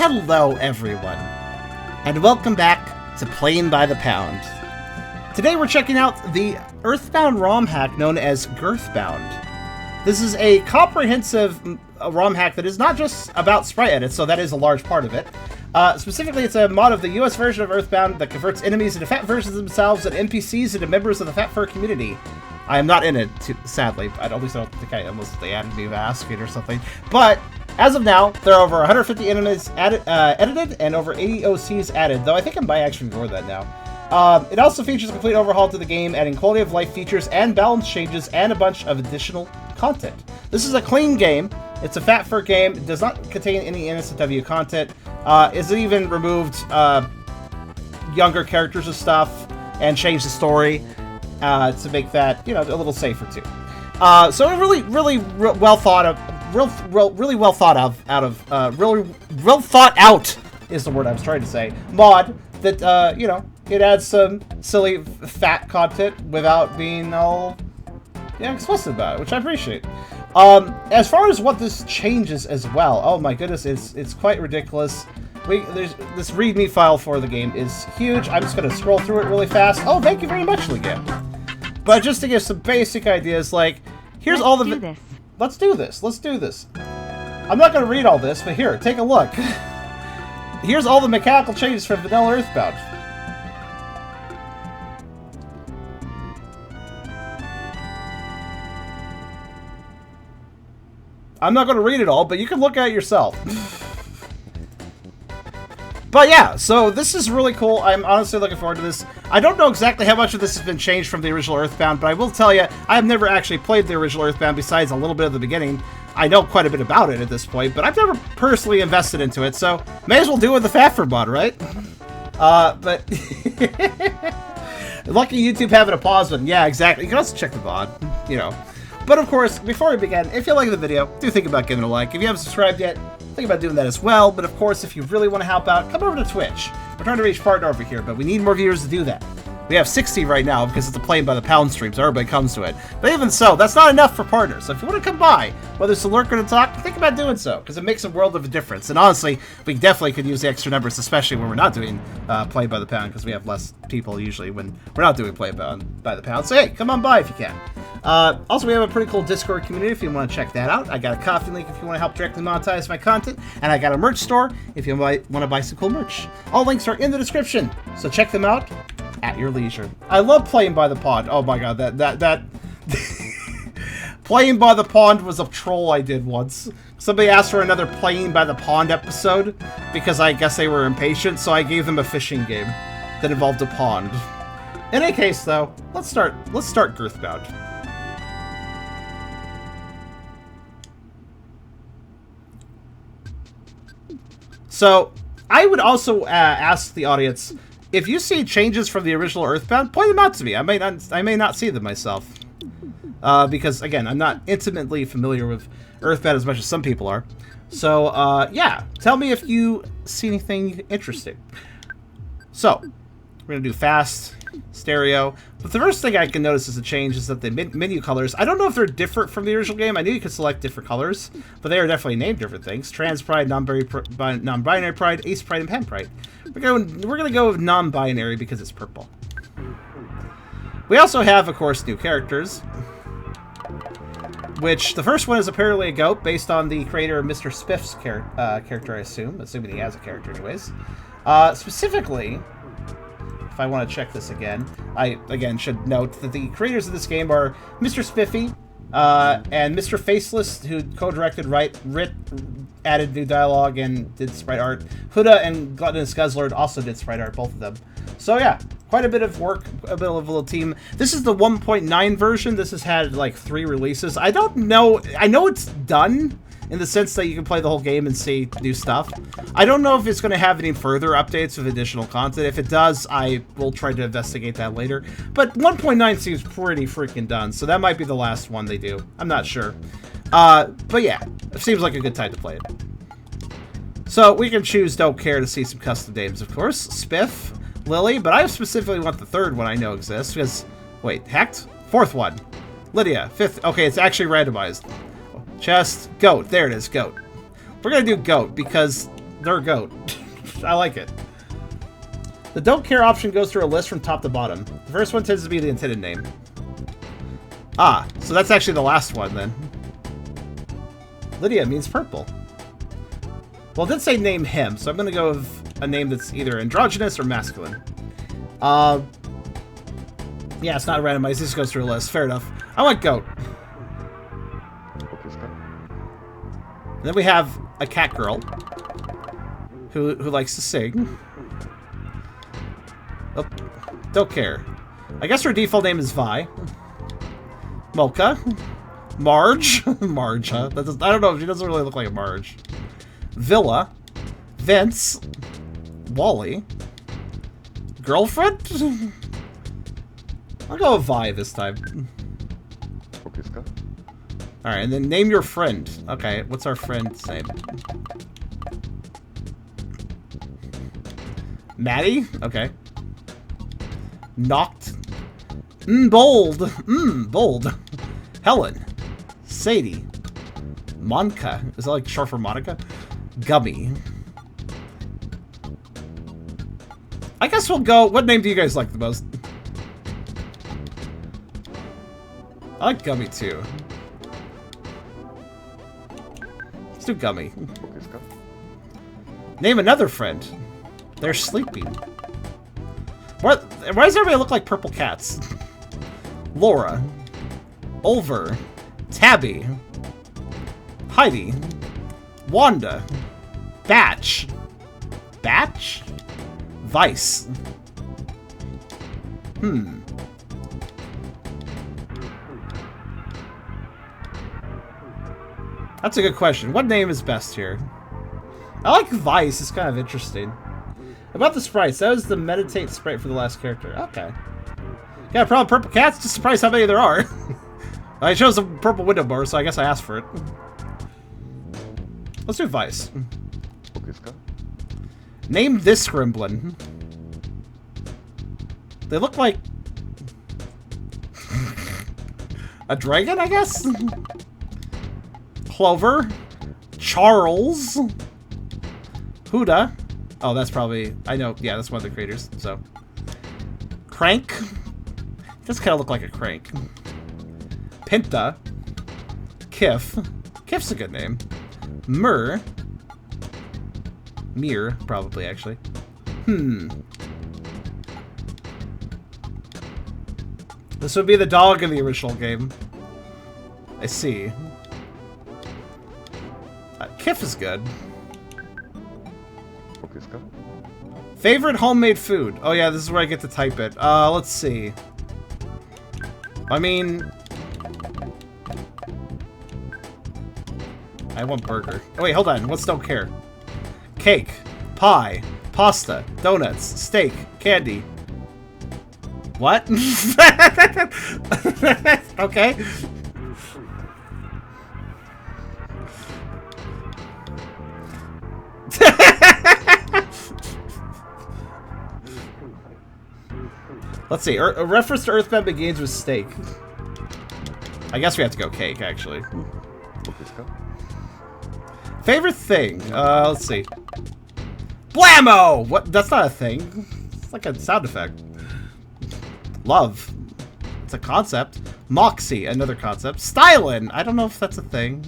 Hello everyone, and welcome back to Playing by the Pound. Today we're checking out the Earthbound ROM hack known as Girthbound. This is a comprehensive ROM hack that is not just about sprite edits, so that is a large part of it. Specifically, it's a mod of the US version of Earthbound that converts enemies into fat versions of themselves and NPCs into members of the fatfur community. I am not in it, sadly. At least I don't think I am, unless they added me basket or something. But as of now, there are over 150 enemies edited and over 80 OCs added, though I think I might actually ignore that now. It also features a complete overhaul to the game, adding quality of life features and balance changes and a bunch of additional content. This is a clean game. It's a fatfur game. It does not contain any NSFW content. It's even removed younger characters and stuff and changed the story to make that, you know, a little safer too. So really well thought of. Really well thought out is the word I was trying to say. Mod that, you know, it adds some silly fat content without being all, yeah, explicit about it, which I appreciate. As far as what this changes as well, oh my goodness, it's quite ridiculous. There's this README file for the game is huge. I'm just gonna scroll through it really fast. Oh, thank you very much, Liga. But just to give some basic ideas, like, here's all the. Let's do this. Let's do this. I'm not going to read all this, but here, take a look. Here's all the mechanical changes from Vanilla Earthbound. I'm not going to read it all, but you can look at it yourself. But yeah, so this is really cool. I'm honestly looking forward to this. I don't know exactly how much of this has been changed from the original Earthbound, but I will tell you, I have never actually played the original Earthbound besides a little bit of the beginning. I know quite a bit about it at this point, but I've never personally invested into it, so may as well do it with the fatfur mod, right? But lucky YouTube having a pause button. Yeah, exactly. You can also check the mod, you know. But of course, before we begin, if you like the video, do think about giving it a like. If you haven't subscribed yet, think about doing that as well. But of course, if you really want to help out, come over to Twitch. We're trying to reach partner over here, but we need more viewers to do that. We have 60 right now because it's a Playing by the Pound stream, so everybody comes to it. But even so, that's not enough for partners. So if you want to come by, whether it's to lurk or to talk, think about doing so, because it makes a world of a difference. And honestly, we definitely could use the extra numbers, especially when we're not doing Play by the Pound, because we have less people usually when we're not doing Play by the Pound. So hey, come on by if you can. Also, we have a pretty cool Discord community if you want to check that out. I got a coffee link if you want to help directly monetize my content, and I got a merch store if you might want to buy some cool merch. All links are in the description, so check them out at your leisure. I love Playing by the Pond. Oh my god, that Playing by the Pond was a troll I did once. Somebody asked for another Playing by the Pond episode because I guess they were impatient, so I gave them a fishing game that involved a pond. In any case, though, let's start Girthbound. So, I would also ask the audience, if you see changes from the original Earthbound, point them out to me. I may not see them myself. Because, again, I'm not intimately familiar with Earthbound as much as some people are. So, yeah, tell me if you see anything interesting. So, we're going to do fast, stereo. But the first thing I can notice as a change is that the menu colors, I don't know if they're different from the original game. I knew you could select different colors, but they are definitely named different things. Trans Pride, non-binary Pride, Ace Pride, and Pan Pride. We're gonna go with non-binary because it's purple. We also have, of course, new characters, which the first one is apparently a goat based on the creator of Mr. Spiff's character, I assume, assuming he has a character anyways. Specifically, if I want to check this again, I, again, should note that the creators of this game are Mr. Spiffy and Mr. Faceless, who co-directed, added new dialogue, and did sprite art. Huda and Gluttonous Guzzlord also did sprite art, both of them. So yeah, quite a bit of work, a bit of a little team. This is the 1.9 version. This has had like 3 releases. I don't know. I know it's done in the sense that you can play the whole game and see new stuff. I don't know if it's going to have any further updates with additional content. If it does, I will try to investigate that later. But 1.9 seems pretty freaking done, so that might be the last one they do. I'm not sure. But yeah, it seems like a good time to play it. So we can choose Don't Care to see some custom names, of course. Spiff, Lily, but I specifically want the 3rd one I know exists, because, wait, Hecht? 4th one. Lydia, 5th. Okay, it's actually randomized. Chest, goat. There it is, goat. We're gonna do goat because They're a goat. I like it. The don't care option goes through a list from top to bottom. The first one tends to be the intended name. Ah, so that's actually the last one then. Lydia means purple. Well, it did say name him, so I'm going to go with a name that's either androgynous or masculine. Yeah, it's not randomized. This goes through a list. Fair enough. I want goat. And then we have a cat girl who likes to sing. Oh, don't care. I guess her default name is Vi. Mocha. Marge. Marge, huh? I don't know. She doesn't really look like a Marge. Villa. Vince. Wally. Girlfriend? I'll go with Vi this time. Alright, and then name your friend. Okay, what's our friend's name? Maddie? Okay. Knocked. Bold. Bold. Helen. Sadie. Monka. Is that like short for Monica? Gummy. I guess we'll go... What name do you guys like the most? I like Gummy too. Let's do Gummy. Name another friend. They're sleeping. What? Why does everybody look like purple cats? Laura. Ulver. Tabby. Heidi. Wanda. Batch. Batch? Vice. That's a good question. What name is best here? I like Vice. It's kind of interesting. About the sprites. That was the meditate sprite for the last character. Okay. Got a problem with purple cats? Just surprised how many there are. I chose a purple window bar, so I guess I asked for it. Let's do Vice. Name this gremlin. They look like... a dragon, I guess? Clover. Charles. Huda. Oh, that's probably... I know. Yeah, that's one of the creators, so... Crank. Does kind of look like a crank. Pinta. Kif. Kif's a good name. Mir, probably, actually. This would be the dog in the original game. I see. Kif is good. Favorite homemade food? Oh yeah, this is where I get to type it. Let's see. I mean... I want burger. Oh wait, hold on. Let's don't care. Cake. Pie. Pasta. Donuts. Steak. Candy. What? Okay. Let's see. A reference to Earthbound begins with steak. I guess we have to go cake, actually. Favorite thing? Let's see. Blammo! What? That's not a thing. It's like a sound effect. Love. It's a concept. Moxie, another concept. Stylin'! I don't know if that's a thing.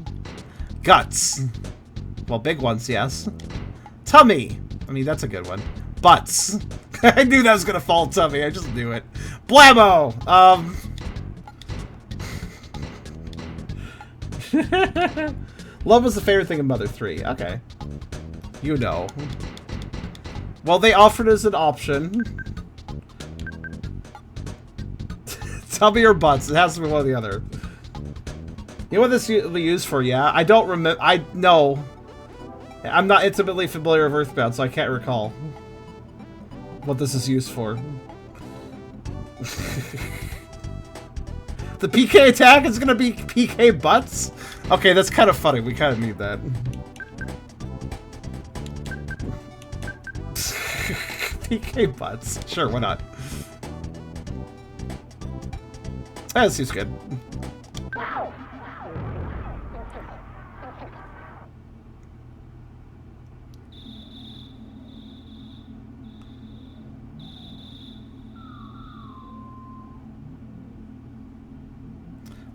Guts. Well, big ones, yes. Tummy. I mean, that's a good one. Butts. I knew that was gonna fall tummy. I just knew it. Blammo! Love was the favorite thing in Mother 3. Okay. You know. Well, they offered as an option. Tummy or butts. It has to be one or the other. You know what this will be used for? Yeah, I don't remember. No. I'm not intimately familiar with Earthbound, so I can't recall what this is used for. The PK attack is gonna be PK butts? Okay, that's kind of funny. We kind of need that. PK butts. Sure, why not? That seems good.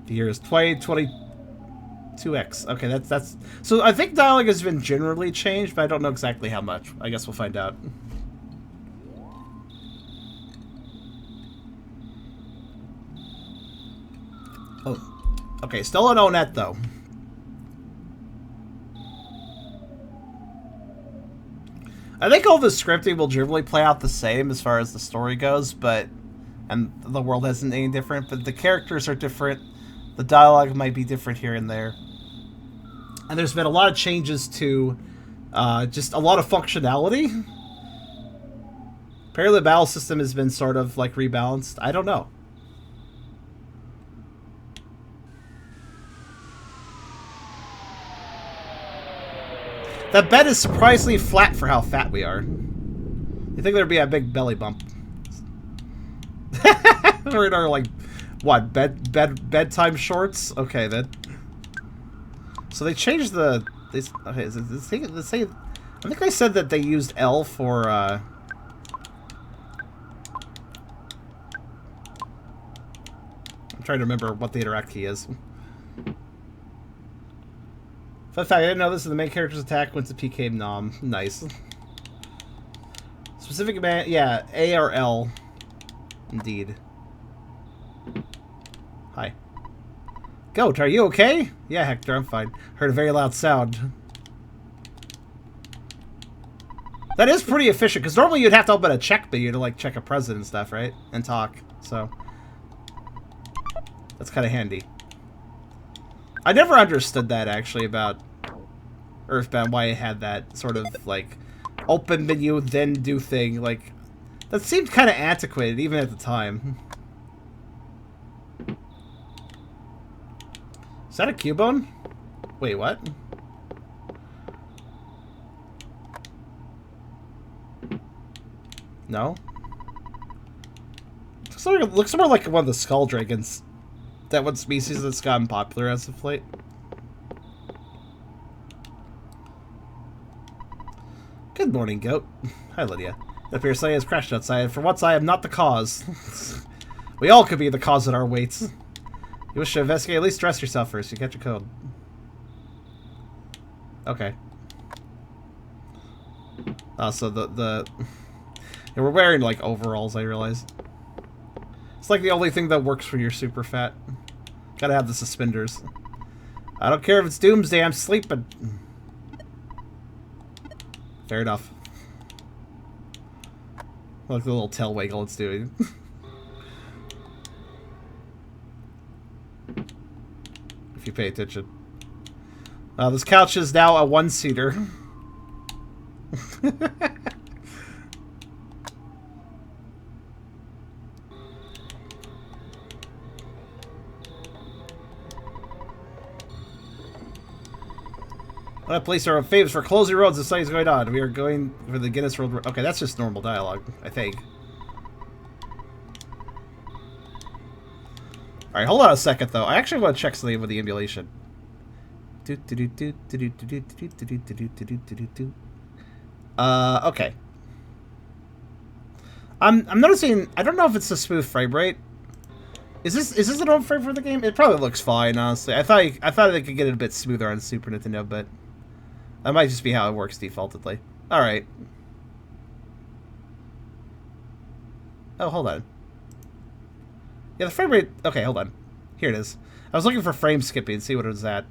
The year is 2022X. Okay, that's... So I think dialogue has been generally changed, but I don't know exactly how much. I guess we'll find out. Oh. Okay, still an Onet, though. I think all the scripting will generally play out the same as far as the story goes, but... And the world isn't any different, but the characters are different. The dialogue might be different here and there. And there's been a lot of changes to just a lot of functionality. Apparently the battle system has been sort of like rebalanced. I don't know. That bed is surprisingly flat for how fat we are. You think there'd be a big belly bump? We're in our, like, what, bedtime shorts? Okay, then. So they changed the... Okay, I think they said that they used L for, I'm trying to remember what the interact key is. Fun fact, I didn't know this is the main character's attack once the PK nom. Nice. Specific command, yeah, A or L. Indeed. Hi. Goat, are you okay? Yeah, Hector, I'm fine. Heard a very loud sound. That is pretty efficient, because normally you'd have to open a check menu to, like, check a present and stuff, right? And talk, so... That's kind of handy. I never understood that, actually, about Earthbound, why it had that sort of, like, open menu, then do thing, like... That seemed kind of antiquated, even at the time. Is that a Cubone? Wait, what? No? Looks more like one of the Skull Dragons. That one species that's gotten popular as of late. Good morning, Goat. Hi, Lydia. It appears something has crashed outside. For once, I am not the cause. We all could be the cause at our weights. You wish to investigate? At least dress yourself first. You get your code. Okay. So the yeah, we're wearing like overalls. I realize it's like the only thing that works when you're super fat. Gotta have the suspenders. I don't care if it's doomsday. I'm sleeping. Fair enough. Look, the little tail wiggle it's doing. If you pay attention. This couch is now a one-seater. Police are famous for closing roads. The something's going on. We are going for the Guinness World. Okay, that's just normal dialogue, I think. All right, hold on a second though. I actually want to check something with the emulation. Okay. I'm noticing. I don't know if it's a smooth frame rate. Is this an old frame for the game? It probably looks fine, honestly. I thought they could get it a bit smoother on Super Nintendo, but that might just be how it works defaultedly. All right. Oh, hold on. Yeah, the frame rate... Okay, hold on. Here it is. I was looking for frame skipping, see what it was at.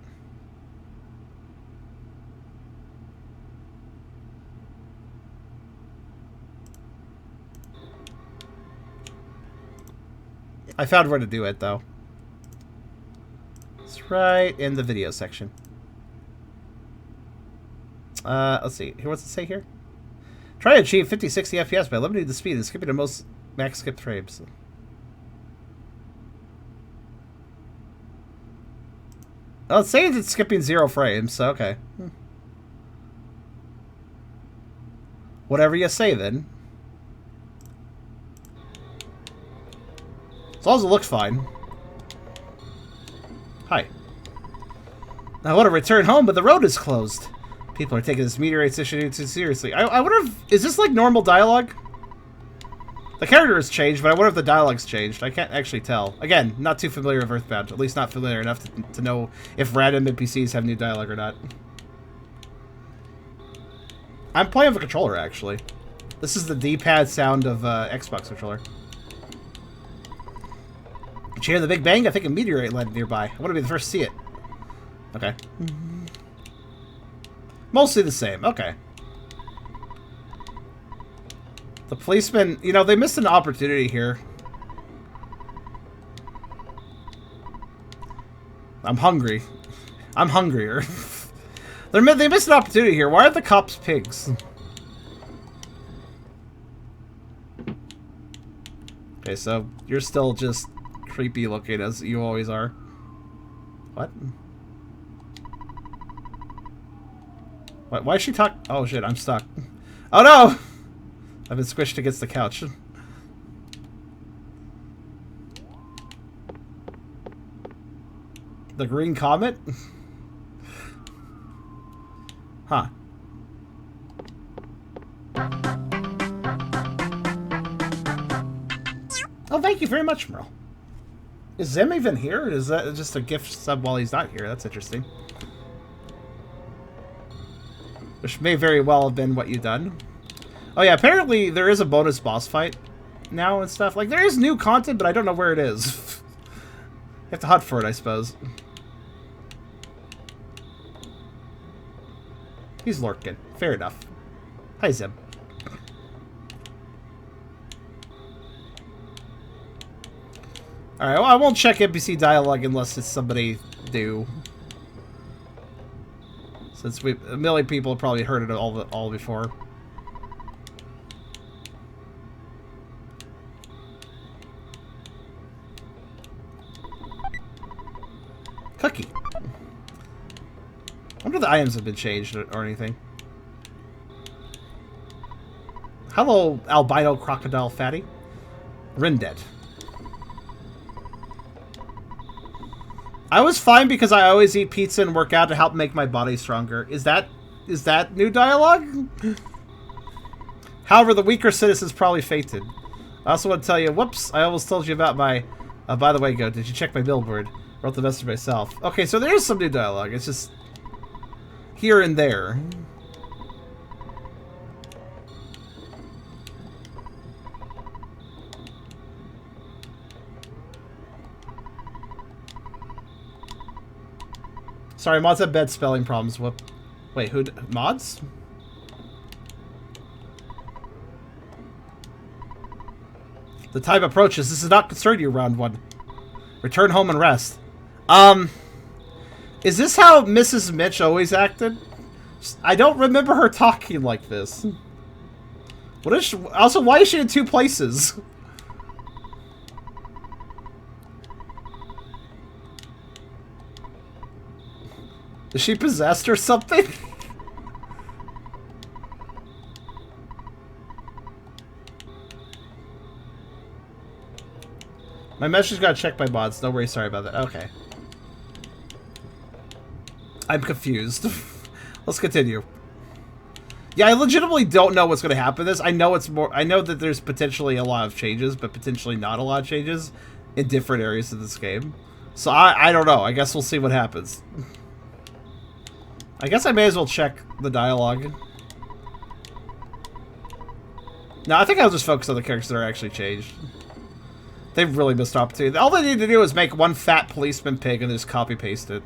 I found where to do it, though. It's right in the video section. Let's see. Here, what's it say here? Try to achieve 50-60 FPS by limiting the speed and skipping to most max skip frames. Oh, it's saying it's skipping 0 frames, so okay. Whatever you say, then. As long as it looks fine. Hi. I want to return home, but the road is closed. People are taking this meteorites issue too seriously. I wonder if... Is this like normal dialogue? The character has changed, but I wonder if the dialogue's changed. I can't actually tell. Again, not too familiar with Earthbound. At least not familiar enough to know if random NPCs have new dialogue or not. I'm playing with a controller, actually. This is the D-pad sound of Xbox controller. Did you hear the Big Bang? I think a meteorite landed nearby. I want to be the first to see it. Okay. Mostly the same. Okay. The policeman, you know, they missed an opportunity here. I'm hungry. I'm hungrier. They missed an opportunity here. Why are the cops pigs? Okay, so you're still just creepy looking as you always are. What? Why is she talking? Oh shit, I'm stuck. Oh no! I've been squished against the couch. The green comet? Huh. Oh, thank you very much, Merle. Is Zim even here? Or is that just a gift sub while he's not here? That's interesting. Which may very well have been what you've done. Oh yeah, apparently there is a bonus boss fight now and stuff. Like, there is new content, but I don't know where it is. You have to hunt for it, I suppose. He's lurking. Fair enough. Hi, Zim. Alright, well, I won't check NPC dialogue unless it's somebody new. Since a million people have probably heard it all before. Cookie. I wonder if the items have been changed or anything. Hello, albino crocodile fatty. Rindet. I was fine because I always eat pizza and work out to help make my body stronger. Is that new dialogue? However, the weaker citizens probably fainted. I also want to tell you, whoops, I almost told you about my... by the way, Go, did you check my billboard? Wrote the message myself. Okay, so there is some new dialogue. It's just... here and there. Sorry, mods have bad spelling problems. What? Wait, who? Mods? The time approaches. This is not concern you, round one. Return home and rest. Is this how Mrs. Mitch always acted? I don't remember her talking like this. What is she, also, why is she in two places? Is she possessed or something? My message got checked by mods. Don't worry, sorry about that. Okay. I'm confused. Let's continue. Yeah, I legitimately don't know what's going to happen to this. I know it's more... I know that there's potentially a lot of changes, but potentially not a lot of changes in different areas of this game. So I don't know. I guess we'll see what happens. I guess I may as well check the dialogue. No, I think I'll just focus on the characters that are actually changed. They've really missed opportunity. All they need to do is make one fat policeman pig and just copy-paste it.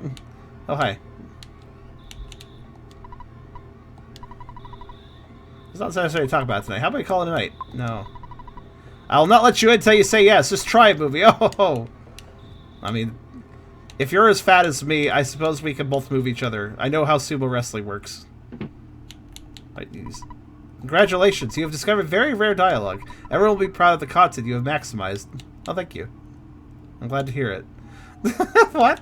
Oh, hi. It's not necessary to talk about it tonight. How about we call it a night? No. I'll not let you in until you say yes. Just try it, movie. Oh. I mean... if you're as fat as me, I suppose we can both move each other. I know how sumo wrestling works. Congratulations, you have discovered very rare dialogue. Everyone will be proud of the content you have maximized. Oh, thank you. I'm glad to hear it. What?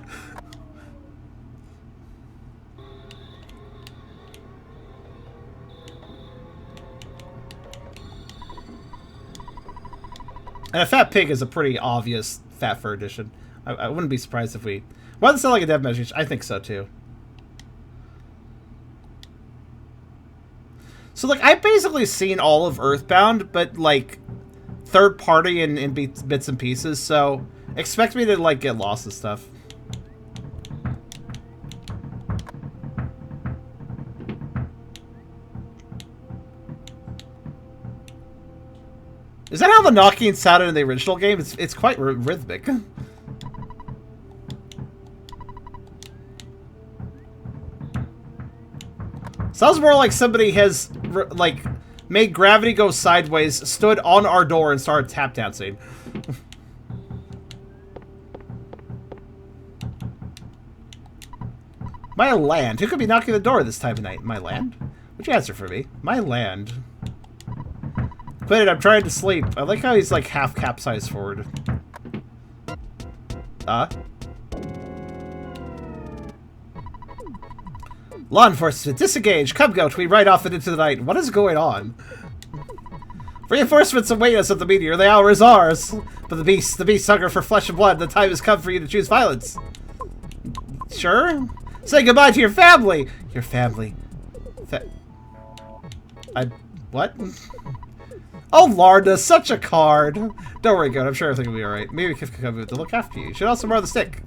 And a fat pig is a pretty obvious fatfur edition. I wouldn't be surprised if we... Why does it sound like a dev message? I think so, too. So, like, I've basically seen all of Earthbound, but, like, third party in bits and pieces, so expect me to like get lost and stuff. Is that how the knocking sounded in the original game? It's quite rhythmic. Sounds more like somebody has like made gravity go sideways, stood on our door, and started tap dancing. My land. Who could be knocking the door this time of night? My land? Would you answer for me? My land. Quit it, I'm trying to sleep. I like how he's like half capsized forward. Law enforcement, disengage! Come, goat, we ride off into the night. What is going on? Reinforcements await us at the meteor. The hour is ours. But the beast hunger for flesh and blood. The time has come for you to choose violence. Sure? Say goodbye to your family! Your family. What? Oh, Larda, such a card. Don't worry, goat. I'm sure everything will be alright. Maybe Kif can come to look after you. You should also borrow the stick.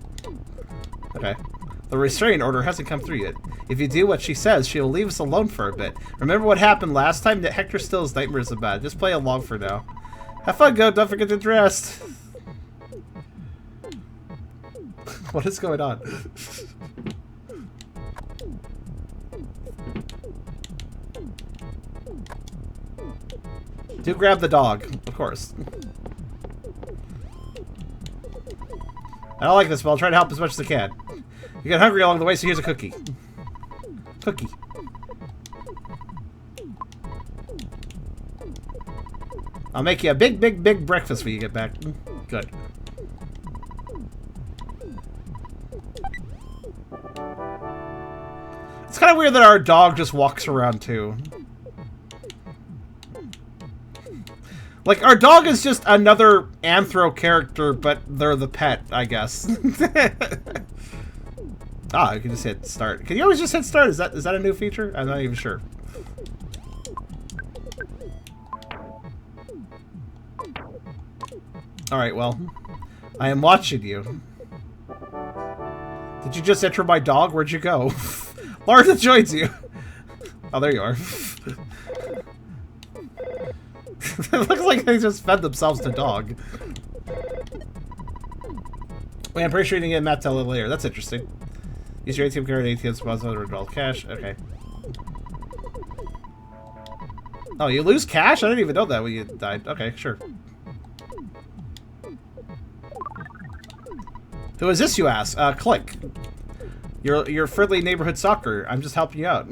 Okay. The restraining order hasn't come through yet. If you do what she says, she'll leave us alone for a bit. Remember what happened last time? That Hector still has nightmares about it. Just play along for now. Have fun, goat. Don't forget to dress. What is going on? Do grab the dog, of course. I don't like this, but I'll try to help as much as I can. You get hungry along the way, so here's a cookie. Cookie. I'll make you a big, big, big breakfast when you get back. Good. It's kind of weird that our dog just walks around, too. Like, our dog is just another anthro character, but they're the pet, I guess. Ah, you can just hit start. Can you always just hit start? Is that a new feature? I'm not even sure. Alright, well. I am watching you. Did you just enter my dog? Where'd you go? Larsa joins you. Oh, there you are. It looks like they just fed themselves to dog. Wait, I'm pretty sure you didn't get Matt later. That's interesting. Use your ATM card, ATM spots $100 cash. Okay. Oh, you lose cash? I didn't even know that when you died. Okay, sure. Who is this, you ask? Click. Your friendly neighborhood soccer. I'm just helping you out.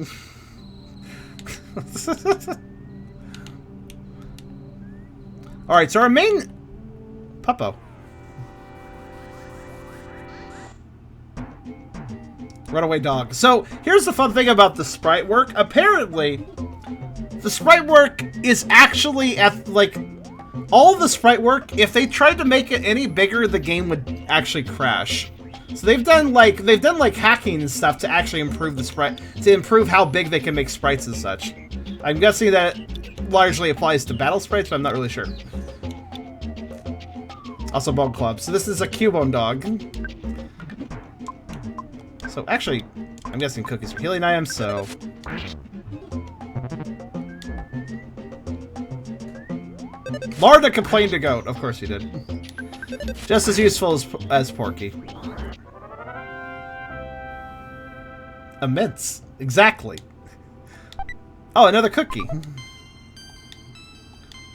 Alright, so our main... Puppo. Runaway dog. So, here's the fun thing about the sprite work. Apparently, the sprite work is actually at, like... All of the sprite work, if they tried to make it any bigger, the game would actually crash. So they've done like hacking and stuff to actually improve the sprite, to improve how big they can make sprites and such. I'm guessing that largely applies to battle sprites, but I'm not really sure. Also Bone Club. So this is a Cubone dog. So actually, I'm guessing cookies for healing items, so... Larda complained to Goat. Of course he did. Just as useful as Porky. Immense. Exactly. Oh, another cookie.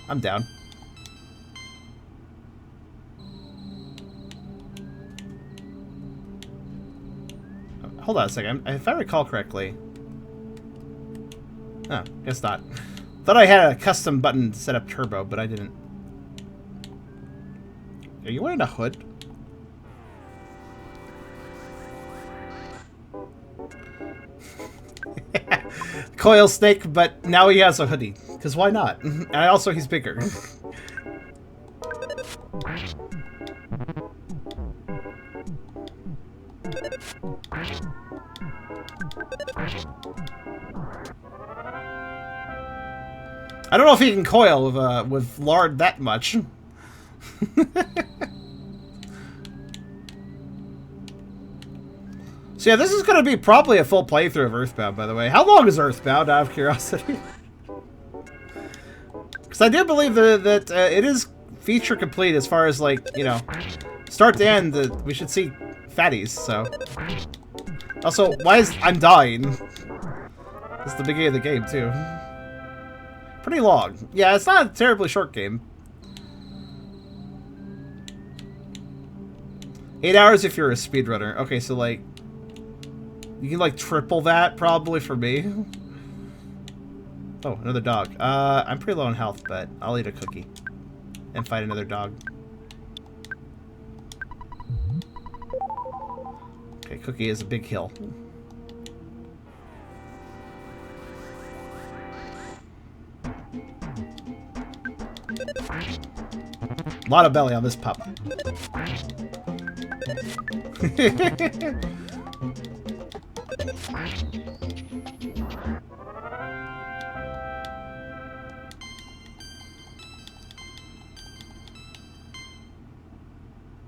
I'm down. Hold on a second. If I recall correctly... Oh, guess not. Thought I had a custom button set up turbo, but I didn't. Are you wearing a hood? Coil snake, but now he has a hoodie. Because why not? And also he's bigger. I don't know if he can coil with lard that much. So yeah, this is going to be probably a full playthrough of Earthbound, by the way. How long is Earthbound, out of curiosity? Because I do believe that it is feature complete as far as, like, you know, start to end, we should see fatties, so. Also, why is... I'm dying. It's the beginning of the game, too. Pretty long. Yeah, it's not a terribly short game. 8 hours if you're a speedrunner. Okay, so, like... You can, like, triple that, probably, for me. Oh, another dog. I'm pretty low on health, but I'll eat a cookie. And fight another dog. Okay, cookie is a big hill. A lot of belly on this pup.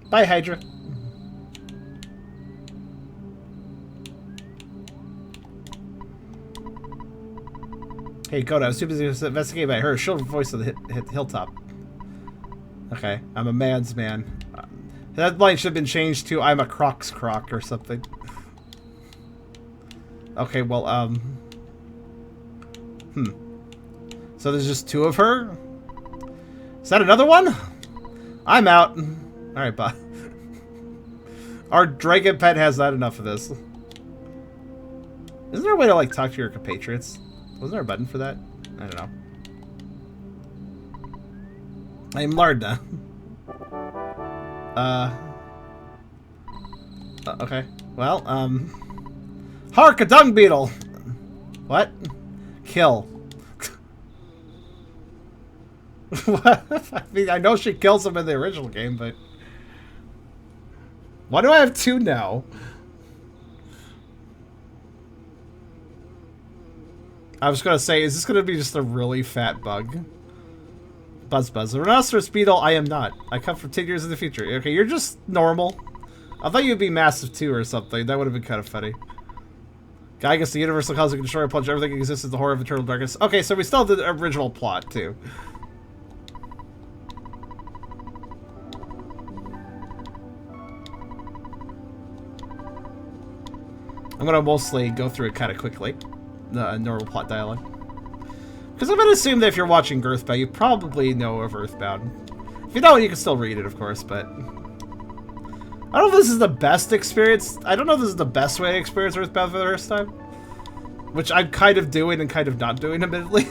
Bye, Hydra. Hey, Coda, I was too busy to investigate, but I heard a shrill voice on the hilltop. Okay, I'm a man's man. That line should have been changed to I'm a Croc's Croc or something. Okay, well, So there's just 2 of her? Is that another one? I'm out. Alright, bye. Our dragon pet has not enough of this. Isn't there a way to, like, talk to your compatriots? Wasn't there a button for that? I don't know. I'm Larda. Okay. Well, Hark, a dung beetle! What? Kill. What? I mean, I know she kills them in the original game, but... Why do I have 2 now? I was gonna say, is this gonna be just a really fat bug? Buzz. The rhinoceros beetle, I am not. I come from 10 years in the future. Okay, you're just normal. I thought you'd be massive too or something. That would have been kind of funny. Gygus, the universal cosmic destroyer, plunge everything that exists in the horror of eternal darkness. Okay, so we still have the original plot too. I'm gonna mostly go through it kind of quickly. The normal plot dialogue. Because I'm gonna assume that if you're watching Girthbound, you probably know of Earthbound. If you don't, you can still read it, of course, but... I don't know if this is the best experience. I don't know if this is the best way to experience Earthbound for the first time. Which I'm kind of doing and kind of not doing, admittedly.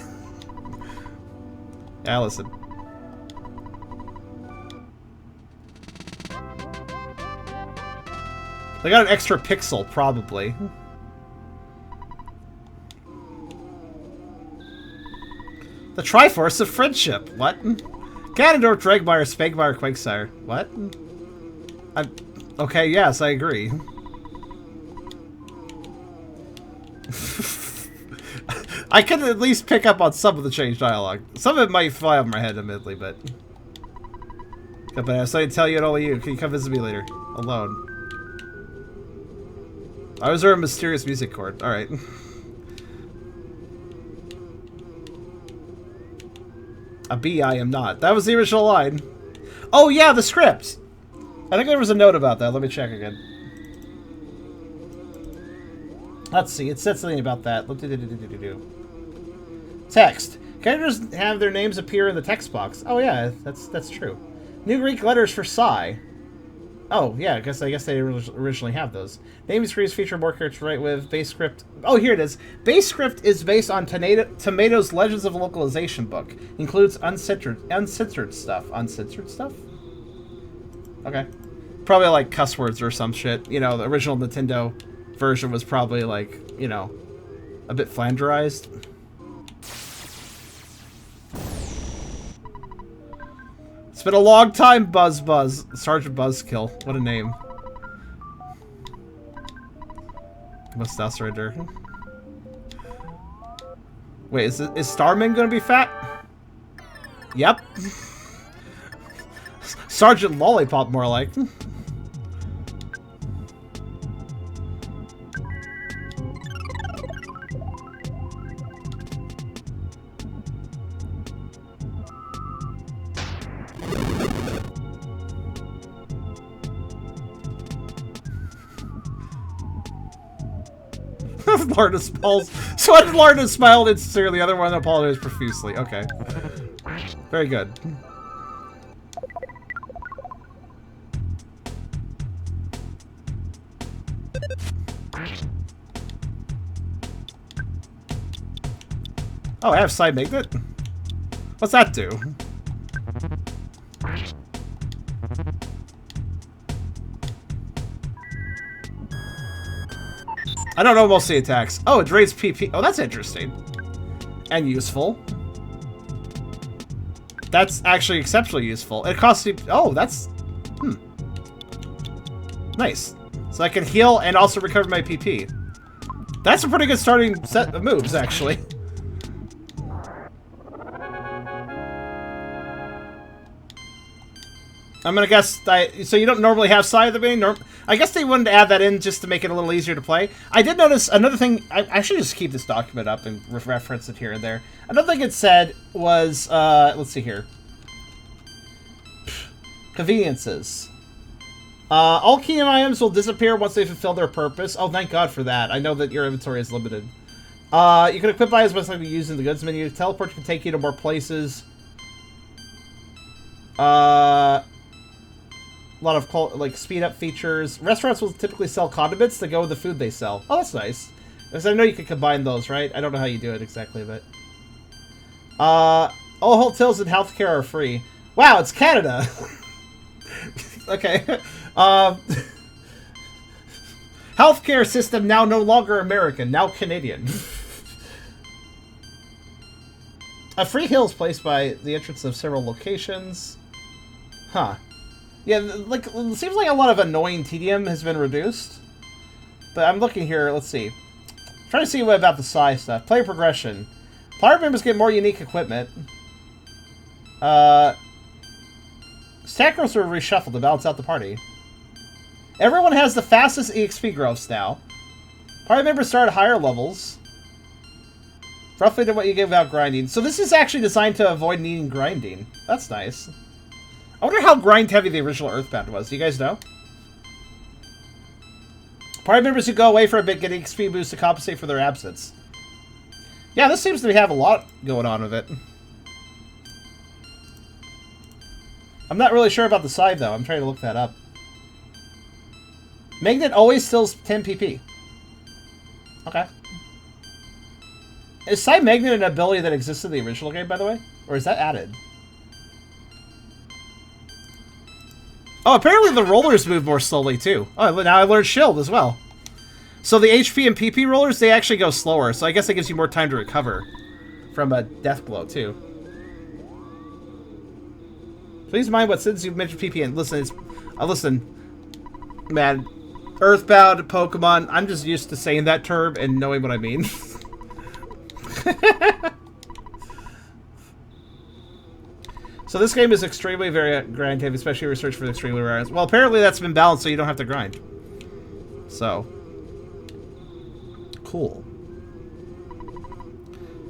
Yeah, listen. They got an extra pixel, probably. The Triforce of Friendship. What? Ganondorf, Dragmire, Spagmire, Quakesire. What? Okay, yes, I agree. I can at least pick up on some of the changed dialogue. Some of it might fly over my head, admittedly, but... But I have something to tell you and only you. Can you come visit me later? Alone. I was there a mysterious music chord. Alright. A bee, I am not. That was the original line. Oh yeah, the script! I think there was a note about that. Let me check again. Let's see. It said something about that. Text. Characters have their names appear in the text box. Oh yeah, that's true. New Greek letters for Psy. Oh yeah, I guess they originally have those. Naming screens feature more characters to write with. Base script. Oh, here it is. Base script is based on Tomato's Legends of Localization book. Includes uncensored stuff. Uncensored stuff? Okay. Probably like cuss words or some shit. You know, the original Nintendo version was probably like, you know, a bit flanderized. It's been a long time, Buzz. Sergeant Buzzkill. What a name. Must surrender. Wait, is Starman gonna be fat? Yep. Sergeant Lollipop, more like. Larna smiles. So one Larna smiled insincerely, the other one apologized profusely. Okay. Very good. Oh, I have side magnet? What's that do? I don't know most of the attacks. Oh, it drains PP. Oh, that's interesting. And useful. That's actually exceptionally useful. It costs you... Oh, that's... Nice. So I can heal and also recover my PP. That's a pretty good starting set of moves, actually. I'm gonna guess... so you don't normally have Side at the beginning? I guess they wanted to add that in just to make it a little easier to play. I did notice another thing... I should just keep this document up and reference it here and there. Another thing it said was... let's see here. Conveniences. All kingdom items will disappear once they fulfill their purpose. Oh, thank God for that. I know that your inventory is limited. You can equip items by using the goods menu. Teleport can take you to more places. A lot of like speed up features. Restaurants will typically sell condiments to go with the food they sell. Oh, that's nice. Because I know you can combine those, right? I don't know how you do it exactly, but all hotels and healthcare are free. Wow, it's Canada. Okay. Healthcare system now no longer American, now Canadian. A free hill is placed by the entrance of several locations. Huh. Yeah, like, it seems like a lot of annoying tedium has been reduced. But I'm looking here, let's see. I'm trying to see what about the size stuff. Player progression. Player members get more unique equipment. Stat growths are reshuffled to balance out the party. Everyone has the fastest EXP growths now. Party members start at higher levels. Roughly to what you get without grinding. So this is actually designed to avoid needing grinding. That's nice. I wonder how grind-heavy the original Earthbound was. Do you guys know? Party members who go away for a bit get XP boosts to compensate for their absence. Yeah, this seems to have a lot going on with it. I'm not really sure about the side, though. I'm trying to look that up. Magnet always steals 10 PP. Okay. Is Side Magnet an ability that existed in the original game, by the way? Or is that added? Oh, apparently the rollers move more slowly, too. Oh, now I learned Shield as well. So the HP and PP rollers, they actually go slower. So I guess that gives you more time to recover from a death blow, too. Please mind what since you've mentioned PP and listen, listen, man, Earthbound, Pokemon, I'm just used to saying that term and knowing what I mean. So this game is extremely very grind heavy, especially research for the extremely rare items. Well, apparently that's been balanced so you don't have to grind. So. Cool.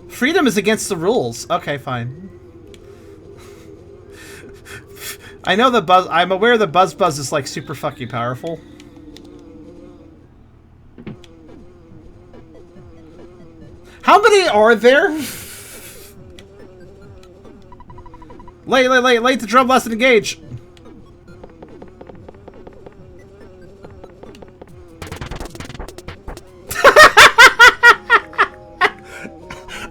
Freedom is against the rules. Okay, fine. I know the buzz. I'm aware the Buzz is like super fucking powerful. How many are there? Late the drum lesson engage.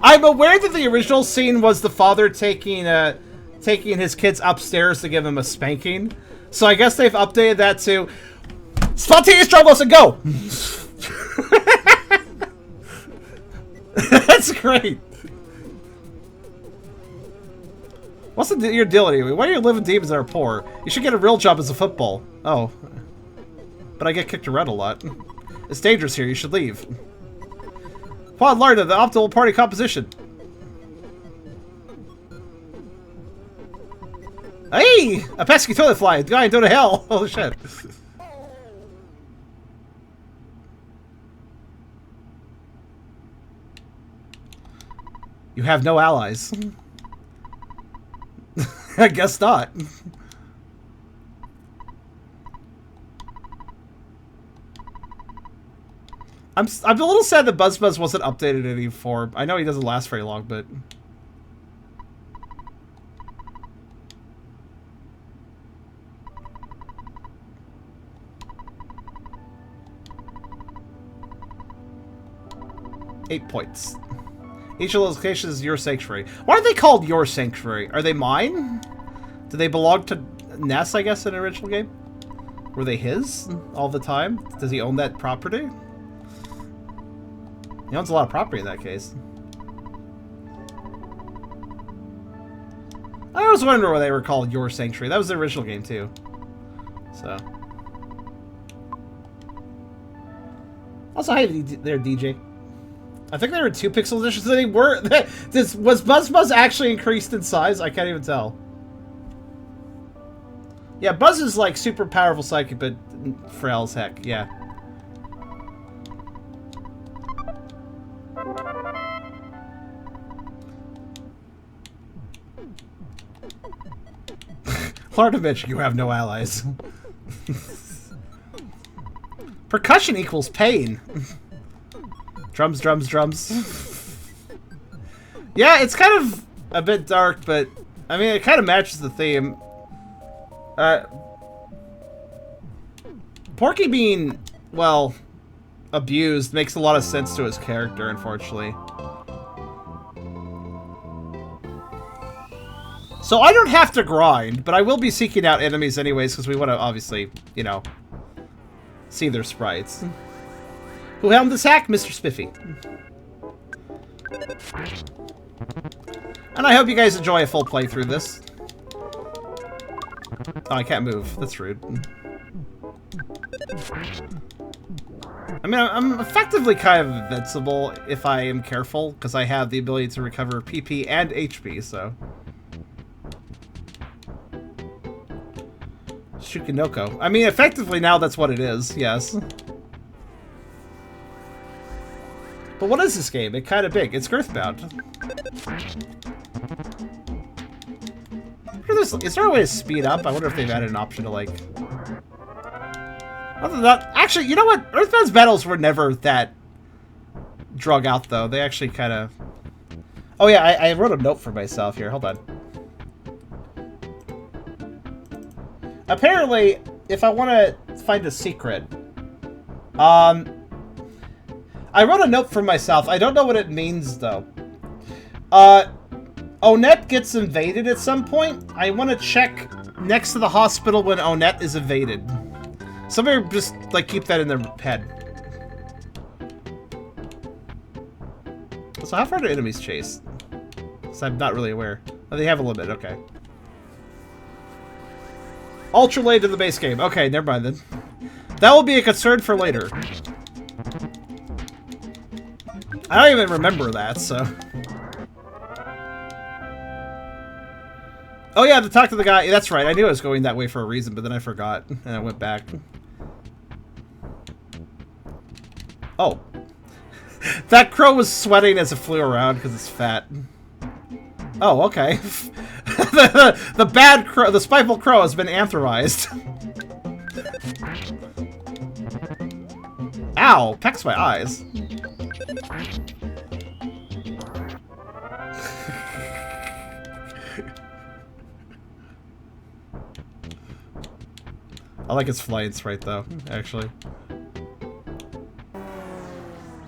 I'm aware that the original scene was the father taking his kids upstairs to give him a spanking. So I guess they've updated that to spontaneous drum lesson, go. That's great. What's your deal anyway? Why are you living demons that are poor? You should get a real job as a football. Oh. But I get kicked around a lot. It's dangerous here. You should leave. Quad Larda, the optimal party composition. Hey! A pesky toilet fly! Guy, go to hell! Holy shit. You have no allies. I guess not. I'm a little sad that Buzz wasn't updated in any form. I know he doesn't last very long, but... $8 points. Each of those locations is your sanctuary. Why are they called your sanctuary? Are they mine? Do they belong to Ness, I guess, in the original game? Were they his all the time? Does he own that property? He owns a lot of property in that case. I was wondering why they were called your sanctuary. That was the original game too. So. Also, hi there, DJ. I think there were 2 pixel editions. They were. Was Buzz actually increased in size? I can't even tell. Yeah, Buzz is like super powerful psychic, but frail as heck. Yeah. Lord of Mitch, you have no allies. Percussion equals pain. Drums, drums, drums. Yeah, it's kind of a bit dark, but I mean, it kind of matches the theme. Porky being, well, abused makes a lot of sense to his character, unfortunately. So I don't have to grind, but I will be seeking out enemies anyways, because we want to, obviously, you know, see their sprites. Who helmed this hack? Mr. Spiffy. And I hope you guys enjoy a full playthrough of this. Oh, I can't move. That's rude. I mean, I'm effectively kind of invincible if I am careful, because I have the ability to recover PP and HP, so... Shukinoko. I mean, effectively now that's what it is, yes. But what is this game? It's kind of big. It's Girthbound. Is there a way to speed up? I wonder if they've added an option to, like... Other than that... Actually, you know what? Earthbound's battles were never that drug out, though. They actually kind of... Oh, yeah, I wrote a note for myself here. Hold on. Apparently, if I want to find a secret... I wrote a note for myself. I don't know what it means, though. Onett gets invaded at some point. I want to check next to the hospital when Onett is invaded. Somebody just, like, keep that in their head. So how far do enemies chase? Because I'm not really aware. Oh, they have a limit. Okay. Ultra late to the base game. Okay, never mind then. That will be a concern for later. I don't even remember that, so... Oh yeah, to talk to the guy. That's right, I knew I was going that way for a reason, but then I forgot, and I went back. Oh. That crow was sweating as it flew around because it's fat. Oh, okay. the bad crow, the spiteful crow has been anthropized. Ow, pecks my eyes. I like its flying sprite though, actually.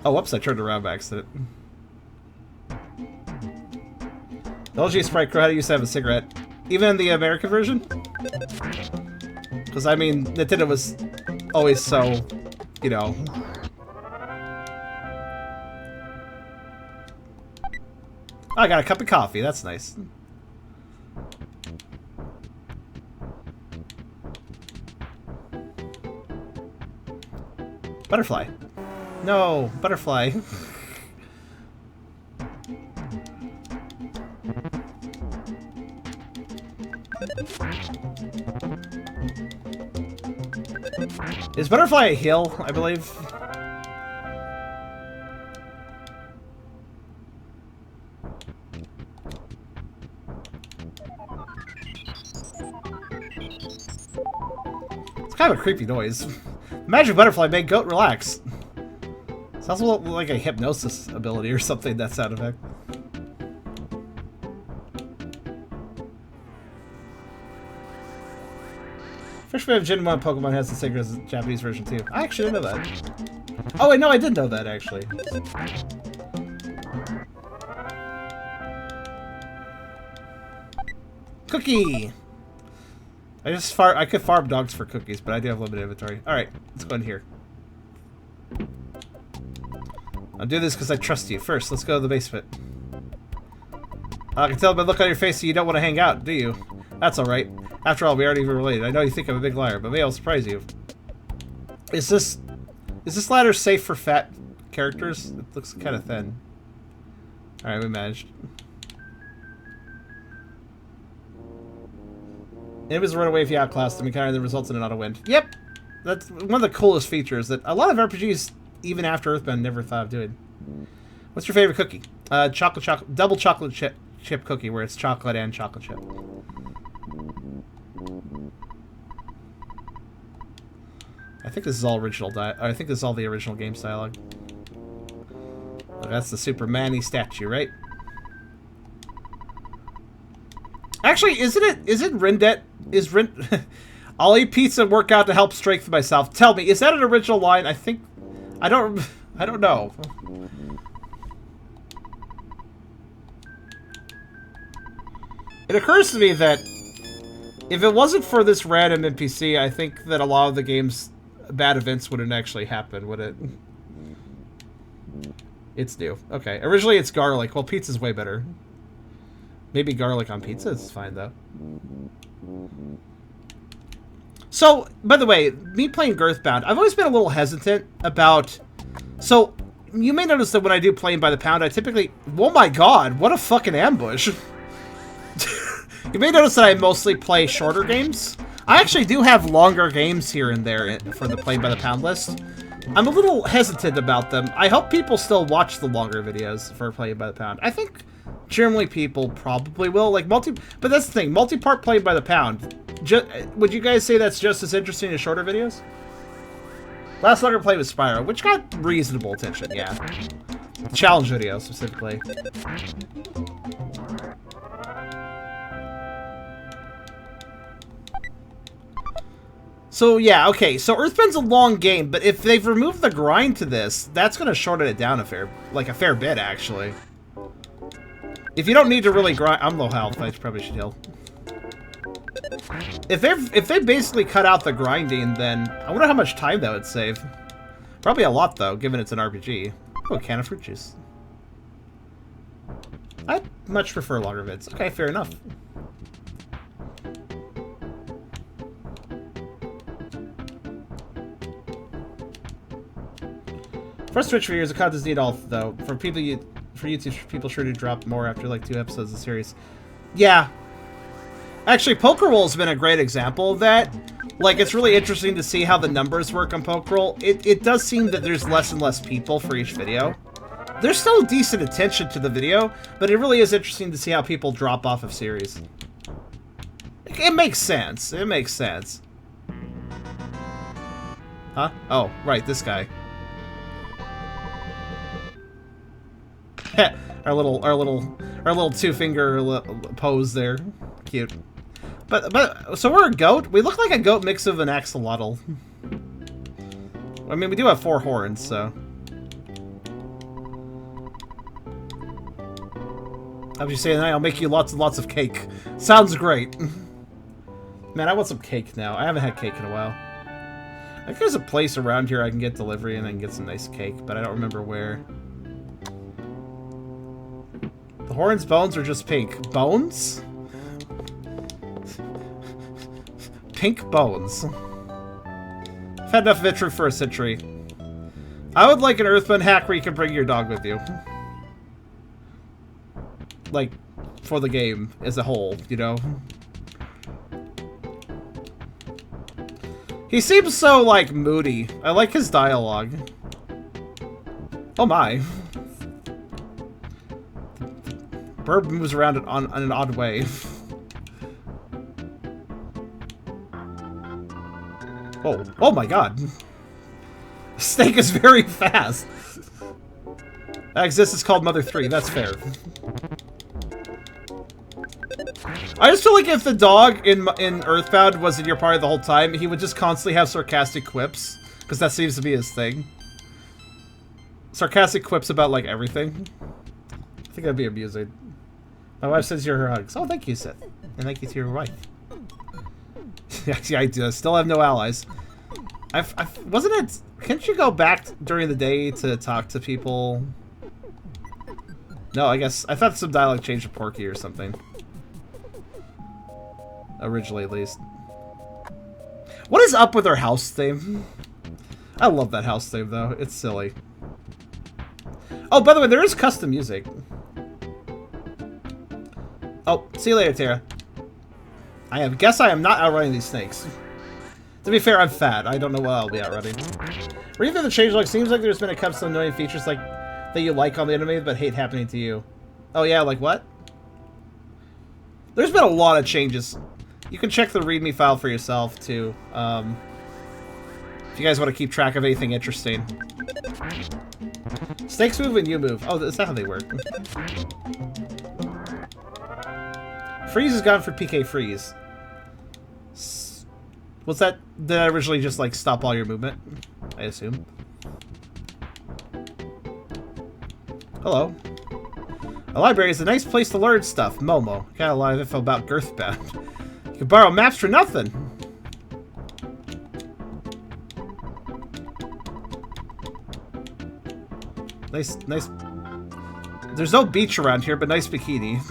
Oh, whoops, I turned around by accident. The LG sprite crow had to used to have a cigarette. Even in the American version? Because, I mean, Nintendo was always so, you know... Oh, I got a cup of coffee, that's nice. Butterfly. No, butterfly. Is Butterfly a hill, I believe? It's kind of a creepy noise. Magic Butterfly made goat relax. Sounds a little like a hypnosis ability or something, that sound effect. Fishman Gen 1 Pokemon has the same as the Japanese version too. I actually didn't know that. Oh wait, no, I did know that actually. Cookie! I could farm dogs for cookies, but I do have limited inventory. Alright, let's go in here. I'll do this because I trust you. First, let's go to the basement. I can tell by the look on your face that you don't want to hang out, do you? That's alright. After all, we aren't even related. I know you think I'm a big liar, but maybe I'll surprise you. Is this ladder safe for fat characters? It looks kind of thin. Alright, we managed. Enemies run away if you outclass them, encounter that results in an auto-win. Yep! That's one of the coolest features that a lot of RPGs, even after Earthbound, never thought of doing. What's your favorite cookie? Double chocolate chip cookie, where it's chocolate and chocolate chip. I think this is all original I think this is all the original game's dialogue. Oh, that's the Superman-y statue, right? Actually, isn't Rindet? Is I'll eat pizza and work out to help strengthen myself. Tell me, is that an original line? I think I don't know. It occurs to me that if it wasn't for this random NPC, I think that a lot of the game's bad events wouldn't actually happen, would it? It's new. Okay. Originally it's garlic. Well, pizza's way better. Maybe garlic on pizza is fine, though. So, by the way, me playing Girthbound, I've always been a little hesitant about... So, you may notice that when I do Playing by the Pound, I typically... Oh my god, what a fucking ambush. You may notice that I mostly play shorter games. I actually do have longer games here and there for the Playing by the Pound list. I'm a little hesitant about them. I hope people still watch the longer videos for Playing by the Pound. I think generally people probably will. Like but that's the thing, multi-part Playing by the Pound. Would you guys say that's just as interesting as shorter videos? Last longer play with Spyro, which got reasonable attention, yeah. Challenge video, specifically. So, yeah, okay, so Earthbound's a long game, but if they've removed the grind to this, that's gonna shorten it down a fair bit, actually. If you don't need to really grind... I'm low health, I probably should heal. If they basically cut out the grinding, then I wonder how much time that would save. Probably a lot, though, given it's an RPG. Oh, a can of fruit juice. I much prefer longer vids. Okay, fair enough. First Twitch videos, the contents need all, though. For YouTube, people sure to drop more after like 2 episodes of the series. Yeah. Actually, Pokeroll's been a great example of that. Like, it's really interesting to see how the numbers work on Pokeroll. It does seem that there's less and less people for each video. There's still decent attention to the video, but it really is interesting to see how people drop off of series. It makes sense. It makes sense. Huh? Oh, right, this guy. our little two-finger pose there. Cute. But so we're a goat. We look like a goat mix of an axolotl. I mean, we do have 4 horns, so. I was just saying, I'll make you lots and lots of cake. Sounds great. Man, I want some cake now. I haven't had cake in a while. I think there's a place around here I can get delivery and then get some nice cake, but I don't remember where. The horns, bones, or just pink? Bones? Pink bones. I've had enough of it for a century. I would like an Earthbound hack where you can bring your dog with you. Like, for the game as a whole, you know? He seems so, like, moody. I like his dialogue. Oh my. Bird moves around in an odd way. Oh, oh my god. Snake is very fast. That exists is called Mother 3, that's fair. I just feel like if the dog in Earthbound was in your party the whole time, he would just constantly have sarcastic quips. Because that seems to be his thing. Sarcastic quips about, like, everything. I think that'd be amusing. My wife sends you her hugs. Oh, thank you, Seth. And thank you to your wife. Yeah, I do. Still have no allies. Wasn't it... Can't you go back during the day to talk to people? No, I guess... I thought some dialogue changed to Porky or something. Originally, at least. What is up with her house theme? I love that house theme, though. It's silly. Oh, by the way, there is custom music. Oh, see you later, Tara. Guess I am not outrunning these snakes. To be fair, I'm fat. I don't know what I'll be outrunning. Reading through the changelog, seems like there's been a couple of annoying features like that you like on the anime, but hate happening to you. Oh yeah, like what? There's been a lot of changes. You can check the README file for yourself, too. If you guys want to keep track of anything interesting. Snakes move and you move. Oh, is that how they work? Freeze is gone for PK Freeze. Was that... Did that originally just, like, stop all your movement? I assume. Hello. A library is a nice place to learn stuff. Momo. Got a lot of info about Girthbound. You can borrow maps for nothing. Nice... There's no beach around here, but nice bikini.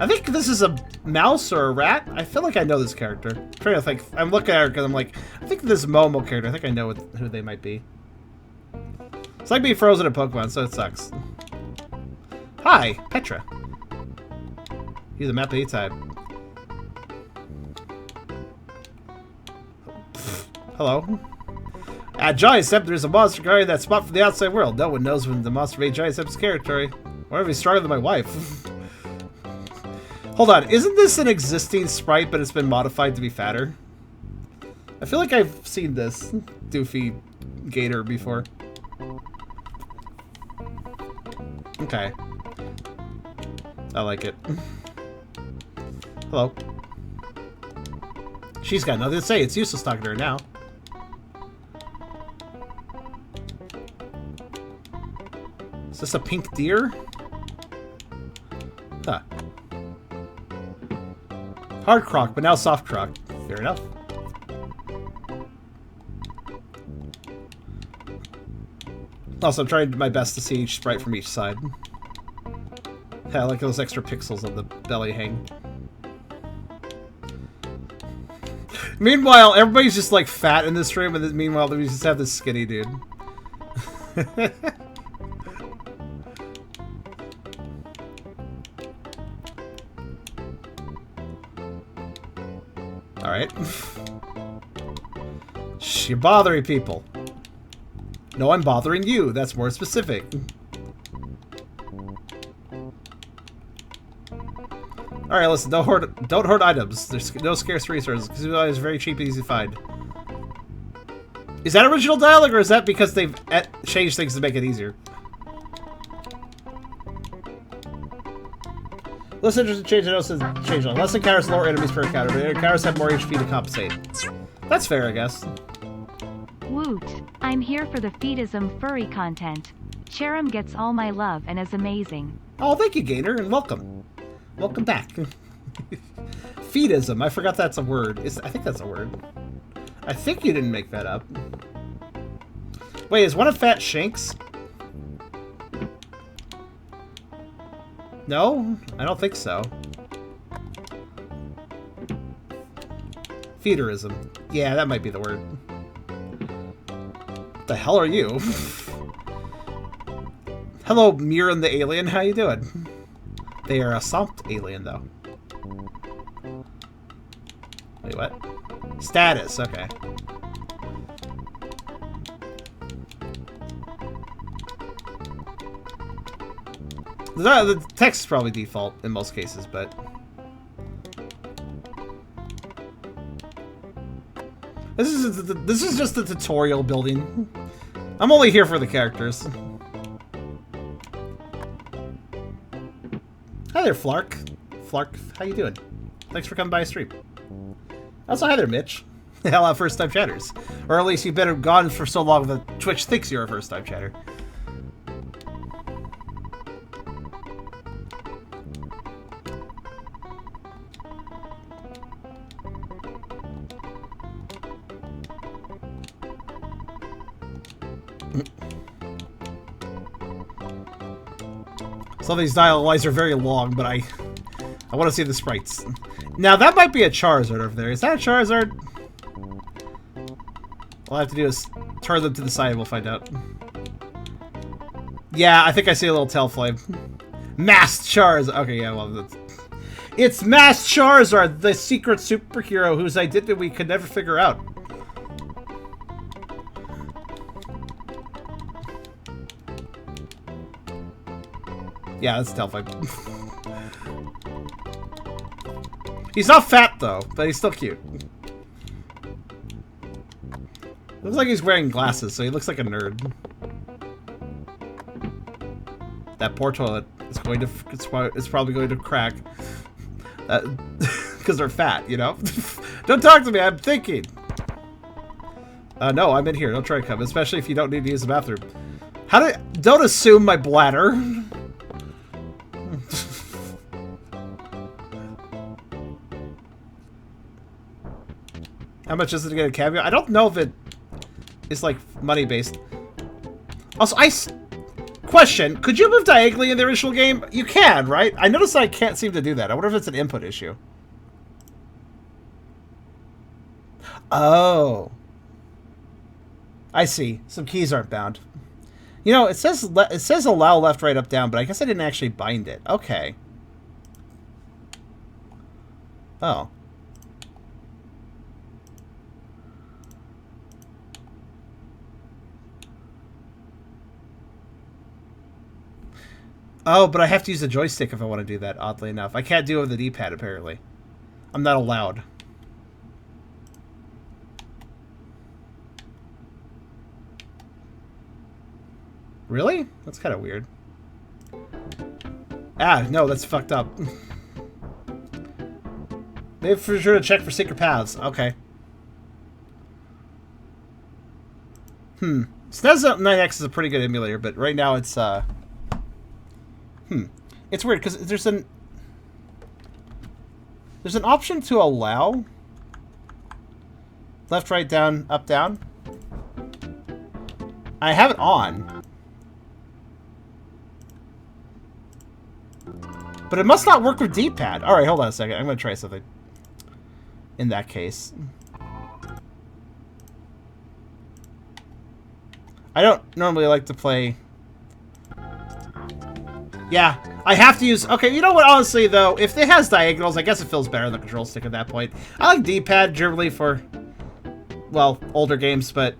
I think this is a mouse or a rat. I feel like I know this character. I'm trying to think. I'm looking at her because I'm like, I think this Momo character. I think I know who they might be. It's like being frozen in Pokemon, so it sucks. Hi, Petra. Use a map anytime. Hello. At Giant Step, there's a monster guarding that spot from the outside world. No one knows when the monster made Giant Step's territory. Or if he's stronger than my wife. Hold on, isn't this an existing sprite, but it's been modified to be fatter? I feel like I've seen this doofy gator before. Okay. I like it. Hello. She's got nothing to say. It's useless talking to her now. Is this a pink deer? Huh. Hard croc, but now soft croc. Fair enough. Also, I'm trying my best to see each sprite from each side. Yeah, I like those extra pixels on the belly hang. Meanwhile, everybody's just like fat in this room, and then, meanwhile, we just have this skinny dude. Alright. Shh, you're bothering people. No, I'm bothering you. That's more specific. Alright, listen, don't hoard items. There's no scarce resources, because it's very cheap and easy to find. Is that original dialogue, or is that because they've changed things to make it easier? Less interested change notices change on. Less encounters lower enemies per encounter, but encounters have more HP to compensate. That's fair, I guess. Woot! I'm here for the feedism furry content. Cherim gets all my love and is amazing. Oh, thank you, Gainer, and welcome. Welcome back. Feedism. I forgot that's a word. I think that's a word. I think you didn't make that up. Wait, is one of Fat Shanks? No? I don't think so. Feederism. Yeah, that might be the word. What the hell are you? Hello, Mirren the alien. How you doing? They are a soft alien, though. Wait, what? Status, okay. The text is probably default in most cases, but... This is just a tutorial building. I'm only here for the characters. Hi there, Flark. Flark, how you doing? Thanks for coming by a stream. Also, hi there, Mitch. Hello, first-time chatters. Or at least you've been gone for so long that Twitch thinks you're a first-time chatter. Some of these dialogues are very long, but I want to see the sprites. Now, that might be a Charizard over there. Is that a Charizard? All I have to do is turn them to the side and we'll find out. Yeah, I think I see a little Tailflame. Masked Charizard. Okay, yeah, well, that's... It's Masked Charizard, the secret superhero whose identity we could never figure out. Yeah, that's Tailflame. He's not fat, though, but he's still cute. Looks like he's wearing glasses, so he looks like a nerd. That poor toilet is going to... It's probably going to crack. Because they're fat, you know? Don't talk to me, I'm thinking. No, I'm in here. Don't try to come, especially if you don't need to use the bathroom. Don't assume my bladder. How much is it to get a cameo? I don't know if it is like money based. Also, question: could you move diagonally in the original game? You can, right? I noticed I can't seem to do that. I wonder if it's an input issue. Oh, I see. Some keys aren't bound. You know, it says allow left, right, up, down, but I guess I didn't actually bind it. Okay. Oh. Oh, but I have to use a joystick if I want to do that, oddly enough. I can't do it with the D-pad, apparently. I'm not allowed. Really? That's kind of weird. Ah, no, that's fucked up. Maybe for sure to check for secret paths. Okay. SNES 9X is a pretty good emulator, but right now it's, It's weird, because there's an option to allow left, right, down, up, down. I have it on. But it must not work with D-pad. Alright, hold on a second. I'm going to try something. In that case. I don't normally like to play... Yeah, I have to use... Okay, you know what, honestly, though, if it has diagonals, I guess it feels better on the control stick at that point. I like D-pad generally for, well, older games, but...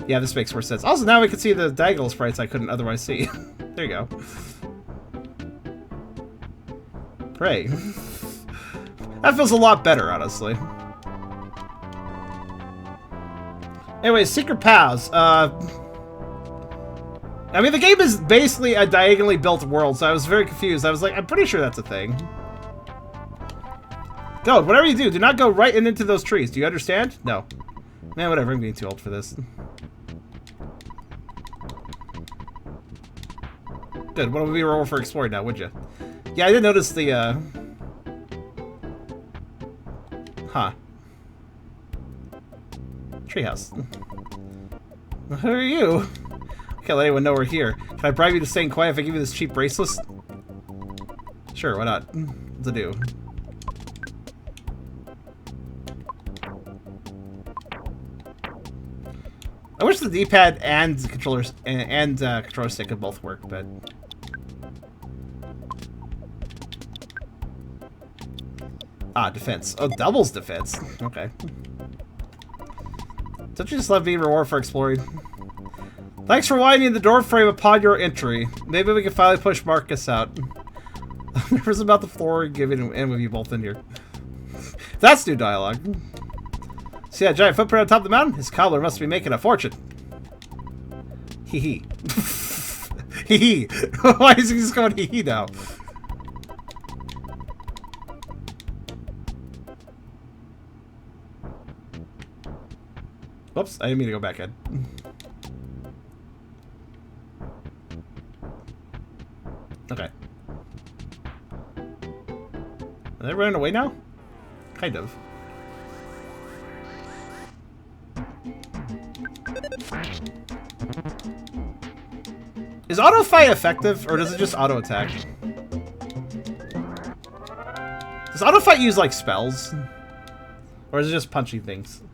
Yeah, this makes more sense. Also, now we can see the diagonal sprites I couldn't otherwise see. There you go. Hooray. That feels a lot better, honestly. Anyway, secret paths. I mean, the game is basically a diagonally built world, so I was very confused. I was like, I'm pretty sure that's a thing. Go, whatever you do not go right into those trees. Do you understand? No. Man, whatever, I'm getting too old for this. Good, what would we roll for exploring now, would you? Yeah, I did notice the, Huh. Treehouse. Who are you? I can't let anyone know we're here. Can I bribe you to stay quiet if I give you this cheap bracelet? Sure, why not? What's it do? I wish the D-pad and the controllers and controller stick could both work, but Ah, defense. Oh, doubles defense. Okay. Don't you just love being rewarded for exploring? Thanks for widening the door frame upon your entry. Maybe we can finally push Marcus out. Nervous about the floor giving in with you both in here. That's new dialogue. See that giant footprint on top of the mountain? His cobbler must be making a fortune. Hee hee. Hee hee. Why is he just going hee hee now? Whoops, I didn't mean to go back in. Okay. Are they running away now? Kind of. Is auto fight effective, or does it just auto attack? Does auto fight use like spells? Or is it just punching things?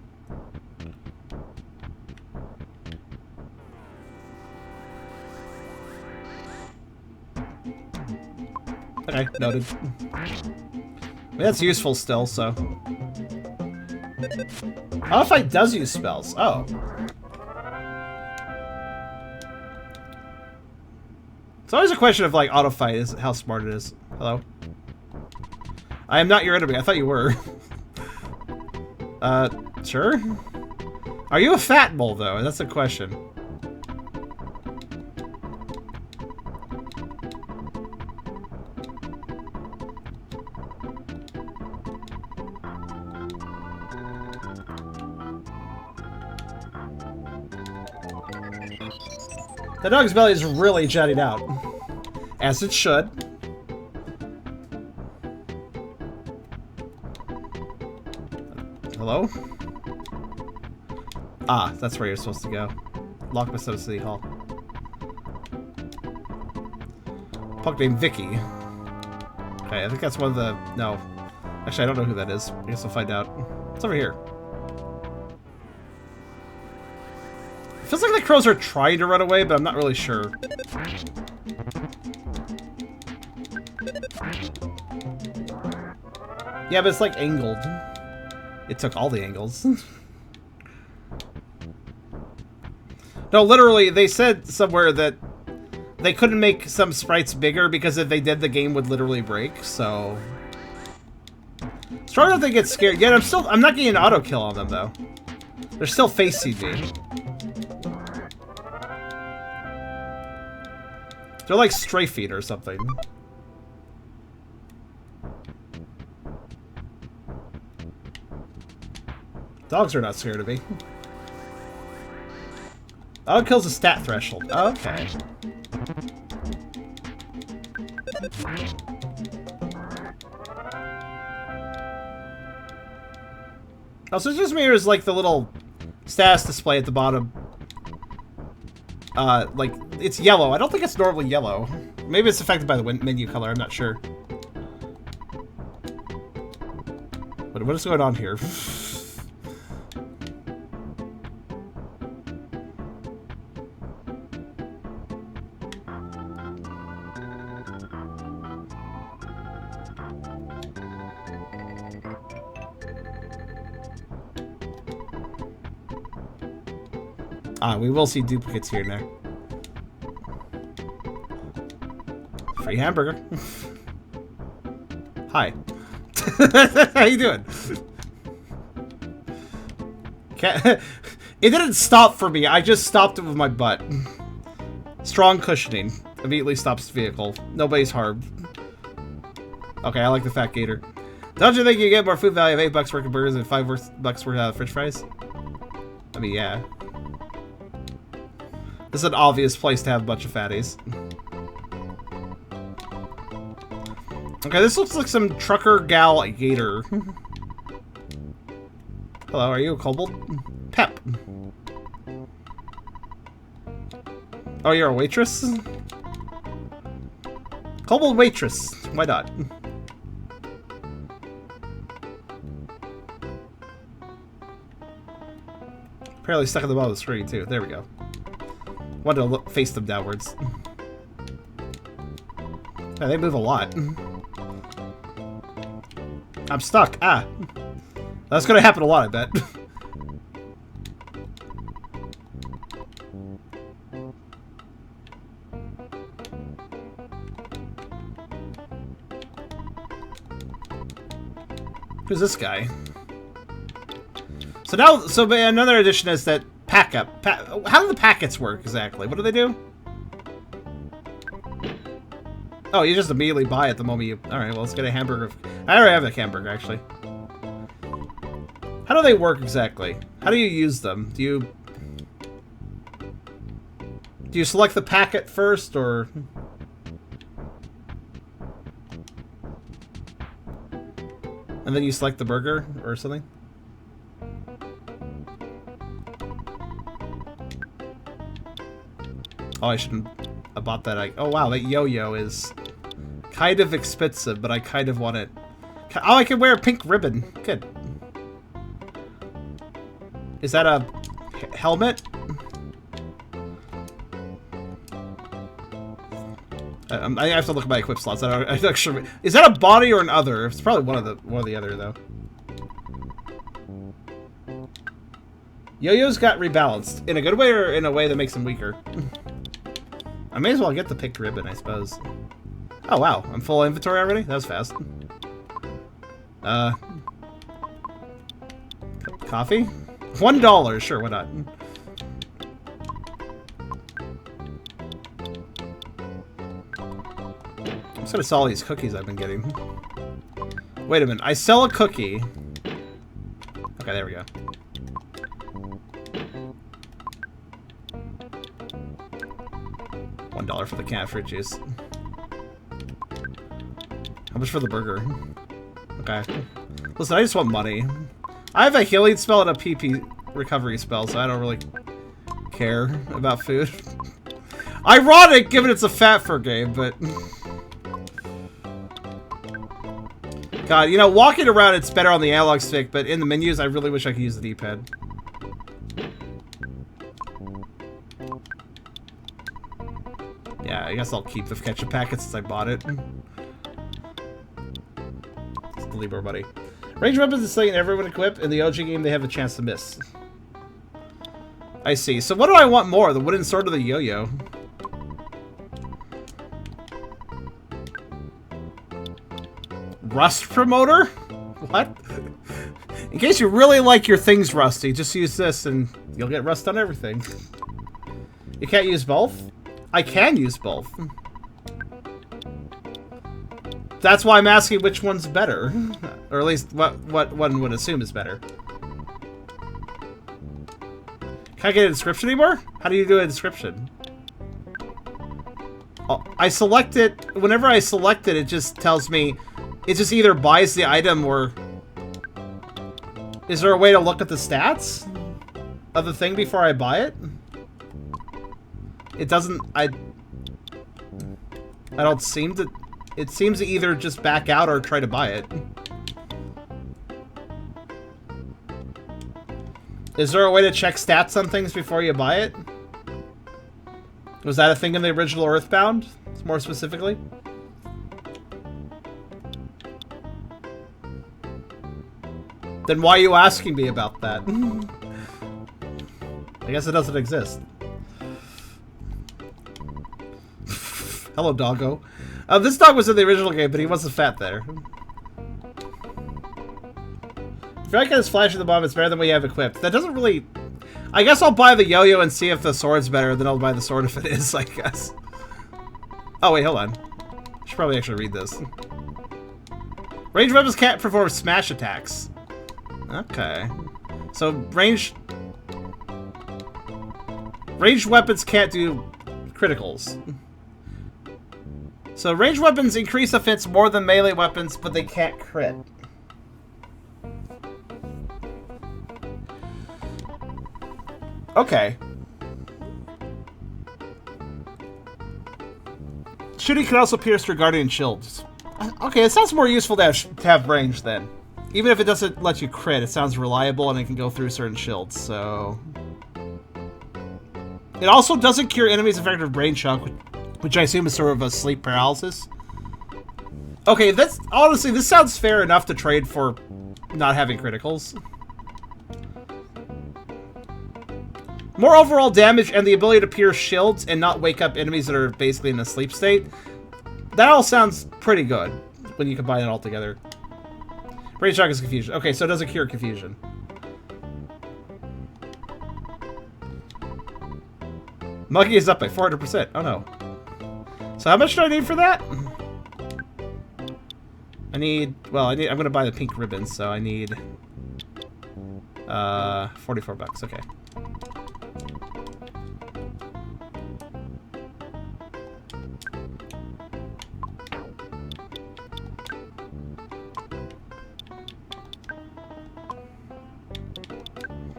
Okay, noted. I mean, that's useful still, so. Auto fight does use spells. Oh. It's always a question of like auto fight is how smart it is. Hello? I am not your enemy. I thought you were. Sure? Are you a fat mole though? That's the question. The dog's belly is really jutting out. As it should. Hello? Ah, that's where you're supposed to go. Lockmas of City Hall. Punk named Vicky. Okay, I think that's one of the... No. Actually, I don't know who that is. I guess we'll find out. It's over here. It feels like the crows are trying to run away, but I'm not really sure. Yeah, but it's like angled. It took all the angles. No, literally, they said somewhere that they couldn't make some sprites bigger because if they did, the game would literally break, so... Strong enough they get scared. Yet I'm not getting an auto kill on them, though. They're still facing me. They're like stray feet or something. Dogs are not scared of me. Auto kills a stat threshold. Okay. Oh, so it just mirrors like the little status display at the bottom. Like, it's yellow. I don't think it's normally yellow. Maybe it's affected by the menu color, I'm not sure. But what is going on here? Ah, we will see duplicates here now. Free hamburger. Hi. How you doing? It didn't stop for me. I just stopped it with my butt. Strong cushioning. Immediately stops the vehicle. Nobody's harmed. Okay, I like the fat gator. Don't you think you get more food value of $8 worth of burgers and $5 worth of French fries? I mean, yeah. This is an obvious place to have a bunch of fatties. Okay, this looks like some trucker gal gator. Hello, are you a kobold? Pep. Oh, you're a waitress? Kobold waitress. Why not? Apparently stuck at the bottom of the screen, too. There we go. Want to face them downwards. Yeah, they move a lot. I'm stuck. Ah. That's gonna happen a lot, I bet. Who's this guy? So now, another addition is that pack up. How do the packets work exactly? What do they do? Oh, you just immediately buy it the moment you... Alright, well, let's get a hamburger. I already have a hamburger, actually. How do they work exactly? How do you use them? Do you select the packet first, or... And then you select the burger, or something? Oh, I shouldn't have bought that. Oh, wow, that yo-yo is kind of expensive, but I kind of want it. Oh, I can wear a pink ribbon. Good. Is that a helmet? I have to look at my equip slots. I'm not sure. Is that a body or an other? It's probably one or the other, though. Yo-yos got rebalanced. In a good way or in a way that makes them weaker? I may as well get the pink ribbon, I suppose. Oh, wow. I'm full inventory already? That was fast. Coffee? $1. Sure, why not? I'm just gonna sell all these cookies I've been getting. Wait a minute. I sell a cookie. Okay, there we go. $1 for the can of fruit juice. How much for the burger? Okay. Listen, I just want money. I have a healing spell and a PP recovery spell, so I don't really care about food. Ironic, given it's a fatfur game, but... God, you know, walking around, it's better on the analog stick, but in the menus, I really wish I could use the D-pad. Yeah, I guess I'll keep the ketchup packet since I bought it. Let's delete more money. Range weapons is something everyone equip. In the OG game, they have a chance to miss. I see. So what do I want more? The wooden sword or the yo-yo? Rust promoter? What? In case you really like your things rusty, just use this and you'll get rust on everything. You can't use both? I can use both. That's why I'm asking which one's better. Or at least what one would assume is better. Can I get a description anymore? How do you do a description? Oh, I select it. Whenever I select it, it just tells me... It just either buys the item or... Is there a way to look at the stats of the thing before I buy it? It doesn't... I don't seem to... It seems to either just back out or try to buy it. Is there a way to check stats on things before you buy it? Was that a thing in the original Earthbound? More specifically? Then why are you asking me about that? I guess it doesn't exist. Hello, doggo. This dog was in the original game, but he wasn't fat there. If I can just flash at the bomb, it's better than what you have equipped. That doesn't really... I guess I'll buy the yo-yo and see if the sword's better, then I'll buy the sword if it is, I guess. Oh, wait, hold on. I should probably actually read this. Ranged weapons can't perform smash attacks. Okay. So, ranged weapons can't do criticals. So, ranged weapons increase offense more than melee weapons, but they can't crit. Okay. Shooting can also pierce through guardian shields. Okay, it sounds more useful to have range then. Even if it doesn't let you crit, it sounds reliable and it can go through certain shields, so... It also doesn't cure enemies affected with brain shock, which I assume is sort of a sleep paralysis. Okay, that's honestly, this sounds fair enough to trade for not having criticals. More overall damage and the ability to pierce shields and not wake up enemies that are basically in a sleep state. That all sounds pretty good when you combine it all together. Rage shock is confusion. Okay, so it doesn't cure confusion. Monkey is up by 400%. Oh no. So how much do I need for that? I need, well, I'm gonna buy the pink ribbons, so I need 44 bucks. Okay.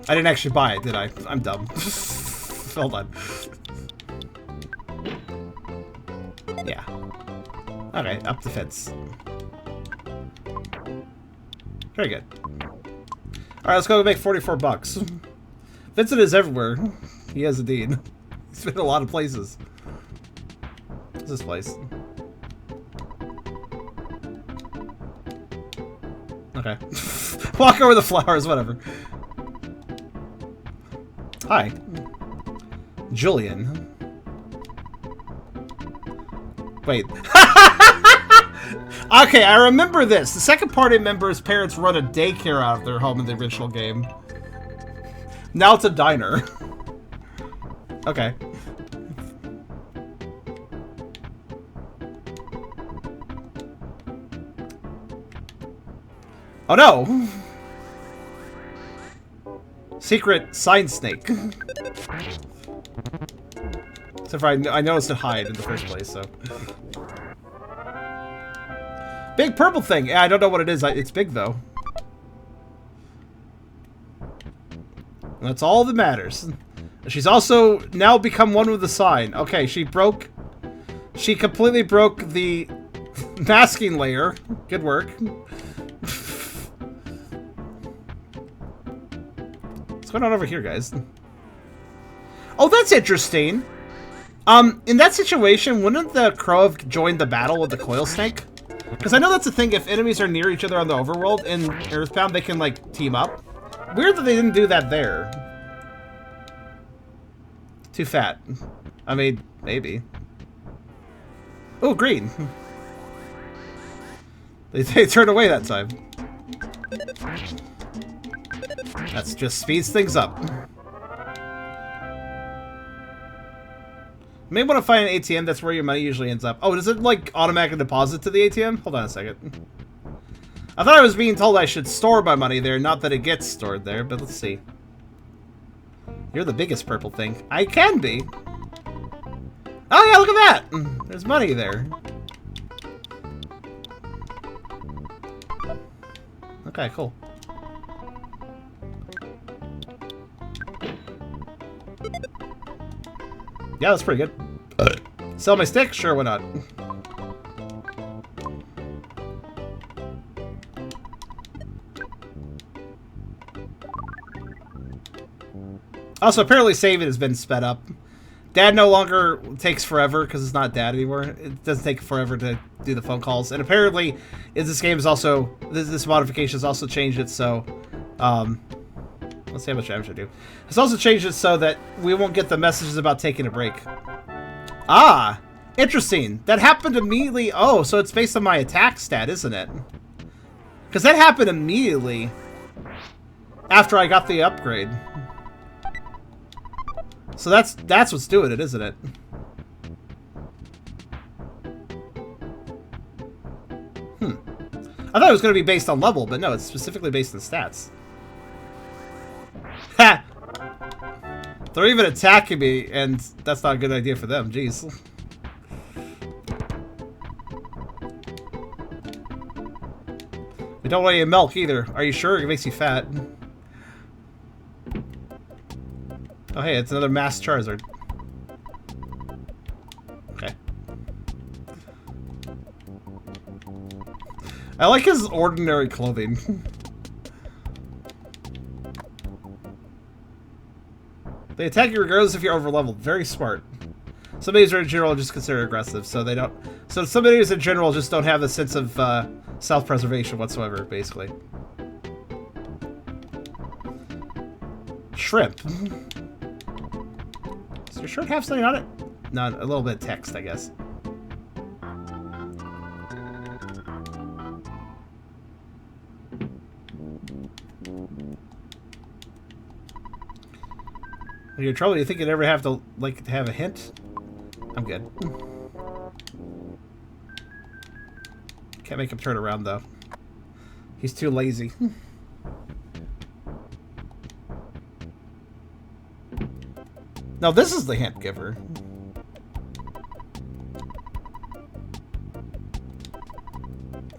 I didn't actually buy it, did I? I'm dumb. Hold on. Yeah. Okay, up the fence. Very good. Alright, let's go make 44 bucks. Vincent is everywhere. He has indeed. He's been in a lot of places. What's this place? Okay. Walk over the flowers, whatever. Hi. Julian. Wait. Okay, I remember this. The second party member's parents run a daycare out of their home in the original game. Now it's a diner. Okay. Oh no! Secret sign snake. Except for I noticed it hide in the first place, so. Big purple thing. Yeah, I don't know what it is. It's big though. That's all that matters. She's also now become one with the sign. Okay, she completely broke the masking layer. Good work. What's going on over here, guys? Oh, that's interesting. In that situation, wouldn't the crow have joined the battle with the coil snake? Because I know that's the thing, if enemies are near each other on the overworld in Earthbound, they can, like, team up. Weird that they didn't do that there. Too fat. I mean, maybe. Oh, green. They turned away that time. That just speeds things up. You may want to find an ATM. That's where your money usually ends up. Oh, does it, like, automatically deposit to the ATM? Hold on a second. I thought I was being told I should store my money there, not that it gets stored there, but let's see. You're the biggest purple thing. I can be. Oh, yeah, look at that. There's money there. Okay, cool. Yeah, that's pretty good. Sell my stick? Sure, why not? Also, apparently saving has been sped up. Dad no longer takes forever because it's not Dad anymore. It doesn't take forever to do the phone calls. And apparently, this game is also... This modification has also changed it so... let's see how much damage I do. It's also changed it so that we won't get the messages about taking a break. Ah! Interesting. That happened immediately... Oh, so it's based on my attack stat, isn't it? Because that happened immediately after I got the upgrade. So that's what's doing it, isn't it? I thought it was going to be based on level, but no, it's specifically based on stats. Ha! They're even attacking me, and that's not a good idea for them. Jeez. We don't want any milk either. Are you sure? It makes you fat. Oh, hey, it's another mass Charizard. Okay. I like his ordinary clothing. They attack you regardless if you're overleveled. Very smart. Some babies are in general just considered aggressive, so they don't. So some babies in general just don't have a sense of self-preservation whatsoever, basically. Shrimp. Does your shirt have something on it? No, a little bit of text, I guess. When you're in trouble, you think you'd ever have to, like, have a hint? I'm good. Can't make him turn around, though. He's too lazy. No, this is the hint giver.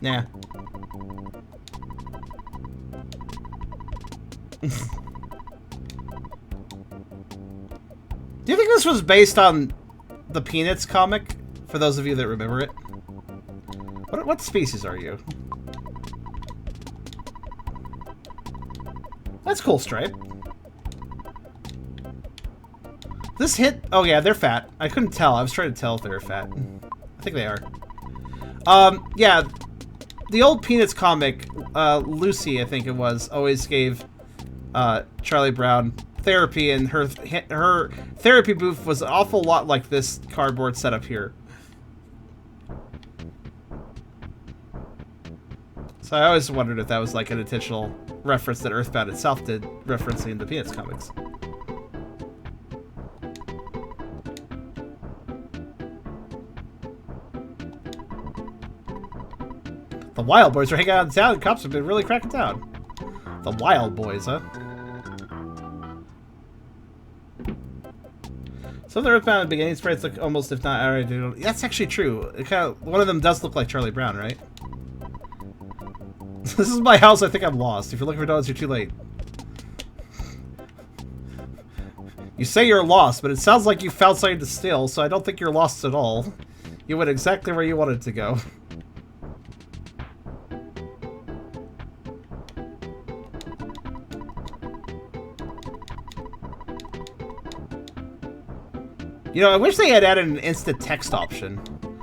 Nah. Do you think this was based on the Peanuts comic? For those of you that remember it. What species are you? That's cool, Stripe. This hit... Oh yeah, they're fat. I couldn't tell. I was trying to tell if they were fat. I think they are. Yeah. The old Peanuts comic, Lucy, I think it was, always gave Charlie Brown therapy, and her therapy booth was an awful lot like this cardboard setup here. So I always wondered if that was like an intentional reference that Earthbound itself did, referencing the Peanuts comics. The Wild Boys are hanging out in town, and cops have been really cracking down. The Wild Boys, huh? Some of the Earthbound beginning sprites look almost, if not outright. That's actually true. It kind of, one of them does look like Charlie Brown, right? This is my house. I think I'm lost. If you're looking for donuts, you're too late. You say you're lost, but it sounds like you found something to steal, so I don't think you're lost at all. You went exactly where you wanted to go. You know, I wish they had added an instant text option,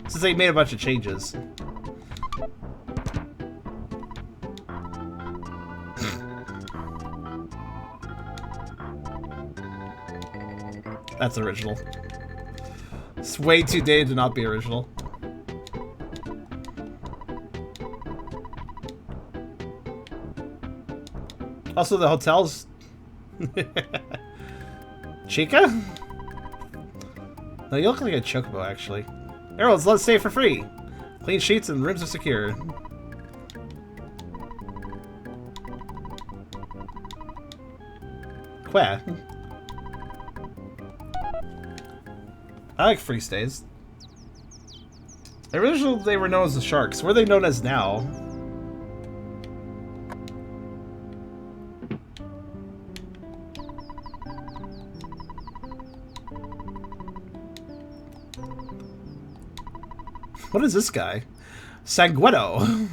since they made a bunch of changes. That's original. It's way too dated to not be original. Also, the hotels... Chica? No, you look like a chocobo, actually. Arrows, let's stay for free. Clean sheets and rooms are secure. Quah. I like free stays. Originally, they were known as the Sharks. What are they known as now? What is this guy? Sanguino.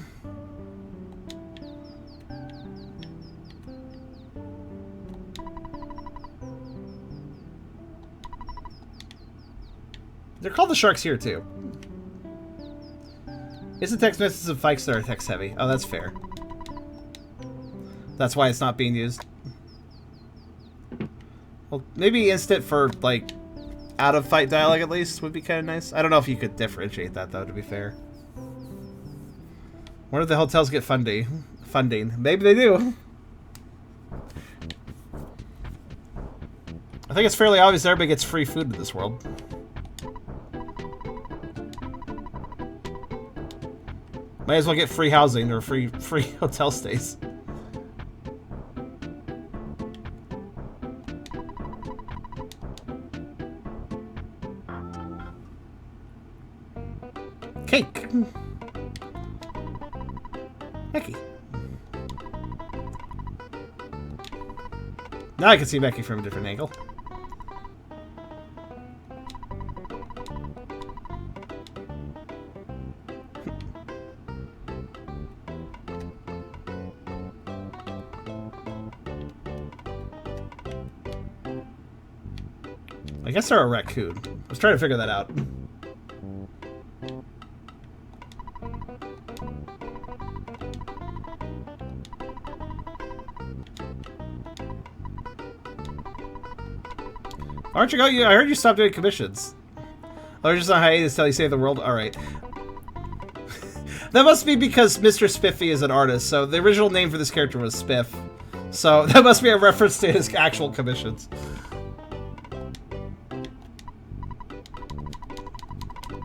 They're called the Sharks here, too. It's a text message of Fikes that are text heavy. Oh, that's fair. That's why it's not being used. Well, maybe instant for, like, out-of-fight dialogue, at least, would be kind of nice. I don't know if you could differentiate that, though, to be fair. Where do the hotels get funding? Maybe they do. I think it's fairly obvious everybody gets free food in this world. Might as well get free housing or free hotel stays. Cake. Becky. Now I can see Becky from a different angle. I guess they're a raccoon. I was trying to figure that out. Aren't you going? I heard you stopped doing commissions. Oh, you're just on hiatus till you save the world? Alright. That must be because Mr. Spiffy is an artist, so the original name for this character was Spiff. So that must be a reference to his actual commissions.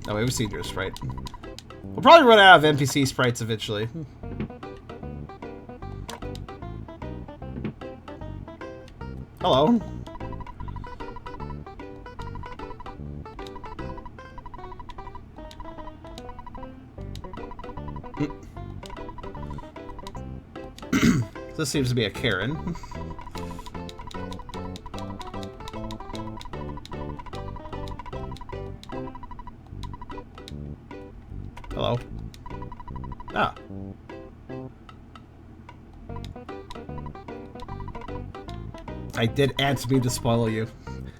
Oh, wait, we've seen your sprite. We'll probably run out of NPC sprites eventually. Hello. This seems to be a Karen. Hello. Ah. I did ant me to spoil you.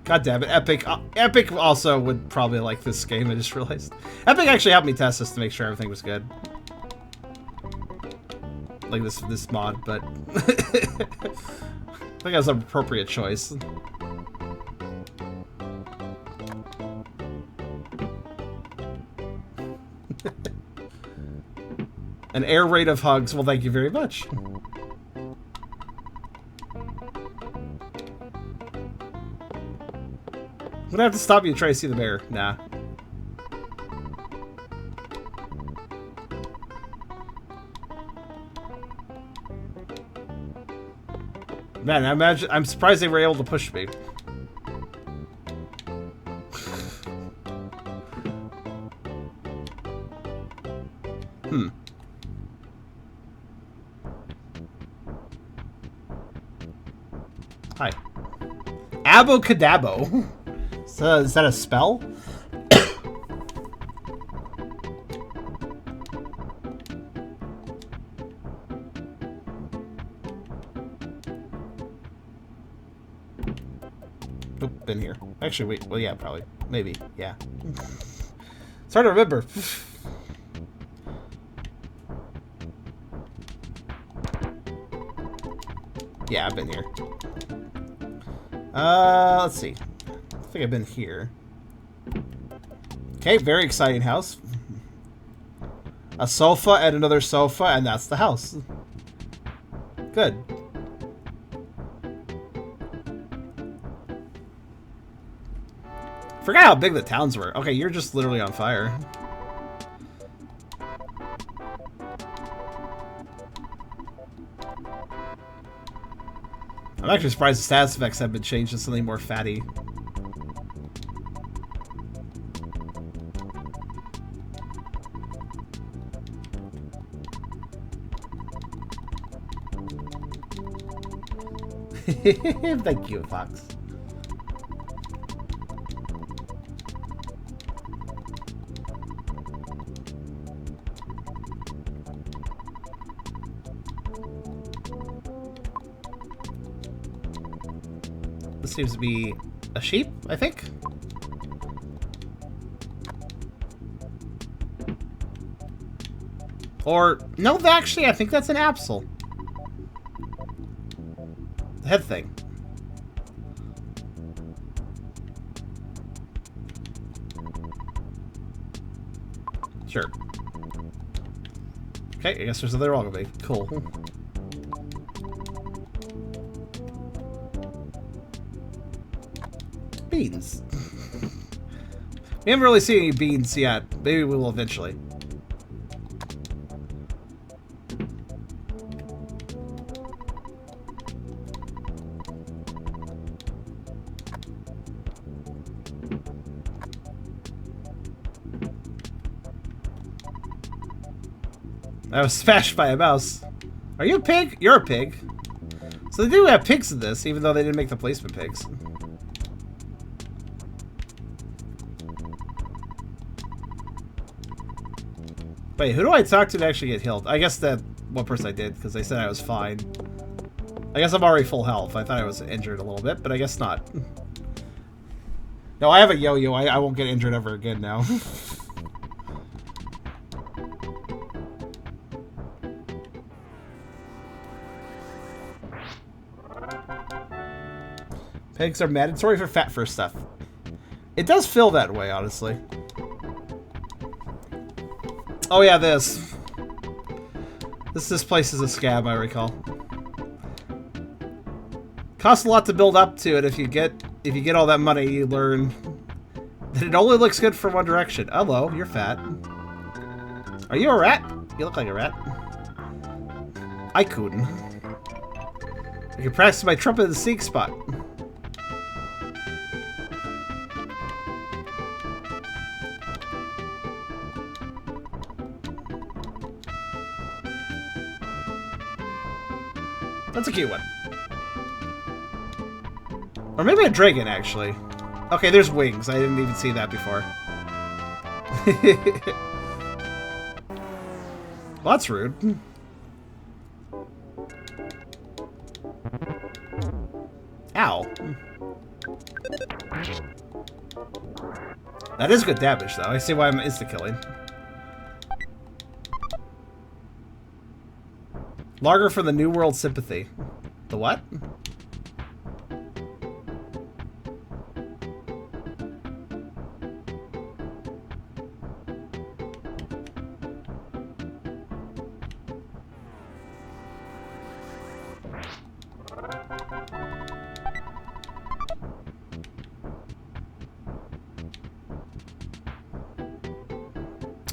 God damn it, Epic. Epic also would probably like this game, I just realized. Epic actually helped me test this to make sure everything was good. Like this mod, but I think that was an appropriate choice. An air raid of hugs. Well, thank you very much. I'm gonna have to stop you and try to see the bear. Nah. Man, I'm surprised they were able to push me. Hi. Abocadabo. Is that a spell? Oop, been here. Actually, wait. Well, yeah, probably. Maybe. Yeah. It's hard to remember. Yeah, I've been here. Let's see. I think I've been here. Okay, very exciting house. A sofa and another sofa, and that's the house. Good. Forgot how big the towns were. Okay, you're just literally on fire. I'm actually surprised the status effects have been changed to something more fatty. Thank you, Fox. This seems to be a sheep, I think. Or, no, actually, I think that's an Absol. The head thing. Sure. Okay, I guess there's another wrong with me. Cool. Beans. We haven't really seen any beans yet. Maybe we will eventually. I was smashed by a mouse. Are you a pig? You're a pig. So they do have pigs in this, even though they didn't make the placement pigs. Wait, who do I talk to actually get healed? I guess that one person I did, because they said I was fine. I guess I'm already full health. I thought I was injured a little bit, but I guess not. No, I have a yo-yo. I won't get injured ever again now. Pegs are mandatory for fatfur stuff. It does feel that way, honestly. Oh yeah, this place is a scam, I recall. Costs a lot to build up to it. If you get all that money, you learn that it only looks good from one direction. Hello, you're fat. Are you a rat? You look like a rat. I couldn't. I can practice my trumpet in the seek spot. That's a cute one. Or maybe a dragon, actually. Okay, there's wings. I didn't even see that before. Well, that's rude. Ow. That is good damage, though. I see why I'm insta-killing. Lager for the New World Sympathy. The what?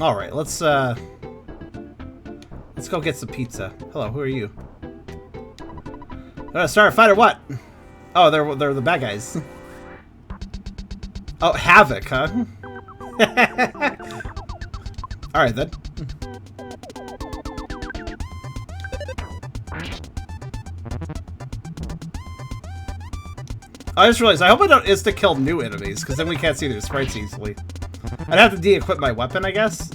All right, let's go get some pizza. Hello, who are you? Start a fight or what? Oh, they're the bad guys. Oh, Havoc, huh? All right then. I just realized I hope I don't insta-kill new enemies, because then we can't see their sprites easily. I'd have to de-equip my weapon, I guess.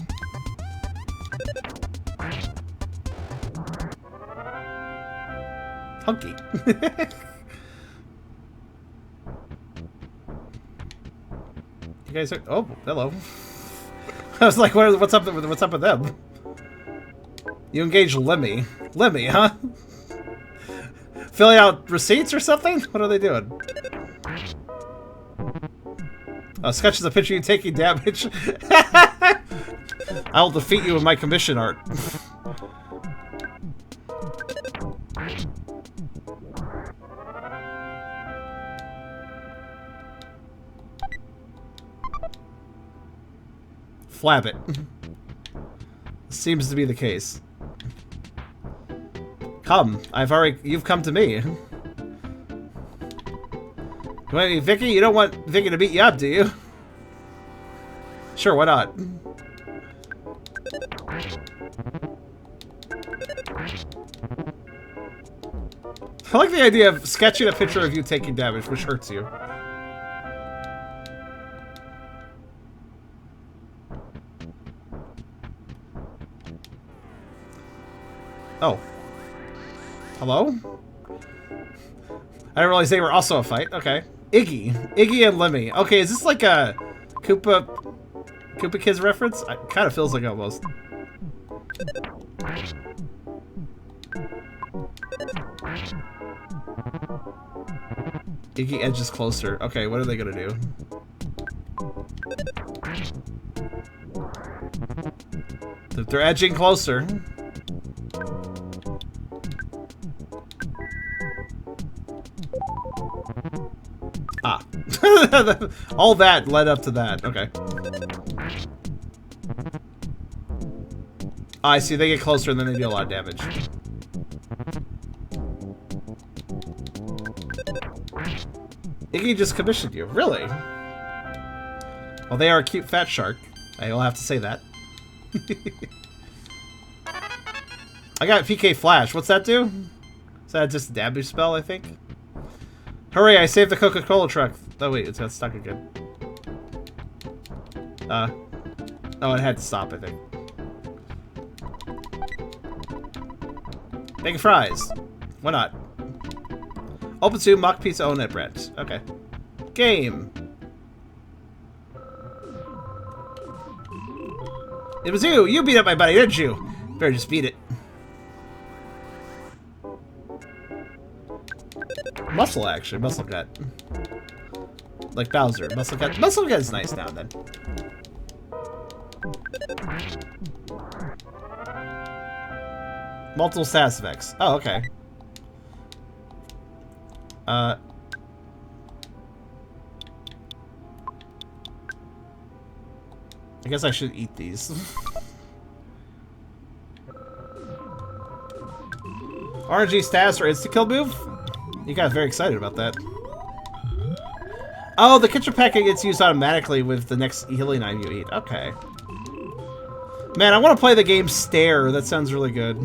Hunky. You guys are... Oh, hello. I was like, what's up with them? You engage Lemmy. Lemmy, huh? Filling out receipts or something? What are they doing? Oh, sketches a picture of you taking damage. I'll defeat you with my commission art. Flab it. Seems to be the case. Come, you've come to me. You want me, Vicky? You don't want Vicky to beat you up, do you? Sure, why not? I like the idea of sketching a picture of you taking damage, which hurts you. Oh. Hello? I didn't realize they were also a fight. Okay. Iggy and Lemmy. Okay, is this like a Koopa Kids reference? It kind of feels like almost. Iggy edges closer. Okay, what are they gonna do? They're edging closer. Ah. All that led up to that. Okay. I see, they get closer and then they do a lot of damage. Iggy just commissioned you. Really? Well, they are a cute fat shark. I will have to say that. I got PK Flash. What's that do? Is that just a damage spell, I think? Hurry, I saved the Coca-Cola truck. Oh, wait, it's got stuck again. Oh, it had to stop, I think. Bacon fries. Why not? Open to mock pizza own at bread. Okay. Game. It was you! You beat up my buddy, didn't you? Better just beat it. Muscle action, muscle gut. Like Bowser, muscle gut. Muscle gut is nice now and then. Multiple status effects. Oh, okay. I guess I should eat these. RNG status or insta-kill move? You got very excited about that. Oh, the kitchen packet gets used automatically with the next healing item you eat. Okay. Man, I want to play the game Stare. That sounds really good.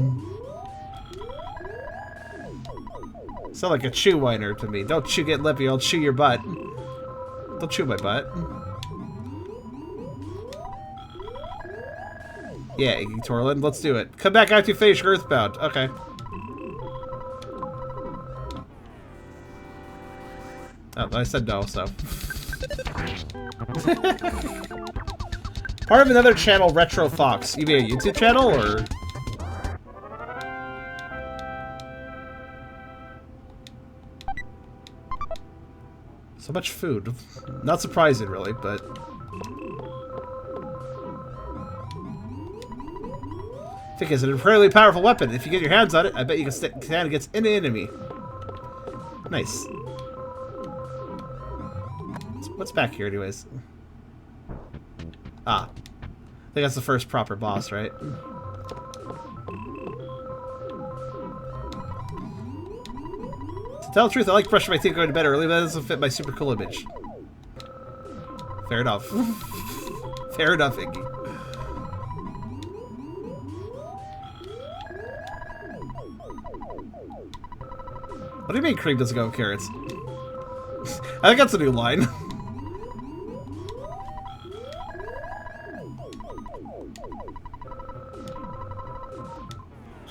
Sound like a chew whiner to me. Don't chew, get lippy. I'll chew your butt. Don't chew my butt. Yeah, Iggy Torlin, let's do it. Come back after you finish Girthbound. Okay. Oh, I said no, so. Part of another channel, Retro Fox. You mean a YouTube channel, or? So much food. Not surprising, really, but... I think it's an incredibly powerful weapon. If you get your hands on it, I bet you can stand against any enemy. Nice. What's back here, anyways? Ah. I think that's the first proper boss, right? To tell the truth, I like brushing my teeth going to bed early, but that doesn't fit my super cool image. Fair enough. Fair enough, Iggy. What do you mean cream doesn't go with carrots? I think that's a new line.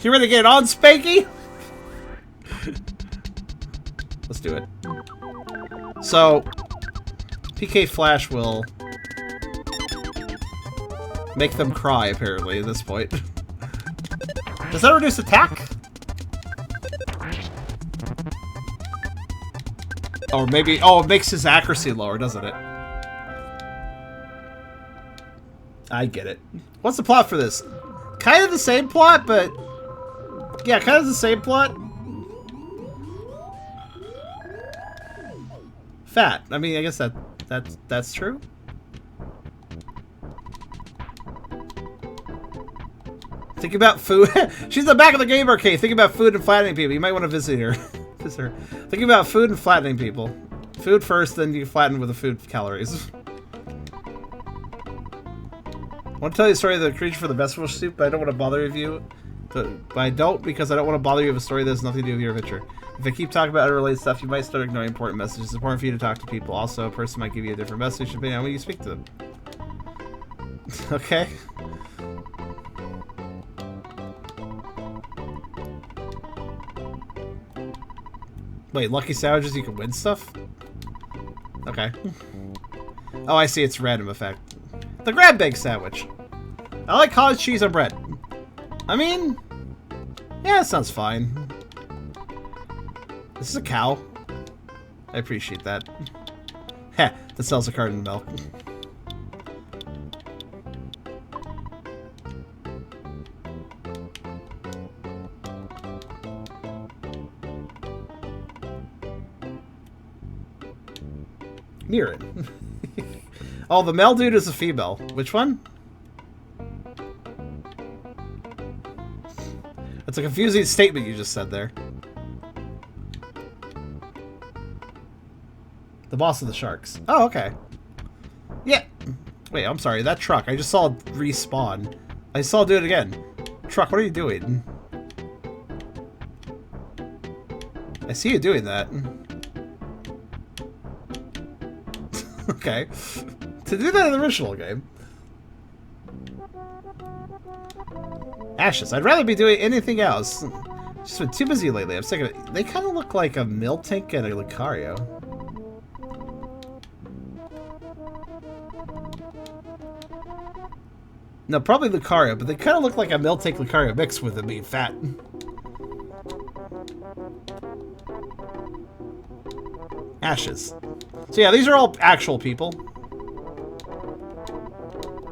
You ready to get it on, Spanky? Let's do it. So, PK Flash will make them cry, apparently, at this point. Does that reduce attack? Or maybe... Oh, it makes his accuracy lower, doesn't it? I get it. What's the plot for this? Kind of the same plot, but... Yeah, kind of the same plot. Fat. I mean, I guess that's true. Think about food. She's in the back of the game arcade. Think about food and flattening people. You might want to visit her. Think about food and flattening people. Food first, then you flatten with the food calories. I want to tell you a story of the creature for the vegetable soup, but I don't want to bother you. But I don't, because I don't want to bother you with a story that has nothing to do with your adventure. If I keep talking about unrelated stuff, you might start ignoring important messages. It's important for you to talk to people. Also, a person might give you a different message depending on when you speak to them. Okay? Wait, lucky sandwiches, you can win stuff? Okay. Oh, I see, it's random effect. The grab bag sandwich. I like cottage cheese on bread. I mean, yeah, that sounds fine. This is a cow. I appreciate that. Heh, that sells a carton of milk. Mirren. Oh, the male dude is a female. Which one? That's a confusing statement you just said there. The boss of the sharks. Oh, okay. Yeah. Wait, I'm sorry. That truck. I just saw it respawn. I saw it do it again. Truck, what are you doing? I see you doing that. Okay. To do that in the original game. Ashes. I'd rather be doing anything else. Just been too busy lately. I'm sick of it. They kind of look like a Miltank and a Lucario. No, probably Lucario, but they kind of look like a Miltank Lucario mix with them being fat. Ashes. So yeah, these are all actual people.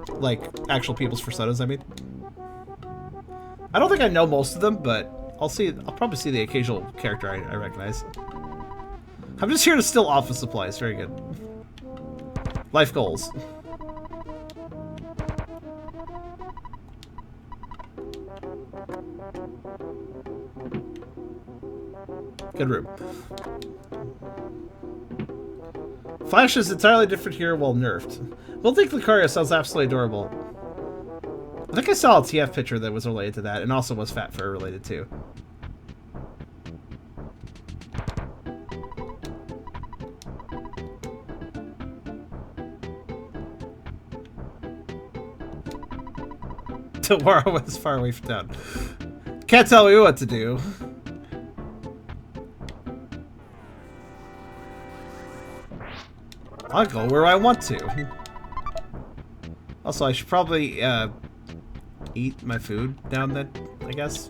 Like, actual people's personas, I mean. I don't think I know most of them, but I'll probably see the occasional character I recognize. I'm just here to steal office supplies. Very good. Life goals. Good room. Flash is entirely different here while nerfed. Miltank Lucario sounds absolutely adorable. I think I saw a TF picture that was related to that, and also was fatfur related too. Tomorrow was far away from town. Can't tell me what to do. I'll go where I want to. Also, I should probably eat my food down then, I guess.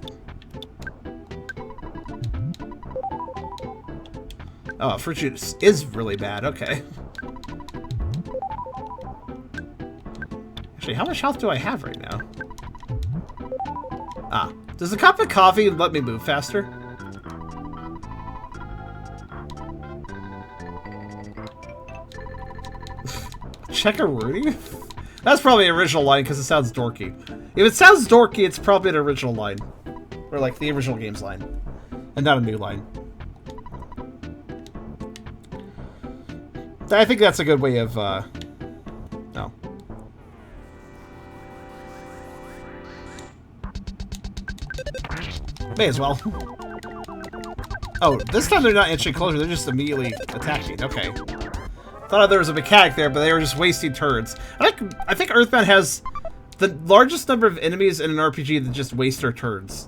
Oh, fruit juice is really bad. Okay. Actually, how much health do I have right now? Ah, does a cup of coffee let me move faster? Check a Rudy? That's probably an original line because it sounds dorky. If it sounds dorky, it's probably an original line. Or like the original game's line. And not a new line. I think that's a good way of, no. May as well. Oh, this time they're not inching closer, they're just immediately attacking. Okay. Thought there was a mechanic there, but they were just wasting turns. I think Earthbound has the largest number of enemies in an RPG that just waste their turns.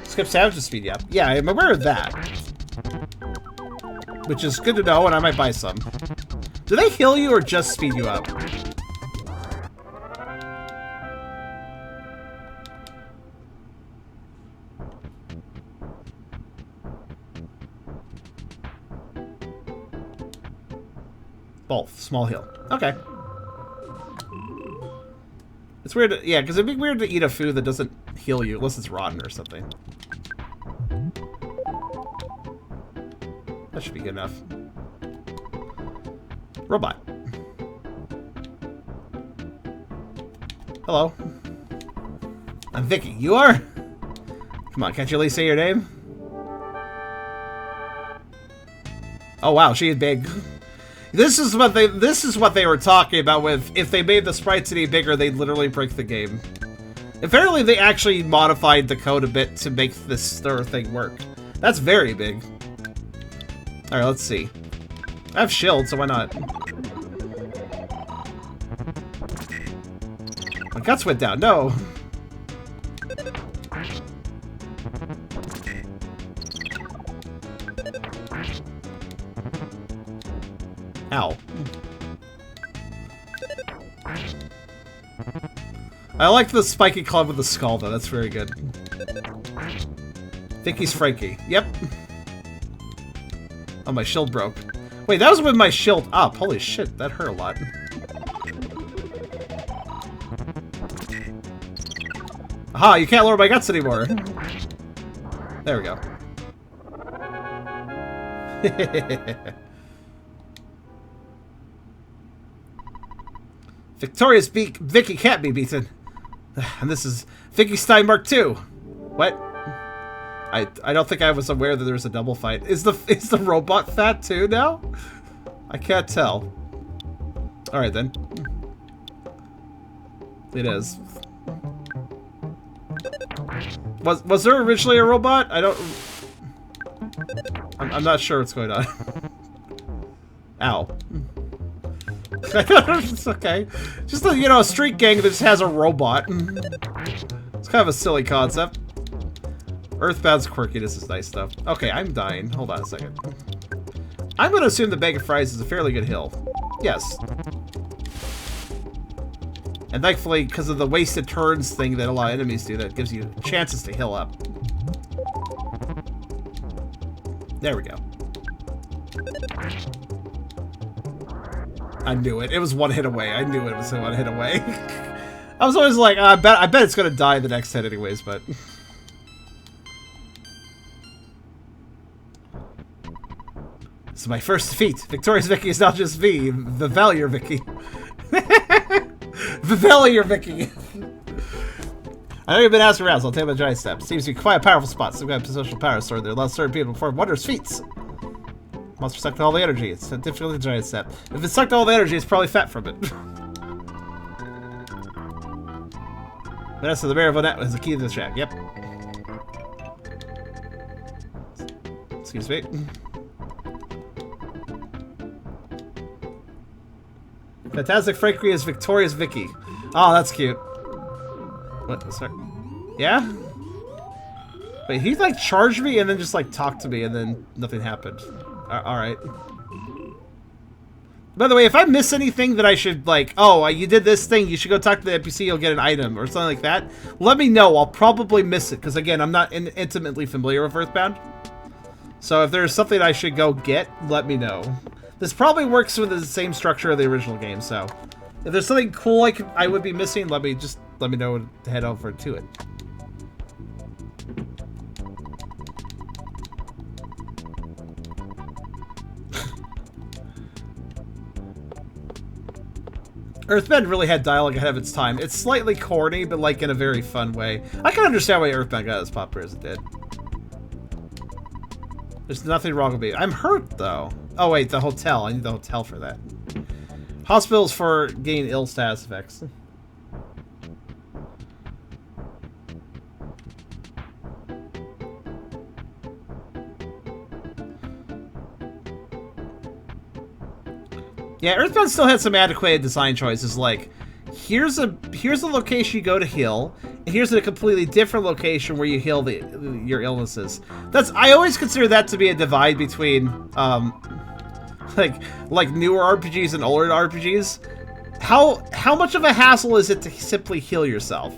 Skip Savage's speed, yeah. Yeah, I'm aware of that. Which is good to know, and I might buy some. Do they heal you or just speed you up? Both. Small heal. Okay. It's weird to, yeah, because it'd be weird to eat a food that doesn't heal you, unless it's rotten or something. That should be good enough. Robot. Hello. I'm Vicky. You are? Come on, can't you at least say your name? Oh wow, she is big. This is what they were talking about with if they made the sprites any bigger, they'd literally break the game. Apparently they actually modified the code a bit to make this stir thing work. That's very big. Alright, let's see. I have shield, so why not? My guts went down, no! Ow. I like the spiky club with the skull, though. That's very good. Vicky's Frankie. Yep. Oh, my shield broke. Wait, that was with my shield up. Holy shit, that hurt a lot. Aha, you can't lower my guts anymore. There we go. Victorious Vicky can't be beaten. And this is Vicky Stein Mark II. What? I don't think I was aware that there was a double fight. Is the robot fat too now? I can't tell. Alright then. It is. Was there originally a robot? I'm not sure what's going on. Ow. It's okay. Just a, a street gang that just has a robot. It's kind of a silly concept. Earthbound's quirkiness is nice stuff. Okay, I'm dying. Hold on a second. I'm gonna assume the bag of fries is a fairly good hill. Yes. And thankfully, because of the wasted turns thing that a lot of enemies do, that gives you chances to heal up. There we go. I knew it. It was one hit away. I knew it was one hit away. I was always like, I bet it's gonna die the next hit anyways, but... This is my first defeat. Victorious Vicky is not just V, the Valier Vicky. The Valier Vicky. I know you've been asking around, so I'll take my giant step. Seems to be quite a powerful spot. Some kind of social power stored there. Allows certain people to perform wondrous feats. Monster sucked all the energy. It's a difficult giant step. If it sucked all the energy, it's probably fat from it. Vanessa, the mayor of Onette was the key to this shack. Yep. Excuse me. Fantastic Frankie is Victorious Vicky. Oh, that's cute. What? Sorry. Yeah? Wait, he like charged me and then just like talked to me and then nothing happened. Alright. By the way, if I miss anything that I should like, oh, you did this thing, you should go talk to the NPC, you'll get an item or something like that, let me know. I'll probably miss it because again, I'm not intimately familiar with Earthbound. So if there's something I should go get, let me know. This probably works with the same structure of the original game, so if there's something cool I would be missing, let me know to head over to it. Earthbound really had dialogue ahead of its time. It's slightly corny, but like in a very fun way. I can understand why Earthbound got as popular as it did. There's nothing wrong with me. I'm hurt though. Oh wait, the hotel. I need the hotel for that. Hospitals for gain ill status effects. Yeah, Earthbound still had some adequate design choices, like here's a location you go to heal, and here's a completely different location where you heal your illnesses. I always consider that to be a divide between like newer RPGs and older RPGs. How much of a hassle is it to simply heal yourself?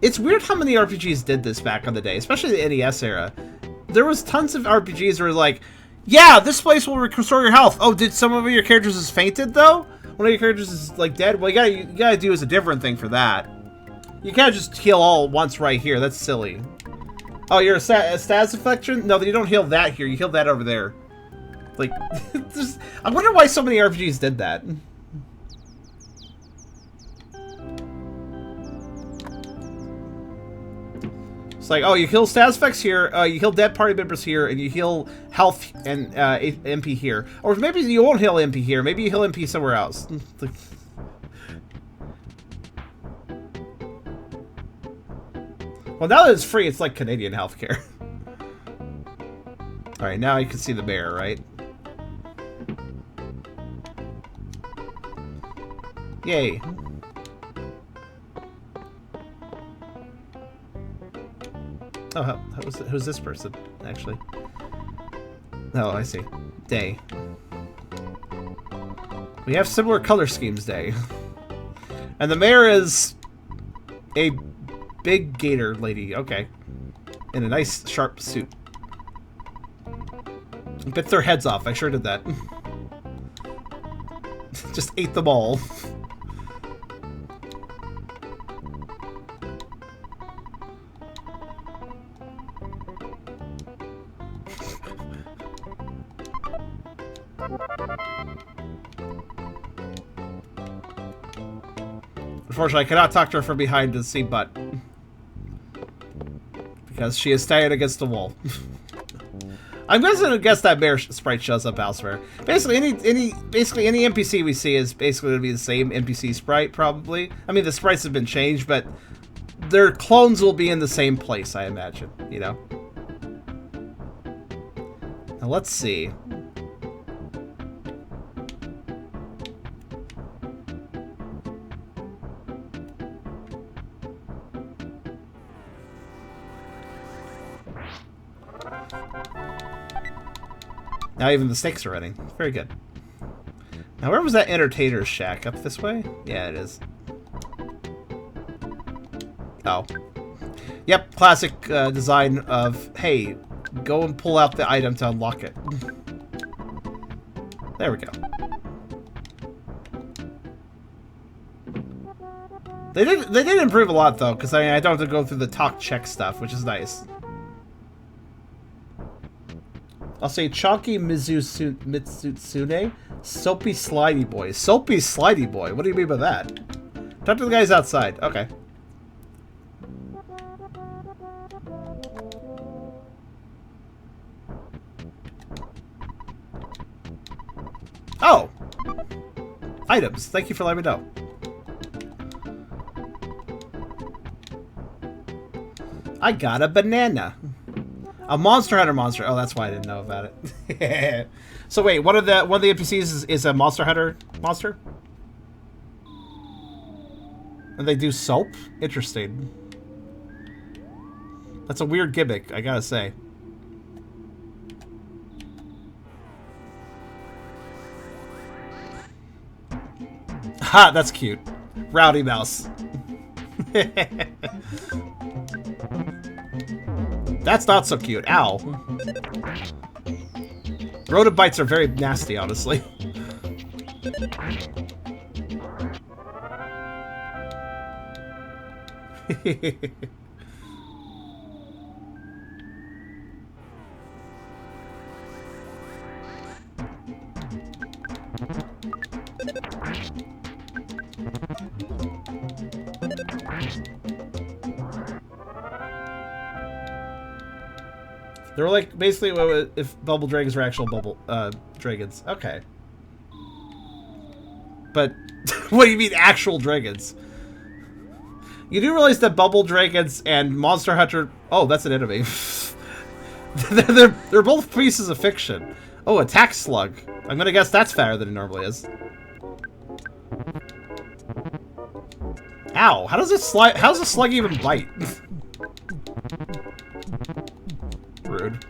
It's weird how many RPGs did this back in the day, especially the NES era. There was tons of RPGs where like, yeah, this place will restore your health. Oh, did some of your characters is fainted though? One of your characters is like dead? Well, you gotta do is a different thing for that. You can't just heal all at once right here. That's silly. Oh, you're a status affliction? No, you don't heal that here. You heal that over there. Like, I wonder why so many RPGs did that. It's like, oh, you heal status effects here, you heal dead party members here, and you heal health and MP here. Or maybe you won't heal MP here, maybe you heal MP somewhere else. Well, now that it's free, it's like Canadian healthcare. Alright, now you can see the bear, right? Yay. Oh, who's this person, actually? Oh, I see. Day. We have similar color schemes, Day. And the mayor is a big gator lady. Okay. In a nice, sharp suit. Bit their heads off. I sure did that. Just ate them all. Unfortunately, I cannot talk to her from behind to see butt. Because she is standing against the wall. I'm going to guess that bear sprite shows up elsewhere. Basically, any NPC we see is basically going to be the same NPC sprite, probably. I mean, the sprites have been changed, but their clones will be in the same place, I imagine, you know? Now, let's see. Now even the snakes are running. Very good. Now, where was that entertainer's shack? Up this way? Yeah, it is. Oh. Yep, classic design of, hey, go and pull out the item to unlock it. There we go. They did improve a lot, though, because I don't have to go through the talk check stuff, which is nice. I'll say Chalky Mitsutsune, Soapy Slidey Boy. Soapy Slidey Boy? What do you mean by that? Talk to the guys outside. Okay. Oh! Items. Thank you for letting me know. I got a banana. A Monster Hunter monster. Oh, that's why I didn't know about it. So wait, one of the NPCs is a Monster Hunter monster? And they do soap? Interesting. That's a weird gimmick, I gotta say. Ha, that's cute. Rowdy Mouse. That's not so cute. Ow. Rodent bites are very nasty, honestly. They're like basically if bubble dragons were actual bubble dragons. Okay. But what do you mean actual dragons? You do realize that bubble dragons and Monster Hunter... Oh, that's an enemy. they're both pieces of fiction. Oh, attack slug. I'm gonna guess that's fatter than it normally is. Ow! How does a slug even bite? Rude.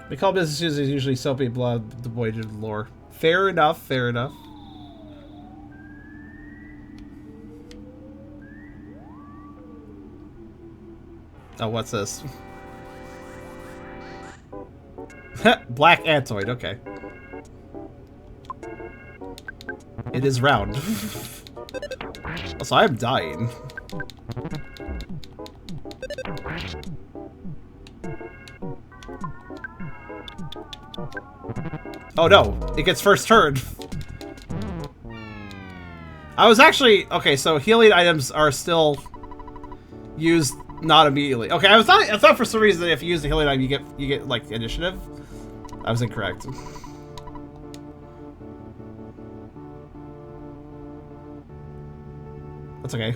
They call business users usually soapy blood, the void lore. Fair enough, fair enough. Oh, what's this? Black Antoid, okay. It is round. Also, I'm dying. Oh no, it gets first turn. I was actually... Okay, so healing items are still used not immediately. Okay, I thought for some reason that if you use the healing item you get like initiative. I was incorrect. That's okay.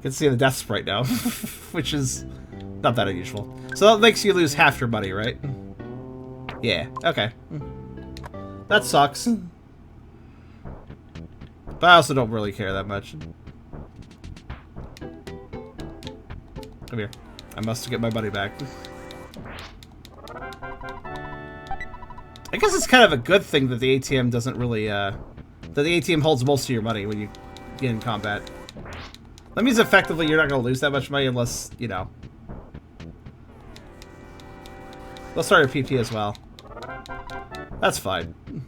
Can see the death sprite now, which is not that unusual. So that makes you lose half your money, right? Yeah, okay. That sucks. But I also don't really care that much. Come here. I must get my money back. I guess it's kind of a good thing that the ATM doesn't really, that the ATM holds most of your money when you get in combat. That means effectively you're not going to lose that much money unless, you know. Let's start your PP as well. That's fine. You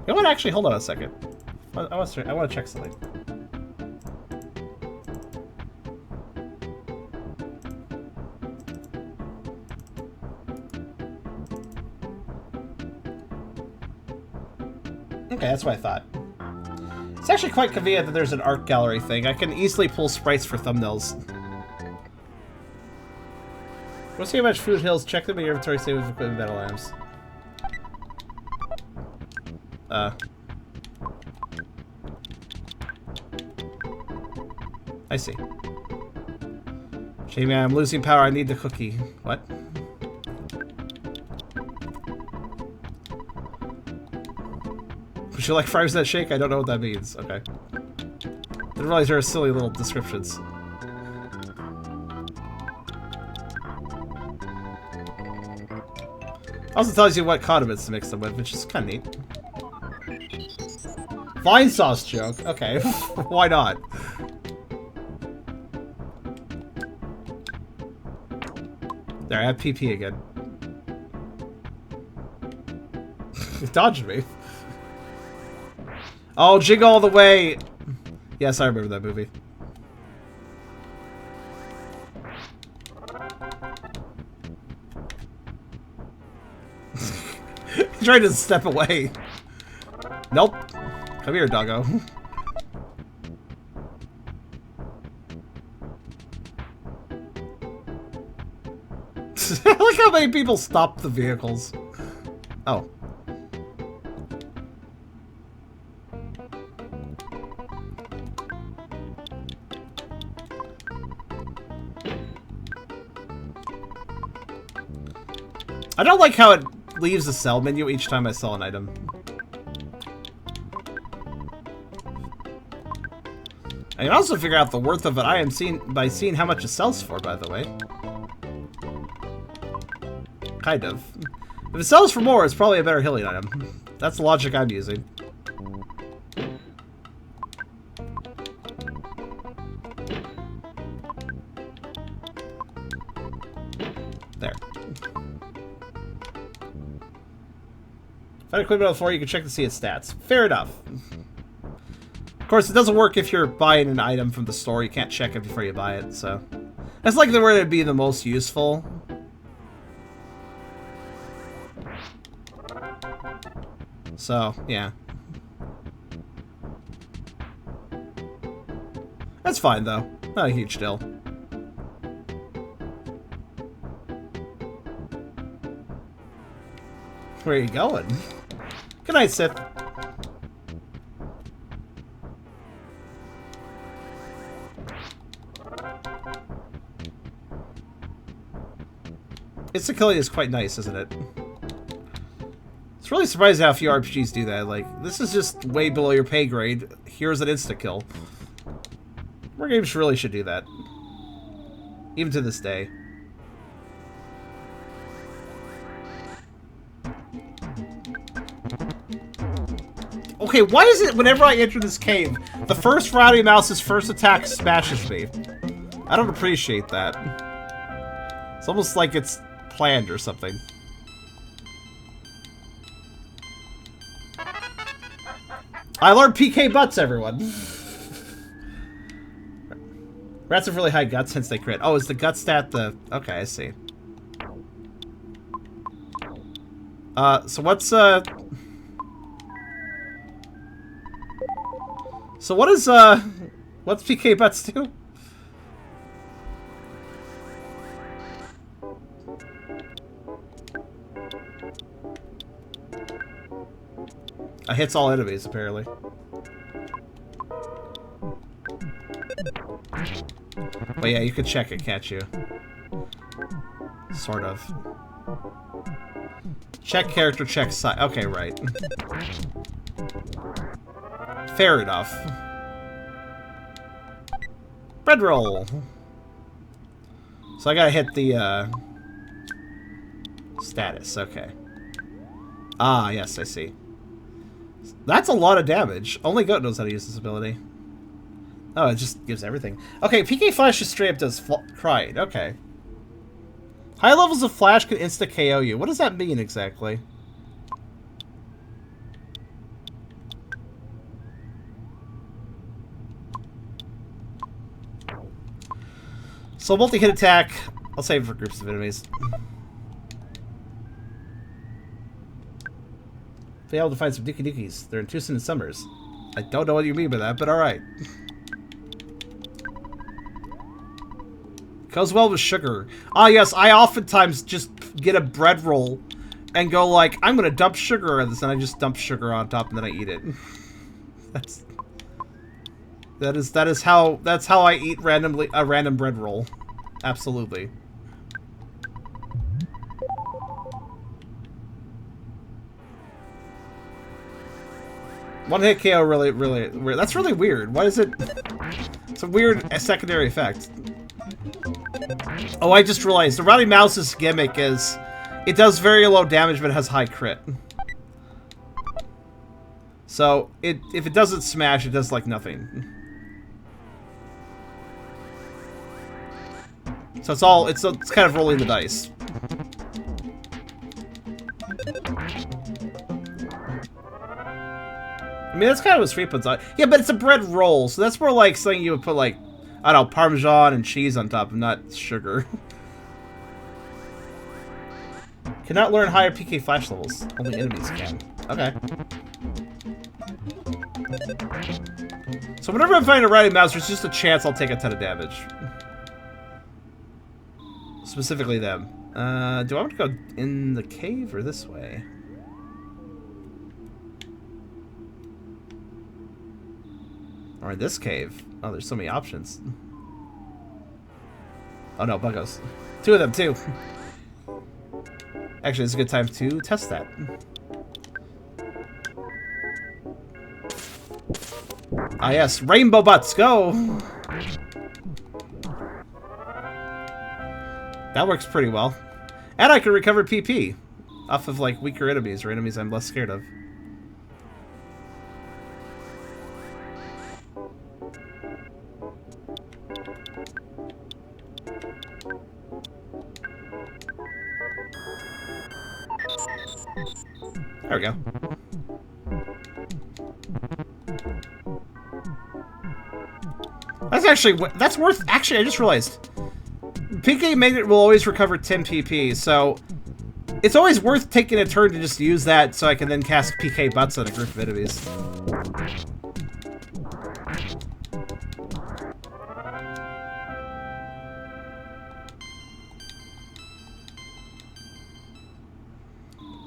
know what? Actually, hold on a second. I want to check something. Okay, that's what I thought. It's actually quite convenient that there's an art gallery thing. I can easily pull sprites for thumbnails. Want to see how much food hills? Check them in your inventory, save with equipment battle items. I see. Jamie, I'm losing power. I need the cookie. What? Would you like fries that shake? I don't know what that means. Okay. Didn't realize there are silly little descriptions. Also tells you what condiments to mix them with, which is kind of neat. Vine sauce joke. Okay, why not? There, I have PP again. It dodged me. Oh, Jig All the Way! Yes, I remember that movie. He tried to step away. Nope. Come here, doggo. Look how many people stop the vehicles. Oh. I don't like how it leaves the sell menu each time I sell an item. I can also figure out the worth of an item by seeing how much it sells for, by the way. Kind of. If it sells for more, it's probably a better healing item. That's the logic I'm using. There. If I equip it before, you can check to see its stats. Fair enough. Of course, it doesn't work if you're buying an item from the store. You can't check it before you buy it, so... That's like the word to be the most useful. So, yeah. That's fine, though. Not a huge deal. Where are you going? Good night, Sith. Insta-killing is quite nice, isn't it? It's really surprising how few RPGs do that. Like, this is just way below your pay grade. Here's an insta-kill. More games really should do that. Even to this day. Okay, why is it whenever I enter this cave, the first Rowdy Mouse's first attack smashes me? I don't appreciate that. It's almost like it's planned or something. I learned PK butts, everyone. Rats have really high guts since they crit. Oh, is the gut stat the... Okay, I see. So what's, So what is, what's PK butts do? It hits all enemies, apparently. But yeah, you can check it, can't you? Sort of. Check character, check side. Okay, right. Fair enough. Bread roll. So I gotta hit the, status. Okay. Ah, yes, I see. That's a lot of damage. Only Goat knows how to use this ability. Oh, it just gives everything. Okay, PK Flash just straight up does Pride. Okay. High levels of Flash can insta-KO you. What does that mean exactly? So multi-hit attack. I'll save it for groups of enemies. Failed to find some Dookie Dookies. They're in Tucson and Summers. I don't know what you mean by that, but alright. Goes well with sugar. Ah, yes, I oftentimes just get a bread roll and go like, I'm gonna dump sugar on this, and I just dump sugar on top and then I eat it. That's how I eat a random bread roll. Absolutely. One hit KO really weird. That's really weird. Why is it? It's a weird secondary effect. Oh, I just realized the Rowdy Mouse's gimmick is it does very low damage but it has high crit. So if it doesn't smash, it does like nothing. So it's kind of rolling the dice. I mean, that's kind of what Street puts on. Yeah, but it's a bread roll, so that's more like something you would put, like, I don't know, Parmesan and cheese on top, not sugar. Cannot learn higher PK flash levels. Only enemies can. Okay. So whenever I'm fighting a Rowdy Mouse, there's just a chance I'll take a ton of damage. Specifically them. Do I want to go in the cave or this way? Or in this cave. Oh, there's so many options. Oh no, buggos. Two of them, too. Actually, it's a good time to test that. Ah yes, rainbow butts, go! That works pretty well. And I can recover PP off of, like, weaker enemies or enemies I'm less scared of. There we go. That's worth, actually, I just realized. PK Magnet will always recover 10 PP, so it's always worth taking a turn to just use that so I can then cast PK Butts on a group of enemies.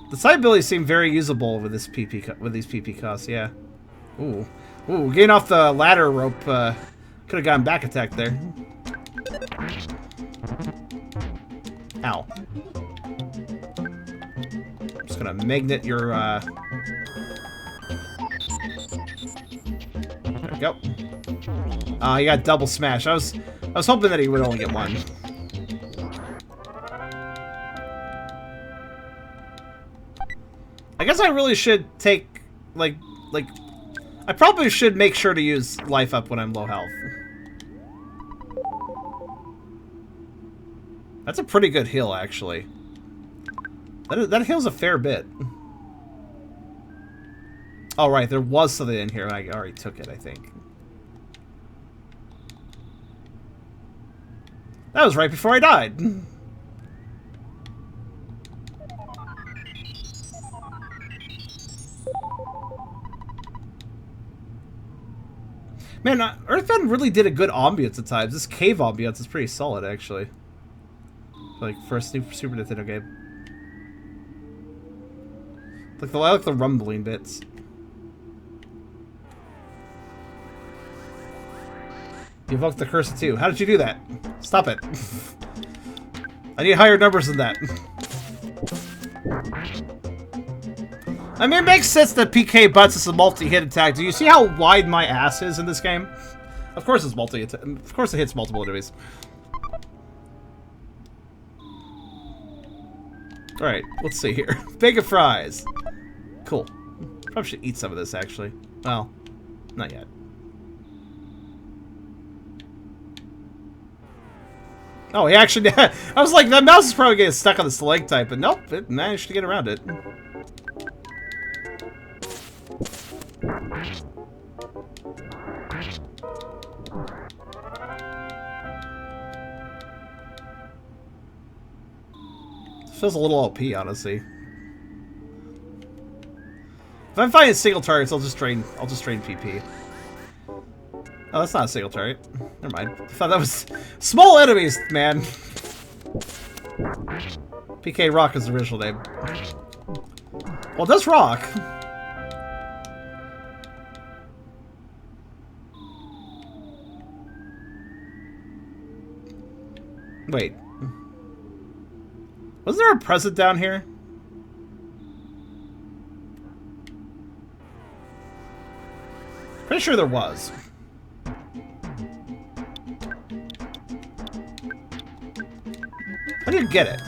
The side abilities seem very usable with this PP with these PP costs, yeah. Ooh, getting off the ladder rope could have gotten back attack there. Ow. I'm just gonna magnet your there we go. He got double smash. I was hoping that he would only get one. I guess I really should take, like, I probably should make sure to use life up when I'm low health. That's a pretty good heal, actually. That heals a fair bit. Oh, right, there was something in here, and I already took it, I think. That was right before I died. Man, Earthbound really did a good ambience at times. This cave ambience is pretty solid, actually. Like, for a Super Nintendo game. Like, I like the rumbling bits. You evoked the curse too. How did you do that? Stop it. I need higher numbers than that. I mean, it makes sense that PK Butts is a multi-hit attack. Do you see how wide my ass is in this game? Of course it's multi-hit. Of course it hits multiple enemies. Alright, let's see here. Bacon fries. Cool. Probably should eat some of this, actually. Well, not yet. Oh, he actually did. I was like, that mouse is probably getting stuck on the stalactite, but nope, it managed to get around it. Feels a little OP, honestly. If I'm fighting single targets, I'll just drain PP. Oh, that's not a single target. Never mind. I thought that was small enemies, man. PK Rock is the original name. Well, it does rock. Wait. Was there a present down here? pretty sure there was. How do you get it?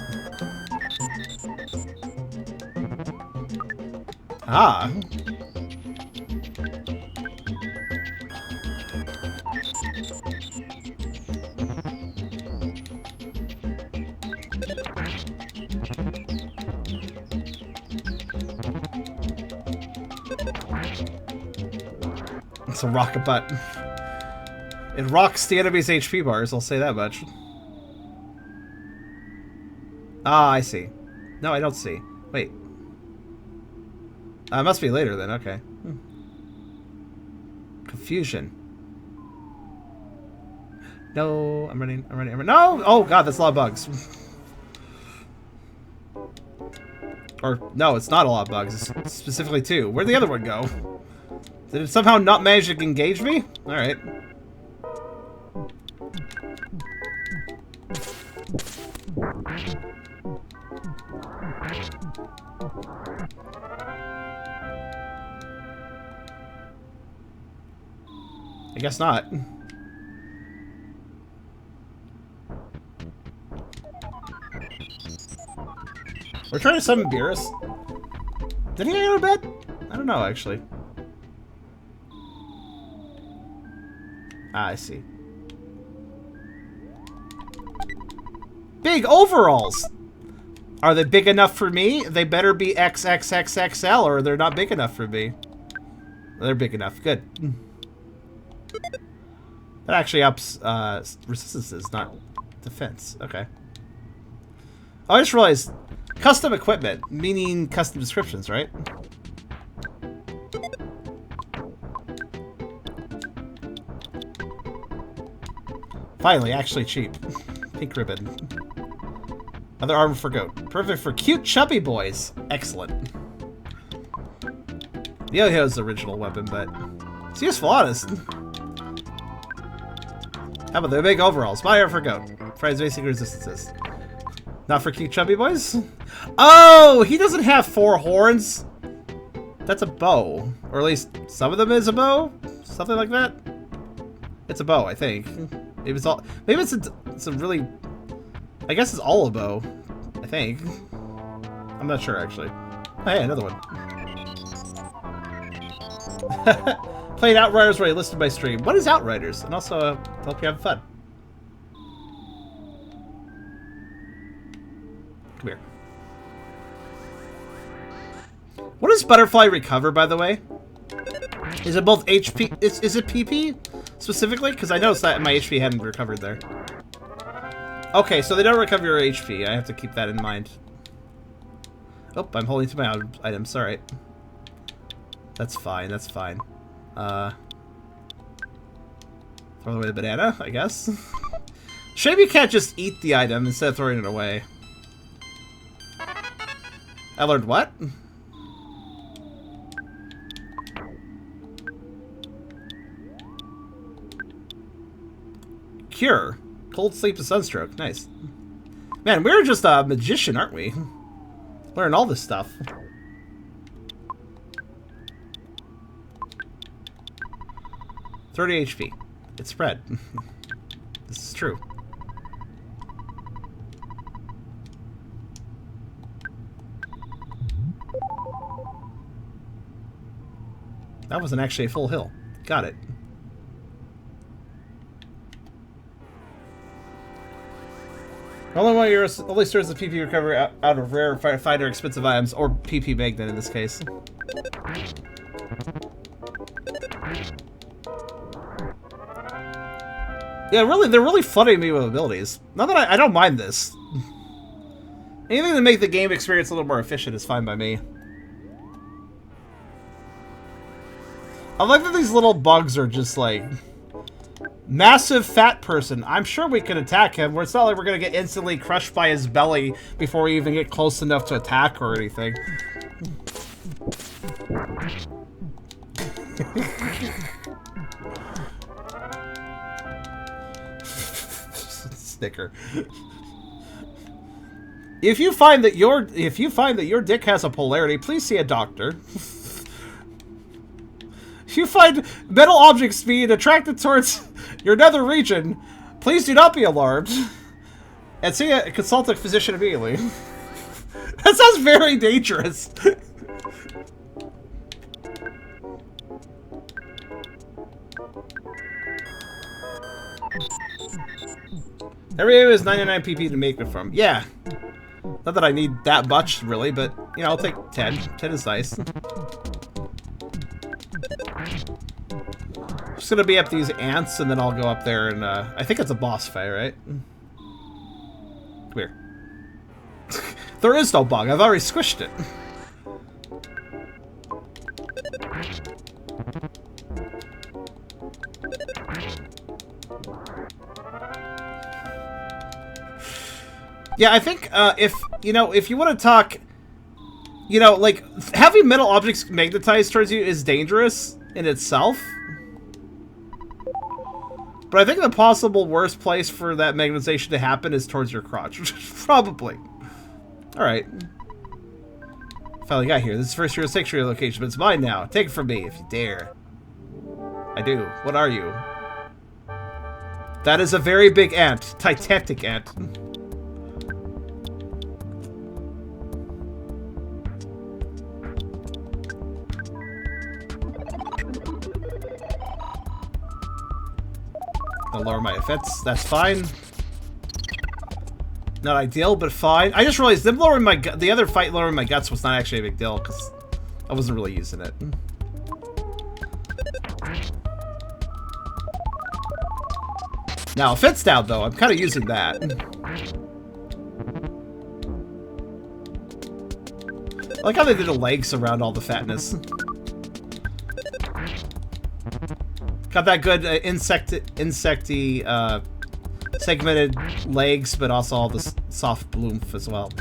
Ah. It's a rocket butt. It rocks the enemy's HP bars, I'll say that much. Ah, I see. No, I don't see. Wait. It must be later then, okay. Confusion. No, I'm running. No! Oh god, that's a lot of bugs. Or, no, it's not a lot of bugs. It's specifically 2. Where'd the other one go? Did it somehow not manage to engage me? Alright. I guess not. We're trying to summon Beerus. Did he go to bed? I don't know, actually. Ah, I see. Big overalls! Are they big enough for me? They better be XXXXL or they're not big enough for me. They're big enough. Good. That actually ups resistances, not defense. Okay. Oh, I just realized custom equipment, meaning custom descriptions, right? Finally, actually cheap. Pink ribbon. Other armor for goat. Perfect for cute, chubby boys. Excellent. The Yo-Yo's the original weapon, but it's useful, honest. How about the big overalls? My armor for goat. Prize basic resistances. Not for cute, chubby boys? Oh, he doesn't have 4 horns. That's a bow. Or at least some of them is a bow? Something like that? It's a bow, I think. It was all. Maybe it's a really. I guess it's all a bow. I think. I'm not sure actually. Oh, hey, another one. Played Outriders where I listed my stream. What is Outriders? And also hope you have fun. Come here. What does Butterfly recover, by the way? Is it both HP? Is it PP? Specifically? Because I noticed that my HP hadn't recovered there. Okay, so they don't recover your HP. I have to keep that in mind. Oh, I'm holding to my items. Alright. That's fine, that's fine. Throw away the banana, I guess. Shame you can't just eat the item instead of throwing it away. I learned what? Cure. Cold sleep to sunstroke. Nice. Man, we're just a magician, aren't we? Learn all this stuff. $30 HP. It's spread. This is true. That wasn't actually a full hill. Got it. Only one of yours only stores the PP recovery out of rare fighter expensive items, or PP magnet in this case. Yeah, really, they're really flooding me with abilities. Not that I don't mind this. Anything to make the game experience a little more efficient is fine by me. I like that these little bugs are just like... Massive fat person. I'm sure we can attack him. It's not like we're going to get instantly crushed by his belly before we even get close enough to attack or anything. Snicker. If you find that your dick has a polarity, please see a doctor. If you find metal objects being attracted towards your nether region, please do not be alarmed. And consult a physician immediately. That sounds very dangerous. Every area is 99 pp to make it from. Yeah. Not that I need that much, really, but, you know, I'll take 10. 10 is nice. Just gonna be up these ants, and then I'll go up there and, I think it's a boss fight, right? Come here. There is no bug. I've already squished it. Yeah, I think if you want to talk, like having metal objects magnetized towards you is dangerous in itself. But I think the possible worst place for that magnetization to happen is towards your crotch. Probably. Alright. Finally got here. This is first year sanctuary location, but it's mine now. Take it from me if you dare. I do. What are you? That is a very big ant. Titanic ant. I'll lower my offense. That's fine. Not ideal, but fine. I just realized them lowering the other fight lowering my guts was not actually a big deal because I wasn't really using it. Now, offense down though, I'm kind of using that. I like how they did the legs around all the fatness. Got that good insecty segmented legs, but also all the soft bloomf as well.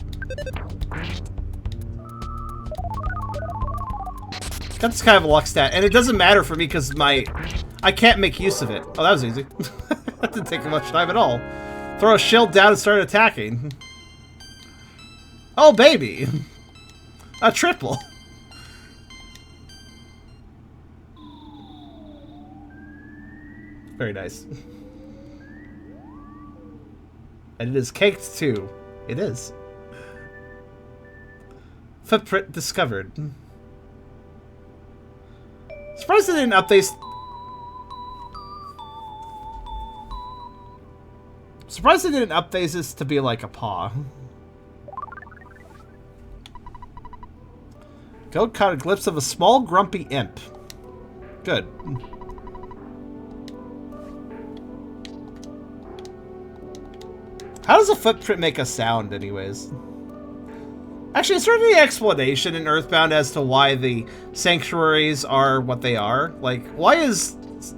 That's kind of a luck stat, and it doesn't matter for me because I can't make use of it. Oh, that was easy. That didn't take much time at all. Throw a shield down and start attacking. Oh, baby! A triple. Very nice. And it is caked too. It is. Footprint discovered. Surprised they didn't update. Surprised they didn't update this to be like a paw. Goat caught a glimpse of a small grumpy imp. Good. How does a footprint make a sound, anyways? Actually, is there any explanation in Earthbound as to why the sanctuaries are what they are? Like, why is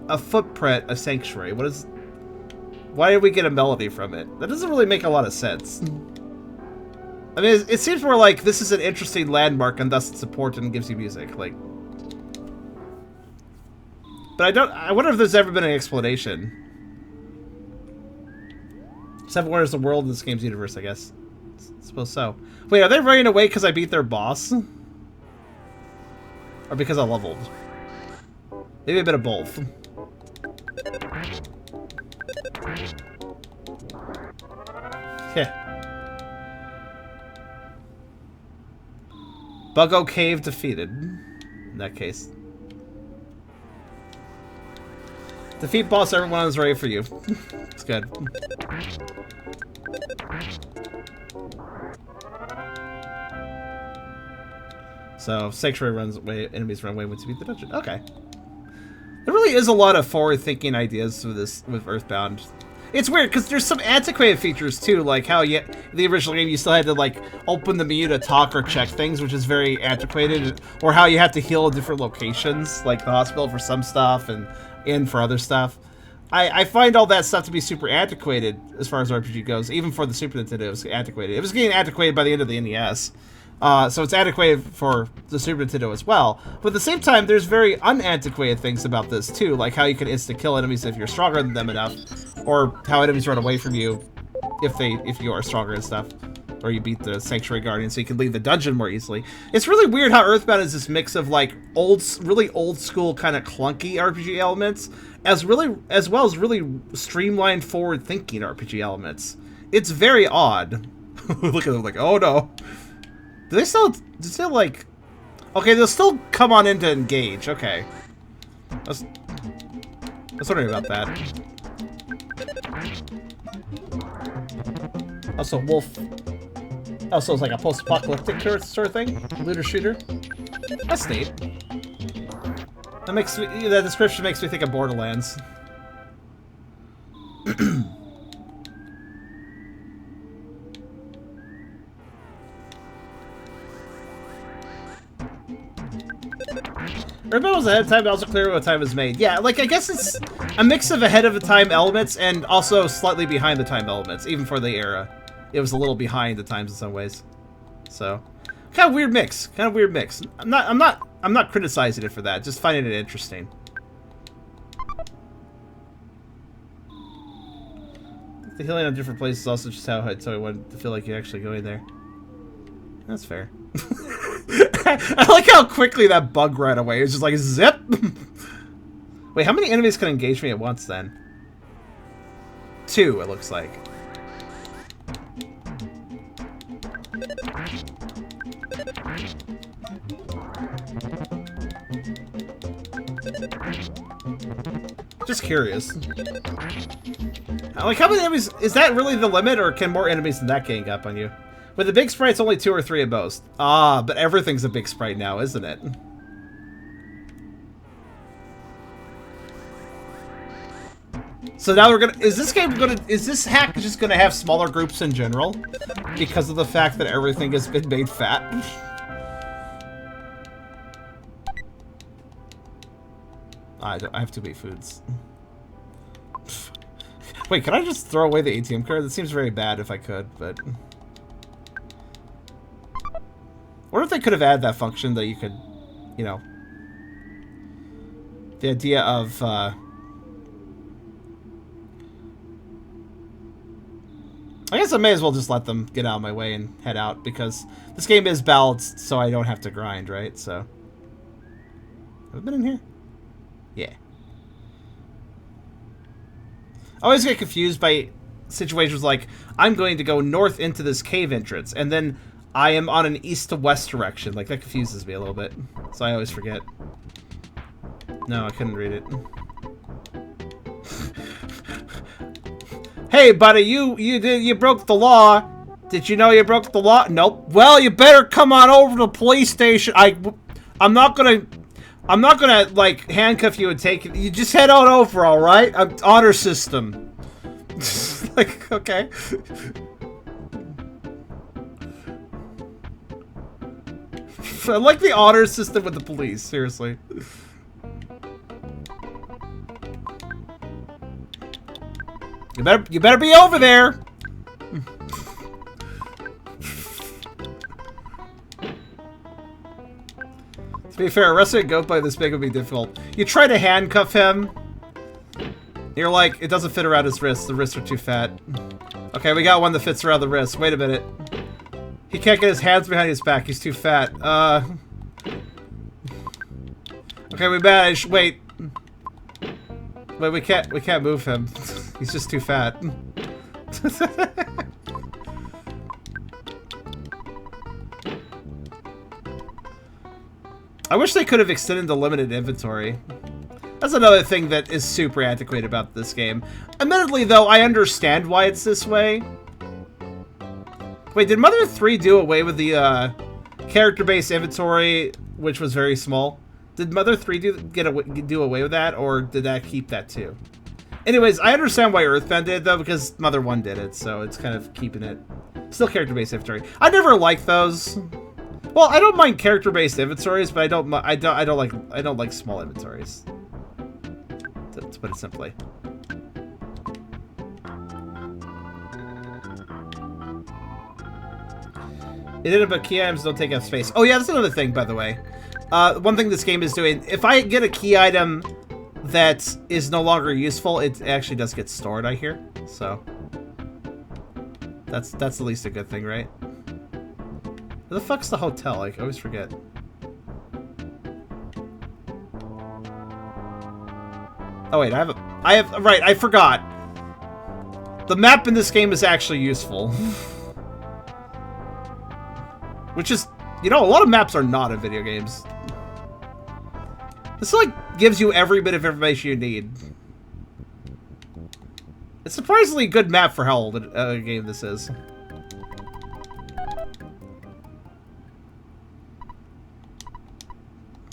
a footprint a sanctuary? Why did we get a melody from it? That doesn't really make a lot of sense. I mean, it seems more like this is an interesting landmark and thus it's important and gives you music. Like, but I wonder if there's ever been an explanation. 7 wonders the world in this game's universe, I guess. I suppose so. Wait, are they running away because I beat their boss? Or because I leveled? Maybe a bit of both. Yeah. Buggo Cave defeated. In that case. Defeat boss, everyone is ready for you. It's good. So, Sanctuary runs away, enemies run away once you beat the dungeon. Okay. There really is a lot of forward-thinking ideas with Earthbound. It's weird, because there's some antiquated features, too, like how in the original game you still had to, like, open the menu to talk or check things, which is very antiquated, or how you have to heal at different locations, like the hospital for some stuff, and Inn for other stuff. I find all that stuff to be super antiquated as far as RPG goes. Even for the Super Nintendo, it was antiquated. It was getting antiquated by the end of the NES. So it's antiquated for the Super Nintendo as well. But at the same time, there's very unantiquated things about this too, like how you can insta-kill enemies if you're stronger than them enough, or how enemies run away from you if you are stronger and stuff. or you beat the Sanctuary Guardian, so you can leave the dungeon more easily. It's really weird how Earthbound is this mix of like really old school kind of clunky RPG elements, as well as really streamlined, forward thinking RPG elements. It's very odd. Look at them like, oh no. Do they still like? Okay, they'll still come on in to engage. Okay. I was wondering about that. Also, wolf. Also, it's like a post-apocalyptic sort of thing. Looter shooter. That's neat. That description makes me think of Borderlands. Earthbound was ahead of time, but also clear what time was made. Yeah, like, I guess it's a mix of ahead of the time elements and also slightly behind the time elements, even for the era. It was a little behind the times in some ways. So, kind of weird mix. Kind of weird mix. I'm not criticizing it for that, just finding it interesting. The healing on different places also just how I wanted to feel like you're actually going there. That's fair. I like how quickly that bug ran away. It's just like, zip! Wait, how many enemies can engage me at once, then? 2, it looks like. Just curious. Like, how many enemies... Is that really the limit, or can more enemies than that gang up on you? With the big sprites, only 2 or 3 at most. Ah, but everything's a big sprite now, isn't it? So now we're gonna... Is this hack just gonna have smaller groups in general? Because of the fact that everything has been made fat? I have to eat foods. Wait, can I just throw away the ATM card? That seems very bad if I could, but... What if they could have added that function that you could, you know... The idea of, I guess I may as well just let them get out of my way and head out, because this game is balanced so I don't have to grind, right? So... Have I been in here? Yeah. I always get confused by situations like, I'm going to go north into this cave entrance, and then I am on an east to west direction. Like, that confuses me a little bit. So I always forget. No, I couldn't read it. Hey, buddy, you broke the law. Did you know you broke the law? Nope. Well, you better come on over to the police station. I'm not gonna like handcuff you and take it. You just head on over, all right? Honor system. Like, okay. I like the honor system with the police. Seriously. You better be over there. To be fair, arresting a goat by this big would be difficult. You try to handcuff him. You're like, it doesn't fit around his wrists. The wrists are too fat. Okay, we got one that fits around the wrist. Wait a minute. He can't get his hands behind his back. He's too fat. Okay, we managed. Wait. Wait, we can't move him. He's just too fat. I wish they could have extended the limited inventory. That's another thing that is super antiquated about this game. Admittedly, though, I understand why it's this way. Wait, did Mother 3 do away with the character-based inventory, which was very small? Did Mother 3 do away with that, or did that keep that too? Anyways, I understand why Earthbound did, though, because Mother 1 did it, so it's kind of keeping it... Still character-based inventory. I never liked those. Well, I don't mind character-based inventories, but I don't like small inventories. To put it simply. It ended up, but key items don't take up space. Oh yeah, that's another thing, by the way. One thing this game is doing, if I get a key item that is no longer useful, it actually does get stored, I hear. So that's at least a good thing, right? Where the fuck's the hotel? I always forget. Oh wait, right, I forgot. The map in this game is actually useful. Which is, you know, a lot of maps are not in video games. This like gives you every bit of information you need. It's a surprisingly good map for how old a game this is.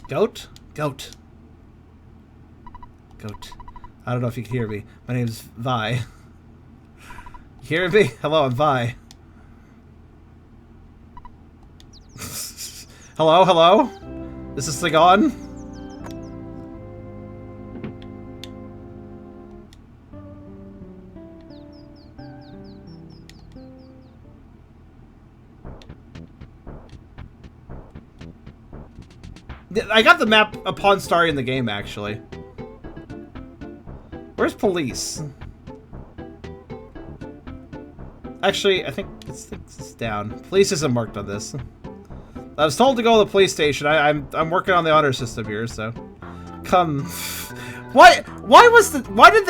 Goat? Goat. Goat. I don't know if you can hear me. My name's Vi. You hear me? Hello, I'm Vi. Hello, hello? Is this thing on? I got the map upon starting the game, actually. Where's police? Actually, I think it's down. Police isn't marked on this. I was told to go to the police station. I'm working on the honor system here, so come. Why did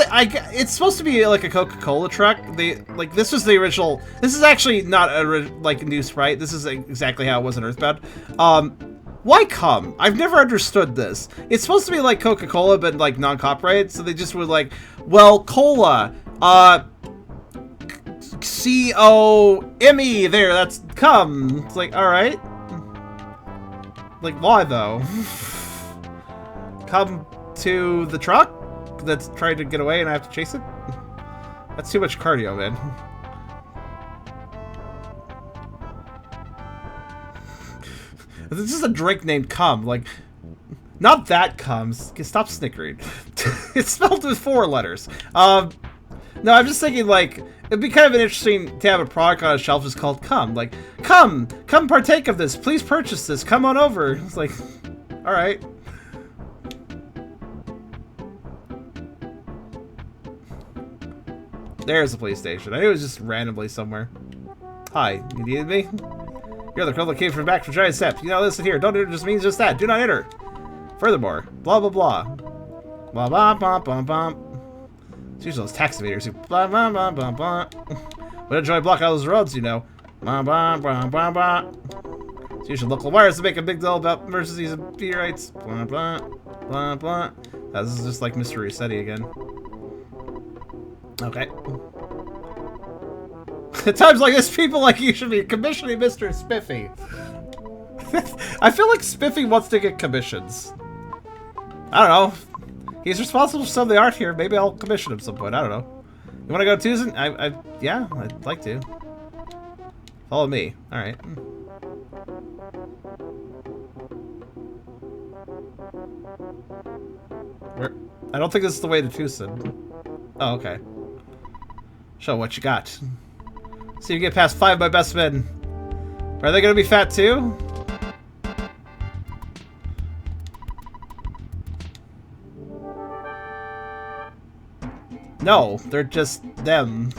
it's supposed to be like a Coca-Cola truck. This was the original. This is actually not like a new sprite. This is exactly how it was in Earthbound. Why come? I've never understood this. It's supposed to be like Coca-Cola, but like non-copyrighted, so they just were like, well, cola, C-O-M-E, there, that's come. It's like, alright. Like, why though? Come to the truck that's trying to get away and I have to chase it? That's too much cardio, man. This is a drink named Cum, like, not that comes. Stop snickering. It's spelled with 4 letters. No, I'm just thinking, like, it'd be kind of interesting to have a product on a shelf that's called Cum. Like, come partake of this. Please purchase this. Come on over. It's like, all right. There's the police station. I knew it was just randomly somewhere. Hi, you needed me? You're the girl that came from back from Giant Step. You know, listen here. Don't enter just means just that. Do not enter. Furthermore, blah, blah, blah. Blah, blah, blah, blah, blah. It's usually those tax evaders who blah, blah, blah, blah, blah. Would enjoy blocking all those roads, you know. Blah, blah, blah, blah, blah. It's usually local wires to make a big deal about emergencies and P rights. Blah, blah, blah, blah. This is just like Mr. Resetti again. Okay. At times like this, people like you should be commissioning Mr. Spiffy. I feel like Spiffy wants to get commissions. I don't know. He's responsible for some of the art here. Maybe I'll commission him some point. I don't know. You want to go to Tucson? Yeah, I'd like to. Follow me. All right. I don't think this is the way to Tucson. Oh, okay. Show what you got. See if you get past 5 of my best men. Are they gonna be fat too? No, they're just them.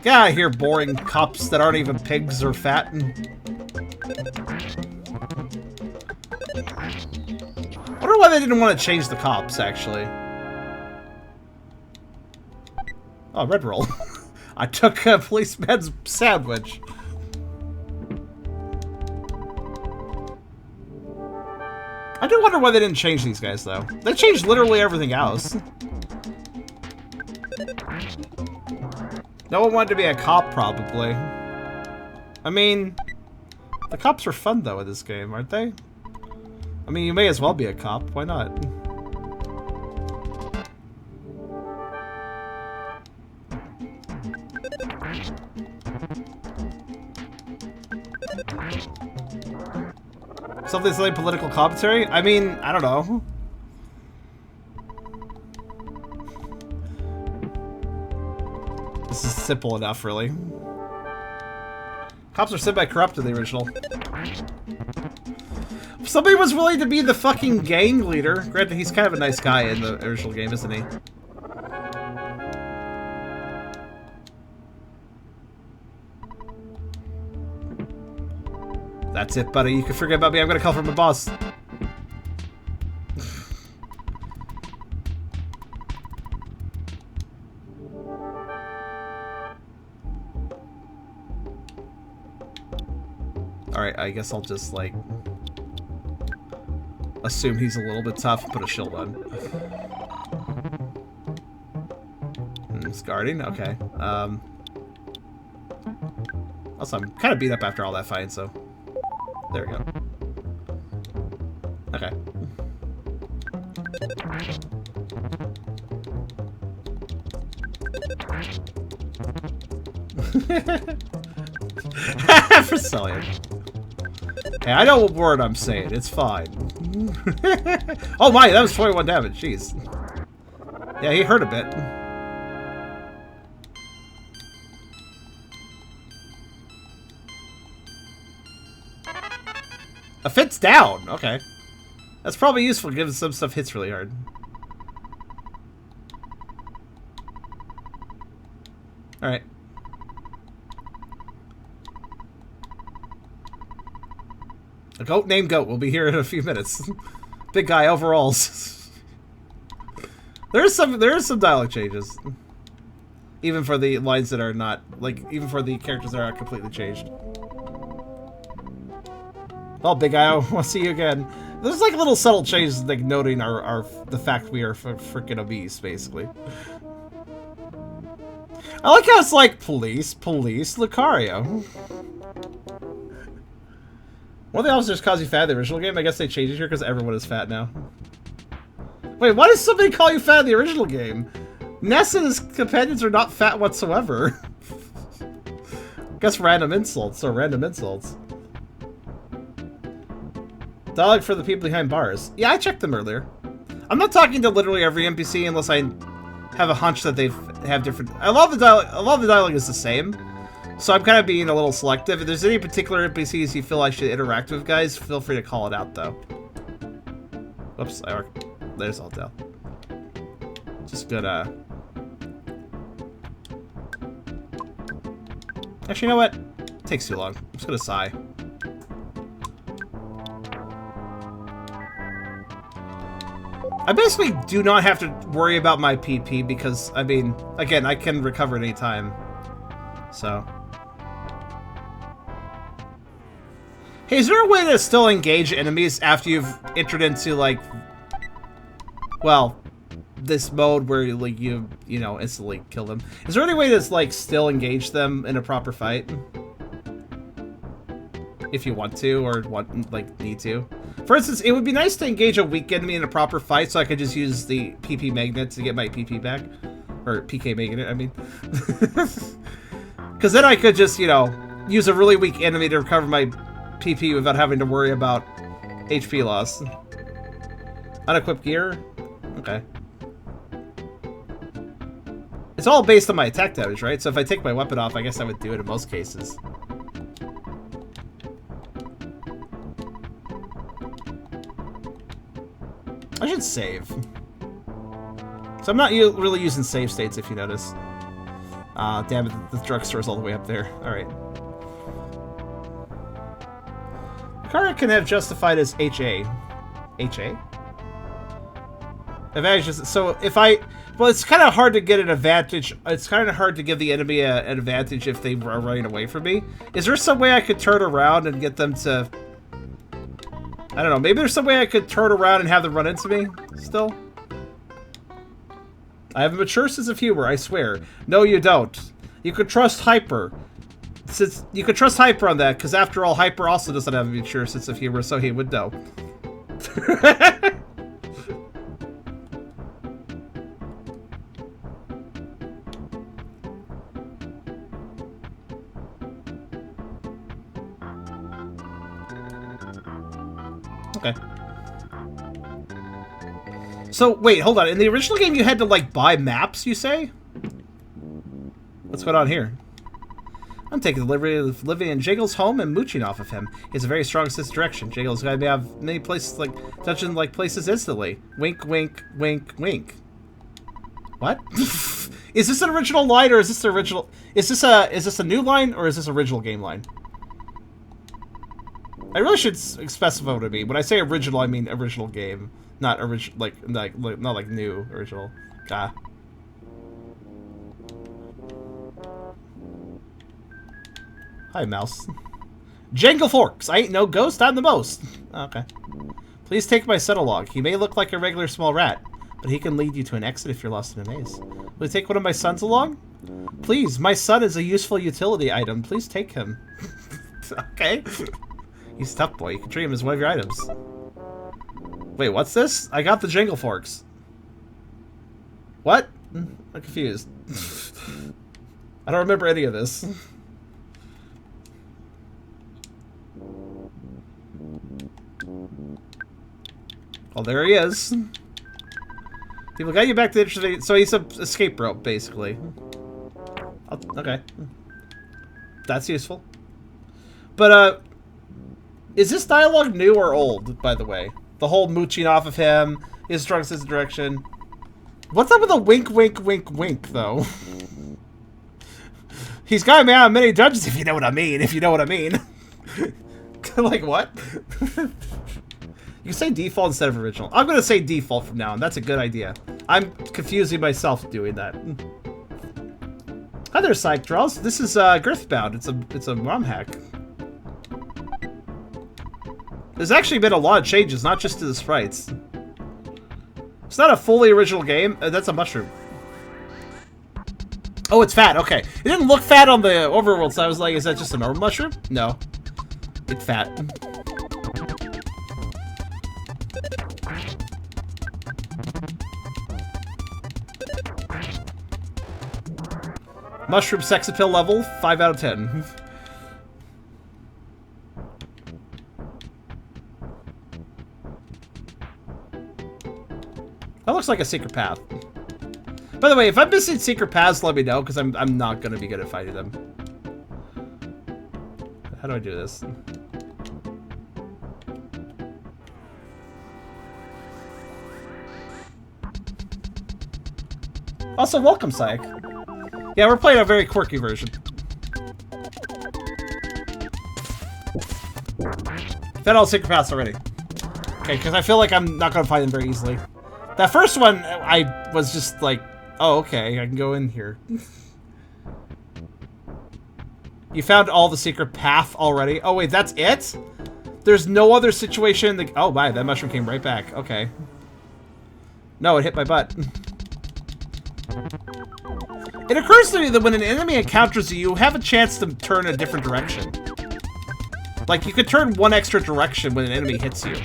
Get out of here, boring cops that aren't even pigs or fat. I wonder why they didn't want to change the cops, actually. Oh, red roll. I took a policeman's sandwich. I do wonder why they didn't change these guys, though. They changed literally everything else. No one wanted to be a cop, probably. I mean, the cops are fun, though, in this game, aren't they? I mean, you may as well be a cop. Why not? Something's like political commentary? I mean, I don't know. This is simple enough, really. Cops are semi-corrupt in the original. Somebody was willing to be the fucking gang leader. Granted, he's kind of a nice guy in the original game, isn't he? That's it, buddy. You can forget about me. I'm gonna call for my boss. Alright, I guess I'll just, like, assume he's a little bit tough and put a shield on. He's guarding? Okay. Also, I'm kind of beat up after all that fight, so... There we go. Okay. Brazilian. Hey, I know what word I'm saying. It's fine. Oh my, that was 21 damage. Jeez. Yeah, he hurt a bit. A fit's down. Okay. That's probably useful given some stuff hits really hard. Alright. A goat named Goat will be here in a few minutes. Big guy overalls. There is some dialogue changes. Even for the lines that are not, like, even for the characters that are completely changed. Oh, big guy, I want to see you again. There's like little subtle changes, like noting the fact we are freaking obese, basically. I like how it's like police, Lucario. One of the officers calls you fat in the original game. I guess they changed it here because everyone is fat now. Wait, why does somebody call you fat in the original game? Ness and his companions are not fat whatsoever. Guess random insults or random insults. Dialogue for the people behind bars. Yeah, I checked them earlier. I'm not talking to literally every NPC unless I have a hunch that they have different. A lot of the dialogue is the same, so I'm kind of being a little selective. If there's any particular NPCs you feel I should interact with, guys, feel free to call it out though. Whoops, there's all tell. Just gonna. Actually, you know what? It takes too long. I'm just gonna sigh. I basically do not have to worry about my PP because, I mean, again, I can recover at any time. So. Hey, is there a way to still engage enemies after you've entered into, like, well, this mode where, like, you know, instantly kill them? Is there any way to, like, still engage them in a proper fight? If you want to, or need to. For instance, it would be nice to engage a weak enemy in a proper fight so I could just use the PP magnet to get my PP back. Or PK magnet, I mean. Because then I could just, you know, use a really weak enemy to recover my PP without having to worry about HP loss. Unequipped gear? Okay. It's all based on my attack damage, right? So if I take my weapon off, I guess I would do it in most cases. I should save. So I'm not really using save states, if you notice. Damn it, the drugstore's all the way up there. Alright. Kara can have justified as HA. HA? Advantages. So if I... Well, it's kind of hard to get an advantage. It's kind of hard to give the enemy an advantage if they are running away from me. Is there some way I could turn around and get them to... I don't know, maybe there's some way I could turn around and have them run into me, still? I have a mature sense of humor, I swear. No, you don't. You could trust Hyper. Since you could trust Hyper on that, because after all, Hyper also doesn't have a mature sense of humor, so he would know. Okay. So, wait, hold on. In the original game, you had to, like, buy maps, you say? What's going on here? I'm taking delivery of living in Jiggle's home and mooching off of him. He has a very strong sense of direction. Jiggle's going to have many places, like, touching, like, places instantly. Wink, wink, wink, wink. What? Is this an original line, or is this the original... Is this a new line, or is this original game line? I really should specify what I mean. When I say original, I mean original game, not original, not like new original. Ah. Hi, mouse. Jangle forks. I ain't no ghost. I'm the most. Okay. Please take my son along. He may look like a regular small rat, but he can lead you to an exit if you're lost in a maze. Will you take one of my sons along? Please, my son is a useful utility item. Please take him. Okay. He's a tough boy. You can treat him as one of your items. Wait, what's this? I got the jangle forks. What? I'm confused. I don't remember any of this. Well, there he is. People got you back to the interesting. So he's an escape rope, basically. Okay. That's useful. But, is this dialogue new or old, by the way? The whole mooching off of him, his drugs his direction. What's up with the wink, wink, wink, wink, though? He's got me out of many dungeons, if you know what I mean. If you know what I mean. Like, what? You say default instead of original. I'm gonna say default from now on. That's a good idea. I'm confusing myself doing that. Hi there, Psych Draws. This is Girthbound. It's a ROM hack. There's actually been a lot of changes, not just to the sprites. It's not a fully original game. That's a mushroom. Oh, it's fat. Okay. It didn't look fat on the overworld, so I was like, is that just a normal mushroom? No. It's fat. Mushroom sex appeal level, 5 out of 10. That looks like a secret path. By the way, if I'm missing secret paths, let me know, because I'm not going to be good at finding them. How do I do this? Also, welcome, Psych. Yeah, we're playing a very quirky version. Found all secret paths already. Okay, because I feel like I'm not going to find them very easily. That first one, I was just like, oh, okay, I can go in here. You found all the secret path already? Oh, wait, that's it? There's no other situation that... Oh, my, that mushroom came right back. Okay. No, it hit my butt. It occurs to me that when an enemy encounters you, you have a chance to turn a different direction. Like, you could turn one extra direction when an enemy hits you.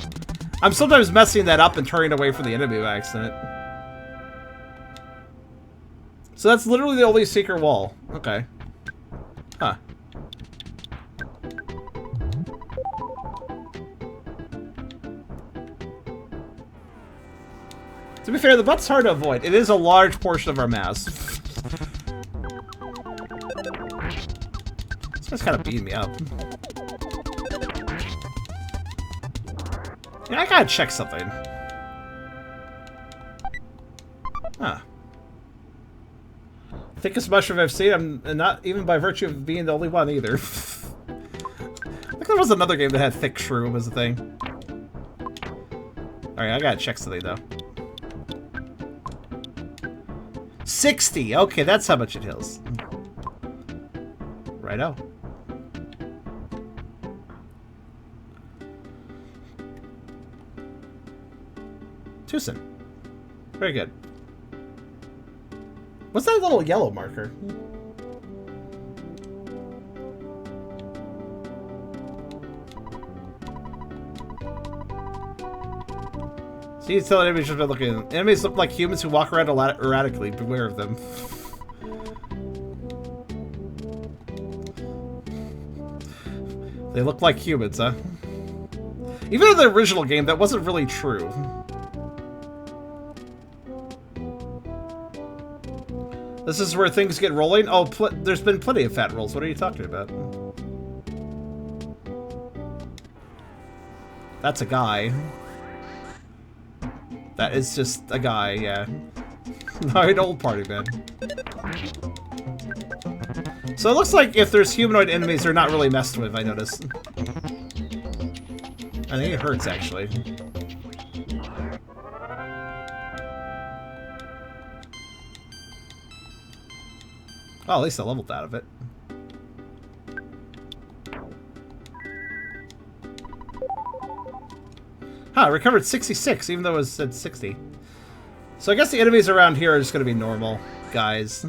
I'm sometimes messing that up and turning away from the enemy by accident. So that's literally the only secret wall. Okay. Huh. To be fair, the butt's hard to avoid. It is a large portion of our mass. This guy's kind of beating me up. Yeah, I gotta check something. Huh. Thickest mushroom I've seen, and not even by virtue of being the only one either. I think there was another game that had thick shroom as a thing. Alright, I gotta check something though. 60! Okay, that's how much it heals. Righto. Tucson. Very good. What's that little yellow marker? See, it's telling enemies just by looking at them. Enemies look like humans who walk around erratically. Beware of them. They look like humans, huh? Even in the original game, that wasn't really true. This is where things get rolling? Oh, there's been plenty of fat rolls. What are you talking about? That's a guy. That is just a guy, yeah. Alright, old party, man. So it looks like if there's humanoid enemies, they're not really messed with, I noticed. I think it hurts, actually. Oh, at least I leveled out of it. Huh, I recovered 66, even though it was at 60. So I guess the enemies around here are just going to be normal guys.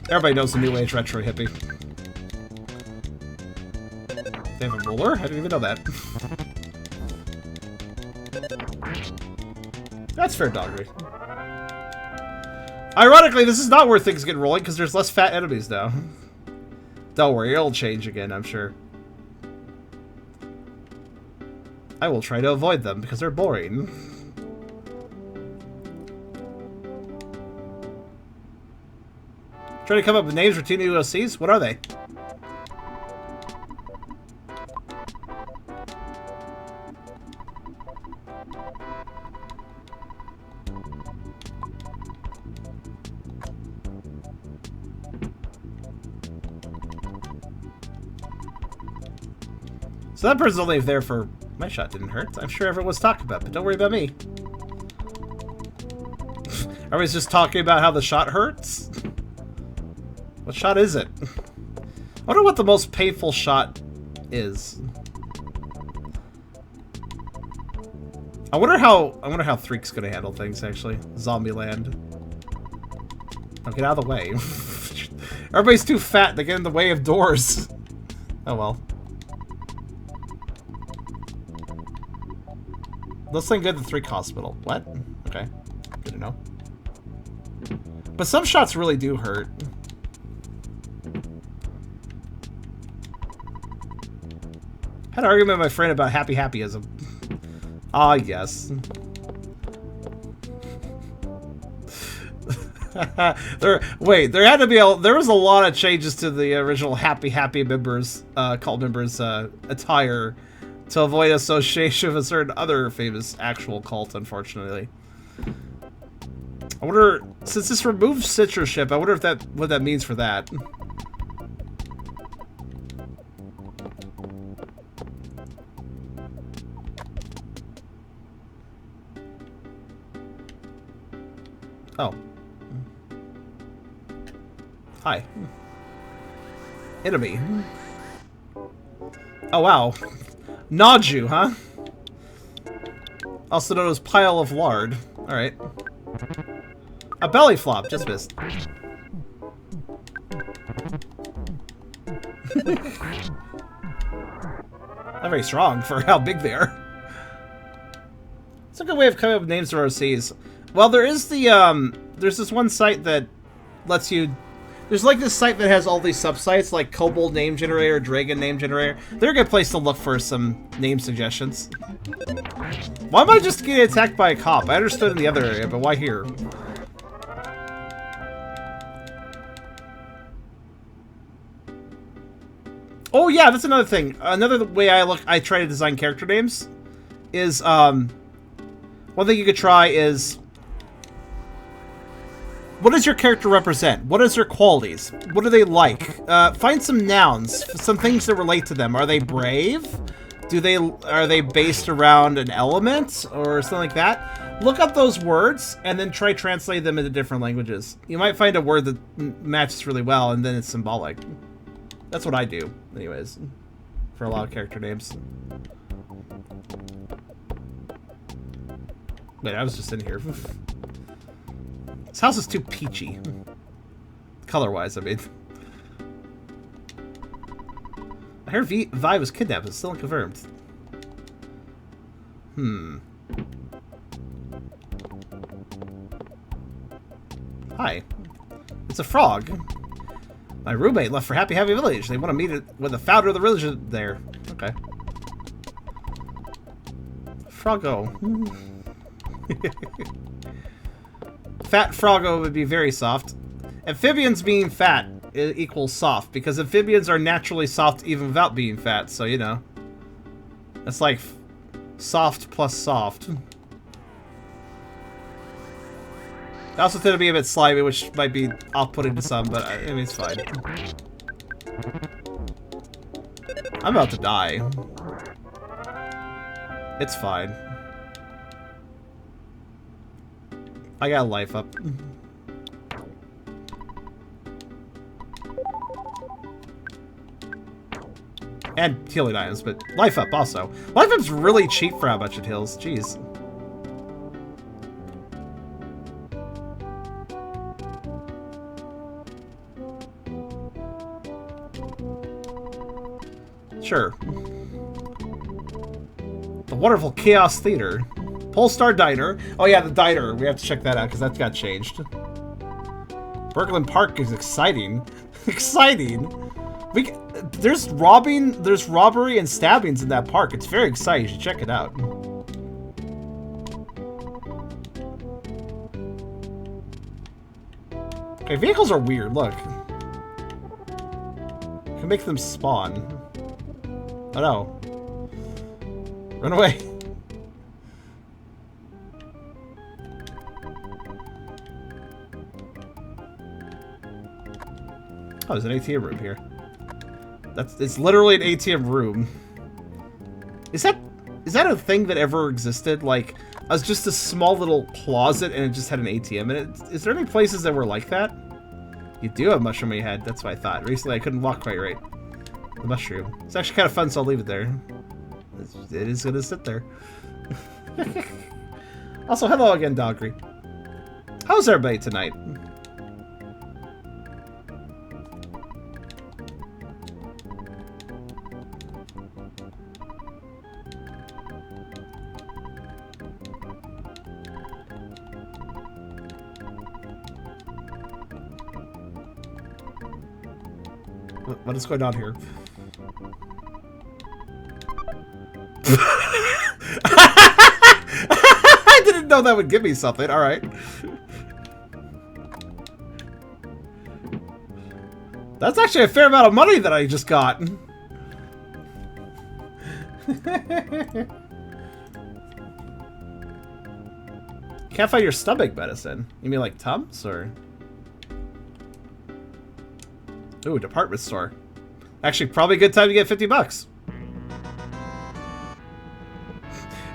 Everybody knows the New Age Retro Hippie. They have a ruler? I didn't even know that. That's fair doggery. Ironically, this is not where things get rolling, because there's less fat enemies now. Don't worry, it'll change again, I'm sure. I will try to avoid them, because they're boring. Trying to come up with names for 2 new OCs? What are they? So that person's only there for... My shot didn't hurt. I'm sure everyone's talking about it, but don't worry about me. Everybody's just talking about how the shot hurts? What shot is it? I wonder what the most painful shot is. I wonder how Threek's gonna handle things, actually. Zombieland. Now get out of the way. Everybody's too fat, they get in the way of doors. Oh well. Let's think good at the Threek Hospital. What? Okay. Good to know. But some shots really do hurt. Had an argument with my friend about happyism. Ah, yes. There had to be there was a lot of changes to the original happy members, cult members' attire to avoid association with a certain other famous actual cult, unfortunately. I wonder, since this removes censorship, I wonder if what that means for that. Oh. Hi. Enemy. Oh, wow. Naju, huh? Also known as pile of lard. Alright. A belly flop. Just missed. Not very strong for how big they are. It's a good way of coming up with names for OCs. Well, there is the, there's this one site that lets you... There's like this site that has all these subsites, like Kobold Name Generator, Dragon Name Generator. They're a good place to look for some name suggestions. Why am I just getting attacked by a cop? I understood in the other area, but why here? Oh yeah, that's another thing. Another way I try to design character names is, one thing you could try is... What does your character represent? What is their qualities? What do they like? Find some nouns, some things that relate to them. Are they brave? Are they based around an element or something like that? Look up those words and then try translate them into different languages. You might find a word that matches really well and then it's symbolic. That's what I do, anyways, for a lot of character names. Wait, I was just in here. This house is too peachy. Color-wise, I mean. I heard Vi was kidnapped. It's still unconfirmed. Hi. It's a frog. My roommate left for Happy Village. They want to meet with the founder of the village there. Okay. Froggo. Fat Froggo would be very soft. Amphibians being fat equals soft, because amphibians are naturally soft even without being fat, so you know. That's like soft plus soft. They also tend to be a bit slimy, which might be off-putting to some, but I mean, it's fine. I'm about to die. It's fine. I got life up. And healing items, but life up also. Life up's really cheap for how much it heals. Jeez. Sure. The wonderful Chaos Theater. Polestar Diner. Oh yeah, the diner. We have to check that out because that got changed. Berkland Park is exciting. Exciting. There's robbery and stabbings in that park. It's very exciting. You should check it out. Okay, vehicles are weird. Look. You can make them spawn. Oh no. Run away. Oh, there's an ATM room here. It's literally an ATM room. Is that a thing that ever existed? Like, it was just a small little closet and it just had an ATM in it. Is there any places that were like that? You do have a mushroom in your head. That's what I thought. Recently, I couldn't walk quite right. The mushroom. It's actually kind of fun, so I'll leave it there. It is gonna sit there. Also, hello again, Dogry. How's everybody tonight? What is going on here? I didn't know that would give me something. All right. That's actually a fair amount of money that I just got. Can't find your stomach medicine. You mean like Tums or? Ooh, department store. Actually, probably a good time to get 50 bucks.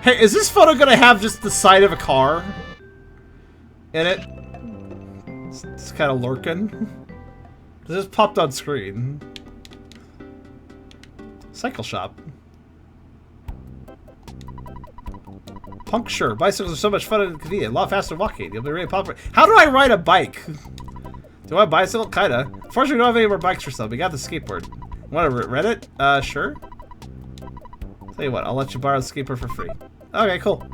Hey, is this photo gonna have just the side of a car in it? It's kind of lurking. This just popped on screen. Cycle shop. Puncture. Bicycles are so much fun and convenient. A lot faster walking. You'll be really popular. How do I ride a bike? Do I have a bicycle? Kinda. Unfortunately, we don't have any more bikes for sale. We got the skateboard. Whatever. Reddit? Sure. Tell you what, I'll let you borrow the skateboard for free. Okay, cool.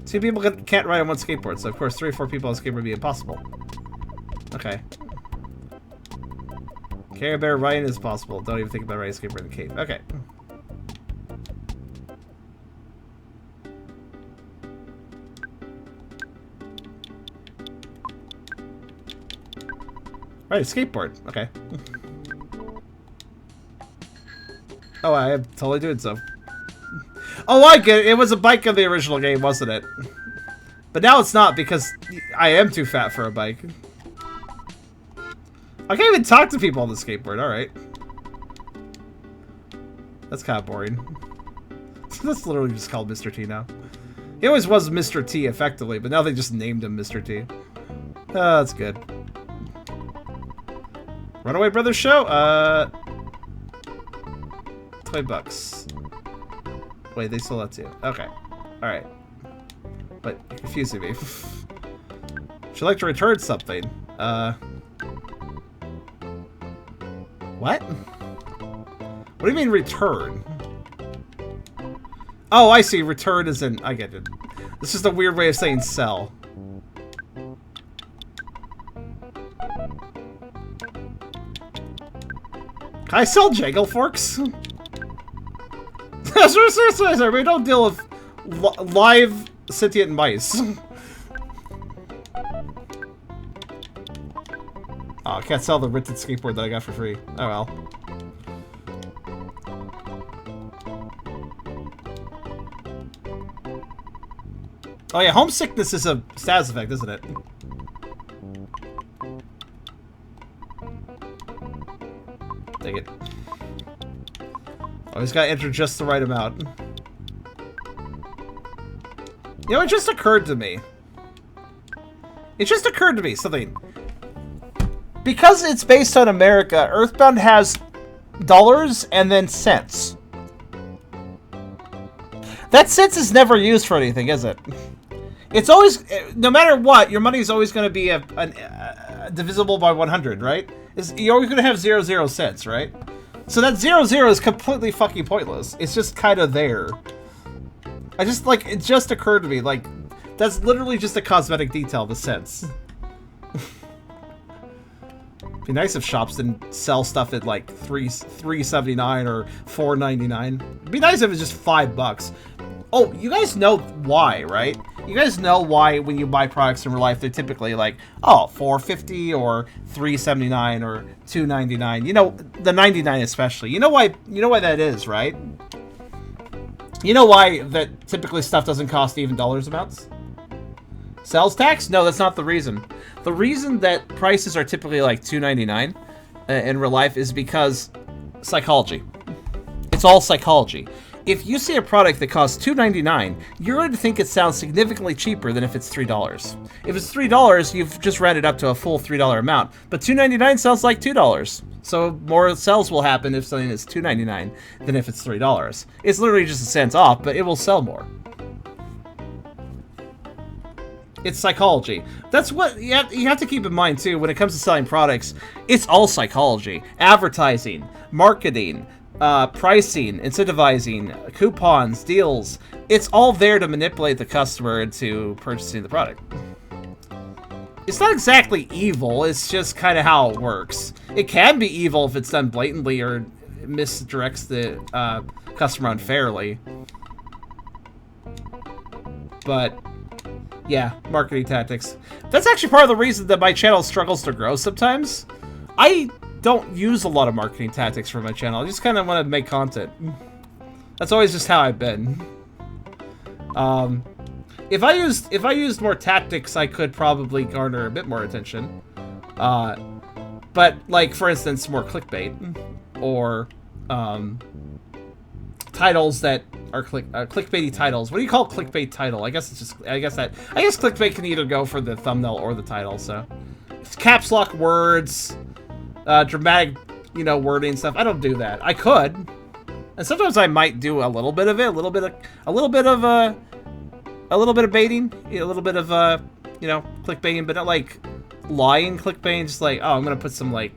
2 people can't ride on one skateboard, so of course 3 or 4 people on a skateboard would be impossible. Okay. Carry Bear riding is possible. Don't even think about riding a skateboard in the cave. Okay. Right, a skateboard. Okay. Oh, I am totally doing so. Oh, I get it. It was a bike in the original game, wasn't it? But now it's not because I am too fat for a bike. I can't even talk to people on the skateboard. All right. That's kind of boring. That's literally just called Mr. T now. He always was Mr. T effectively, but now they just named him Mr. T. Oh, that's good. Runaway Brothers show? 20 bucks. Wait, they still let you. Okay. Alright. But you're confusing me. Would you like to return something? What? What do you mean return? Oh, I see. Return is in... I get it. This is the weird way of saying sell. Can I sell Jangle Forks? Sorry, we don't deal with live sentient mice. Oh, I can't sell the rented skateboard that I got for free. Oh well. Oh yeah, homesickness is a status effect, isn't it? Take it. Always gotta enter just the right amount. You know, it just occurred to me. It just occurred to me something. Because it's based on America, Earthbound has dollars and then cents. That cents is never used for anything, is it? It's always, no matter what, your money is always going to be divisible by 100, right? You're always going to have 00 cents, right? So that 00 is completely fucking pointless. It's just kind of there. It just occurred to me, like, that's literally just a cosmetic detail, the cents. Be nice if shops didn't sell stuff at like $3.79 or $4.99. It'd be nice if it was just $5. Oh, you guys know why, right? You guys know why when you buy products in real life, they're typically like, oh, $4.50 or $3.79 or $2.99. You know, the 99 especially. You know why that is, right? You know why that typically stuff doesn't cost even dollars amounts? Sales tax? No, that's not the reason. The reason that prices are typically like $2.99 in real life is because psychology. It's all psychology. If you see a product that costs $2.99, you're going to think it sounds significantly cheaper than if it's $3. If it's $3, you've just rounded up to a full $3 amount. But $2.99 sounds like $2. So more sales will happen if something is $2.99 than if it's $3. It's literally just a cent off, but it will sell more. It's psychology. That's what you have to keep in mind too when it comes to selling products. It's all psychology. Advertising, marketing, pricing, incentivizing, coupons, deals. It's all there to manipulate the customer into purchasing the product. It's not exactly evil, it's just kind of how it works. It can be evil if it's done blatantly or misdirects the customer unfairly. But yeah, marketing tactics. That's actually part of the reason that my channel struggles to grow sometimes. I don't use a lot of marketing tactics for my channel. I just kind of want to make content. That's always just how I've been. If I used more tactics, I could probably garner a bit more attention. But like, for instance, more clickbait or titles that are clickbaity titles. What do you call clickbait title? I guess clickbait can either go for the thumbnail or the title. So it's caps lock words, dramatic, wording stuff. I don't do that. I could, and sometimes I might do a little bit of it, a little bit of baiting, a little bit of clickbaiting, but not like lying clickbaiting. Just like, oh, I'm gonna put some like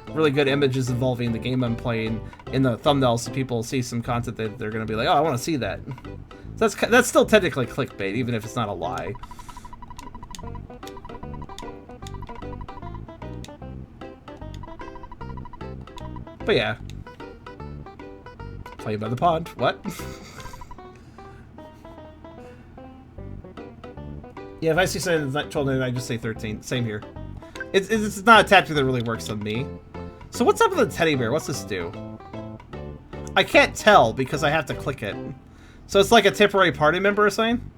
really good images involving the game I'm playing in the thumbnail so people see some content that they're gonna be like, oh, I want to see that. So that's still technically clickbait, even if it's not a lie. But yeah, playing by the pond. What? Yeah, if I see something that's not 12.99, I just say 13. Same here. It's not a tactic that really works on me. So what's up with the teddy bear? What's this do? I can't tell because I have to click it. So it's like a temporary party member or something?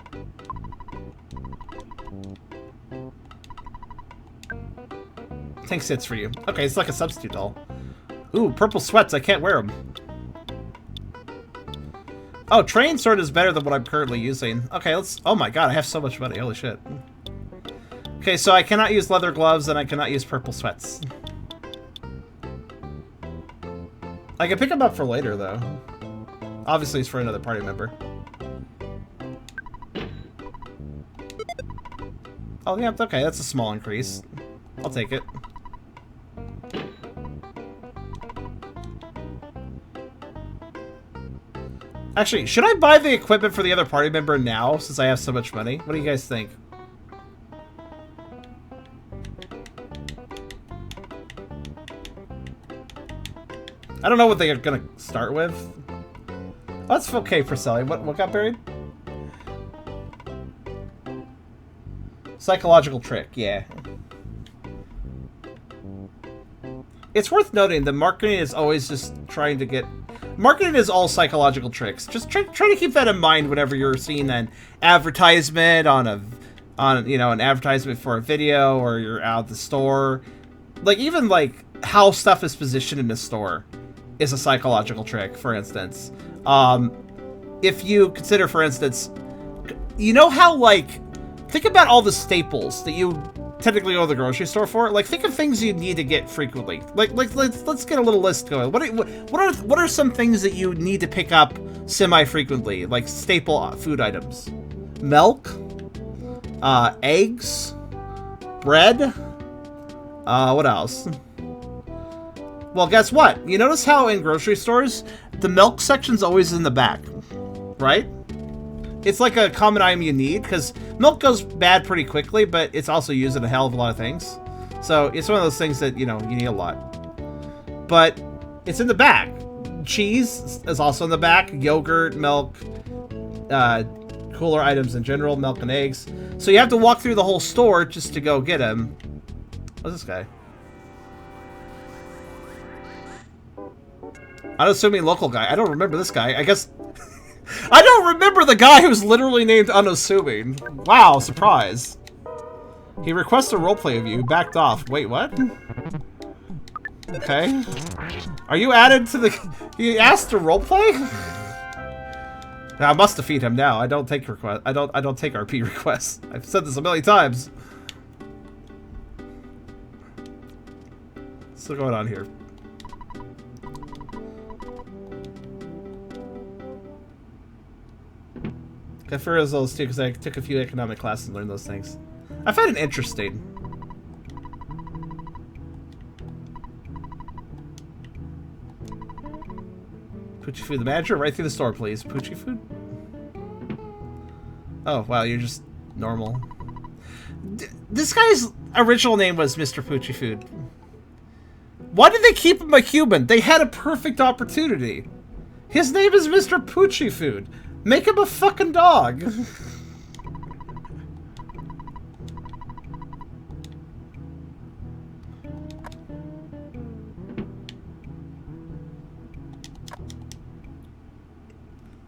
Tank sits for you. Okay, it's like a substitute doll. Ooh, purple sweats. I can't wear them. Oh, train sword is better than what I'm currently using. Okay, let's... Oh my god, I have so much money. Holy shit. Okay, so I cannot use leather gloves and I cannot use purple sweats. I can pick them up for later, though. Obviously, it's for another party member. Oh, yeah, okay, that's a small increase. I'll take it. Actually, should I buy the equipment for the other party member now, since I have so much money? What do you guys think? I don't know what they're gonna start with. Oh, that's okay for selling. What got buried? Psychological trick, yeah. It's worth noting that marketing is always just trying to get... Marketing is all psychological tricks. Just try to keep that in mind whenever you're seeing an advertisement on an advertisement for a video, or you're out at the store. Like, even like how stuff is positioned in the store is a psychological trick, for instance. If you consider, for instance, you know how, like, think about all the staples that you technically go to the grocery store for. Like, think of things you need to get frequently. Like let's get a little list going. What are some things that you need to pick up semi-frequently, like staple food items? Milk, eggs, bread. What else? Well, guess what? You notice how in grocery stores the milk section's always in the back, right? It's like a common item you need, because milk goes bad pretty quickly, but it's also used in a hell of a lot of things. So it's one of those things that, you know, you need a lot. But it's in the back. Cheese is also in the back. Yogurt, milk, cooler items in general, milk and eggs. So you have to walk through the whole store just to go get them. What's this guy? Unassuming local guy. I don't remember this guy. I guess... I don't remember the guy who's literally named Unassuming. Wow, surprise. He requests a roleplay of you. Backed off. Wait, what? Okay. Are you added to the... He asked to roleplay? I must defeat him now. I don't take request. I don't take RP requests. I've said this a million times. What's going on here? I prefer those too because I took a few economic classes and learned those things. I find it interesting. Poochie food, the manager, right through the store, please. Poochie food? Oh, wow, you're just normal. This guy's original name was Mr. Poochie Food. Why did they keep him a Cuban? They had a perfect opportunity. His name is Mr. Poochie Food. Make him a fucking dog.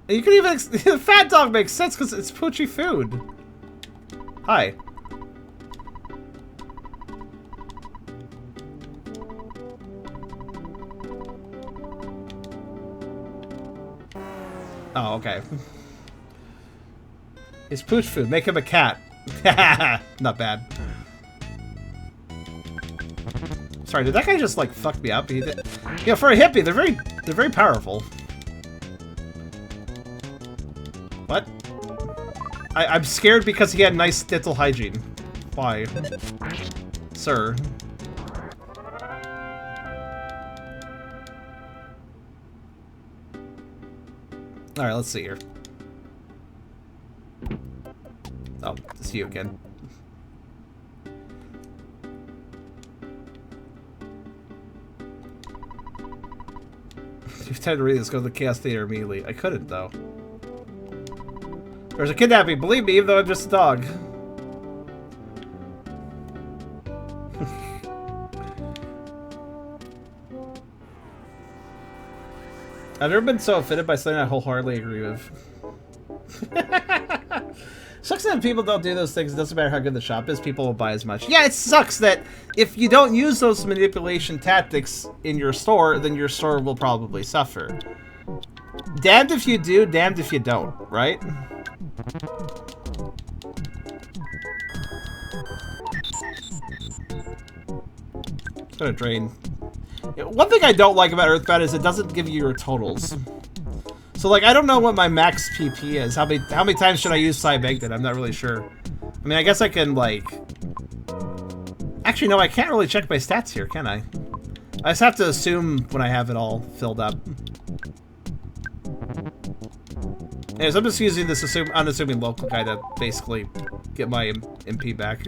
You can even... The fat dog makes sense because it's Poochie Food. Hi. Oh, okay. It's Pooch Food. Make him a cat. Not bad. Sorry, did that guy just like fuck me up? He did. Yeah, for a hippie, they're very powerful. What? I'm scared because he had nice dental hygiene. Why? Sir. Alright, let's see here. Oh, it's you again. You've time to read this, go to the Chaos Theater immediately. I couldn't, though. There's a kidnapping, believe me, even though I'm just a dog. I've never been so offended by something I wholeheartedly agree with. Sucks that people don't do those things. It doesn't matter how good the shop is, people will buy as much. Yeah, it sucks that if you don't use those manipulation tactics in your store, then your store will probably suffer. Damned if you do, damned if you don't, right? It's gonna drain. One thing I don't like about Earthbound is it doesn't give you your totals. So, like, I don't know what my max PP is. How many times should I use Cybegdon? I'm not really sure. I mean, I guess I can, like... Actually, no, I can't really check my stats here, can I? I just have to assume when I have it all filled up. Anyways, I'm just using this unassuming local guy to basically get my MP back.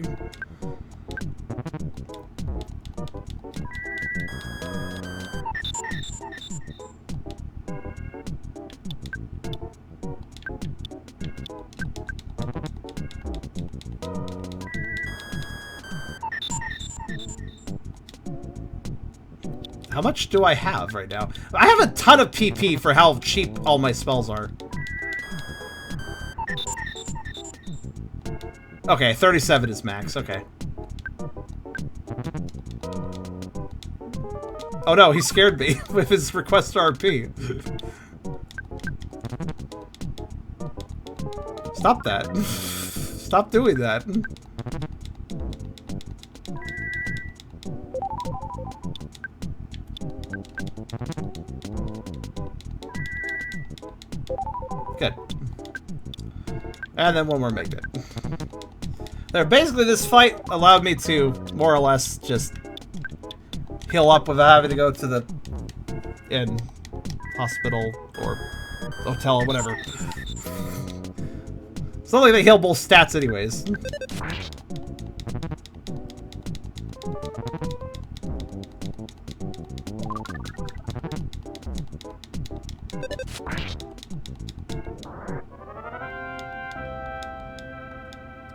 How much do I have right now? I have a ton of PP for how cheap all my spells are. Okay, 37 is max, okay. Oh no, he scared me with his request to RP. Stop that. Stop doing that. Good. And then one more magnet. There, basically this fight allowed me to more or less just heal up without having to go to the inn, hospital, or hotel, or whatever. It's not like they heal both stats anyways.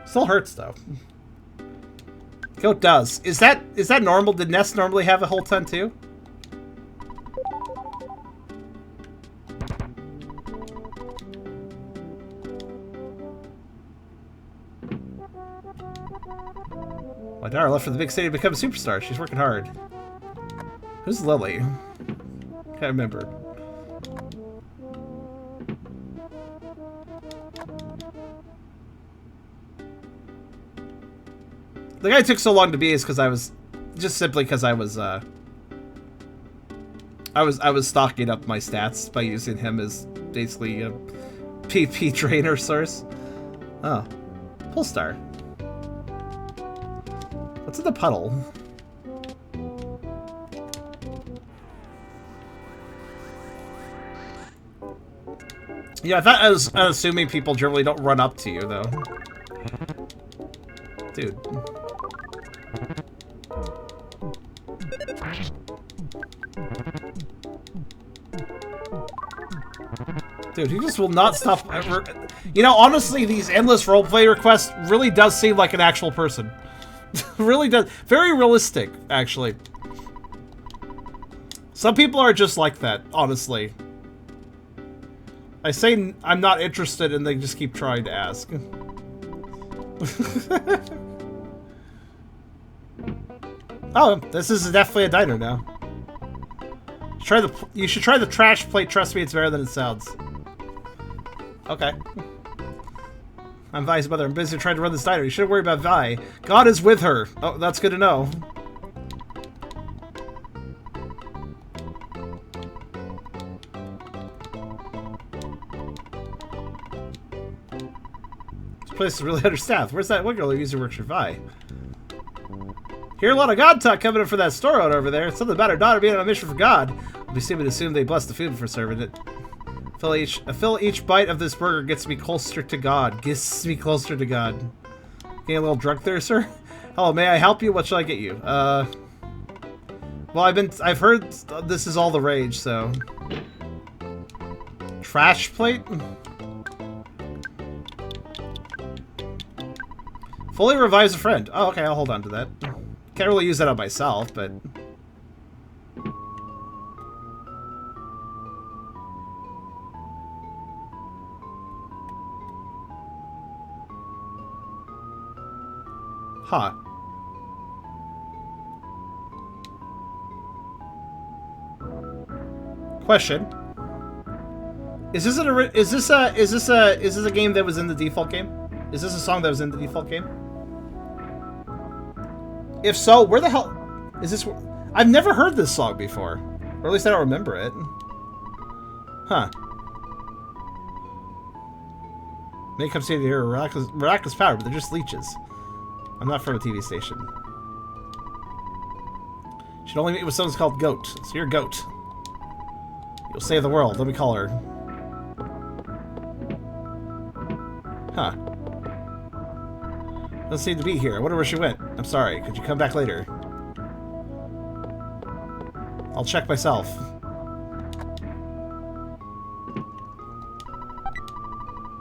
Still hurts though. Goat does. Is that normal? Did Ness normally have a whole ton too? My daughter left for the big city to become a superstar. She's working hard. Who's Lily? Can't remember. The guy took so long to be is because I was just simply because I was stocking up my stats by using him as basically a PP trainer source. Oh, Pullstar. What's in the puddle? Yeah, I was assuming people generally don't run up to you though. Dude. Dude, he just will not stop ever. You know, honestly, these endless roleplay requests really does seem like an actual person. Really does. Very realistic, actually. Some people are just like that, honestly. I say I'm not interested and they just keep trying to ask. Oh, this is definitely a diner now. You should try the trash plate. Trust me, it's better than it sounds. Okay. I'm Vi's mother. I'm busy trying to run this diner. You shouldn't worry about Vi. God is with her. Oh, that's good to know. This place is really understaffed. Where's that one girl who usually works for Vi? Hear a lot of God talk coming in from that store owner over there. Something about her daughter being on a mission for God. We seem to assume they bless the food for serving it. Fill each bite of this burger gets me closer to God. Gets me closer to God. Getting a little drunk there, sir? Hello, may I help you? What shall I get you? Well, I've heard this is all the rage, so. Trash plate? Fully revives a friend. Oh, okay, I'll hold on to that. Can't really use that on myself, but... Huh. Question. Is this a game that was in the default game? Is this a song that was in the default game? If so, where the hell is this? I've never heard this song before, or at least I don't remember it. Huh. May come see here miraculous power, but they're just leeches. I'm not from a TV station. Should only meet with someone called Goat. So you're Goat. You'll save the world. Let me call her. Huh. Doesn't seem to be here. I wonder where she went. I'm sorry. Could you come back later? I'll check myself.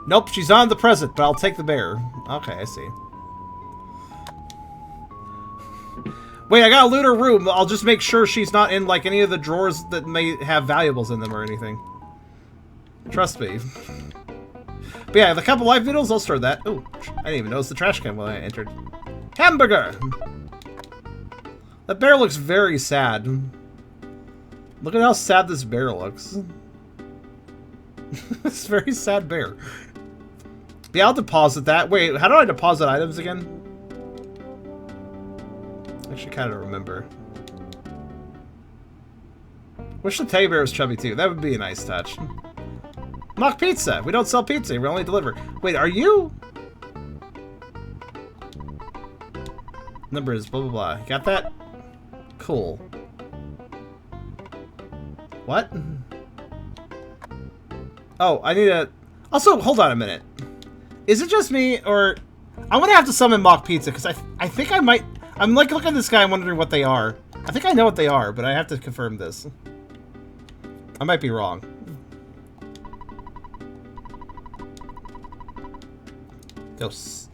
Nope, she's on the present, but I'll take the bear. Okay, I see. Wait, I got a looter room. I'll just make sure she's not in, like, any of the drawers that may have valuables in them or anything. Trust me. But yeah, the couple live noodles, I'll store that. Oh, I didn't even notice the trash can when I entered. Hamburger! That bear looks very sad. Look at how sad this bear looks. It's a very sad bear. Yeah, I'll deposit that. Wait, how do I deposit items again? I should kind of remember. Wish the teddy bear was chubby too. That would be a nice touch. Mock pizza. We don't sell pizza. We only deliver. Wait, are you? Number is blah blah blah. Got that? Cool. What? Oh, I need a... Also, hold on a minute. Is it just me, or... I'm gonna have to summon Mock Pizza, because I think I might... I'm like looking at this guy and wondering what they are. I think I know what they are, but I have to confirm this. I might be wrong. Ghosts.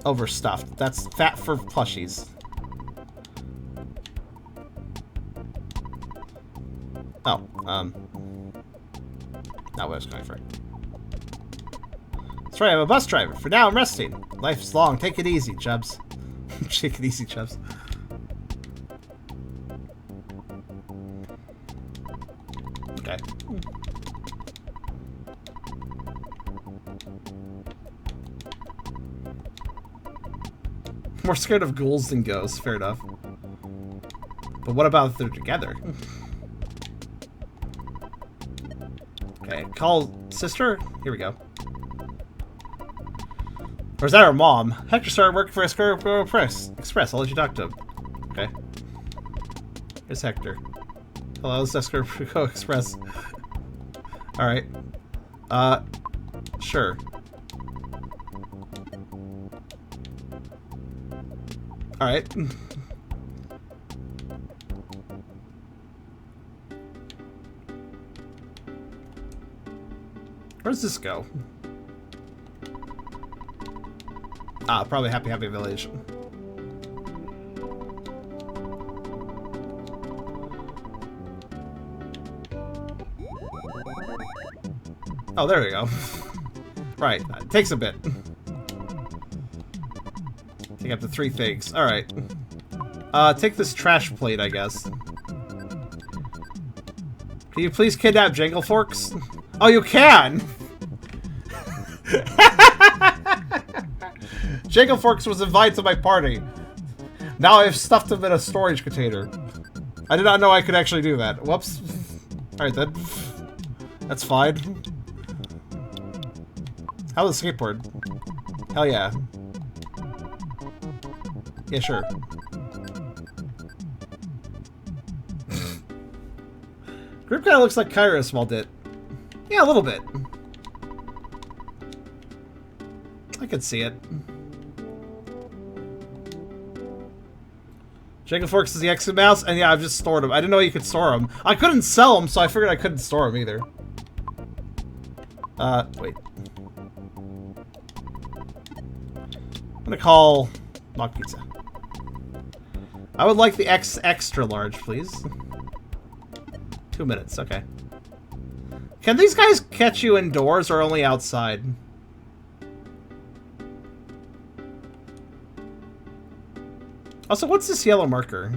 Overstuffed. That's fatfur plushies. Oh, not what I was going for. That's right, I'm a bus driver. For now, I'm resting. Life's long. Take it easy, Chubs. Take it easy, Chubs. Okay. More scared of ghouls than ghosts. Fair enough. But what about if they're together? Okay, call sister? Here we go. Or is that our mom? Hector started working for Escargot Express. I'll let you talk to him. Okay. Here's Hector. Hello, this is Escargot Express. Alright. Sure. Alright. Where does this go? Ah, probably Happy Happy Village. Oh, there we go. Right, it takes a bit. Take up to 3 figs. Alright. Take this trash plate, I guess. Can you please kidnap Jangle Forks? Oh, you can! Jangle Forks was invited to my party. Now I've stuffed him in a storage container. I did not know I could actually do that. Whoops. Alright then. That's fine. How's the skateboard? Hell yeah. Yeah, sure. Group guy looks like Kyra a small bit. Yeah, a little bit. I could see it. Jangle Forks is the X mouse, and yeah, I've just stored them. I didn't know you could store them. I couldn't sell them, so I figured I couldn't store them either. Wait. I'm gonna call Mock Pizza. I would like the X extra large, please. 2 minutes, okay. Can these guys catch you indoors or only outside? Also, what's this yellow marker?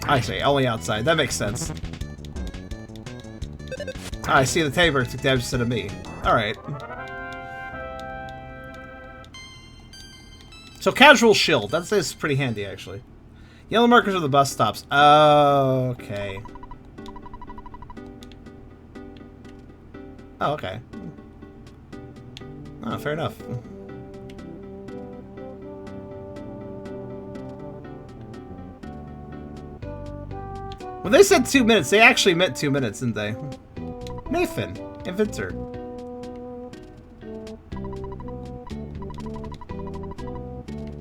I see, only outside. That makes sense. I see the Tabor took damage instead of me. Alright. So, casual shield. That's pretty handy, actually. Yellow markers are the bus stops. Okay. Oh, okay. Oh, fair enough. When they said 2 minutes, they actually meant 2 minutes, didn't they? Nathan, inventor.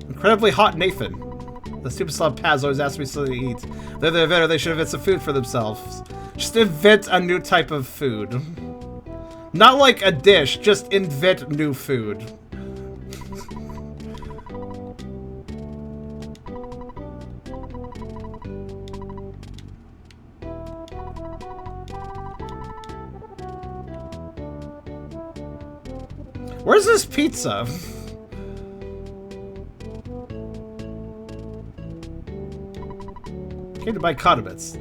Incredibly hot Nathan. The stupid slob Paz always asks me something to eat. They're the inventor, they should invent some food for themselves. Just invent a new type of food. Not like a dish, just invent new food. Where's this pizza? Came to buy condiments.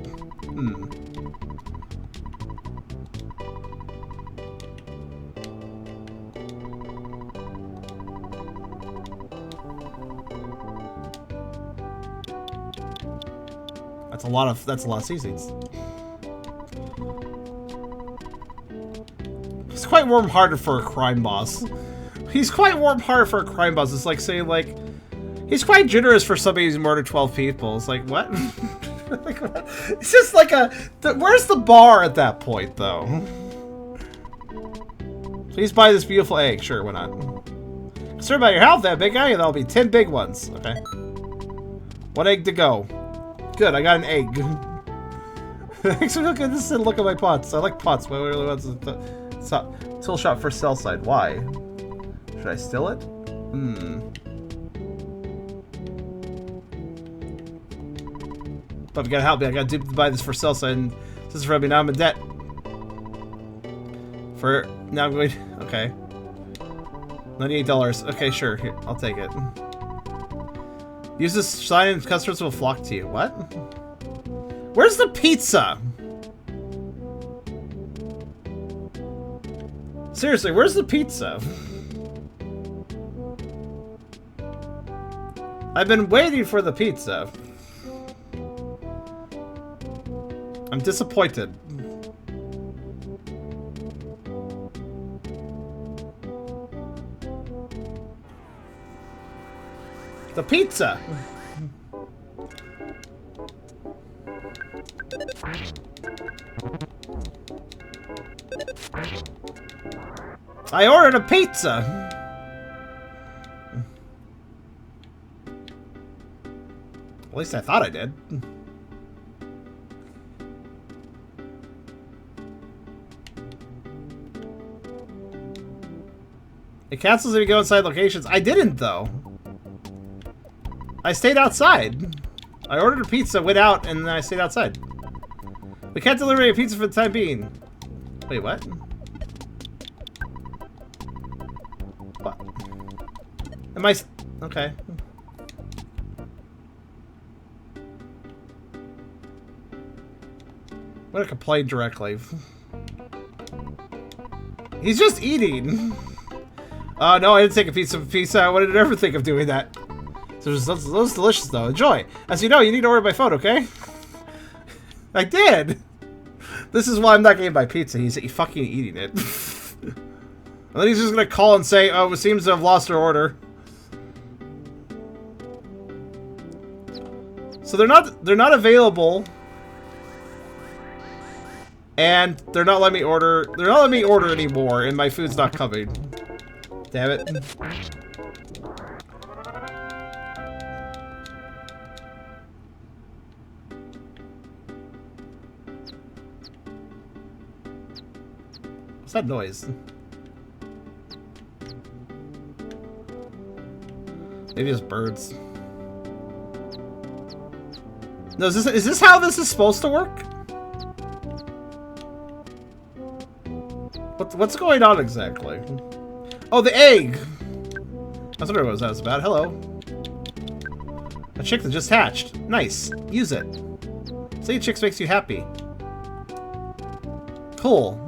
That's a lot of seasonings. He's quite warm-hearted for a crime boss. He's quite warm-hearted for a crime boss. It's like saying, like, he's quite generous for somebody who's murdered 12 people. It's like, what? Like, what? It's just like where's the bar at that point, though? Please buy this beautiful egg. Sure, why not? Concerned about your health, that big guy? That'll be 10 big ones. Okay. 1 egg to go. Good, I got an egg. Thanks for looking at this and look at my pots. I like pots, but I really want to tool shop for sell side. Why? Should I steal it? But you gotta help me. I gotta buy this for sell side, and this is for me. Now I'm in debt. For now, I'm going. Okay. $98. Okay, sure. Here, I'll take it. Use this sign and customers will flock to you. What? Where's the pizza? Seriously, where's the pizza? I've been waiting for the pizza. I'm disappointed. The pizza! I ordered a pizza! At least I thought I did. It cancels if you go inside locations. I didn't, though. I stayed outside. I ordered a pizza, went out, and then I stayed outside. We can't deliver a pizza for the time being. Wait, what? What? Am I... Okay. I'm gonna complain directly. He's just eating. No, I didn't take a piece of pizza. I wouldn't ever think of doing that. So those delicious, though. Enjoy. As you know, you need to order by phone, okay? I did. This is why I'm not getting my pizza. He's fucking eating it. And then he's just gonna call and say, "Oh, it seems to have lost our order." So they're not available, and they're not letting me order. They're not letting me order anymore, and my food's not coming. Damn it. What's that noise? Maybe it's birds. No, is this how this is supposed to work? What's going on exactly? Oh, the egg! That's what that was about. Hello. A chick that just hatched. Nice. Use it. Seeing chicks makes you happy. Cool.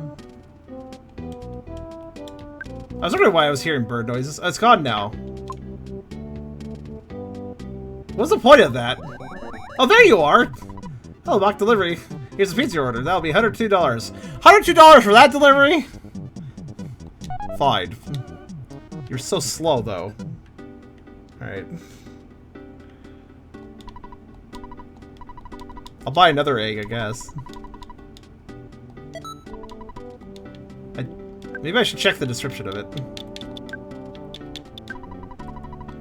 I was wondering why I was hearing bird noises. It's gone now. What's the point of that? Oh, there you are! Hello, mock delivery. Here's a pizza order. That'll be $102. $102 for that delivery? Fine. You're so slow, though. Alright. I'll buy another egg, I guess. Maybe I should check the description of it.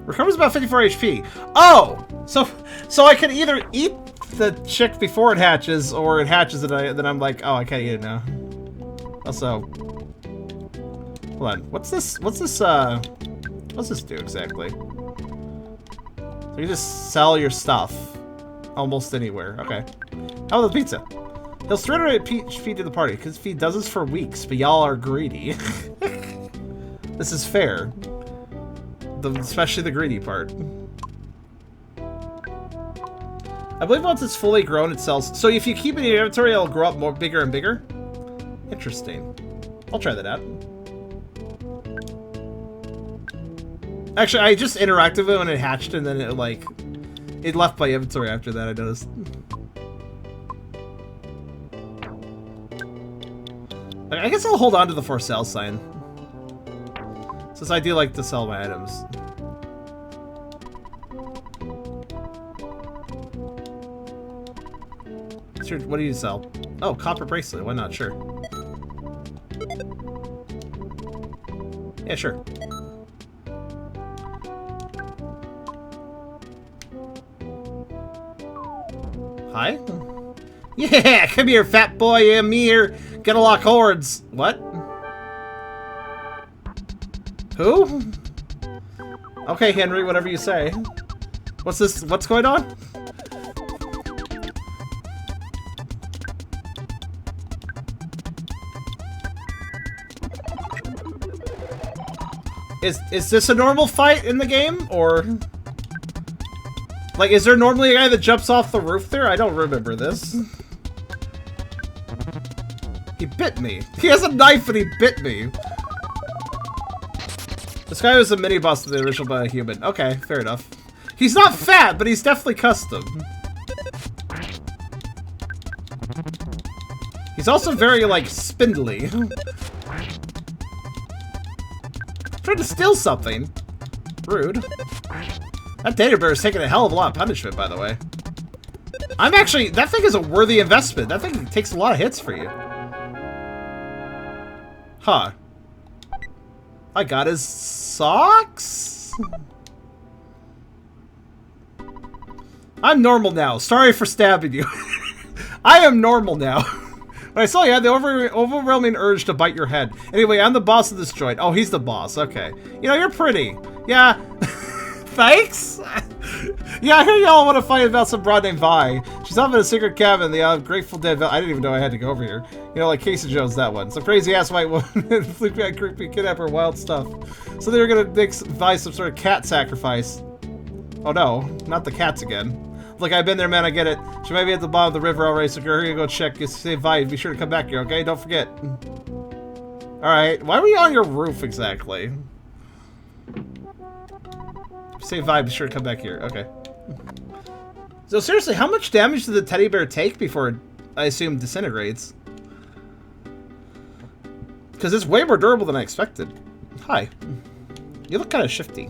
Recovers about 54 HP. Oh! So I can either eat the chick before it hatches, or it hatches and then I'm like, oh, I can't eat it now. Also... Hold on. What's this do exactly? So you just sell your stuff almost anywhere. Okay. How about the pizza? He'll surrender a peach feed to the party, because if he does this for weeks, but y'all are greedy. This is fair. Especially the greedy part. I believe once it's fully grown, it sells. So if you keep it in your inventory, it'll grow up more bigger and bigger? Interesting. I'll try that out. Actually, I just interacted with it when it hatched, and then it, like... It left my inventory after that, I noticed. I guess I'll hold on to the for sale sign. Since I do like to sell my items. Sure, what do you sell? Oh, copper bracelet. Why not? Sure. Yeah, sure. Hi? Yeah, come here, fat boy. I'm here. Gonna lock hordes. What? Who? Okay, Henry, whatever you say. What's this? What's going on? Is this a normal fight in the game, or... Like, is there normally a guy that jumps off the roof there? I don't remember this. He bit me. He has a knife and he bit me. This guy was a mini-boss of the original by a human. Okay, fair enough. He's not fat, but he's definitely custom. He's also very, like, spindly. Tried to steal something. Rude. That data bear is taking a hell of a lot of punishment, by the way. I'm actually... That thing is a worthy investment. That thing takes a lot of hits for you. Huh. I got his socks? I'm normal now. Sorry for stabbing you. I am normal now. When I saw you, I had the overwhelming urge to bite your head. Anyway, I'm the boss of this joint. Oh, he's the boss. Okay. You know, you're pretty. Yeah. Thanks? Yeah, I hear y'all want to fight about some broad named Vi. She's up in a secret cabin, the Grateful Dead. I didn't even know I had to go over here. You know, like Casey Jones, that one. Some crazy-ass white woman, sleepy-eyed, creepy kidnapper, wild stuff. So they were gonna make Vi some sort of cat sacrifice. Oh no, not the cats again. Look, I've been there, man, I get it. She might be at the bottom of the river already, so hurry and go check. Save Vi, be sure to come back here, okay? Don't forget. Alright, why were you on your roof, exactly? Save Vi, be sure to come back here, okay. So seriously, how much damage did the teddy bear take before it, I assume, disintegrates? Because it's way more durable than I expected. Hi. You look kind of shifty.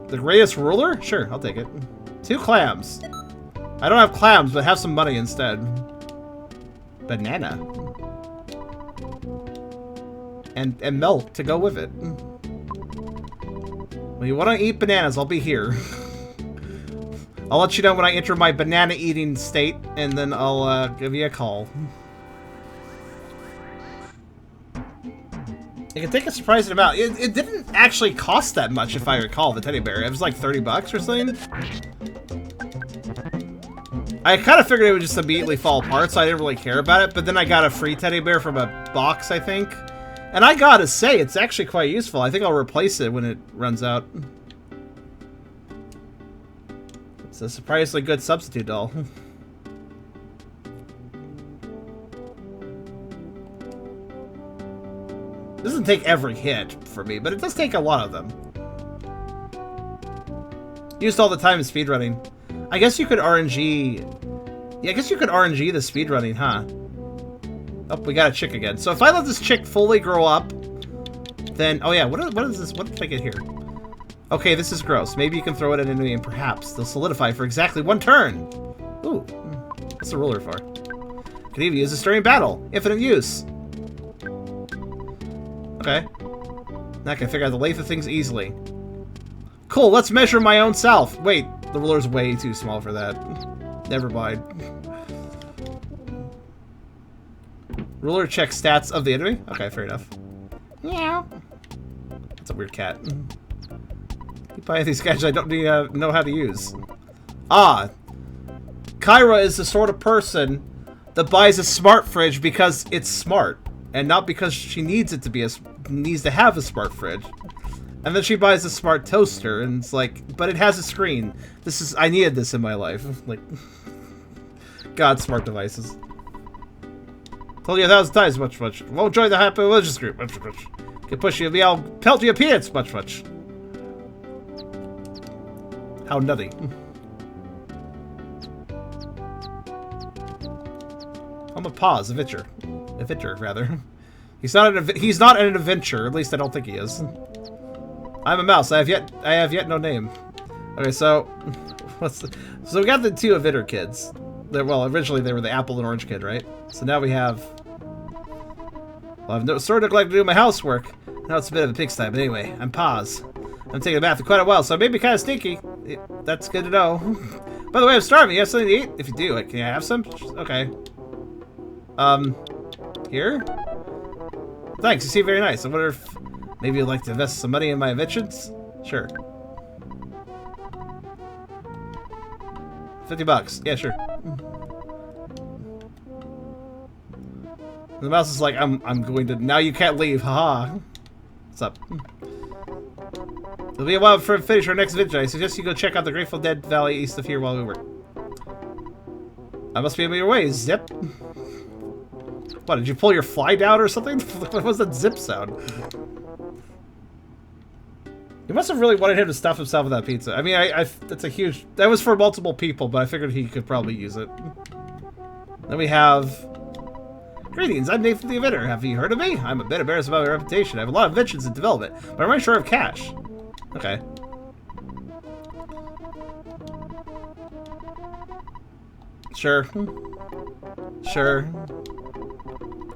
The greatest ruler? Sure, I'll take it. 2 clams. I don't have clams, but have some money instead. Banana. And milk to go with it. When you want to eat bananas, I'll be here. I'll let you know when I enter my banana eating state, and then I'll give you a call. It can take a surprising amount. It didn't actually cost that much, if I recall, the teddy bear. It was like 30 bucks or something. I kind of figured it would just immediately fall apart, so I didn't really care about it. But then I got a free teddy bear from a box, I think. And I gotta say, it's actually quite useful. I think I'll replace it when it runs out. It's a surprisingly good substitute doll. It doesn't take every hit for me, but it does take a lot of them. Used all the time in speedrunning. I guess you could RNG... Yeah, I guess you could RNG the speedrunning, huh? Oh, we got a chick again. So if I let this chick fully grow up, then... Oh yeah, what is this? What did I get here? Okay, this is gross. Maybe you can throw it at an enemy and perhaps they'll solidify for exactly 1 turn. Ooh. What's the ruler for? Can even use this during battle. Infinite use. Okay. Now I can figure out the length of things easily. Cool, let's measure my own self. Wait, the ruler's way too small for that. Never mind. Ruler checks stats of the enemy? Okay, fair enough. Meow. That's a weird cat. Keep buying these gadgets I don't know how to use. Ah. Kyra is the sort of person that buys a smart fridge because it's smart. and not because she needs it to be needs to have a smart fridge. And then she buys a smart toaster, and it's like, but it has a screen. I needed this in my life. Like, God, smart devices. Told you 1,000 times, much. Won't join the happy religious group, much. Can push you, I'll pelt you peanuts, much. How nutty. I'm a pause, a vitcher, rather. He's not an adventure, at least I don't think he is. I'm a mouse. I have yet no name. Okay, so so we got the 2 Evitter kids. Well, originally they were the apple and orange kid, right? So now we have. Well, I've sort of neglected to do my housework. Now it's a bit of a pigsty, but anyway, I'm Paz. I'm taking a bath for quite a while, so I may be kind of stinky. That's good to know. By the way, I'm starving. You have something to eat? If you do, can I have some? Okay. Here? Thanks. You seem very nice. I wonder if maybe you'd like to invest some money in my inventions? Sure. $50. Yeah, sure. The mouse is like, I'm going to. Now you can't leave. Haha. What's up? It'll be a while before we finish our next video. I suggest you go check out the Grateful Dead Valley east of here while we work. I must be on your way. Zip. What, did you pull your fly down or something? What was that zip sound? You must have really wanted him to stuff himself with that pizza. I mean, that's a huge... That was for multiple people, but I figured he could probably use it. Then we have... Greetings, I'm Nathan the Inventor. Have you heard of me? I'm a bit embarrassed about my reputation. I have a lot of inventions in development, but I'm really short of cash. Okay. Sure. Sure.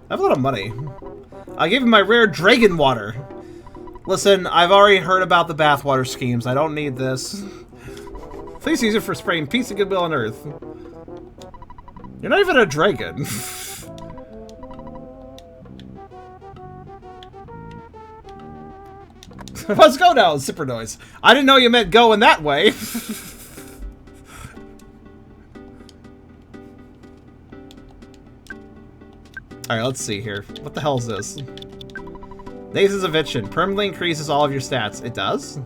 I have a lot of money. I gave him my rare dragon water. Listen, I've already heard about the bathwater schemes. I don't need this. Please use it for spraying peace and goodwill on Earth. You're not even a dragon. Let's go now, zipper noise. I didn't know you meant go in that way. Alright, let's see here. What the hell is this? Nathan's Invention. Permanently increases all of your stats. It does?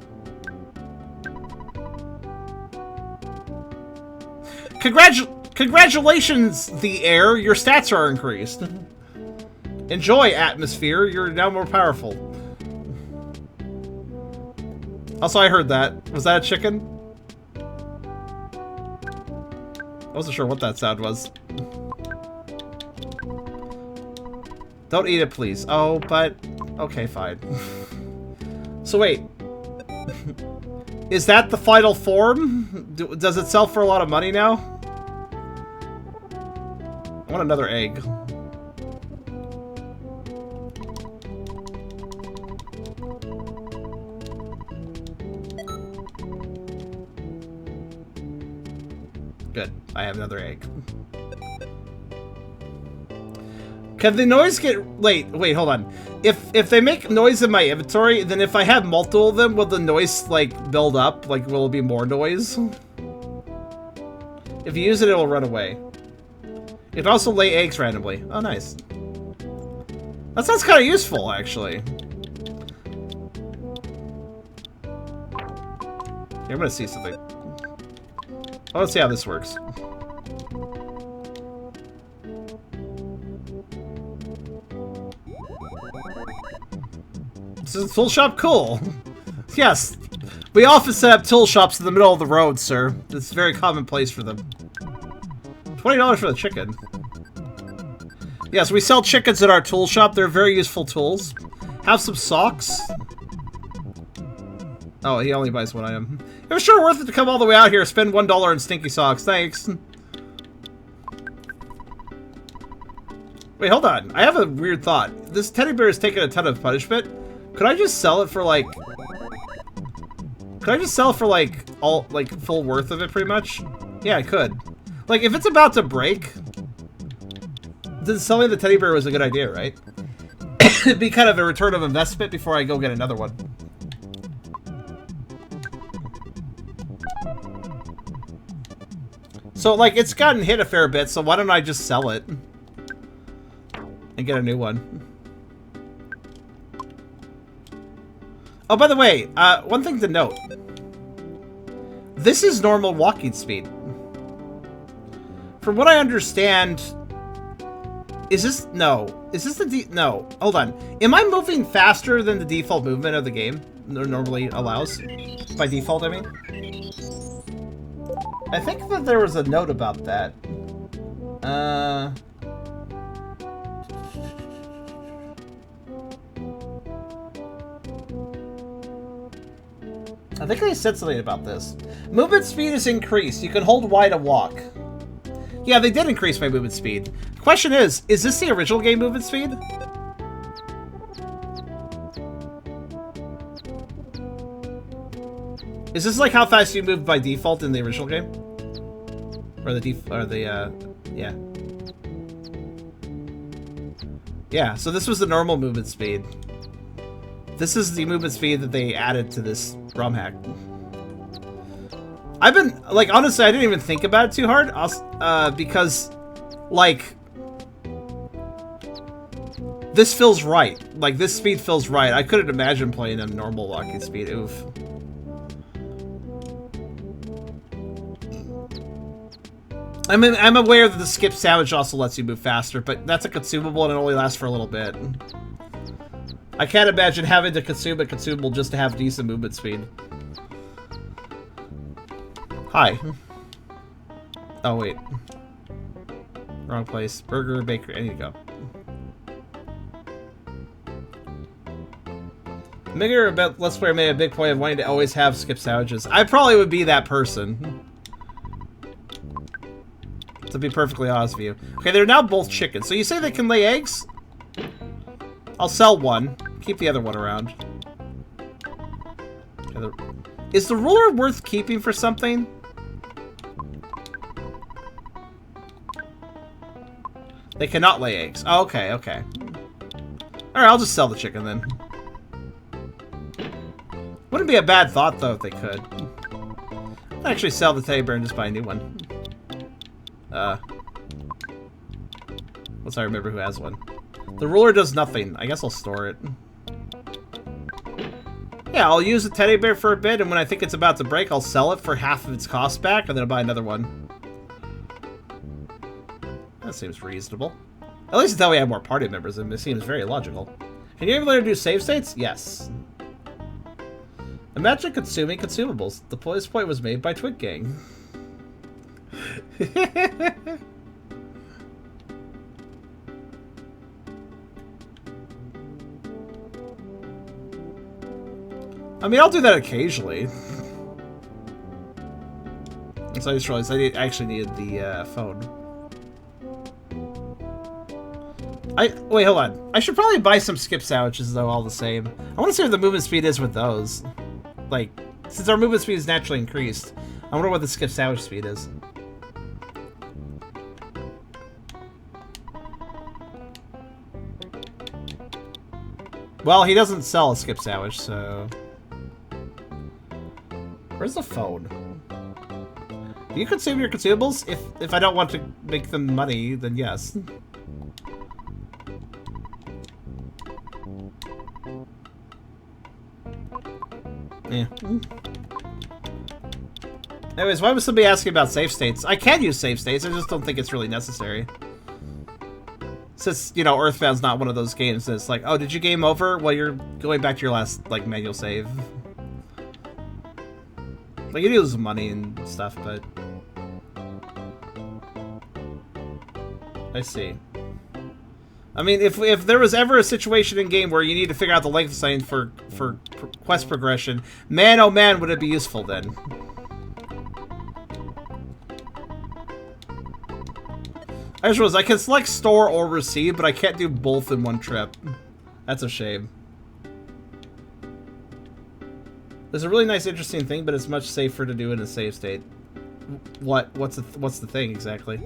Congratulations, the air. Your stats are increased. Enjoy, atmosphere. You're now more powerful. Also, I heard that. Was that a chicken? I wasn't sure what that sound was. Don't eat it, please. Oh, but... Okay, fine. So wait. Is that the final form? Does it sell for a lot of money now? I want another egg. Good. I have another egg. Can the noise get... Wait, hold on. If they make noise in my inventory, then if I have multiple of them, will the noise, like, build up? Like, will it be more noise? If you use it, it'll run away. It can also lay eggs randomly. Oh, nice. That sounds kind of useful, actually. Here, I'm gonna see something. I want to see how this works. This is a tool shop? Cool. Yes. We often set up tool shops in the middle of the road, sir. It's a very commonplace for them. $20 for the chicken. Yes, we sell chickens at our tool shop. They're very useful tools. Have some socks. Oh, he only buys one item. It was sure worth it to come all the way out here, spend $1 in stinky socks. Thanks. Wait, hold on. I have a weird thought. This teddy bear is taking a ton of punishment. Could I just sell it for, like... Could I just sell it for, like, all, like, full worth of it, pretty much? Yeah, I could. Like, if it's about to break... Then selling the teddy bear was a good idea, right? It'd be kind of a return of investment before I go get another one. So, like, it's gotten hit a fair bit, so why don't I just sell it? And get a new one? Oh, by the way, one thing to note. This is normal walking speed. From what I understand... Is this... No. Is this the... No. Hold on. Am I moving faster than the default movement of the game normally allows? By default, I mean? I think that there was a note about that. I think I said something about this. Movement speed is increased. You can hold Y to walk. Yeah, they did increase my movement speed. Question is this the original game movement speed? Is this like how fast you move by default in the original game? Or yeah. Yeah, so this was the normal movement speed. This is the movement speed that they added to this ROM hack. I've been, like, honestly, I didn't even think about it too hard, because, like, this feels right. Like, this speed feels right. I couldn't imagine playing a normal walking speed. Oof. I'm aware that the skip sandwich also lets you move faster, but that's a consumable and it only lasts for a little bit. I can't imagine having to consume a consumable just to have decent movement speed. Hi. Oh, wait. Wrong place. Burger, bakery. I need to go. Migger about Let's Player made a big point of wanting to always have skip sandwiches. I probably would be that person. To be perfectly honest with you. Okay, they're now both chickens. So you say they can lay eggs? I'll sell one. Keep the other one around. Is the ruler worth keeping for something? They cannot lay eggs. Oh, okay, okay. Alright, I'll just sell the chicken then. Wouldn't be a bad thought, though, if they could. I'd actually sell the teddy bear and just buy a new one. Once I remember who has one. The ruler does nothing. I guess I'll store it. Yeah, I'll use the teddy bear for a bit, and when I think it's about to break, I'll sell it for half of its cost back, and then I'll buy another one. That seems reasonable. At least until we have more party members, and it seems very logical. Can you ever do save states? Yes. Imagine consuming consumables. This point was made by Twig Gang. I mean, I'll do that occasionally. So I just realized I actually needed the phone. Wait, hold on. I should probably buy some skip sandwiches, though, all the same. I want to see what the movement speed is with those. Like, since our movement speed is naturally increased, I wonder what the skip sandwich speed is. Well, he doesn't sell a skip sandwich, so... Where's the phone? Do you consume your consumables? If I don't want to make them money, then yes. Yeah. Anyways, why was somebody asking about save states? I can use save states, I just don't think it's really necessary. Since, you know, Earthbound's not one of those games that's like, oh, did you game over? Well, you're going back to your last, like, manual save. Like, you lose money and stuff, but... I see. I mean, if there was ever a situation in game where you need to figure out the length of something for quest progression, man, oh man, would it be useful then. I just realized I can select store or receive, but I can't do both in one trip. That's a shame. There's a really nice, interesting thing, but it's much safer to do in a save state. What's the thing exactly?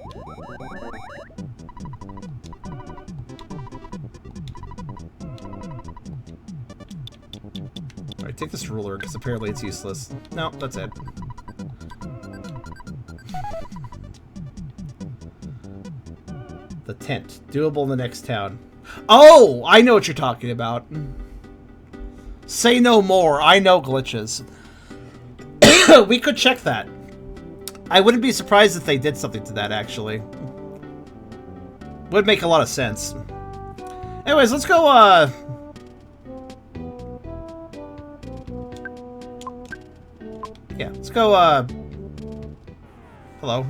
Alright, take this ruler, because apparently it's useless. No, that's it. The tent. Doable in the next town. Oh! I know what you're talking about. Say no more. I know glitches. We could check that. I wouldn't be surprised if they did something to that, actually. Would make a lot of sense. Anyways, let's go, yeah, let's go, hello.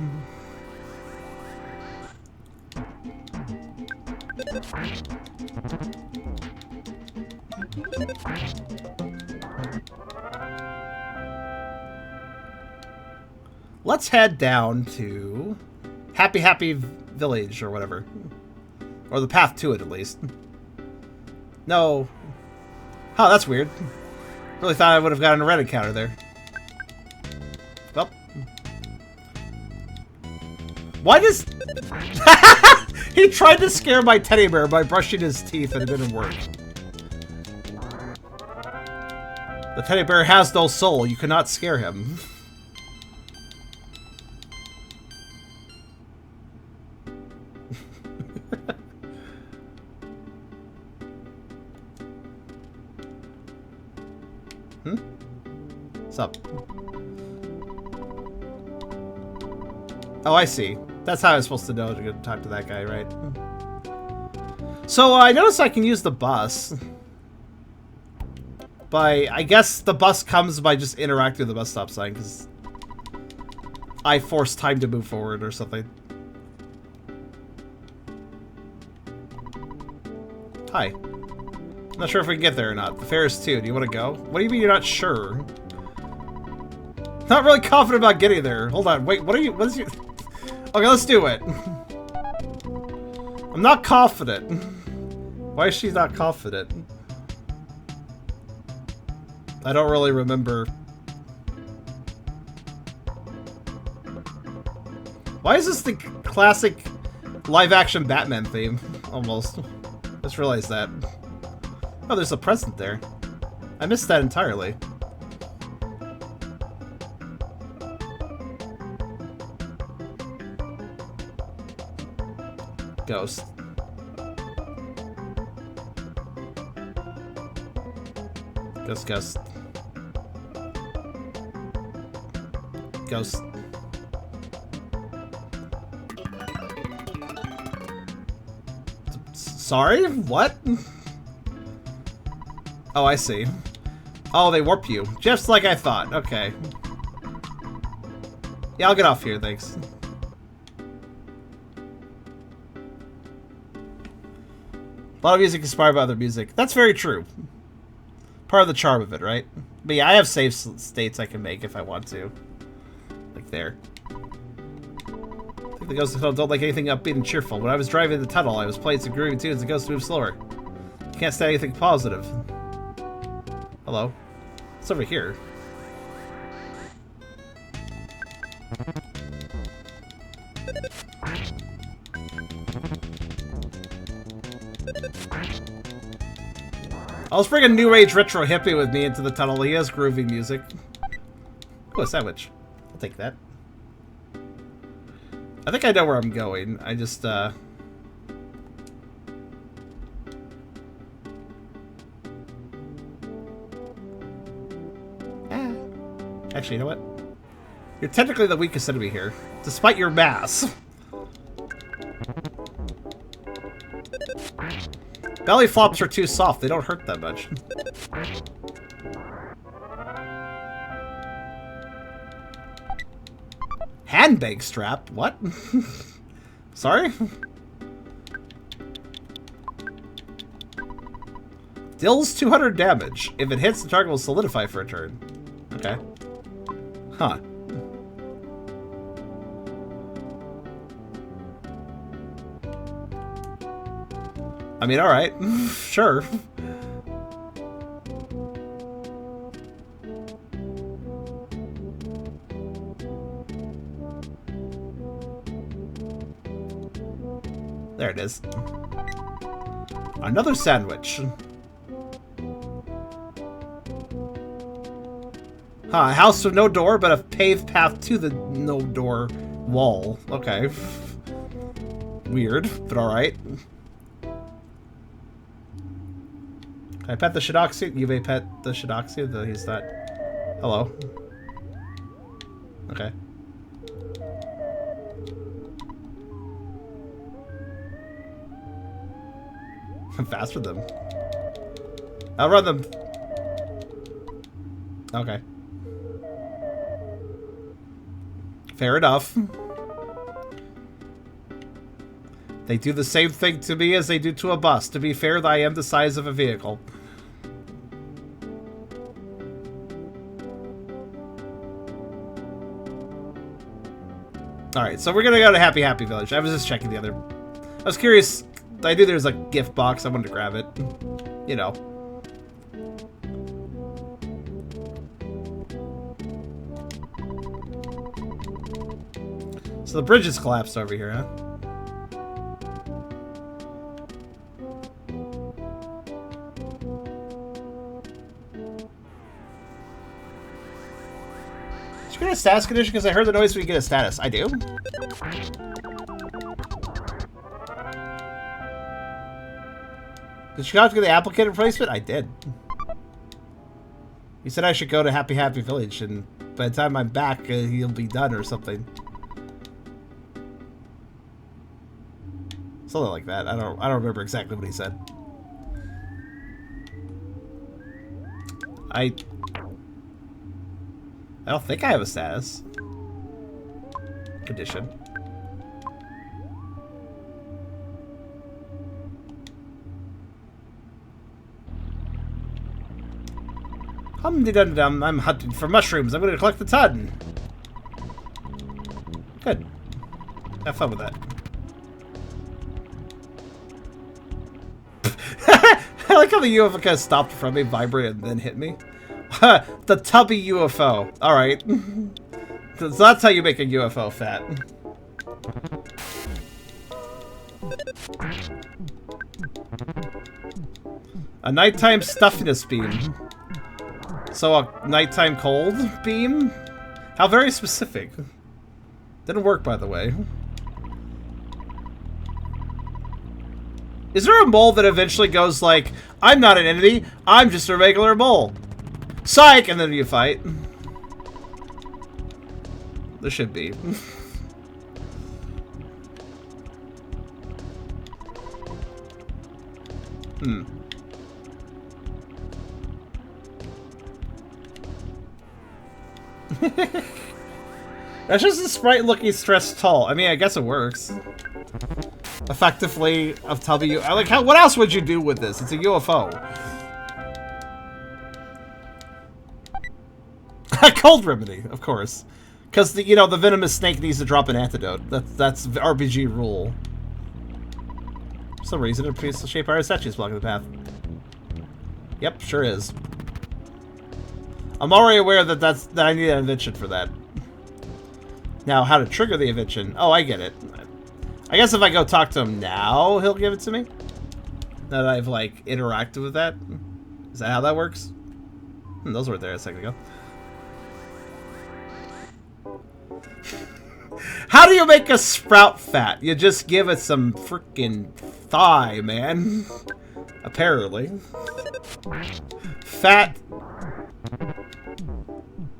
Let's head down to Happy Village or whatever. Or the path to it, at least. No. Oh, that's weird. Really thought I would have gotten a red encounter there. Well. Why does... He tried to scare my teddy bear by brushing his teeth and it didn't work. The teddy bear has no soul. You cannot scare him. What's up? Oh, I see. That's how I was supposed to know to go talk to that guy, right? So, I noticed I can use the bus. I guess the bus comes by just interacting with the bus stop sign, because I force time to move forward or something. Hi. I'm not sure if we can get there or not. The fair is 2. Do you want to go? What do you mean you're not sure? Not really confident about getting there. Hold on. Wait, what is your... Okay, let's do it. I'm not confident. Why is she not confident? I don't really remember. Why is this the classic live-action Batman theme? Almost. Just realized that. Oh, there's a present there. I missed that entirely. Ghost. Ghost. Ghost. Sorry? What? Oh, I see. Oh, they warp you. Just like I thought. Okay. Yeah, I'll get off here, thanks. A lot of music inspired by other music. That's very true. Part of the charm of it, right? But yeah, I have save states I can make if I want to. Like there. I think the Ghost of the Tunnel don't like anything upbeat and cheerful. When I was driving the tunnel, I was playing some groovy tunes and Ghost moved slower. Can't say anything positive. Hello. It's over here. I'll just bring a new age retro hippie with me into the tunnel. He has groovy music. Oh, a sandwich. I'll take that. I think I know where I'm going. I just, Actually, you know what? You're technically the weakest enemy here, despite your mass. Belly flops are too soft. They don't hurt that much. Handbag strap? What? Sorry? Deals 200 damage. If it hits, the target will solidify for a turn. Okay. Huh. I mean, alright. Sure. There it is. Another sandwich. Huh, a house with no door, but a paved path to the no door wall. Okay. Weird, but alright. Can I pet the Shidoxu? You may pet the Shidoxu, though he's not... Hello. Okay. I'm faster than them. I'll run them. Okay. Fair enough. They do the same thing to me as they do to a bus. To be fair, I am the size of a vehicle. Alright, so we're gonna go to Happy Happy Village. I was just checking the other... I was curious. I knew there was a gift box. I wanted to grab it. You know. So the bridge is collapsed over here, huh? Did you get a status condition? Because I heard the noise when you get a status. I do. Did you have to get the applicant replacement? I did. He said I should go to Happy Happy Village, and by the time I'm back, he'll be done or something. Something like that. I don't remember exactly what he said. I don't think I have a status condition. Hum-de-dum-dum, I'm hunting for mushrooms. I'm going to collect the ton. Good. Have fun with that. I like how the UFO kind of stopped from me, vibrated, and then hit me. The tubby UFO. Alright. So that's how you make a UFO fat. A nighttime stuffiness beam. So a nighttime cold beam? How very specific. Didn't work, by the way. Is there a mole that eventually goes like, I'm not an entity, I'm just a regular mole. Psych! And then you fight. There should be. That's just a sprite looking stressed tall. I mean, I guess it works. Effectively, of W. I like how. What else would you do with this? It's a UFO. Cold remedy, of course, because the the venomous snake needs to drop an antidote. That's RPG rule. For some reason, a piece of shape iron statue is blocking the path. Yep, sure is. I'm already aware that I need an invention for that. Now, how to trigger the invention? Oh, I get it. I guess if I go talk to him now, he'll give it to me? Now that I've, like, interacted with that? Is that how that works? Those weren't there a second ago. How do you make a sprout fat? You just give it some freaking thigh, man. Apparently. Fat...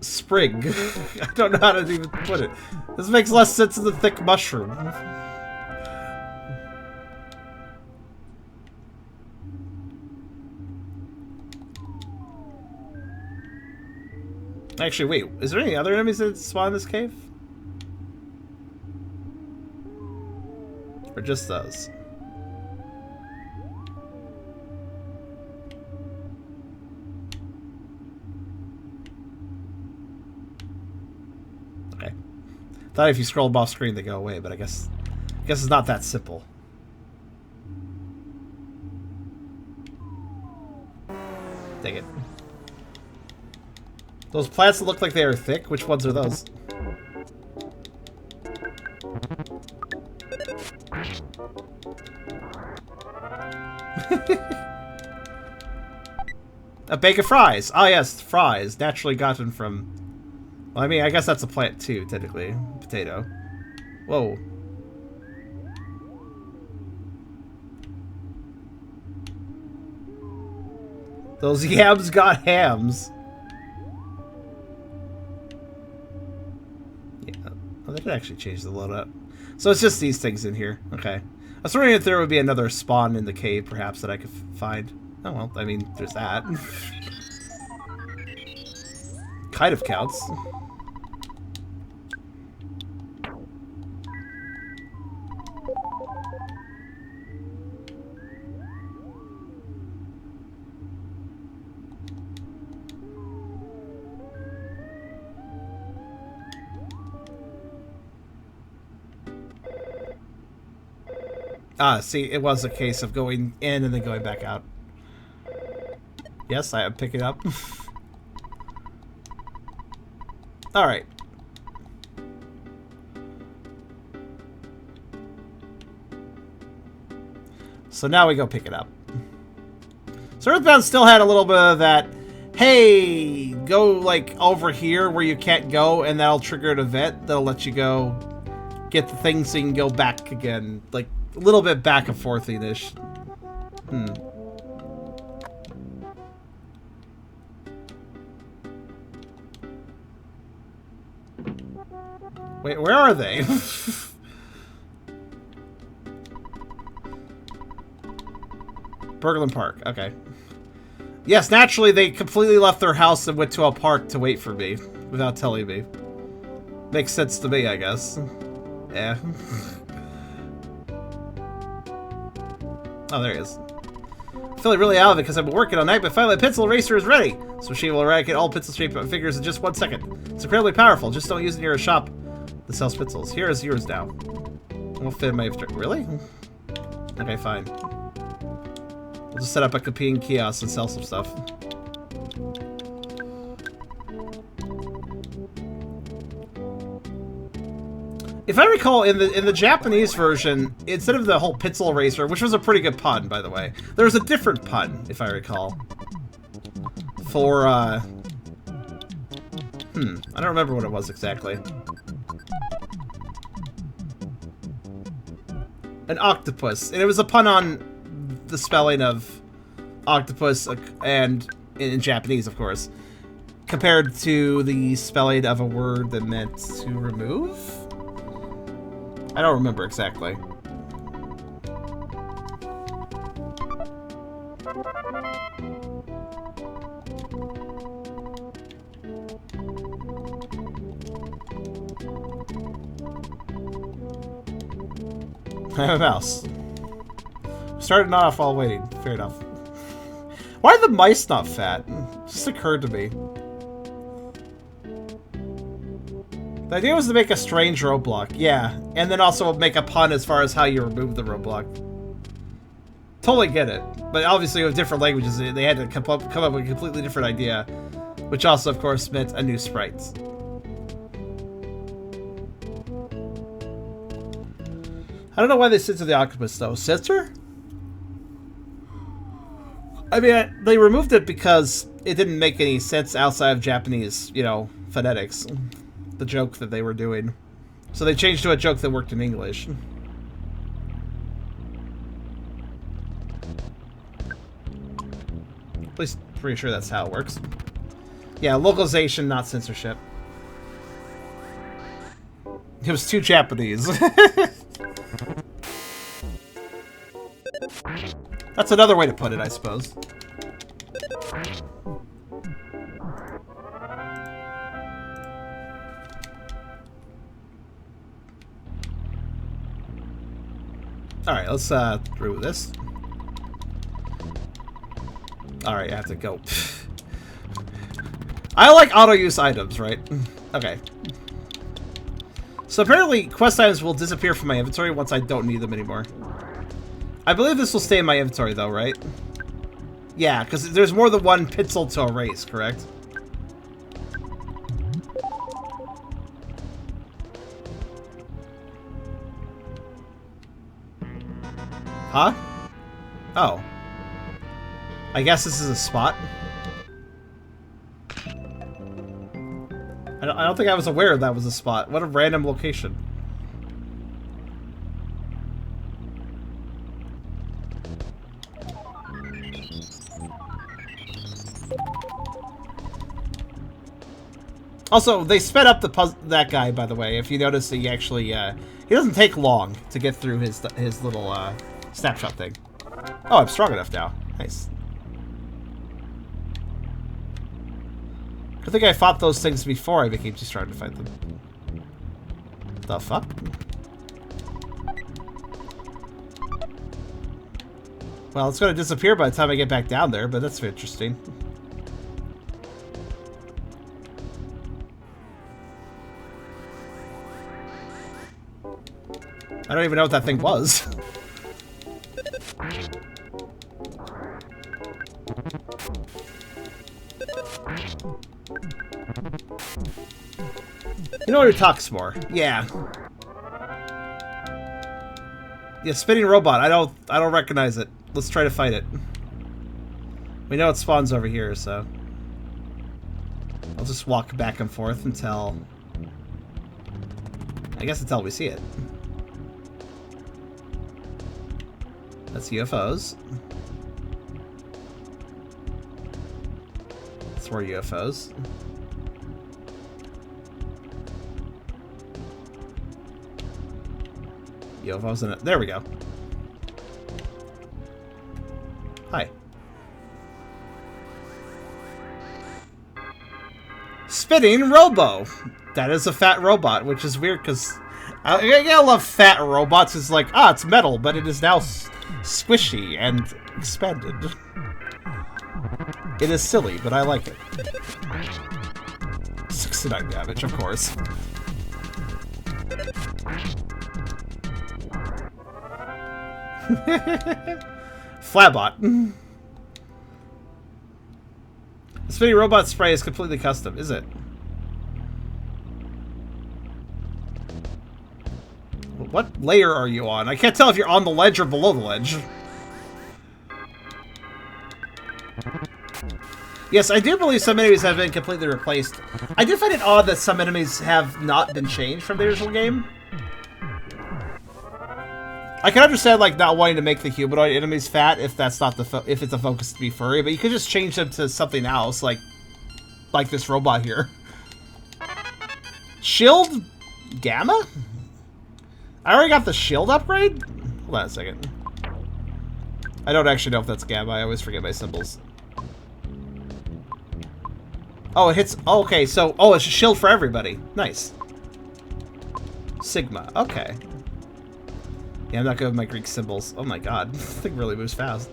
sprig. I don't know how to even put it. This makes less sense than the thick mushroom. Actually, wait. Is there any other enemies that spawn in this cave? Or just those? Okay. Thought if you scrolled off screen they go away, but I guess it's not that simple. Dang it. Those plants that look like they are thick, which ones are those? A bag of fries. Ah, yes, fries. Naturally gotten from... Well, I mean, I guess that's a plant too, technically. Potato. Whoa. Those yams got hams. Yeah. Oh, they could actually change the loadout. So it's just these things in here. Okay. I was wondering if there would be another spawn in the cave, perhaps, that I could find. Oh, well, I mean, there's that. Kind of counts. Ah, see, it was a case of going in and then going back out. Yes, I am picking up. Alright. So now we go pick it up. So Earthbound still had a little bit of that, hey, go like over here where you can't go and that'll trigger an event that'll let you go get the thing so you can go back again. Like, a little bit back and forth-ish. Wait, where are they? Berglund Park, okay. Yes, naturally they completely left their house and went to a park to wait for me, without telling me. Makes sense to me, I guess. Yeah. Oh, there he is. I'm feeling really out of it because I've been working all night, but finally the pencil eraser is ready! So she will eradicate all pencil-shaped figures in just 1 second. It's incredibly powerful, just don't use it near a shop that sells pencils. Here is yours now. Won't fit in my inventory. Really? Okay, fine. We'll just set up a competing kiosk and sell some stuff. If I recall, in the Japanese version, instead of the whole pencil eraser, which was a pretty good pun, by the way, there was a different pun, if I recall. For, I don't remember what it was exactly. An octopus. And it was a pun on the spelling of octopus, and in Japanese, of course, compared to the spelling of a word that meant to remove? I don't remember exactly. I have a mouse. Started off while waiting. Fair enough. Why are the mice not fat? It just occurred to me. The idea was to make a strange roadblock, yeah, and then also make a pun as far as how you remove the roadblock. Totally get it, but obviously with different languages, they had to come up with a completely different idea, which also, of course, meant a new sprite. I don't know why they censored the octopus, though. Censor? I mean, they removed it because it didn't make any sense outside of Japanese, you know, phonetics. The joke that they were doing. So they changed to a joke that worked in English. At least, pretty sure that's how it works. Yeah, localization, not censorship. It was too Japanese. That's another way to put it, I suppose. Alright, let's through this. Alright, I have to go. I like auto-use items, right? Okay. So apparently, quest items will disappear from my inventory once I don't need them anymore. I believe this will stay in my inventory, though, right? Yeah, because there's more than one pencil to erase, correct? Huh? Oh. I guess this is a spot. I don't think I was aware that was a spot. What a random location. Also, they sped up that guy, by the way. If you notice, he actually he doesn't take long to get through his little snapshot thing. Oh, I'm strong enough now. Nice. I think I fought those things before I became too strong to fight them. The fuck? Well, it's going to disappear by the time I get back down there, but that's interesting. I don't even know what that thing was. You know who talks more? Yeah. Yeah, spinning robot. I don't recognize it. Let's try to fight it. We know it spawns over here, so I'll just walk back and forth until until we see it. That's UFOs. That's more UFOs. UFOs in it. There we go. Hi. Spinning Robo. That is a fat robot, which is weird because I love fat robots. It's like, it's metal, but it is now squishy and expanded. It is silly, but I like it. 69 damage, of course. Flatbot. The spinning robot spray is completely custom, is it? What layer are you on? I can't tell if you're on the ledge or below the ledge. Yes, I do believe some enemies have been completely replaced. I do find it odd that some enemies have not been changed from the original game. I can understand like not wanting to make the humanoid enemies fat if that's not if it's a focus to be furry, but you could just change them to something else, like this robot here. Shield Gamma? I already got the shield upgrade? Hold on a second. I don't actually know if that's Gamma. I always forget my symbols. Oh, it hits. Oh, okay, so it's a shield for everybody. Nice. Sigma. Okay. Yeah, I'm not good with my Greek symbols. Oh my god, this thing really moves fast.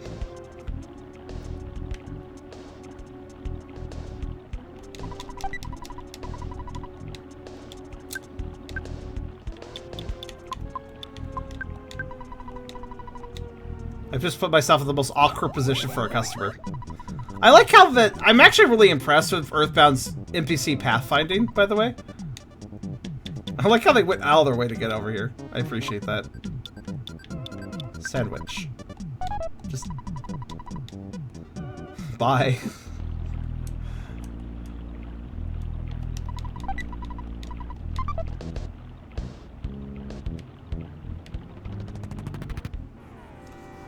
I've just put myself in the most awkward position for a customer. I like how I'm actually really impressed with Earthbound's NPC pathfinding, by the way. I like how they went out of their way to get over here. I appreciate that. Sandwich. Just... Bye.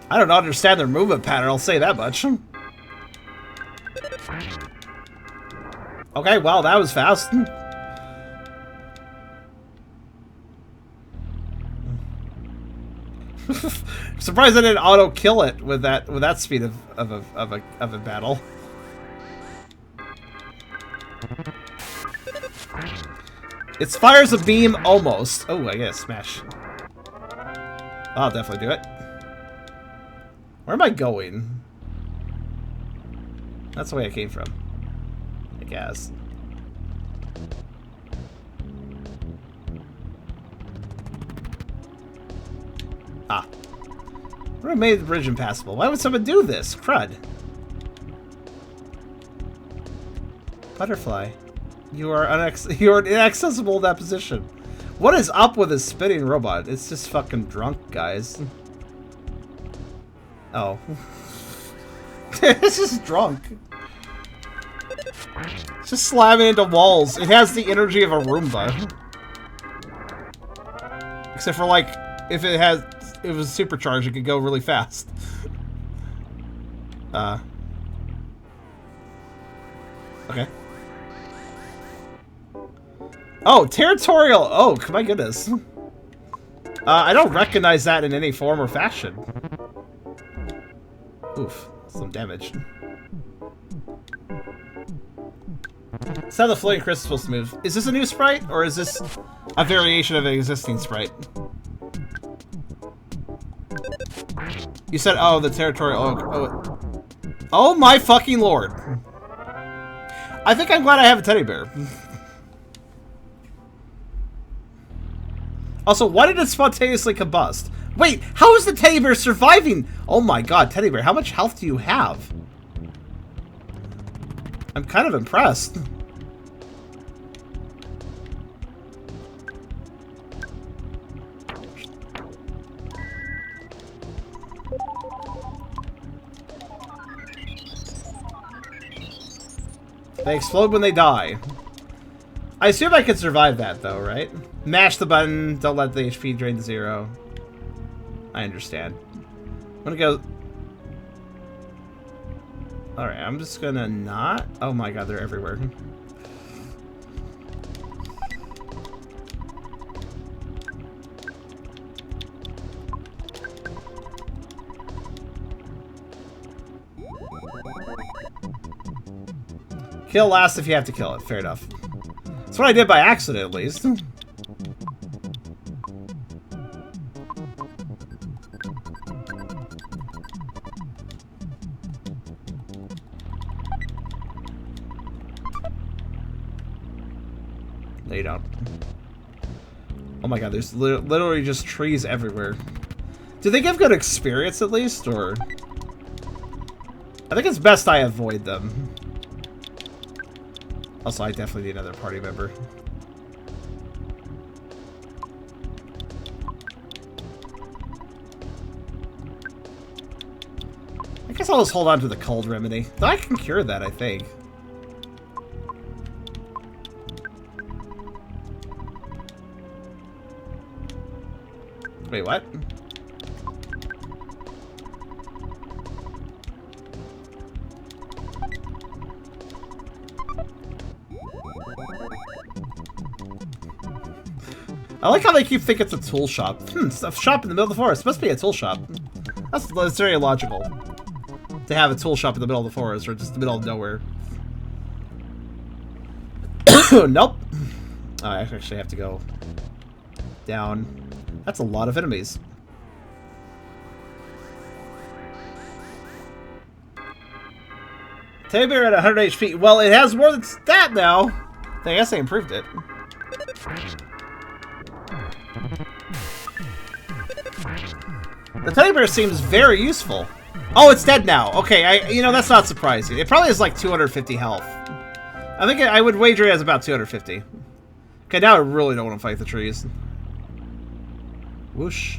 I don't understand their movement pattern, I'll say that much. Okay, wow, that was fast. Surprised I didn't auto kill it with that speed of a battle. It fires a beam almost. Oh, I guess smash. I'll definitely do it. Where am I going? That's the way I came from, I guess. Ah. What made the bridge impassable? Why would someone do this? Crud. Butterfly. You are inaccessible in that position. What is up with this spinning robot? It's just fucking drunk, guys. Oh. It's just drunk. It's just slamming into walls. It has the energy of a Roomba. Except for, like, if it was supercharged, it could go really fast. Okay. Oh, territorial. Oh, my goodness. I don't recognize that in any form or fashion. Oof, some damage. That's how the floating crystal is supposed to move. Is this a new sprite, or is this a variation of an existing sprite? You said, oh, the territorial... Oh my fucking lord. I think I'm glad I have a teddy bear. Also, why did it spontaneously combust? Wait, how is the teddy bear surviving? Oh my god, teddy bear, how much health do you have? I'm kind of impressed. They explode when they die. I assume I could survive that, though, right? Mash the button, don't let the HP drain to 0. I understand. I'm gonna go... Alright, I'm just gonna not... Oh my god, they're everywhere. Kill last if you have to kill it. Fair enough. That's what I did by accident, at least. Lay down. Oh my god, there's literally just trees everywhere. Do they give good experience, at least, or... I think it's best I avoid them. Also, I definitely need another party member. I guess I'll just hold on to the cold remedy. Though I can cure that, I think. Wait, what? I like how they keep thinking it's a tool shop. A shop in the middle of the forest. Must be a tool shop. That's very illogical. To have a tool shop in the middle of the forest, or just the middle of nowhere. Nope. Oh, I actually have to go down. That's a lot of enemies. Teddy bear at 100 HP. Well, it has more than that now. I guess they improved it. The teddy bear seems very useful. Oh, it's dead now. Okay, you know, that's not surprising. It probably has like 250 health. I think I would wager it has about 250. Okay, now I really don't want to fight the trees. Whoosh.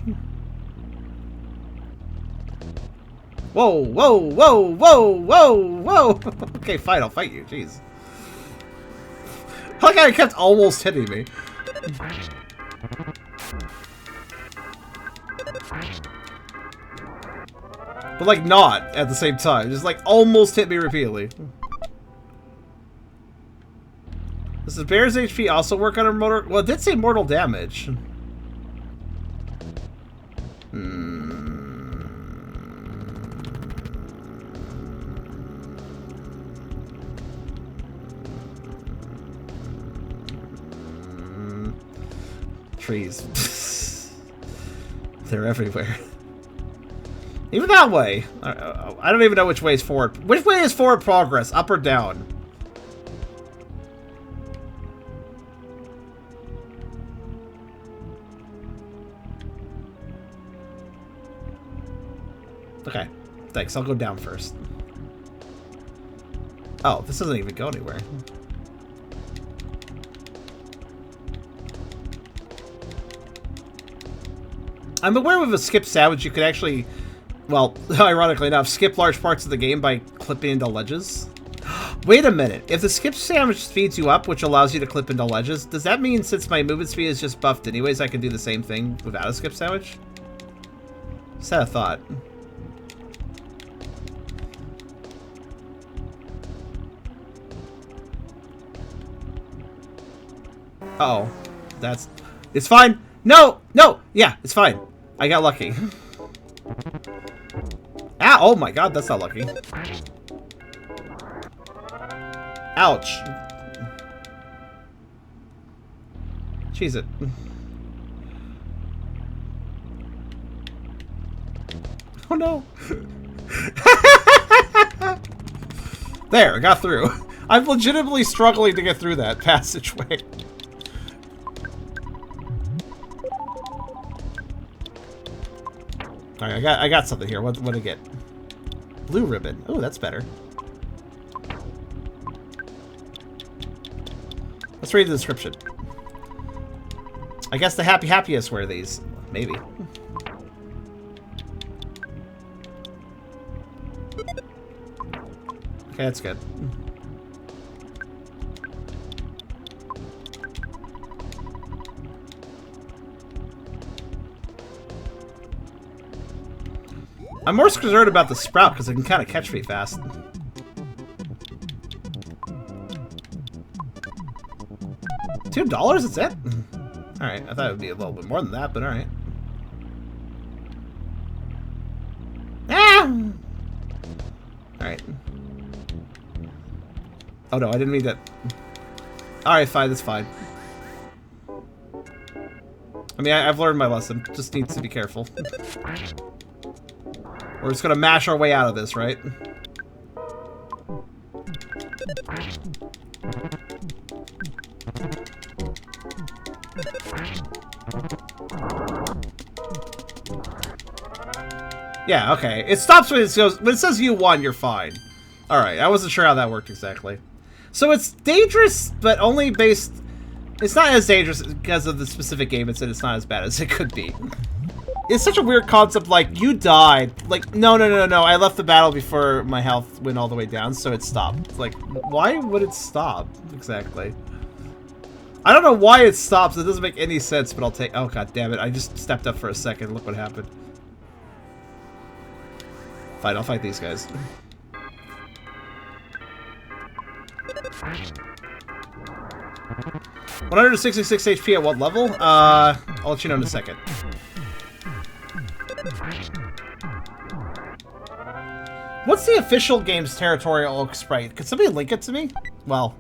Whoa, whoa, whoa, whoa, whoa, whoa. Okay, fine, I'll fight you. Jeez. I like how it kept almost hitting me. But like not at the same time. Just like almost hit me repeatedly. Does the bear's HP also work on a mortal? Well, it did say mortal damage. Trees. They're everywhere. Even that way. I don't even know which way is forward. Which way is forward progress? Up or down? Okay. Thanks. I'll go down first. Oh, this doesn't even go anywhere. I'm aware of a skip sandwich you could actually... Well, ironically enough, skip large parts of the game by clipping into ledges. Wait a minute. If the skip sandwich speeds you up, which allows you to clip into ledges, does that mean since my movement speed is just buffed anyways, I can do the same thing without a skip sandwich? Just had a thought. Uh-oh. That's... It's fine. No! No! Yeah, it's fine. I got lucky. Ah! Oh my god, that's not lucky. Ouch. Cheese it. Oh no. There, I got through. I'm legitimately struggling to get through that passageway. Alright, I got something here. What did I get? Blue ribbon. Oh, that's better. Let's read the description. I guess the happiest wear these. Maybe. Okay, that's good. I'm more concerned about the sprout because it can kind of catch me fast. $2? That's it? Alright, I thought it would be a little bit more than that, but alright. Ah! Alright. Oh no, I didn't mean that. Alright, fine, that's fine. I mean, I've learned my lesson. Just needs to be careful. We're just gonna mash our way out of this, right? Yeah, okay. It stops when it goes. When it says you won, you're fine. Alright, I wasn't sure how that worked exactly. So it's dangerous, but only based... It's not as dangerous because of the specific game it's in. It's not as bad as it could be. It's such a weird concept, like, you died. Like, no, I left the battle before my health went all the way down, so it stopped. Like, why would it stop, exactly? I don't know why it stops. It doesn't make any sense, but I'll take... Oh, god damn it. I just stepped up for a second. Look what happened. Fine, I'll fight these guys. 166 HP at what level? I'll let you know in a second. What's the official game's territorial oak sprite? Could somebody link it to me? Well,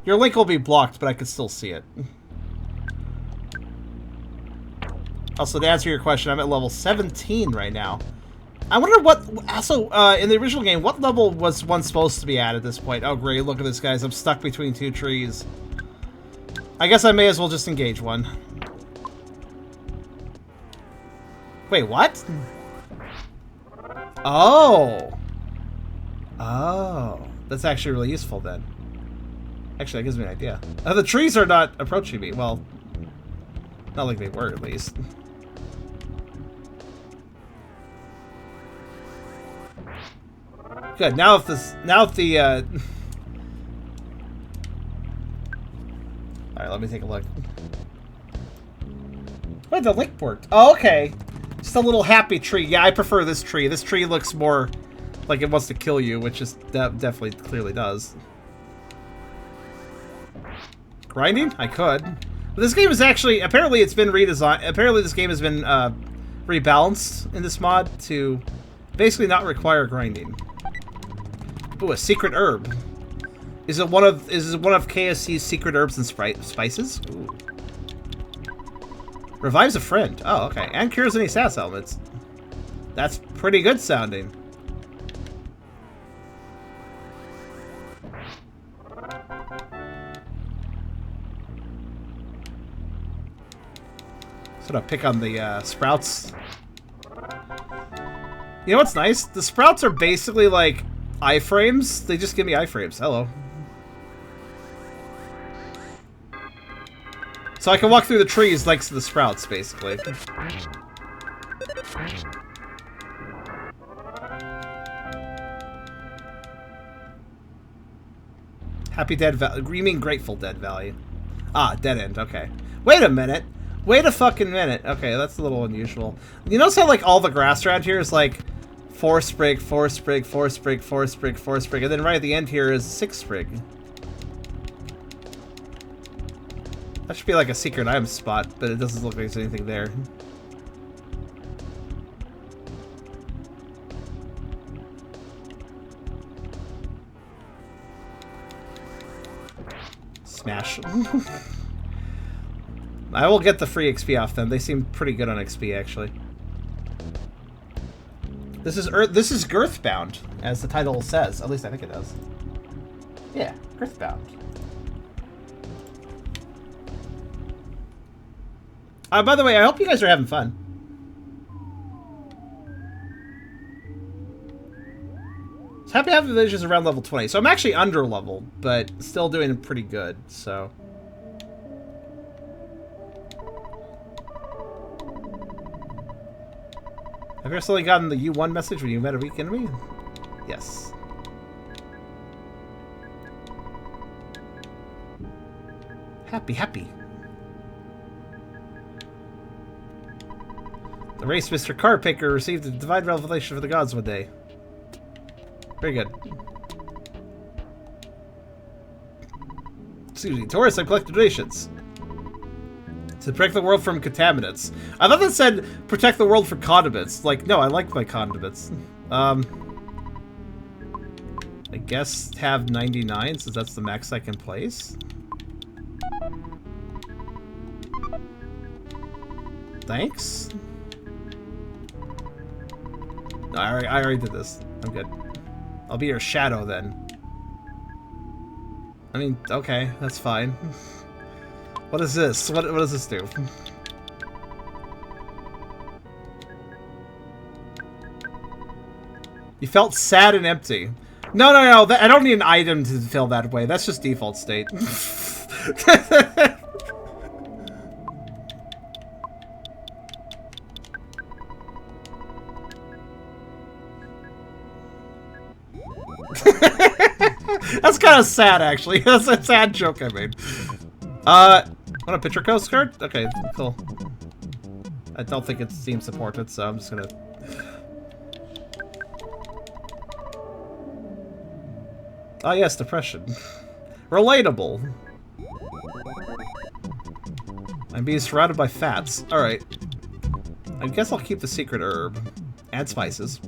your link will be blocked, but I can still see it. Also, to answer your question, I'm at level 17 right now. I wonder what... Also, in the original game, what level was one supposed to be at this point? Oh, great. Look at this, guys. I'm stuck between two trees. I guess I may as well just engage one. Wait, what? Oh. Oh. That's actually really useful, then. Actually, that gives me an idea. The trees are not approaching me. Well, not like they were, at least. Good. Now if this... Now if the, Alright, let me take a look. Wait, the link worked. Oh, okay. Just a little happy tree. Yeah, I prefer this tree. This tree looks more like it wants to kill you, which is definitely clearly does. Grinding? I could. But this game is actually... Apparently it's been redesigned. Apparently this game has been rebalanced in this mod to basically not require grinding. Ooh, a secret herb. Is it one of KSC's secret herbs and spices? Ooh. Revives a friend. Oh, okay. And cures any SAS elements. That's pretty good sounding. Sort of pick on the sprouts. You know what's nice? The sprouts are basically like iframes. They just give me iframes. Hello. So I can walk through the trees next to the sprouts, basically. Happy Dead Valley. You mean Grateful Dead Valley? Ah, Dead End. Okay. Wait a minute. Wait a fucking minute. Okay, that's a little unusual. You notice how, like, all the grass around here is, like, 4 sprig, 4 sprig, 4 sprig, 4 sprig, 4 sprig, and then right at the end here is 6 sprig. That should be like a secret item spot, but it doesn't look like there's anything there. Smash. I will get the free XP off them. They seem pretty good on XP, actually. This is Girthbound, as the title says. At least I think it does. Yeah, Girthbound. By the way, I hope you guys are having fun. So Happy Happy Village is around level 20, so I'm actually under leveled, but still doing pretty good, so... Have you recently gotten the U1 message when you met a weak enemy? Yes. Happy. The race Mr. Carpicker received a divine revelation for the gods one day. Very good. Excuse me, Taurus, I collect donations. To protect the world from contaminants. I thought that said protect the world from condiments. Like, no, I like my condiments. I guess have 99 since that's the max I can place. Thanks. No, I already did this. I'm good. I'll be your shadow then. I mean, okay, that's fine. What is this? What does this do? You felt sad and empty. No. I don't need an item to feel that way. That's just default state. That's kind of sad, actually. That's a sad joke I made. Want a picture Coast Guard? Okay, cool. I don't think it's Steam supported, so I'm just gonna... Oh yes, depression. Relatable. I'm being surrounded by fats. Alright. I guess I'll keep the secret herb. And spices.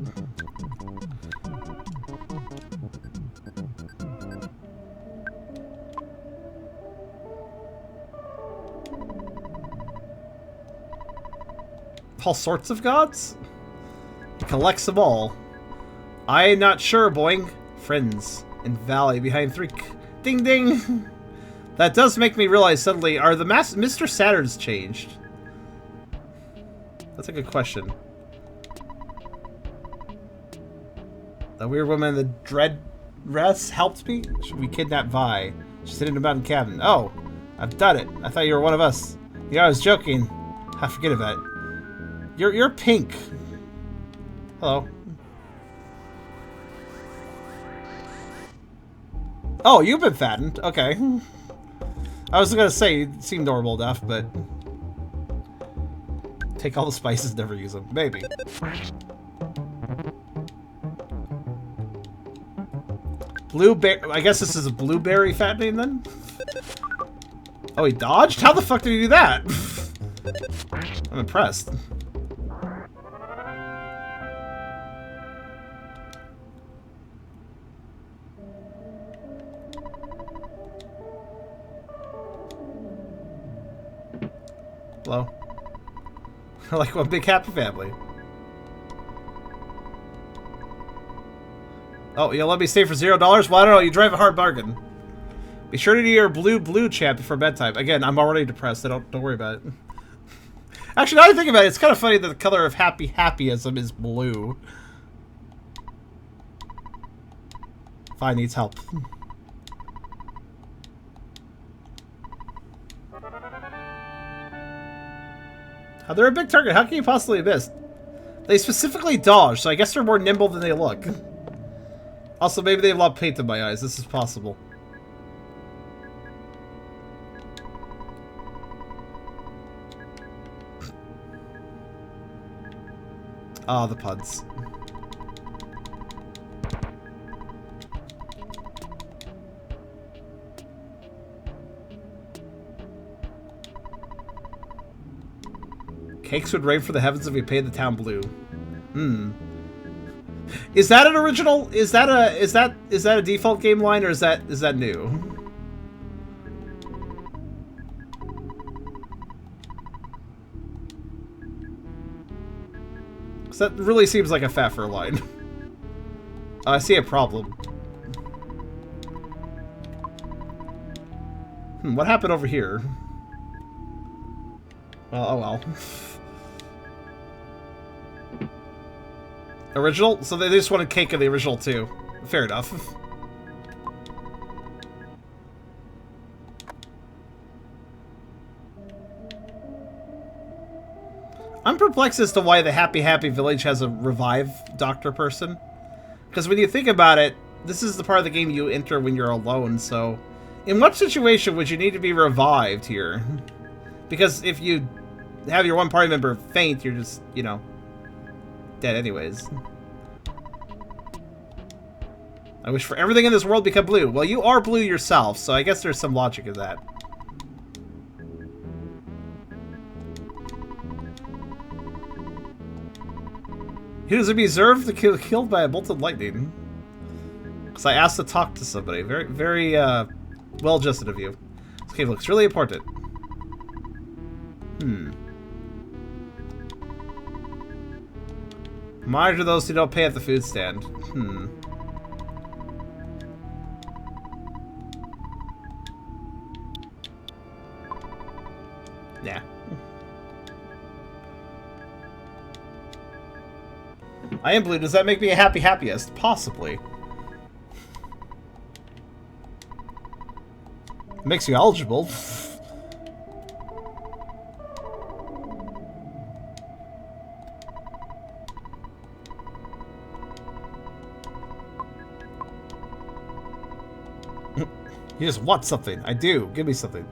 All sorts of gods? He collects them all. I ain't not sure, boing. Friends in valley behind 3... Ding ding! That does make me realize suddenly, are the Mr. Saturns changed? That's a good question. The weird woman in the dread dress helped me? Should we kidnap Vi? She's sitting in a mountain cabin. Oh, I've done it. I thought you were one of us. Yeah, I was joking. I forget about it. You're pink. Hello. Oh, you've been fattened. Okay. I was gonna say, you seem normal enough, but... Take all the spices, never use them. Maybe. Blueberry... I guess this is a blueberry fattening, then? Oh, he dodged? How the fuck did he do that? I'm impressed. Hello. Like one big happy family. Oh, you'll let me stay for $0? Well, I don't know. You drive a hard bargain. Be sure to do your blue chant before bedtime. Again, I'm already depressed. So don't worry about it. Actually, now that I think about it, it's kind of funny that the color of happyism is blue. Fine, needs help. They're a big target. How can you possibly miss? They specifically dodge, so I guess they're more nimble than they look. Also, maybe they have a lot of paint in my eyes. This is possible. Ah, the puns. Cakes would rain from the heavens if we paid the town blue. Hmm. Is that an original? Is that a default game line, or is that new? That really seems like a fatfur line. I see a problem. What happened over here? Well, oh well. Original? So they just wanted cake of the original too. Fair enough. I'm perplexed as to why the Happy Happy Village has a revive doctor person. Because when you think about it, this is the part of the game you enter when you're alone, so... In what situation would you need to be revived here? Because if you have your one party member faint, you're just, you know, dead anyways. I wish for everything in this world to become blue. Well, you are blue yourself, so I guess there's some logic in that. He was deserved to get killed by a bolt of lightning. Because I asked to talk to somebody. Very, very, well-adjusted of you. This cave looks really important. Monitor those who don't pay at the food stand. Yeah. I am blue. Does that make me a happiest? Possibly. Makes you eligible. You just want something. I do. Give me something.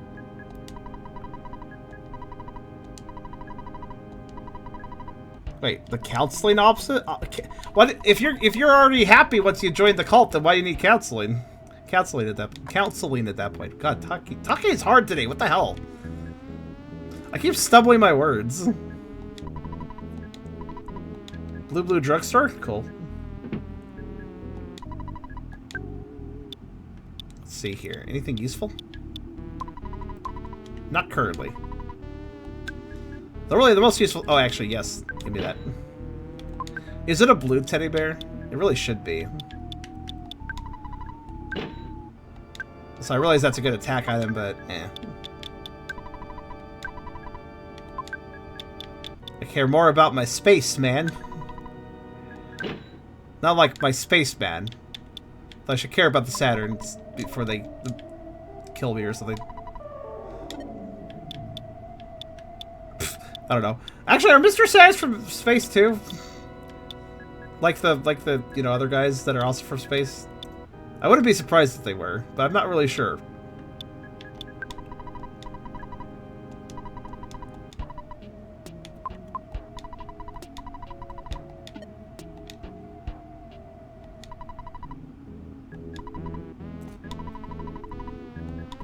Wait, the counseling opposite? What if you're already happy once you join the cult? Then why do you need counseling? Counseling at that point. God, talking is hard today. What the hell? I keep stumbling my words. Blue drugstore? Cool. Let's see here. Anything useful? Not currently. Really, the most useful... Oh, actually, yes. Give me that. Is it a blue teddy bear? It really should be. So I realize that's a good attack item, but eh. I care more about my space, man. Not like my space man. I should care about the Saturns before they kill me or something. I don't know. Actually, are Mr. Saturns from space too? Like the you know, other guys that are also from space? I wouldn't be surprised if they were, but I'm not really sure.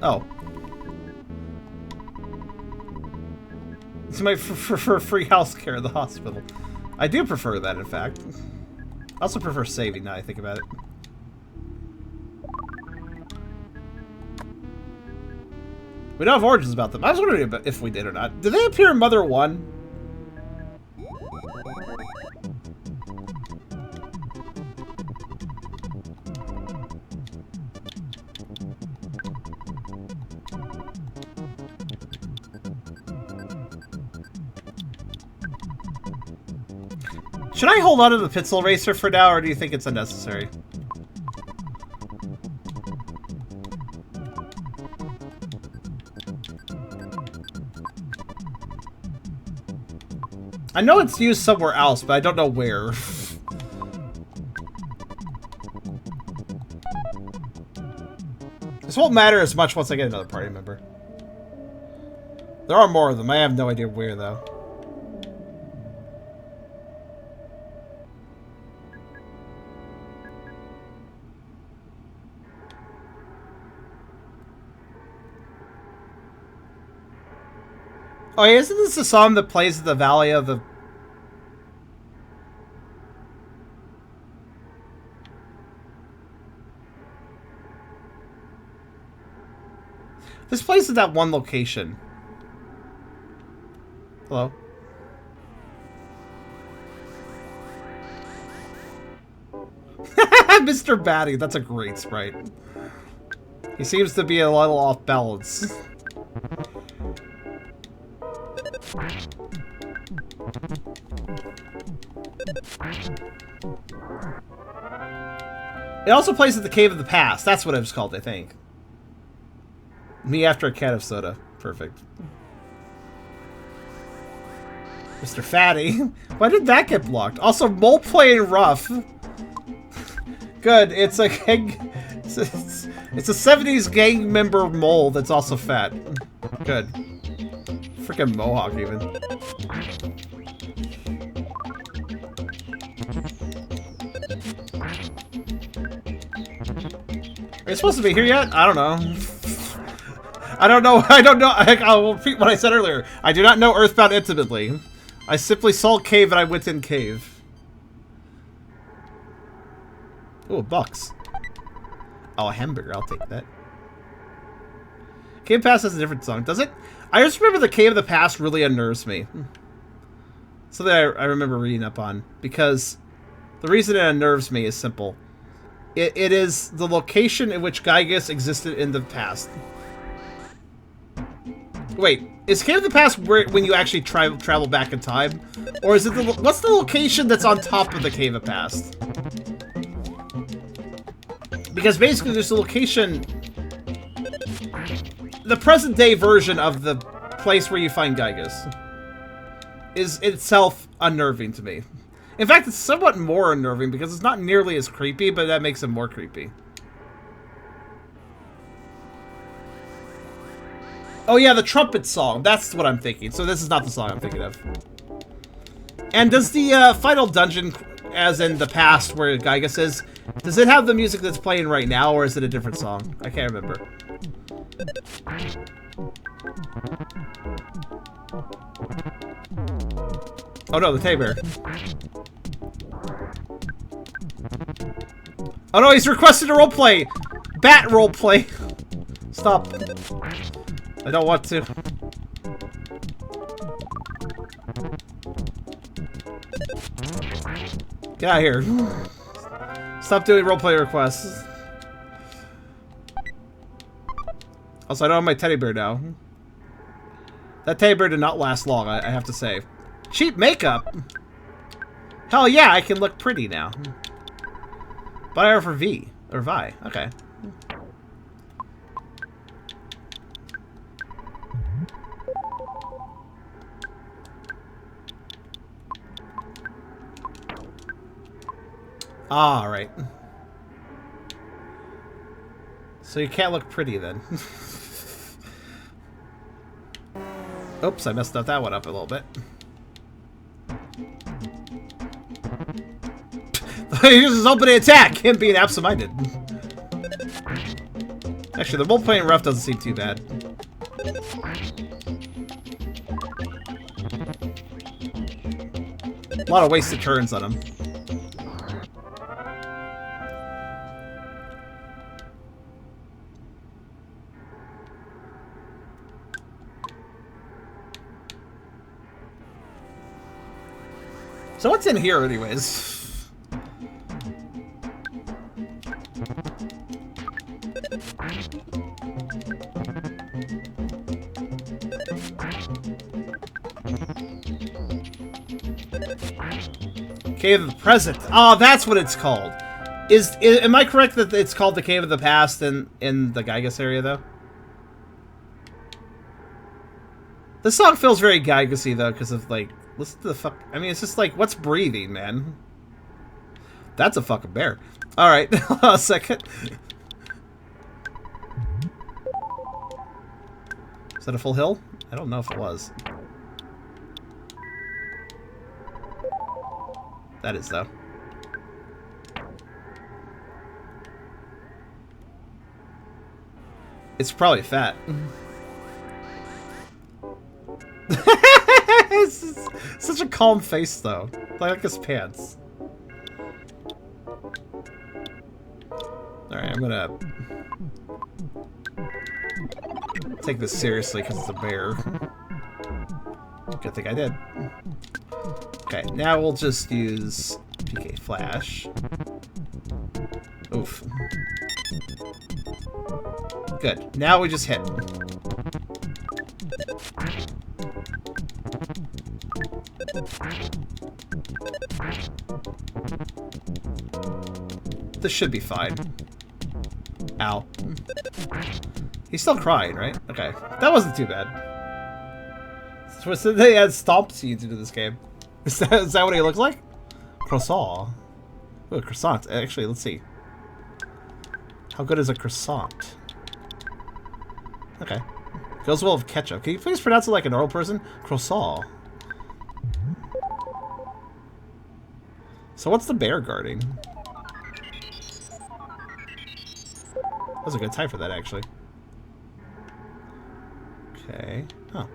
Oh. You might prefer free health care in the hospital. I do prefer that, in fact. I also prefer saving, now I think about it. We don't have origins about them. I was wondering if we did or not. Did they appear in Mother 1? Should I hold on to the Pixel Racer for now, or do you think it's unnecessary? I know it's used somewhere else, but I don't know where. This won't matter as much once I get another party member. There are more of them. I have no idea where, though. Oh, isn't this the song that plays at the Valley of the... This plays at that one location. Hello? Mr. Batty, that's a great sprite. He seems to be a little off balance. It also plays at the Cave of the Past. That's what it was called, I think. Me after a can of soda. Perfect. Mr. Fatty. Why did that get blocked? Also, mole playing rough. Good. It's a gang... It's a 70s gang member mole that's also fat. Good. Freaking mohawk, even. Are you supposed to be here yet? I don't know. I don't know. I'll repeat what I said earlier. I do not know Earthbound intimately. I simply saw cave and I went in cave. Ooh, bucks. Oh, a hamburger. I'll take that. Cave of the Past has a different song, does it? I just remember the Cave of the Past really unnerves me. Something I remember reading up on. Because the reason it unnerves me is simple. It is the location in which Gygus existed in the past. Wait, is Cave of the Past when you actually travel back in time? Or is it what's the location that's on top of the Cave of the Past? Because basically there's a location... The present day version of the place where you find Gygus is itself unnerving to me. In fact, it's somewhat more unnerving because it's not nearly as creepy, but that makes it more creepy. Oh yeah, the trumpet song. That's what I'm thinking. So this is not the song I'm thinking of. And does the final dungeon, as in the past where Gygus is, does it have the music that's playing right now, or is it a different song? I can't remember. Oh no, the teddy bear. Oh no, he's requested a roleplay! Bat roleplay! Stop. I don't want to. Get out of here. Stop doing roleplay requests. Also, I don't have my teddy bear now. That teddy bear did not last long, I have to say. Cheap makeup? Hell yeah, I can look pretty now. Buy her for V. Or Vi. Okay. Ah, right. So you can't look pretty then. Oops, I messed up that one up a little bit. He uses opening attack! Him being absent-minded. Actually, the role playing rough doesn't seem too bad. A lot of wasted turns on him. So what's in here anyways? Cave of the Present. Oh, that's what it's called. Am I correct that it's called the Cave of the Past in the Gygus area, though? This song feels very Gygus-y, though, because of, like, listen to the fuck... I mean, it's just like, what's breathing, man? That's a fucking bear. Alright, a second. Is that a full hill? I don't know if it was. That is, though. It's probably fat. It's such a calm face, though. Like his pants. Alright, I'm gonna take this seriously because it's a bear. Good thing I did. Okay, now we'll just use PK Flash. Oof. Good. Now we just hit. This should be fine. Ow. He's still crying, right? Okay. That wasn't too bad. So they add stomp seeds into this game. Is that what he looks like? Croissant. Ooh, croissant. Actually, let's see. How good is a croissant? Okay. Goes well with ketchup. Can you please pronounce it like a normal person? Croissant. So what's the bear guarding? That was a good time for that, actually. Okay. Oh.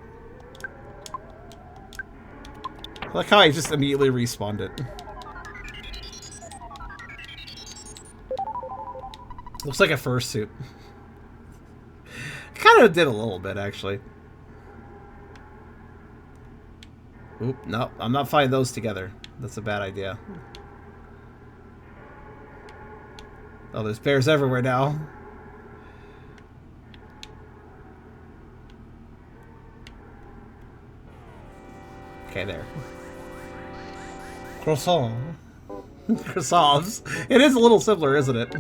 I like how I just immediately respawned it. Looks like a fursuit. Kind of did a little bit, actually. Oop, no, I'm not finding those together. That's a bad idea. Oh, there's bears everywhere now. Okay, there. Croissant. Croissants. It is a little simpler, isn't it?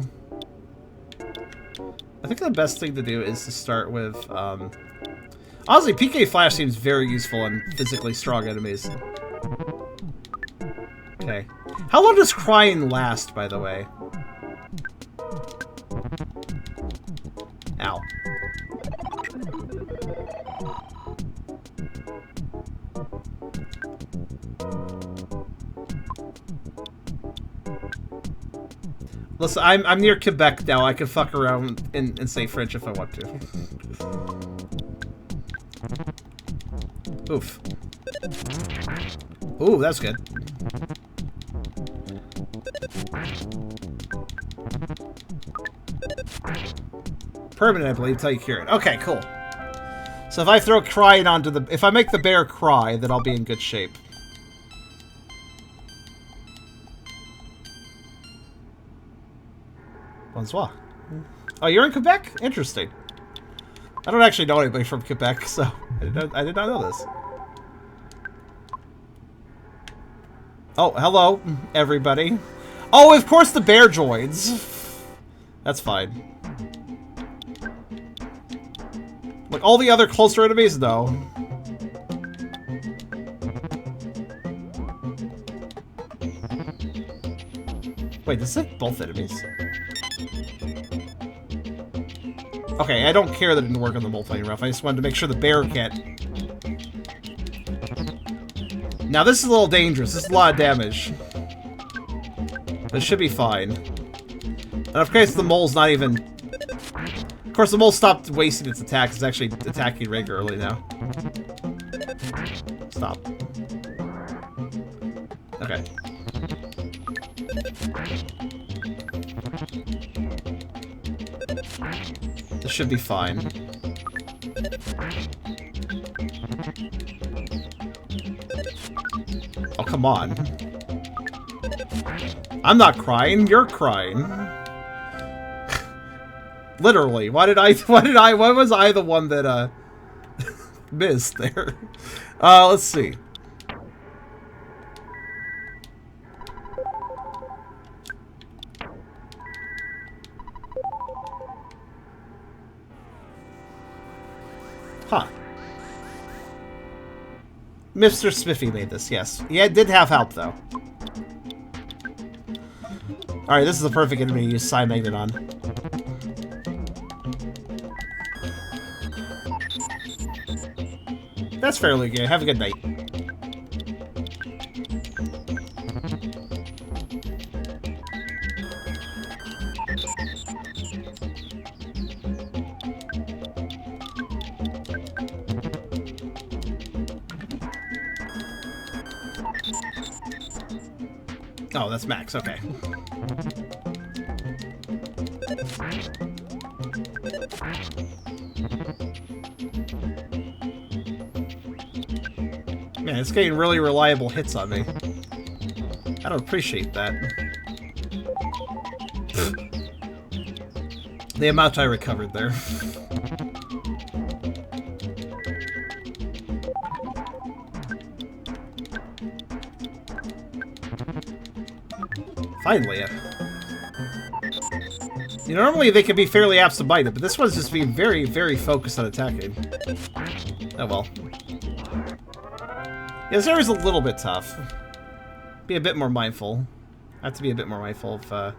I think the best thing to do is to start with, honestly, PK Flash seems very useful on physically strong enemies. Okay. How long does crying last, by the way? Ow. Listen, I'm near Quebec now. I can fuck around and say French if I want to. Oof. Ooh, that's good. Permanent, I believe, until you cure it. Okay, cool. So if I throw crying onto the... If I make the bear cry, then I'll be in good shape. Bonsoir. Oh, you're in Quebec? Interesting. I don't actually know anybody from Quebec, so I did not know this. Oh, hello, everybody. Oh, of course the bear joins. That's fine. Like, all the other closer enemies, though. Wait, this is both enemies? Okay, I don't care that it didn't work on the multi-rough. I just wanted to make sure the bear can't. Now, this is a little dangerous. This is a lot of damage. But it should be fine. And of course, the mole's not even... Of course, the mole stopped wasting its attacks. It's actually attacking regularly now. Stop. Okay. This should be fine. Oh, come on. I'm not crying, you're crying. Literally, why was I the one that, missed there? Let's see. Huh. Mr. Spiffy made this, yes. Yeah, it did have help, though. Alright, this is the perfect enemy to use Psi Magnet on. That's fairly good. Have a good night. Oh, that's max. Okay. Man, it's getting really reliable hits on me. I don't appreciate that. The amount I recovered there. Finally. Normally they can be fairly absent-minded, but this one's just being very, very focused on attacking. Oh well. Yeah, this area's a little bit tough. Be a bit more mindful. I have to be a bit more mindful of,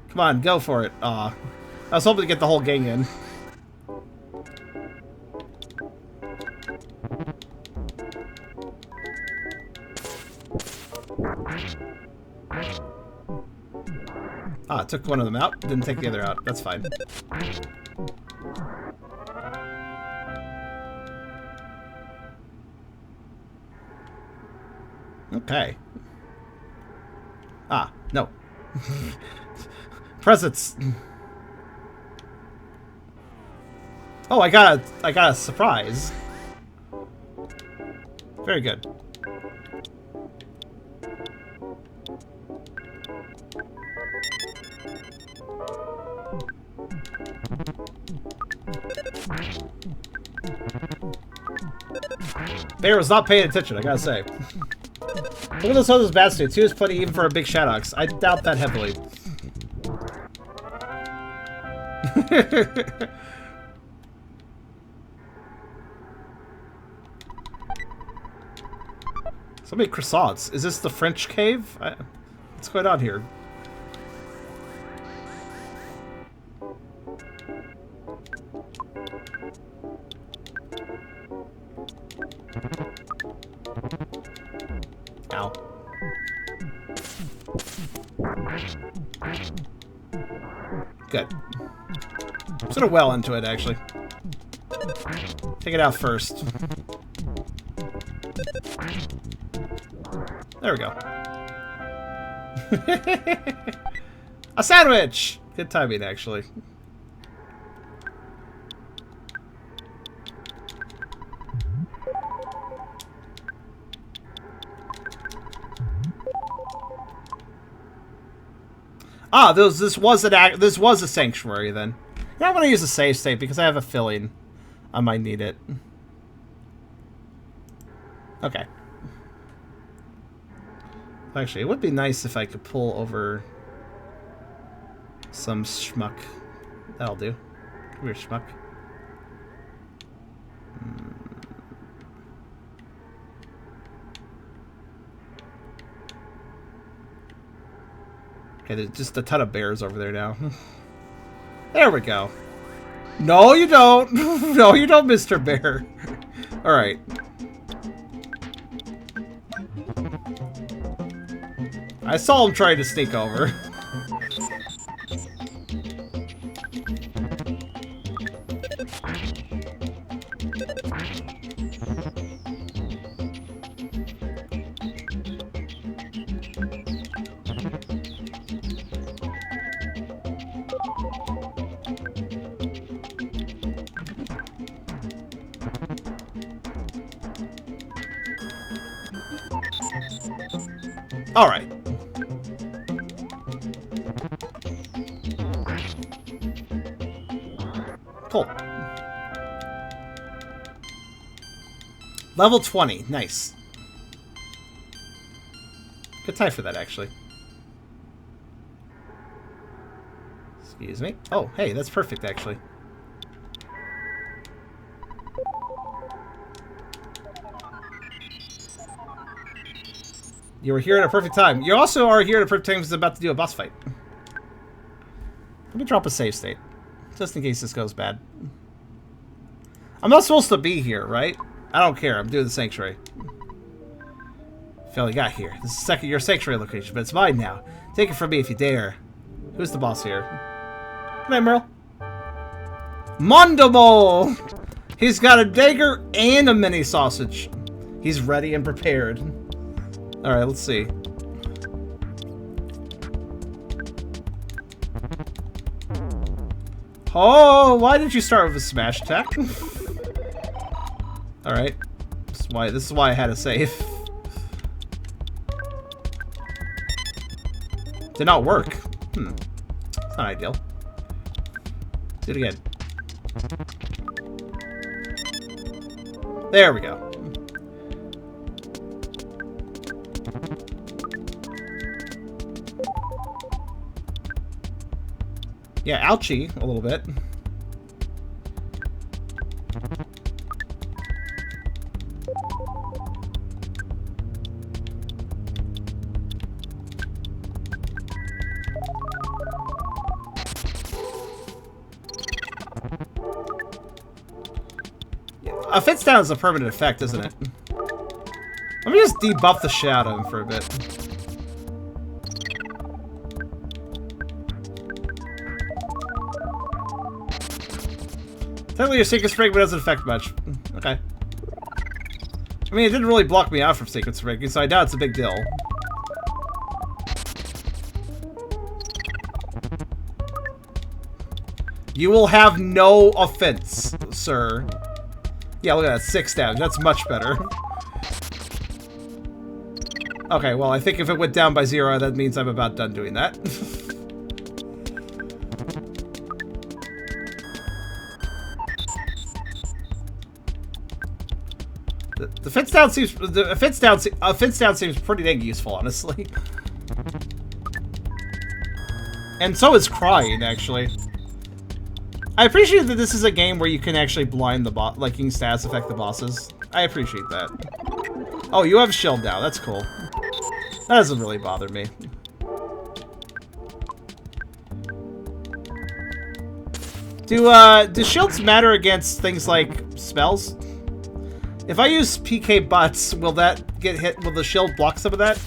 Come on, go for it. Aw. I was hoping to get the whole gang in. Ah, took one of them out. Didn't take the other out. That's fine. Okay. Ah, no. Presents. Oh, I got a surprise. Very good. Bear was not paying attention, I gotta say. Look at those other bad suits. He was plenty even for a big Shadox. I doubt that heavily. So many croissants. Is this the French cave? What's going on here? Ow. Good. Sort of well into it, actually. Take it out first. There we go. A sandwich! Good timing, actually. Ah, this was a sanctuary then. Yeah, I'm gonna use a save state because I have a feeling I might need it. Okay. Actually, it would be nice if I could pull over some schmuck. That'll do. Come here, schmuck. Okay, there's just a ton of bears over there now. There we go. No, you don't. No, you don't, Mr. Bear. All right. I saw him trying to sneak over. All right. Cool. Level 20. Nice. Good time for that, actually. Excuse me. Oh, hey, that's perfect, actually. You were here at a perfect time. You also are here at a perfect time because I'm about to do a boss fight. Let me drop a save state. Just in case this goes bad. I'm not supposed to be here, right? I don't care. I'm doing the sanctuary. Finally got here. This is your sanctuary location, but it's mine now. Take it from me if you dare. Who's the boss here? Good night, Merle. Mondomo! He's got a dagger and a mini sausage. He's ready and prepared. Alright, let's see. Oh, why did you start with a smash attack? Alright. This is why I had to save. Did not work. It's not ideal. Do it again. There we go. Yeah, ouchie a little bit. A fits down is a permanent effect, isn't it? Let me just debuff the shit out of him for a bit. Technically, your Sacred Spring, but doesn't affect much. Okay. I mean, it didn't really block me out from Sacred Spring, so I doubt it's a big deal. You will have no offense, sir. Yeah, look at that. 6 damage. That's much better. Okay, well, I think if it went down by 0, that means I'm about done doing that. The fence down seems pretty dang useful, honestly. And so is crying, actually. I appreciate that this is a game where you can actually blind the boss, like you can status affect the bosses. I appreciate that. Oh, you have a shield now. That's cool. That doesn't really bother me. Do shields matter against things like spells? If I use PK butts, will that get hit? Will the shield block some of that?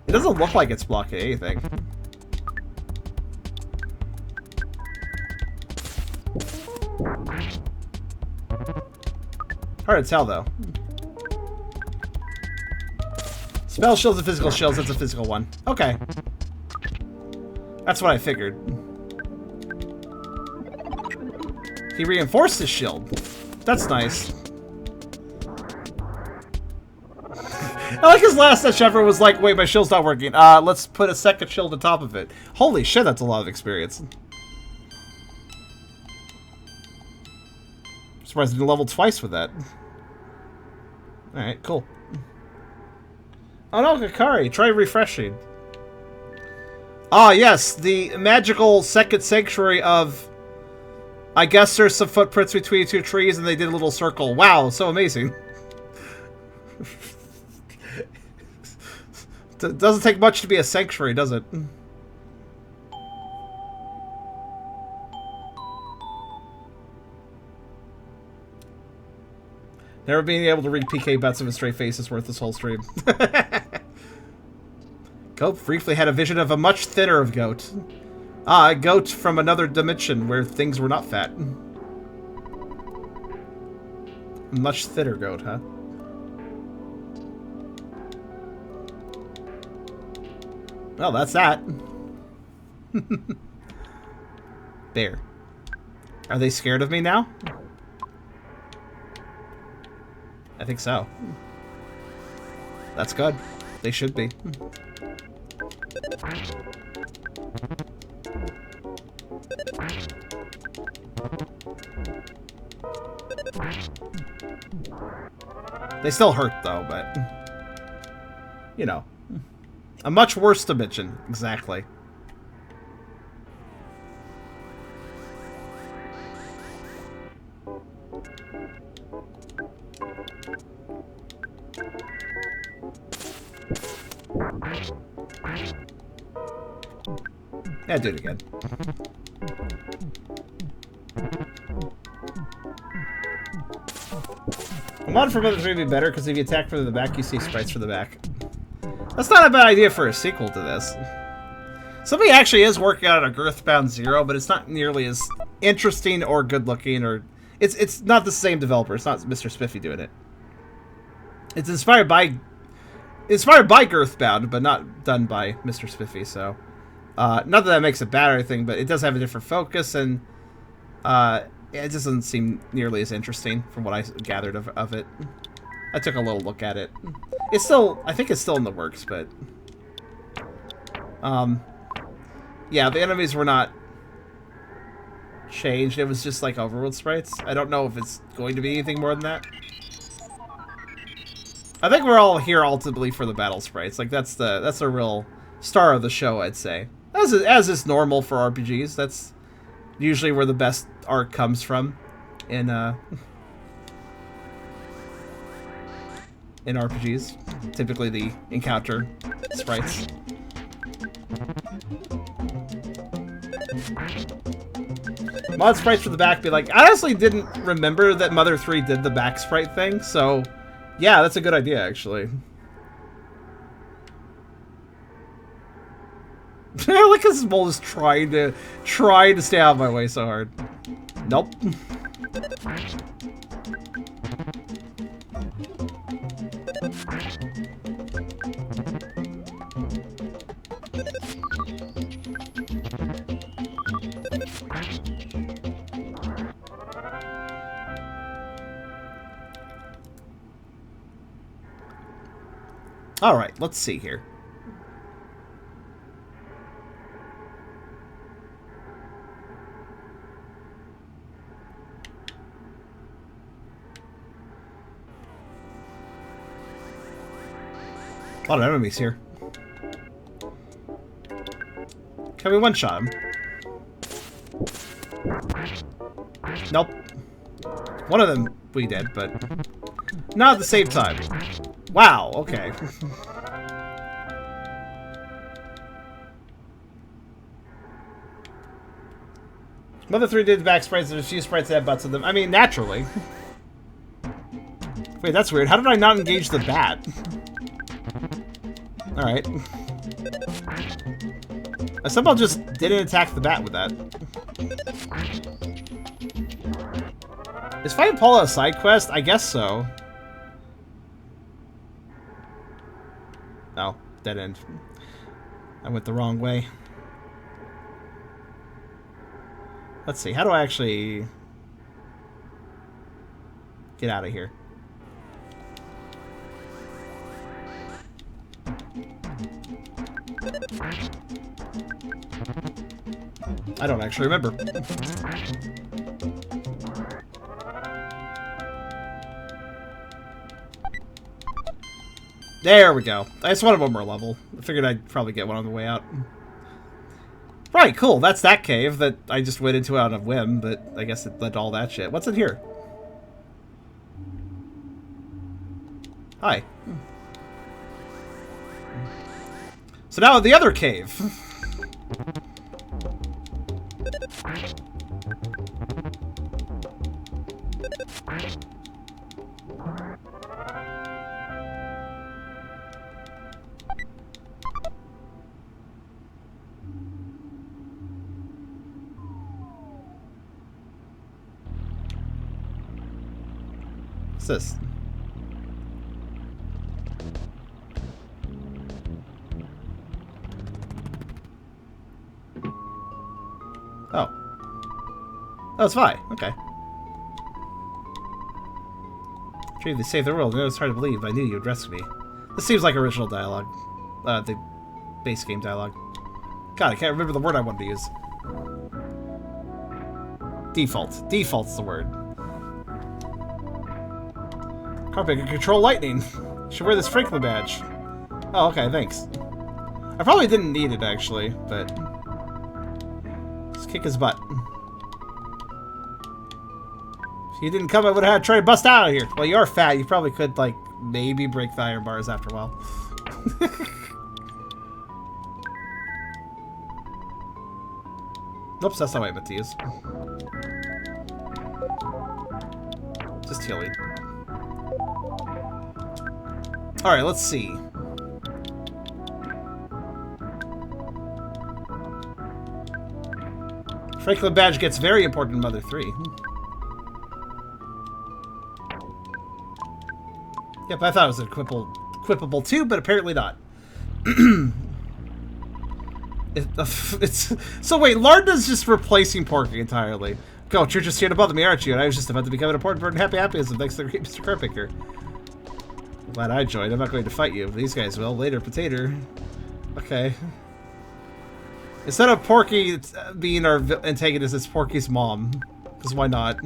It doesn't look like it's blocking anything. Hard to tell, though. Spell shields and physical shields, that's a physical one. Okay. That's what I figured. He reinforced his shield. That's nice. I like his last touch ever was like, wait, my shield's not working. Let's put a second shield on top of it. Holy shit, that's a lot of experience. I'm surprised I didn't level twice with that. Alright, cool. Oh no, Kakari, try refreshing. Ah, yes, the magical second sanctuary of... I guess there's some footprints between 2 trees and they did a little circle. Wow, so amazing. Doesn't take much to be a sanctuary, does it? Never being able to read PK butts of a straight face is worth this whole stream. Goat briefly had a vision of a much thinner of goat. Ah, a goat from another dimension where things were not fat. Much thinner goat, huh? Well, that's that. There. Are they scared of me now? I think so. That's good. They should be. They still hurt, though, but... You know. A much worse dimension. Exactly. Yeah, do it again. A mod for Mod would be better because if you attack from the back, you see sprites from the back. That's not a bad idea for a sequel to this. Somebody actually is working on a Girthbound 0, but it's not nearly as interesting or good looking, or it's not the same developer. It's not Mr. Spiffy doing it. It's inspired by Girthbound, but not done by Mr. Spiffy. So, not that makes it bad or anything, but it does have a different focus, and It doesn't seem nearly as interesting from what I gathered of it. I took a little look at it. It's still, I think it's still in the works, but... yeah, the enemies were not changed. It was just like overworld sprites. I don't know if it's going to be anything more than that. I think we're all here ultimately for the battle sprites. Like, that's the real star of the show, I'd say. As is normal for RPGs. That's usually where the best art comes from in RPGs. Typically the encounter sprites. Mod sprites for the back be like, I honestly didn't remember that Mother 3 did the back sprite thing, so yeah, that's a good idea, actually. Look at this bull just trying to stay out of my way so hard. Nope. All right, let's see here. A lot of enemies here. Can we one-shot him? Nope. One of them we did, but not at the same time. Wow, okay. Mother 3 did the back sprites, there's a few sprites that have butts in them. I mean, naturally. Wait, that's weird. How did I not engage the bat? Alright. I somehow just didn't attack the bat with that. Is fighting Paula a side quest? I guess so. Oh, dead end. I went the wrong way. Let's see, how do I actually get out of here? I don't actually remember. There we go. I just wanted one more level. I figured I'd probably get one on the way out. Right, cool. That's that cave that I just went into out of whim, but I guess it led to all that shit. What's in here? Hi. So now the other cave. What's this? Oh. Oh, it's Vi. Okay. Dream to save the world. I know it's hard to believe. I knew you'd rescue me. This seems like original dialogue. The base game dialogue. God, I can't remember the word I wanted to use. Default. Default's the word. Carpet can control lightning. Should wear this Franklin badge. Oh, okay, thanks. I probably didn't need it, actually, but... Let's kick his butt. If you didn't come, I would have had to try to bust out of here. Well, you are fat. You probably could, like, maybe break the iron bars after a while. Oops, that's not what I meant to use. Just healing. Alright, let's see. Franklin badge gets very important in Mother 3. Yep, I thought it was equipable too, but apparently not. So wait, Lardna's just replacing Porky entirely. Goat, you're just here to bother me, aren't you? And I was just about to become an important bird and happyism thanks to the great Mr. Carpicker. Glad I joined. I'm not going to fight you. These guys will. Later, potato. Okay. Instead of Porky being our antagonist, it's Porky's mom. Because why not?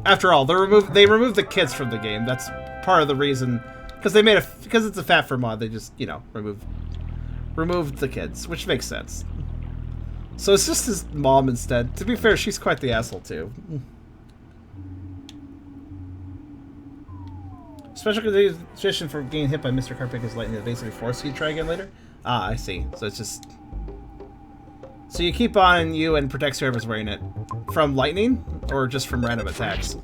After all, they removed the kids from the game. That's part of the reason. Because they made because it's a fatfur mod, they just, you know, removed the kids, which makes sense. So it's just his mom instead. To be fair, she's quite the asshole too. Special condition for getting hit by Mr. Carpicker's lightning is basically force you to try again later. Ah, I see. So it's just so you keep on you and protects whoever's wearing it from lightning or just from random attacks.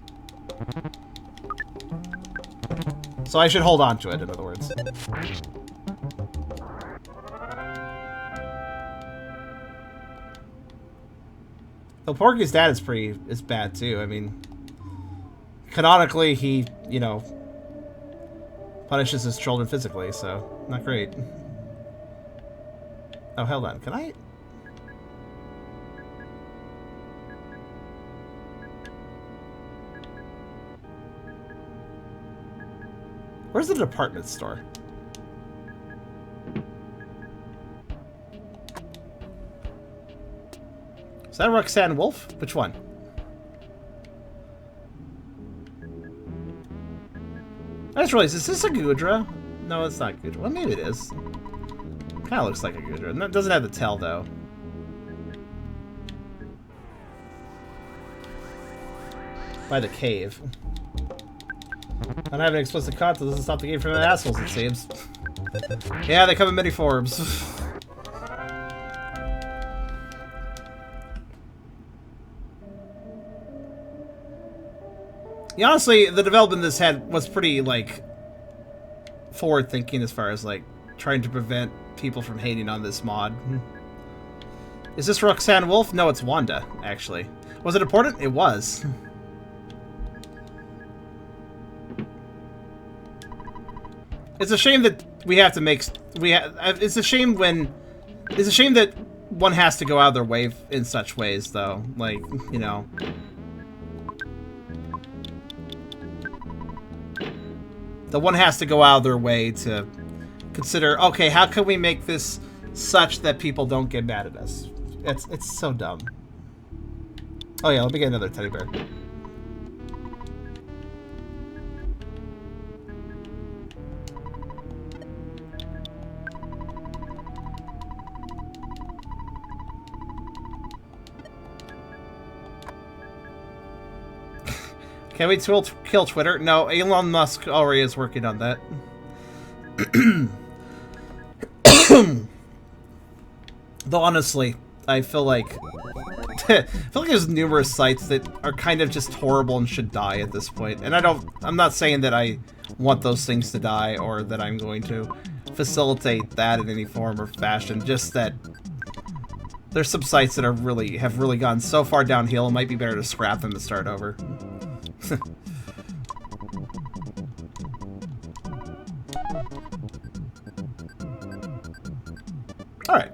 So I should hold on to it, in other words. Though Porky's dad is bad too. I mean, canonically he, you know, punishes his children physically, so not great. Oh, hold on. Can I? Where's the department store? Is that Roxanne Wolf? Which one? I just realized, is this a Gudra? No, it's not Gudra. Well, maybe it is. Kind of looks like a Gudra. It doesn't have the tail, though. By the cave. Not having explicit content doesn't stop the game from the assholes, it seems. Yeah, they come in many forms. Yeah, honestly, the development this had was pretty, like, forward-thinking as far as, like, trying to prevent people from hating on this mod. Is this Roxanne Wolf? No, it's Wanda, actually. Was it important? It was. It's a shame that we have to make... it's a shame when... It's a shame that one has to go out of their way in such ways, though. Like, you know... The one has to go out of their way to consider, okay, how can we make this such that people don't get mad at us? It's so dumb. Oh yeah, let me get another teddy bear. Can we kill Twitter? No, Elon Musk already is working on that. Though honestly, I feel like there's numerous sites that are kind of just horrible and should die at this point. And I'm not saying that I want those things to die or that I'm going to facilitate that in any form or fashion. Just that there's some sites that have really gone so far downhill, it might be better to scrap them and start over. Alright.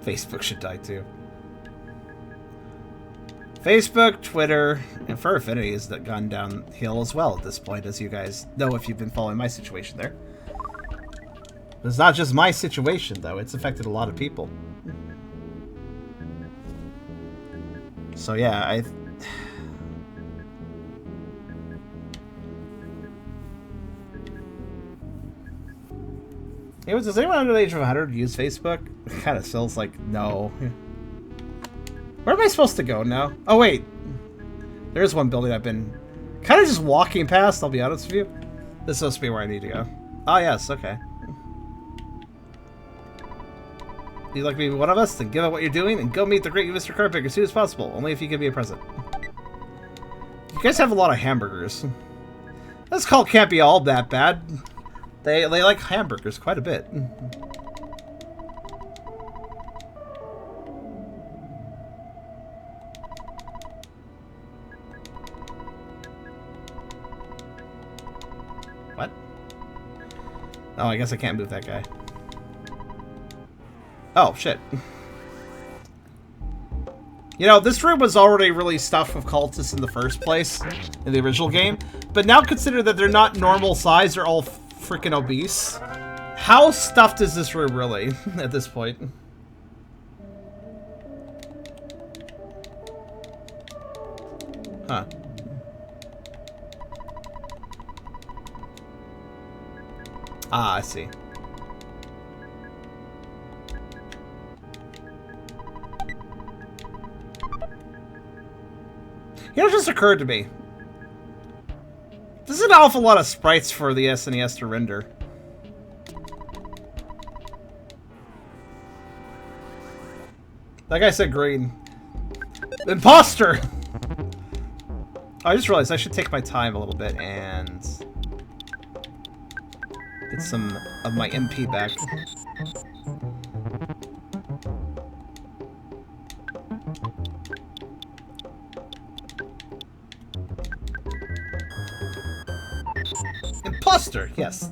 Facebook should die too. Facebook, Twitter, and Fur Affinity has gone downhill as well at this point, as you guys know if you've been following my situation there. It's not just my situation, though. It's affected a lot of people. So, yeah, Anyways, does anyone under the age of 100 use Facebook? It kind of feels like no. Where am I supposed to go now? Oh, wait. There's one building I've been kind of just walking past, I'll be honest with you. This is supposed to be where I need to go. Oh, yes, okay. You'd like to be one of us? Then give up what you're doing and go meet the great Mr. Carpicker as soon as possible. Only if you give me a present. You guys have a lot of hamburgers. This call can't be all that bad. They like hamburgers quite a bit. What? Oh, I guess I can't move that guy. Oh, shit. You know, this room was already really stuffed with cultists in the first place, in the original game. But now consider that they're not normal size, they're all freaking obese. How stuffed is this room really, at this point? Huh. Ah, I see. You know, it just occurred to me. This is an awful lot of sprites for the SNES to render. That guy said green. Imposter! I just realized I should take my time a little bit and get some of my MP back. Imposter, yes.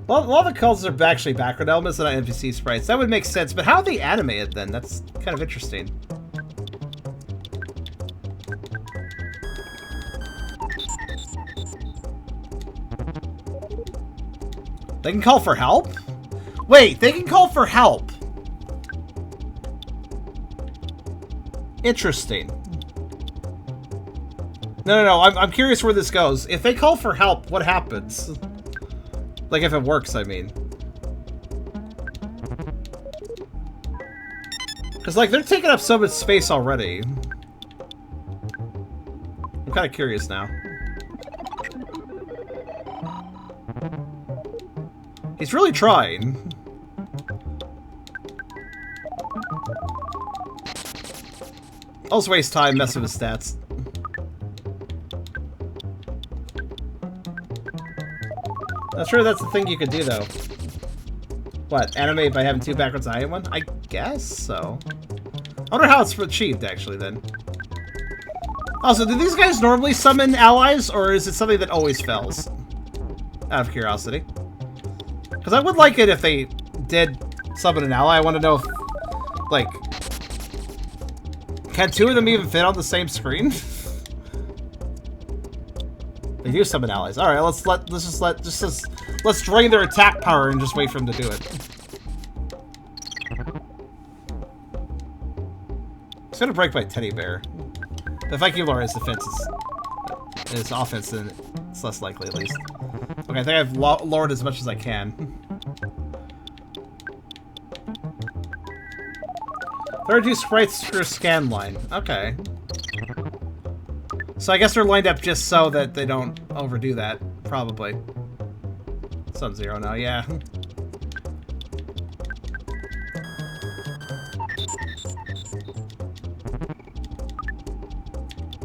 Well, all the cults are actually background elements and not NPC sprites. That would make sense, but how are they animated then? That's kind of interesting. They can call for help? Wait, they can call for help. Interesting. No, I'm curious where this goes. If they call for help, what happens? Like, if it works, I mean. Because, like, they're taking up so much space already. I'm kind of curious now. He's really trying. Also waste time messing with stats. Not sure that's the thing you could do, though. What, animate by having two backwards and one? I guess so. I wonder how it's achieved, actually, then. Also, do these guys normally summon allies, or is it something that always fails? Out of curiosity. Because I would like it if they did summon an ally. I want to know if, like, can two of them even fit on the same screen? They do summon allies. All right, let's drain their attack power and just wait for them to do it. It's gonna break my teddy bear. If I keep lowering his defense, his offense, then it's less likely, at least. Okay, I think I've lowered as much as I can. There are two sprites for a scan line. Okay. So I guess they're lined up just so that they don't overdo that, probably. Sub-Zero now, yeah.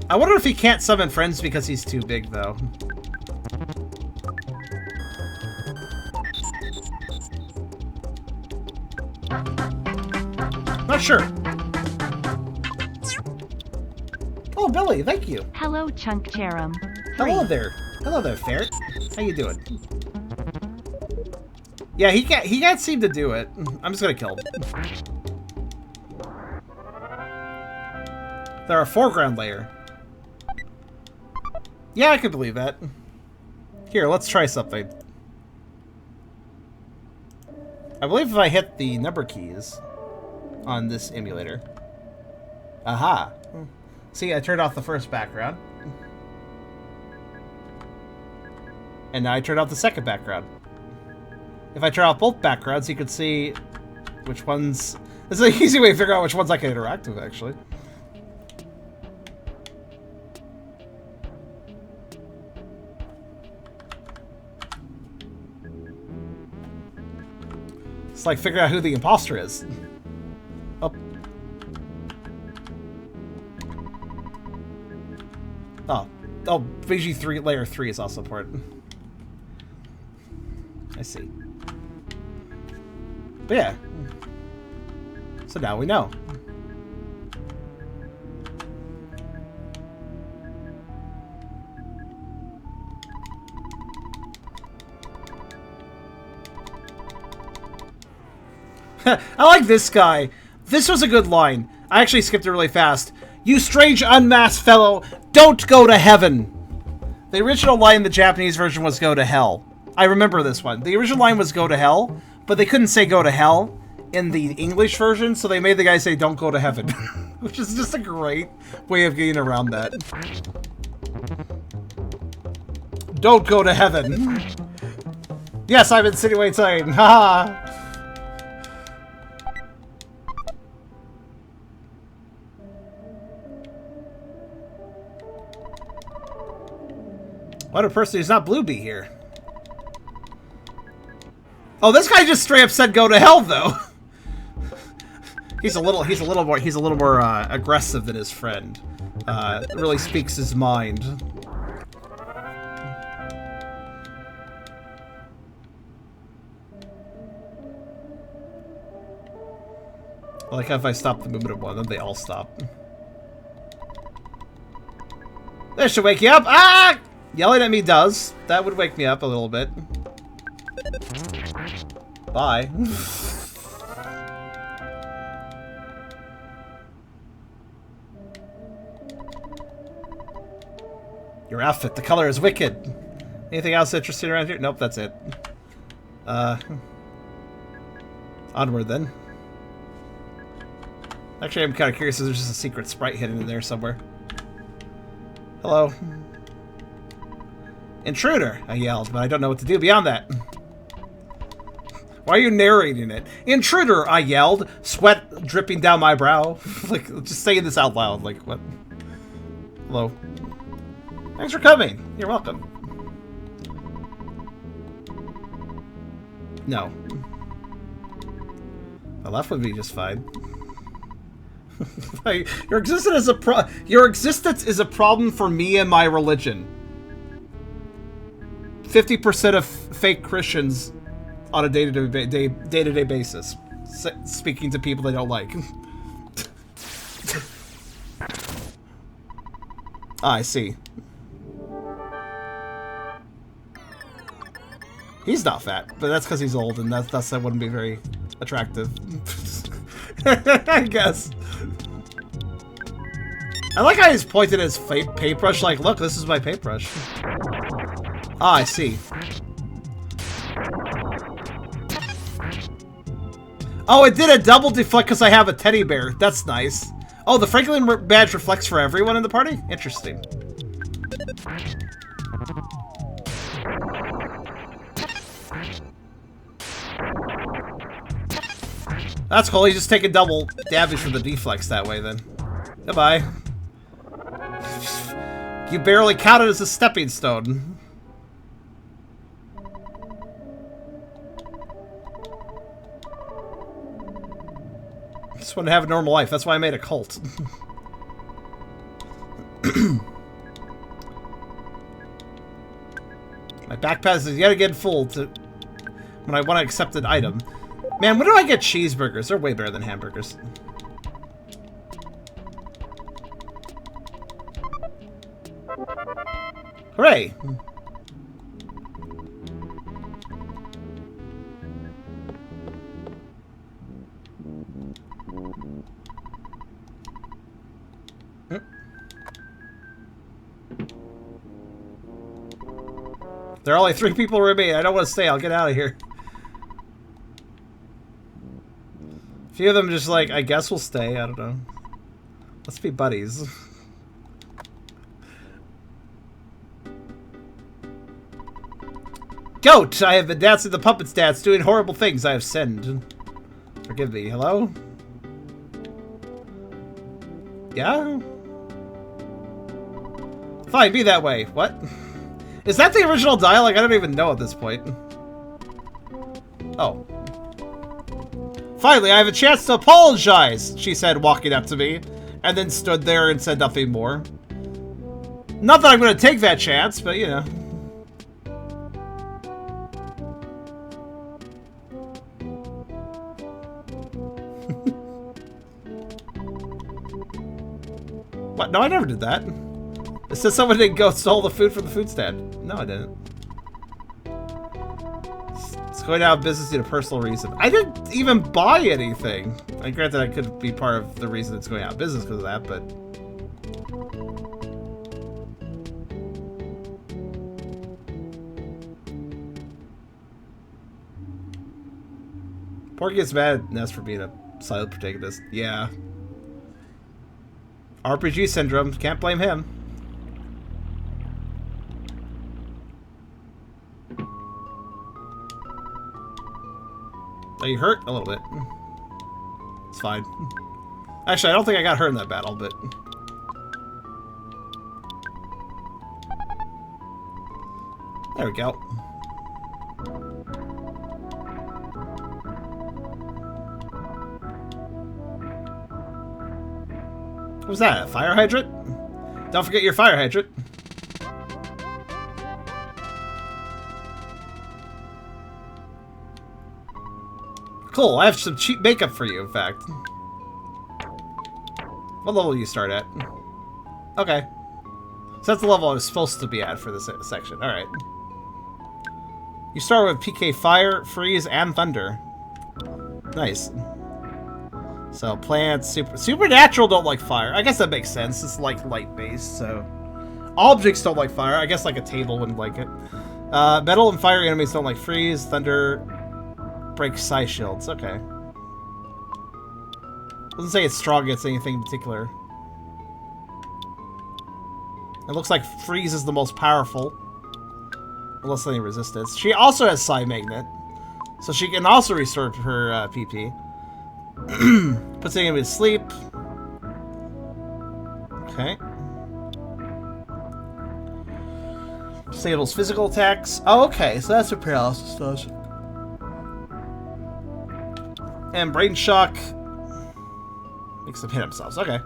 I wonder if he can't summon friends because he's too big, though. Not sure. Oh, Billy, thank you. Hello, Chunk Cherum. Hello there. Hello there, Ferret. How you doing? Yeah, he can't seem to do it. I'm just gonna kill him. They're a foreground layer. Yeah, I could believe that. Here, let's try something. I believe if I hit the number keys on this emulator. Aha. See, I turned off the first background. And now I turned off the second background. If I turn off both backgrounds, you can see which ones... This is an easy way to figure out which ones I can interact with, actually. It's like figuring out who the imposter is. Oh. Oh, VG3 layer 3 is also important. I see. But yeah. So now we know. I like this guy. This was a good line. I actually skipped it really fast. You strange unmasked fellow, don't go to heaven. The original line in the Japanese version was go to hell. I remember this one. The original line was go to hell, but they couldn't say go to hell in the English version, so they made the guy say don't go to heaven. Which is just a great way of getting around that. Don't go to heaven. Yes, I'm insinuating. Haha. What a person who's not Bluebee here. Oh, this guy just straight up said go to hell though. he's a little more aggressive than his friend. Really speaks his mind. Like if I stop the movement of one, then they all stop. That should wake you up. Ah! Yelling at me does. That would wake me up a little bit. Bye. Your outfit, the color is wicked. Anything else interesting around here? Nope, that's it. Onward then. Actually, I'm kind of curious if there's just a secret sprite hidden in there somewhere. Hello. Intruder, I yelled, but I don't know what to do beyond that. Why are you narrating it? Intruder, I yelled, sweat dripping down my brow. Like, just saying this out loud, like, what? Hello. Thanks for coming. You're welcome. No. My left would be just fine. Your existence is a problem for me and my religion. 50% of fake Christians on a day-to-day basis, speaking to people they don't like. I see. He's not fat, but that's because he's old, and that wouldn't be very attractive. I guess. I like how he's pointed his paintbrush, like, look, this is my paintbrush. Ah, I see. Oh, it did a double deflect because I have a teddy bear. That's nice. Oh, the Franklin badge reflects for everyone in the party? Interesting. That's cool. He's just taking double damage from the deflects that way, then. Goodbye. You barely counted as a stepping stone. Just want to have a normal life. That's why I made a cult. My backpack is yet again full when I want to accept an item. Man, when do I get cheeseburgers? They're way better than hamburgers. Hooray! There are only 3 people remain. I don't want to stay. I'll get out of here. A few of them just like, I guess we'll stay. I don't know. Let's be buddies. Goat! I have been dancing the puppet's dance, doing horrible things. I have sinned. Forgive me. Hello? Yeah? Fine, be that way. What? Is that the original dialogue? I don't even know at this point. Oh. Finally, I have a chance to apologize, she said, walking up to me, and then stood there and said nothing more. Not that I'm going to take that chance, but you know. What? No, I never did that. It says someone didn't go stole the food from the food stand. No, I didn't. It's going out of business due to personal reason. I didn't even buy anything. I granted I could be part of the reason it's going out of business because of that, but... Porky gets mad at Ness for being a silent protagonist. Yeah. RPG syndrome. Can't blame him. Are you hurt? A little bit. It's fine. Actually, I don't think I got hurt in that battle, but... There we go. What was that? A fire hydrant? Don't forget your fire hydrant. Cool, I have some cheap makeup for you, in fact. What level do you start at? Okay. So that's the level I was supposed to be at for this section. Alright. You start with PK Fire, Freeze, and Thunder. Nice. So, plants, supernatural don't like fire. I guess that makes sense. It's like light-based, so... Objects don't like fire. I guess like a table wouldn't like it. Metal and fire enemies don't like freeze. Thunder breaks psi shields. Okay. Doesn't say it's strong against anything in particular. It looks like freeze is the most powerful. Unless any resistance. She also has psi magnet. So she can also restore her PP. Puts him to sleep. Okay. Disables physical attacks. Oh, okay, so that's what paralysis does. And brain shock makes them hit themselves. Okay.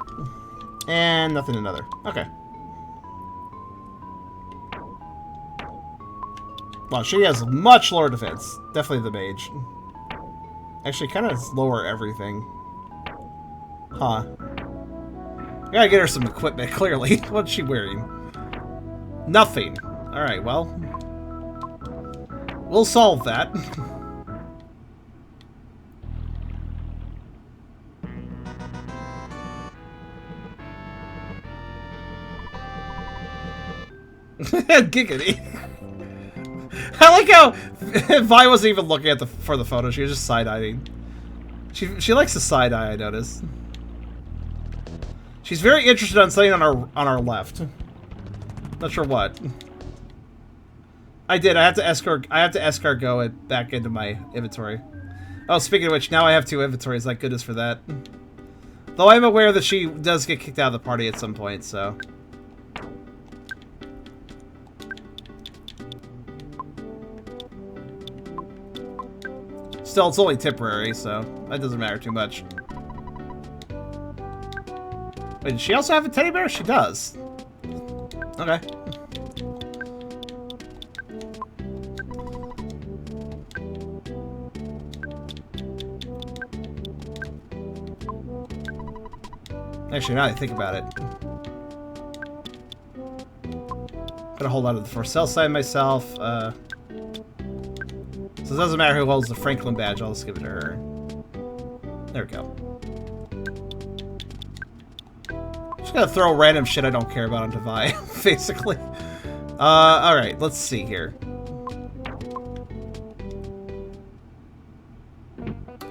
And nothing another. Okay. Well, she has much lower defense. Definitely the mage. Actually, kind of lower everything. Huh. I gotta get her some equipment, clearly. What's she wearing? Nothing. Alright, well. We'll solve that. Giggity. I like how Vi wasn't even looking at for the photo. She was just side-eyeing. She likes to side-eye, I noticed. She's very interested on something on our left. Not sure what. I did. I have to escargot it back into my inventory. Oh, speaking of which, now I have 2 inventories. Thank goodness for that. Though I'm aware that she does get kicked out of the party at some point, so... Still, it's only temporary, so that doesn't matter too much. Wait, does she also have a teddy bear? She does. Okay. Actually, now that I think about it. Gonna hold on to the for sale side myself. So it doesn't matter who holds the Franklin badge, I'll just give it to her. There we go. Just gonna throw random shit I don't care about onto Vi, basically. Alright, let's see here.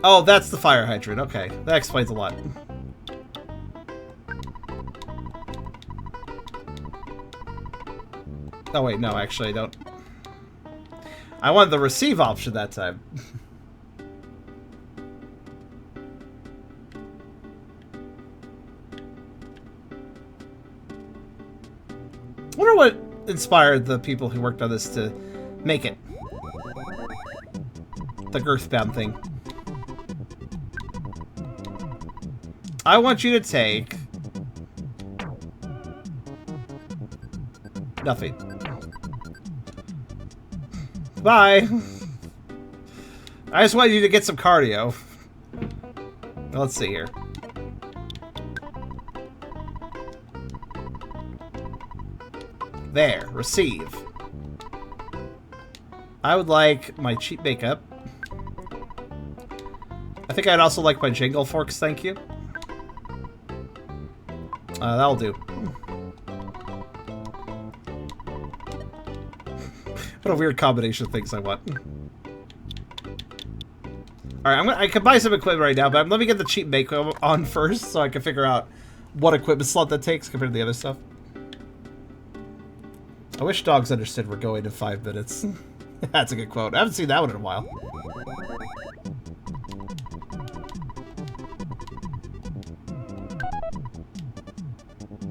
Oh, that's the fire hydrant. Okay, that explains a lot. Oh wait, no, actually I don't. I wanted the receive option that time. I wonder what inspired the people who worked on this to make it. The Girthbound thing. I want you to take... nothing. Bye. I just want you to get some cardio. Let's see here. There. Receive. I would like my cheap makeup. I think I'd also like my jingle forks, thank you. That'll do. What a weird combination of things I want. Alright, I can buy some equipment right now, but let me get the cheap makeup on first so I can figure out what equipment slot that takes compared to the other stuff. I wish dogs understood we're going in 5 minutes. That's a good quote. I haven't seen that one in a while.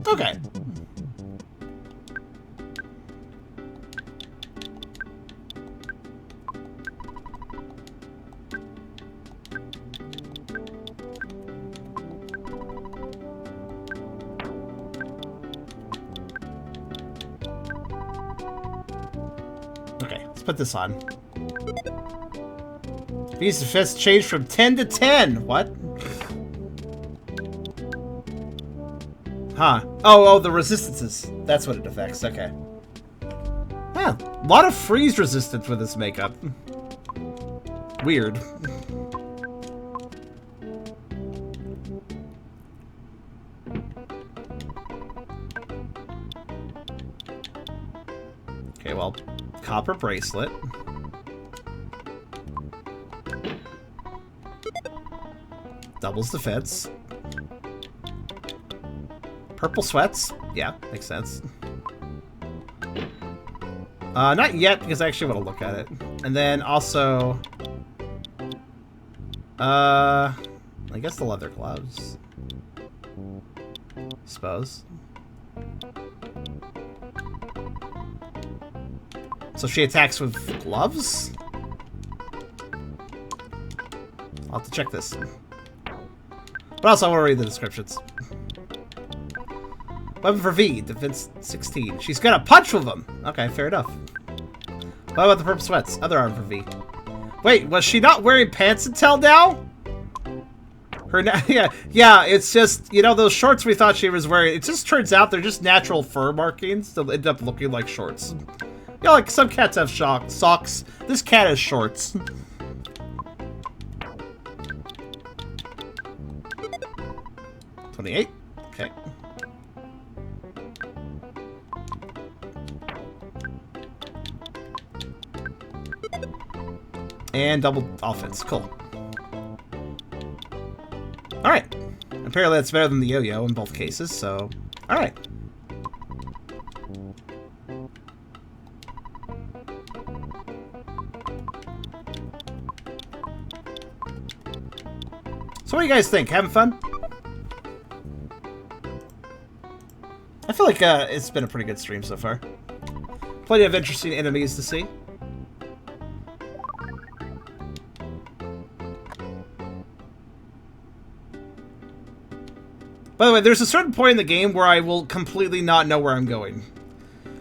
Okay. Okay, let's put this on. Beast of Fist changed from 10 to 10. What? Huh. Oh, the resistances. That's what it affects. Okay. Yeah, a lot of freeze resistance with this makeup. Weird. Okay, well, copper bracelet. Doubles defense. Purple sweats. Yeah, makes sense. Not yet, because I actually want to look at it. And then also... I guess the leather gloves. Suppose. So she attacks with gloves? I'll have to check this. But also I want to read the descriptions. Weapon for V, defense 16. She's gonna punch with them! Okay, fair enough. What about the purple sweats? Other arm for V. Wait, was she not wearing pants until now? Yeah, it's just, you know, those shorts we thought she was wearing, it just turns out they're just natural fur markings that end up looking like shorts. You know, like some cats have socks. This cat has shorts. $28. Okay. And double offense. Cool. Alright. Apparently that's better than the yo-yo in both cases, so... Alright. So what do you guys think? Having fun? I feel like it's been a pretty good stream so far. Plenty of interesting enemies to see. By the way, there's a certain point in the game where I will completely not know where I'm going.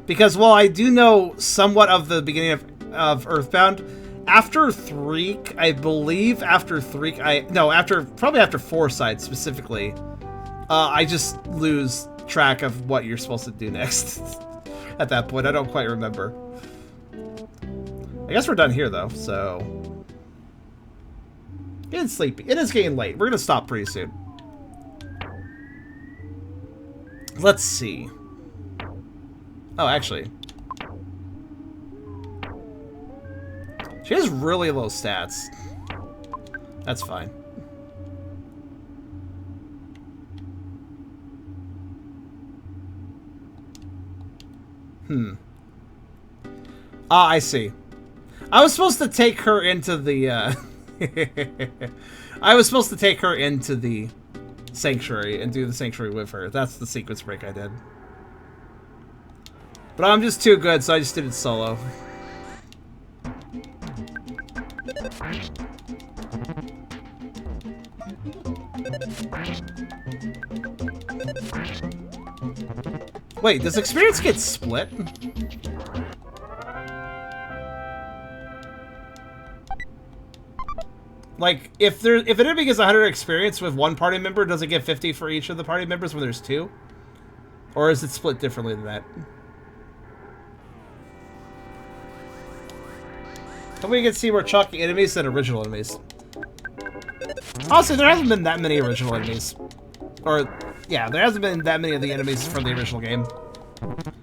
Because while I do know somewhat of the beginning of Earthbound, after Threek, I believe after Threek, probably after Foresight specifically, I just lose track of what you're supposed to do next. At that point, I don't quite remember. I guess we're done here though, so... Getting sleepy. It is getting late. We're gonna stop pretty soon. Let's see. Oh, actually. She has really low stats. That's fine. Ah, I see. I was supposed to take her into the, I was supposed to take her into the Sanctuary and do the Sanctuary with her. That's the sequence break I did. But I'm just too good, so I just did it solo. Wait, does experience get split? Like, if an enemy gets 100 experience with one party member, does it get 50 for each of the party members when there's two? Or is it split differently than that? Hopefully we can see more chalky enemies than original enemies. Honestly, there hasn't been that many original enemies. Or, yeah, there hasn't been that many of the enemies from the original game.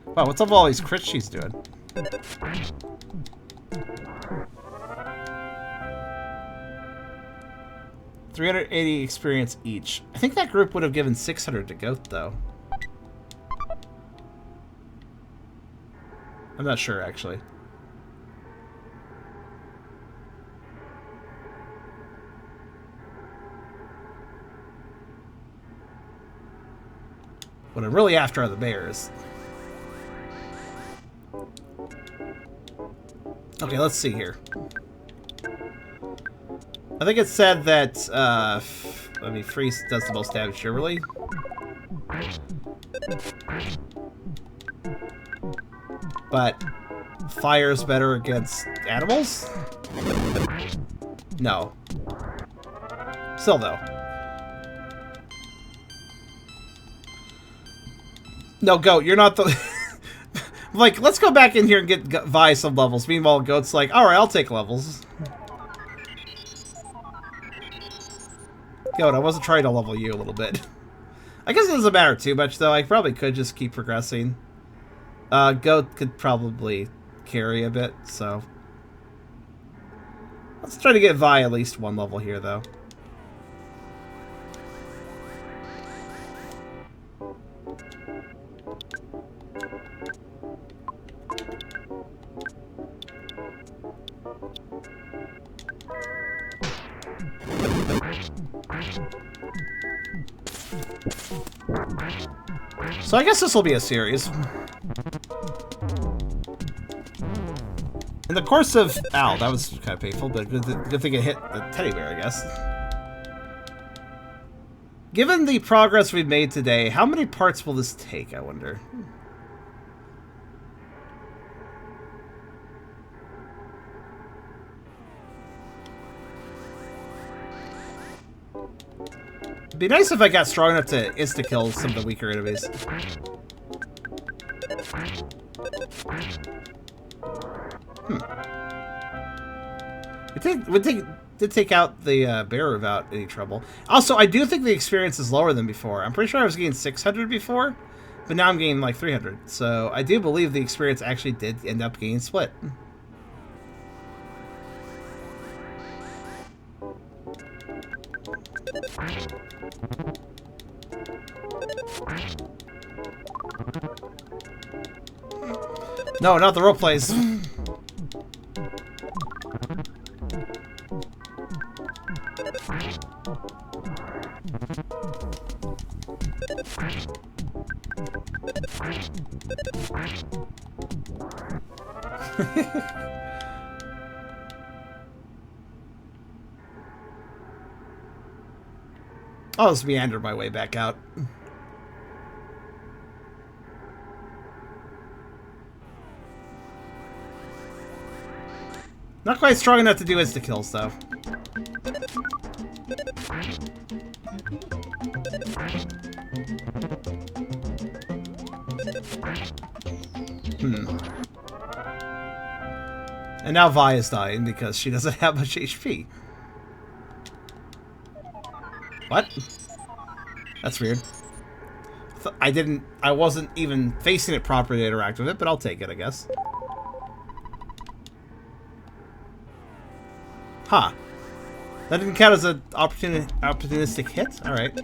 Wow, what's up with all these crits she's doing? $380 experience each. I think that group would have given 600 to Goat, though. I'm not sure, actually. What I'm really after are the bears. Okay, let's see here. I think it said that, I mean, Freeze does the most damage here, really. But fire's better against animals? No. Still, though. No, Goat, you're not the... Like, let's go back in here and get Vi some levels. Meanwhile, Goat's like, alright, I'll take levels. Goat, I wasn't trying to level you a little bit. I guess it doesn't matter too much, though. I probably could just keep progressing. Goat could probably carry a bit, so... Let's try to get Vi at least one level here, though. So I guess this will be a series. In the course of... Ow, that was kind of painful, but good thing it hit the teddy bear, I guess. Given the progress we've made today, how many parts will this take, I wonder? It'd be nice if I got strong enough to insta-kill some of the weaker enemies. It did take out the bear without any trouble. Also, I do think the experience is lower than before. I'm pretty sure I was getting 600 before, but now I'm getting like 300. So I do believe the experience actually did end up getting split. No, not the role plays. I'll just meander my way back out. Not quite strong enough to do insta-kills, though. And now Vi is dying because she doesn't have much HP. What? That's weird. I wasn't even facing it properly to interact with it, but I'll take it, I guess. Huh. That didn't count as an opportunistic hit? Alright.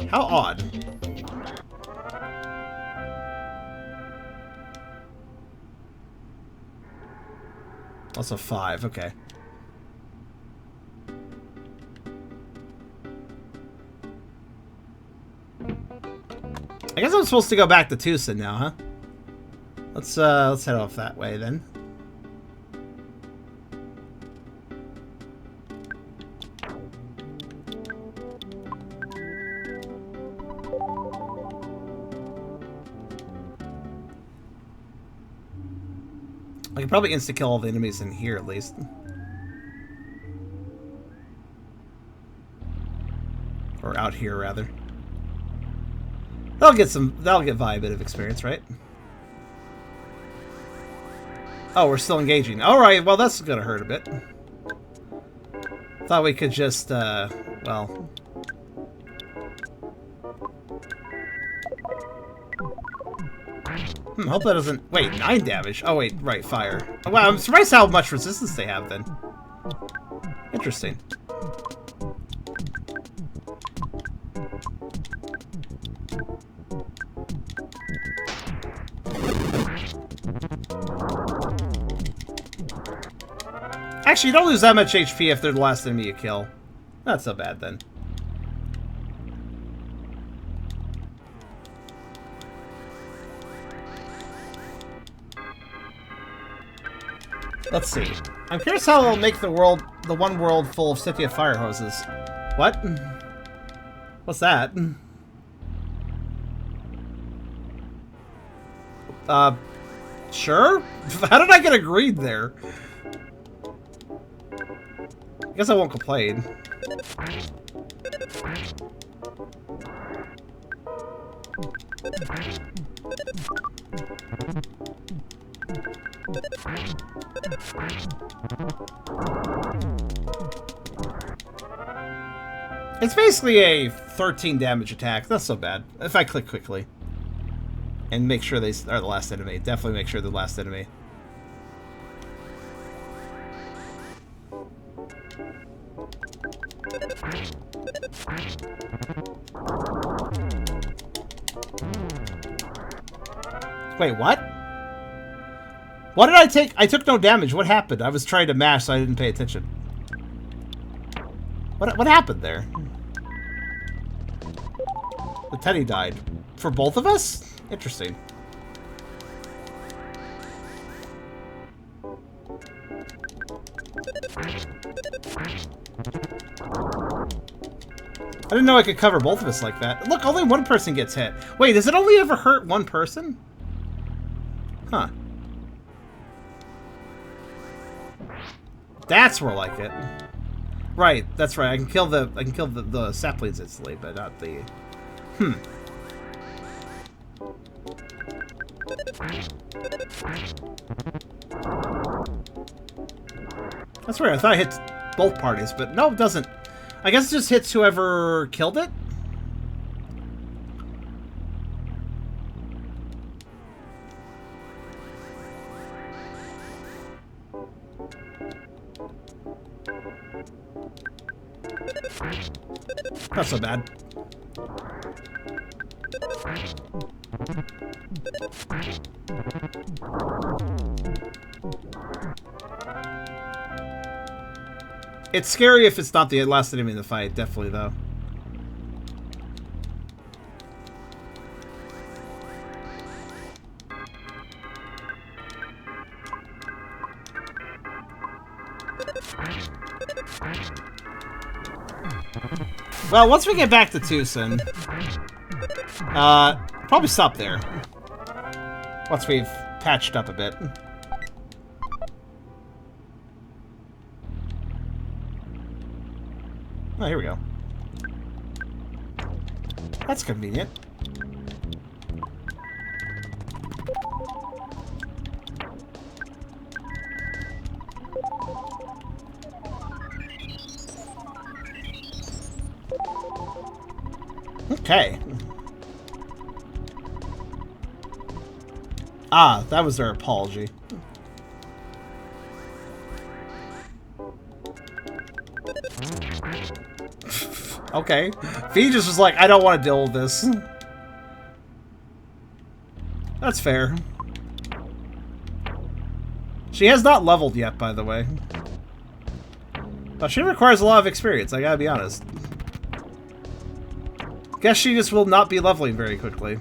How odd. Also 5, okay. I guess I'm supposed to go back to Tucson now, huh? Let's head off that way then. I can probably insta-kill all the enemies in here, at least. Or out here, rather. That'll get Vi a bit of experience, right? Oh, we're still engaging. Alright, well, that's gonna hurt a bit. Thought we could just, well... hope that doesn't... Wait, 9 damage. Oh, wait, right, fire. Oh, wow, I'm surprised how much resistance they have, then. Interesting. Actually, you don't lose that much HP if they're the last enemy you kill. Not so bad, then. Let's see. I'm curious how they'll make the one world full of Cynthia fire hoses. What? What's that? Sure? How did I get agreed there? I guess I won't complain. It's basically a 13 damage attack. That's so bad. If I click quickly. And make sure they are the last enemy. Definitely make sure they're the last enemy. Wait, what? What did I take? I took no damage. What happened? I was trying to mash, so I didn't pay attention. What happened there? The Teddy died. For both of us? Interesting. I didn't know I could cover both of us like that. Look, only one person gets hit. Wait, does it only ever hurt one person? Huh. That's more like it. Right, that's right. I can kill the saplings instantly, but not the... That's weird. I thought I hit both parties, but no, it doesn't. I guess it just hits whoever killed it? Not so bad. It's scary if it's not the last enemy in the fight, definitely, though. Well, once we get back to Tucson, probably stop there. Once we've patched up a bit. Oh, here we go. That's convenient. Okay. Ah, that was their apology. Okay. Fee just was like, I don't want to deal with this. That's fair. She has not leveled yet, by the way. But she requires a lot of experience, I gotta be honest. Guess she just will not be leveling very quickly.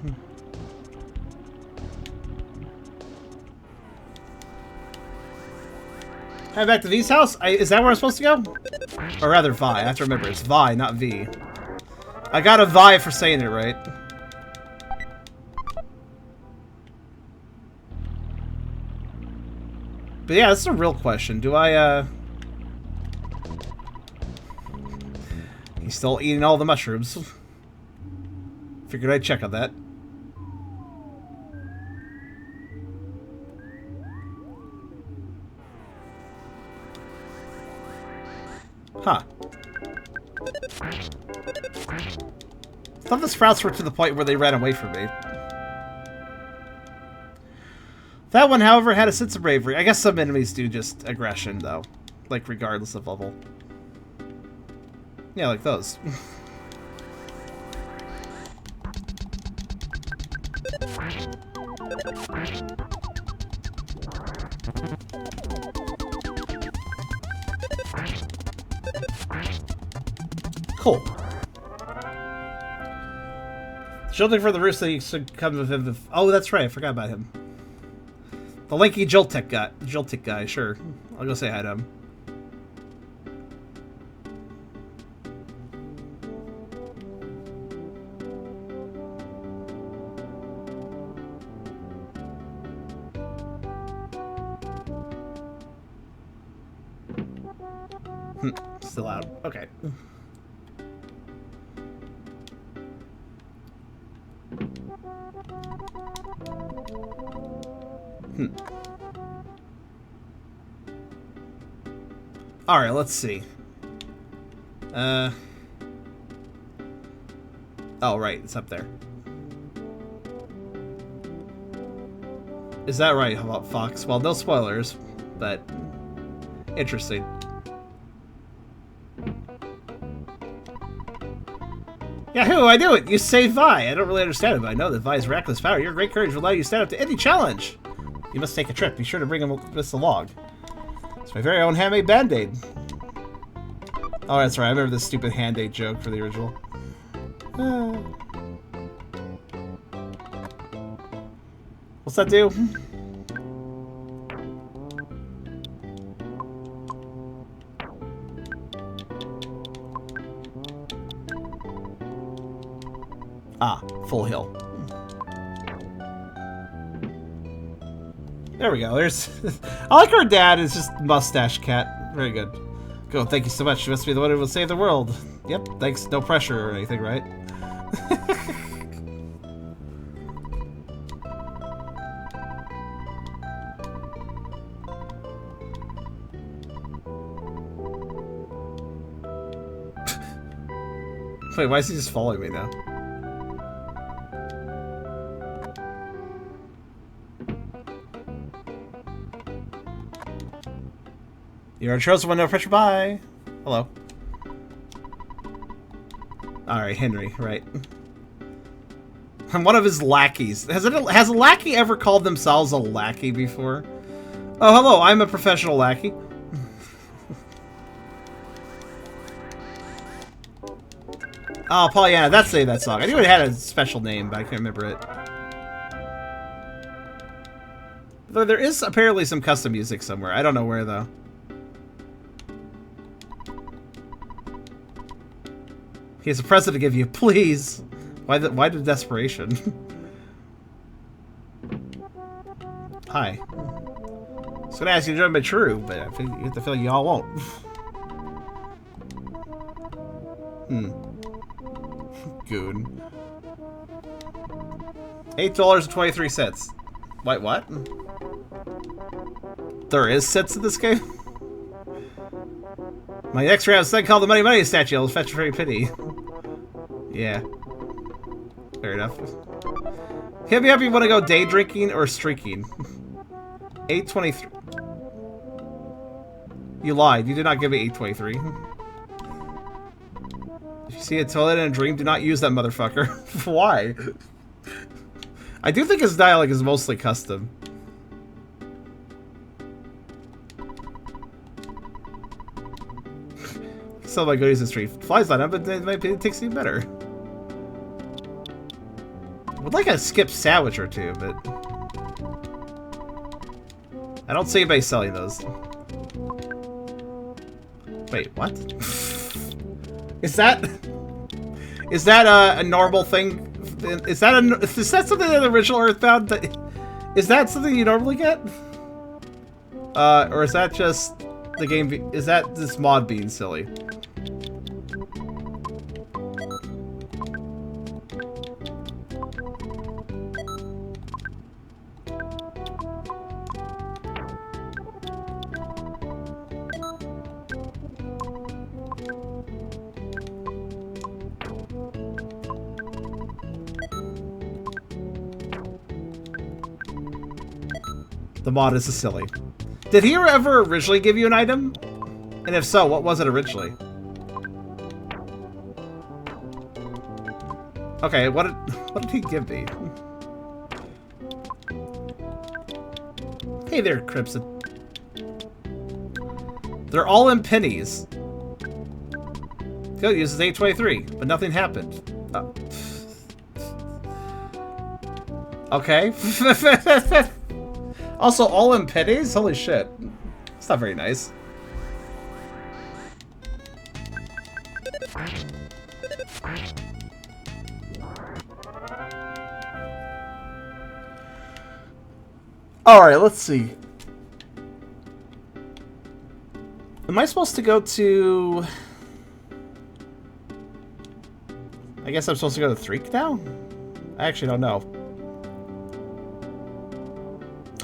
Head back to V's house? Is that where I'm supposed to go? Or rather, Vi. I have to remember, it's Vi, not V. I got a Vi for saying it right. But yeah, this is a real question. Do I, He's still eating all the mushrooms. Figured I'd check on that. Huh. I thought the sprouts were to the point where they ran away from me. That one, however, had a sense of bravery. I guess some enemies do just aggression, though. Like, regardless of level. Yeah, like those. Cool. Jolting for the roost that you should come with him. Oh, that's right. I forgot about him. The lanky Joltik guy, sure. I'll go say hi to him. Still out. Okay. Alright, let's see. Oh, right, it's up there. Is that right, how about Fox? Well, no spoilers, but interesting. Yahoo, I do it! You saved Vi! I don't really understand it, but I know that Vi's reckless power. Your great courage will allow you to stand up to any challenge! You must take a trip. Be sure to bring this along. It's my very own handmade band-aid. Oh, that's right. I remember this stupid hand-aid joke for the original. What's that do? Ah, full hill. There we go. There's. I like her dad is just mustache cat. Very good. Go. Thank you so much. You must be the one who will save the world. Yep. Thanks. No pressure or anything, right? Wait, why is he just following me now? You're a chosen one, no pressure, bye! Hello. Alright, Henry, right. I'm one of his lackeys. Has a lackey ever called themselves a lackey before? Oh, hello, I'm a professional lackey. Oh, Pollyanna, that's the name of that song. I knew it had a special name, but I can't remember it. Though there is apparently some custom music somewhere. I don't know where, though. He has a present to give you, please. Why the desperation? Hi. I was gonna ask you to join my crew, but I get the feeling y'all won't. Goon. $8.23. Wait, what? There is cents in this game? My next round is then called the Money statue. I'll fetch a very pity. Yeah. Fair enough. Hit me up if you want to go day drinking or streaking. 8.23. You lied. You did not give me 8.23. If you see a toilet in a dream, do not use that motherfucker. Why? I do think his dialogue is mostly custom. Sell my goodies in the street. Flies on up, but it takes even better. Would like a skip sandwich or two, but I don't see anybody selling those. Wait, what? Is that a normal thing? Is that something in the original Earthbound? Is that something you normally get? Or is that just the game? Is that this mod being silly? The mod is a silly. Did he ever originally give you an item? And if so, what was it originally? Okay, what did he give me? Hey there, Crimson. They're all in pennies. Go uses 823, but nothing happened. Okay. Also, all in pennies? Holy shit. It's not very nice. Alright, let's see. Am I supposed to go to... I guess I'm supposed to go to Threek now? I actually don't know.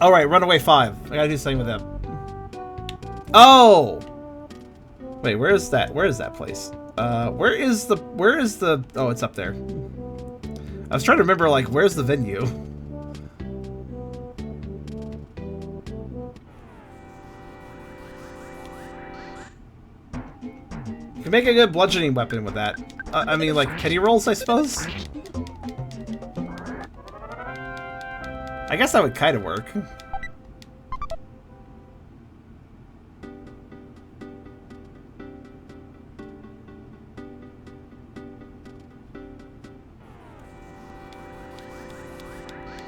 Alright, Runaway 5. I gotta do something with them. Oh! Wait, where is that? Where is that place? Where is the... Oh, it's up there. I was trying to remember, like, where's the venue? You can make a good bludgeoning weapon with that. I mean, like, penny rolls, I suppose? I guess that would kind of work.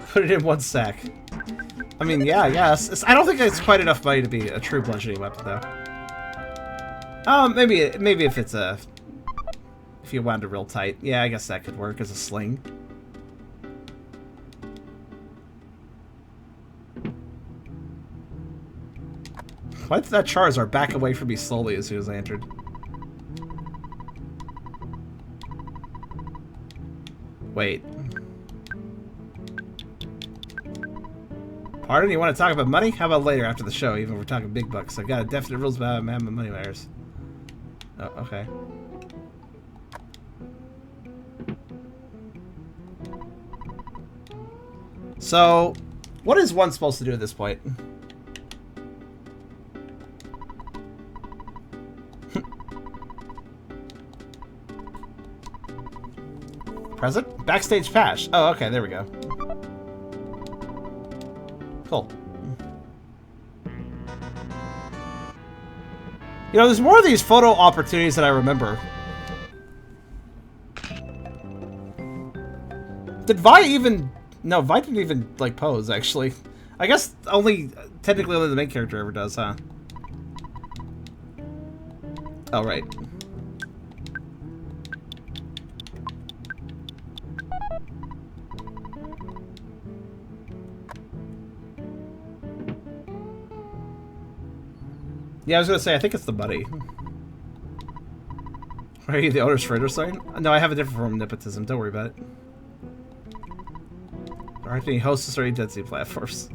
Put it in one sack. I mean, yeah, I guess. I don't think it's quite enough money to be a true bludgeoning weapon, though. Maybe if it's a... If you wound it real tight. Yeah, I guess that could work as a sling. Why did that Charizard back away from me slowly as soon as I entered? Wait. Pardon? You want to talk about money? How about later after the show, even if we're talking big bucks? I've got a definite rules about having money matters. Oh, okay. So, what is one supposed to do at this point? Present? Backstage pass. Oh, okay, there we go. Cool. You know, there's more of these photo opportunities than I remember. Did Vi even... No, Vi didn't even, like, pose, actually. I guess technically only the main character ever does, huh? Oh, right. Yeah, I was gonna say, I think it's the buddy. Are you the owner's further sign? No, I have a different form of nepotism. Don't worry about it. There aren't any hostess or any density platforms.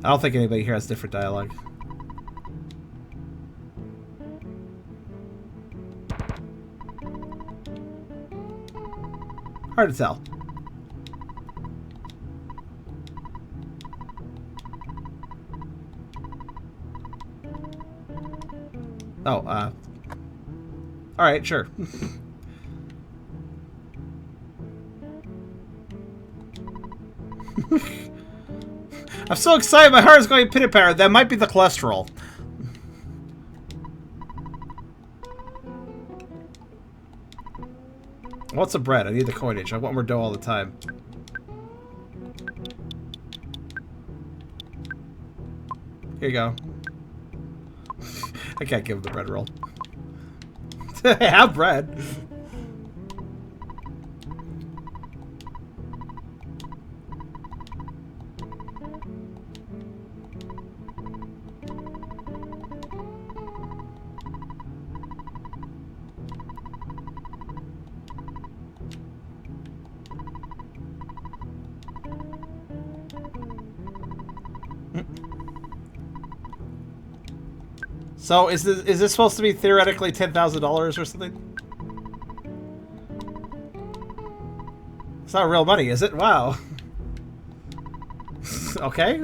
I don't think anybody here has different dialogue. Hard to tell. Oh, alright, sure. I'm so excited, my heart is going pitter-patter. That might be the cholesterol. What's the bread? I need the coinage. I want more dough all the time. Here you go. I can't give him the bread roll. Have bread. So is this supposed to be theoretically $10,000 or something? It's not real money, is it? Wow. Okay.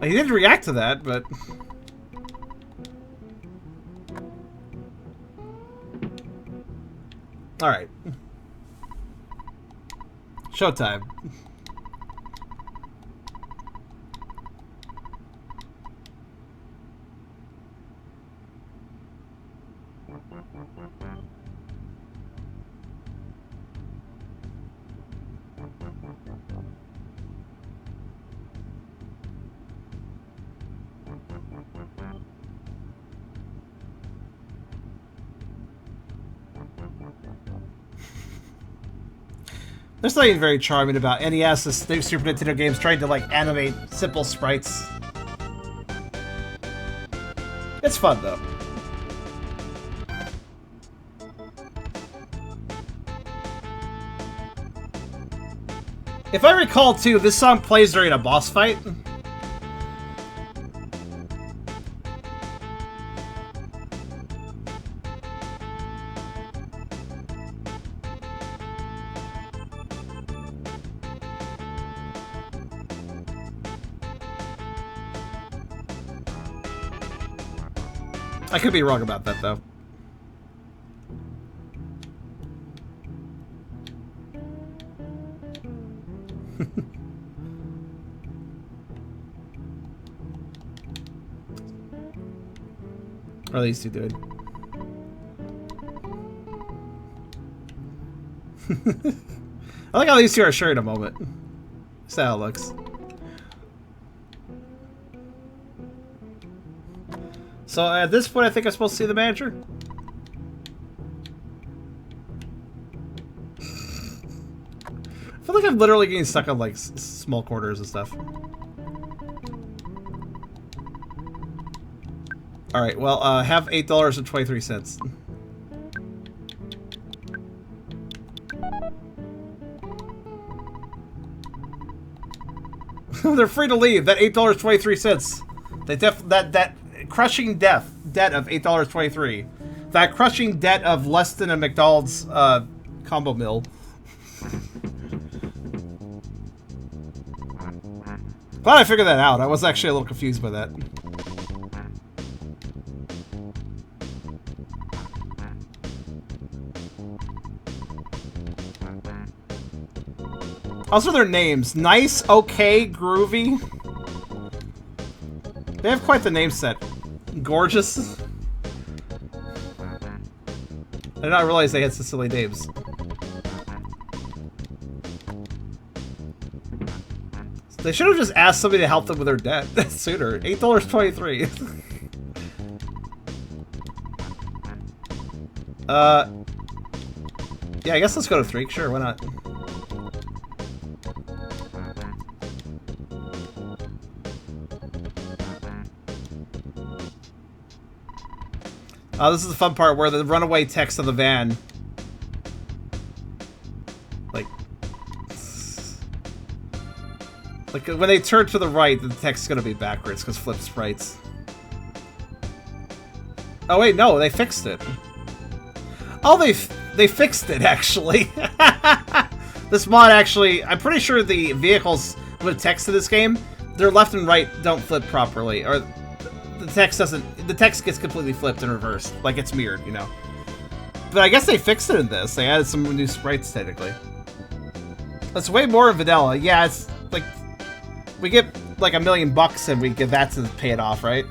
He didn't react to that, but... Alright. Showtime. There's something very charming about NES, this new Super Nintendo games trying to like animate simple sprites. It's fun though. If I recall too, this song plays during a boss fight. I could be wrong about that, though. What are these two doing? I like how these two are sharing a moment. That's how it looks. So at this point, I think I'm supposed to see the manager. I feel like I'm literally getting stuck on like small corners and stuff. All right, well, have $8.23. They're free to leave. That $8.23. That crushing debt of $8.23. That crushing debt of less than a McDonald's combo meal. Glad I figured that out. I was actually a little confused by that. Also, their names. Nice, okay, groovy. They have quite the name set. Gorgeous. I did not realize they had so silly names. They should have just asked somebody to help them with their debt sooner. $8.23. Yeah, I guess let's go to 3. Sure, why not? This is the fun part where the runaway text of the van, like when they turn to the right, the text is gonna be backwards because flip sprites. Oh wait, no, they fixed it. Oh, they fixed it actually. This mod actually, I'm pretty sure the vehicles with text in this game, their left and right don't flip properly, or the text doesn't. The text gets completely flipped and reversed, like it's mirrored, you know. But I guess they fixed it in this. They added some new sprites, technically. That's way more in vanilla. Yeah, it's like we get like $1 million and we give that to pay it off, right?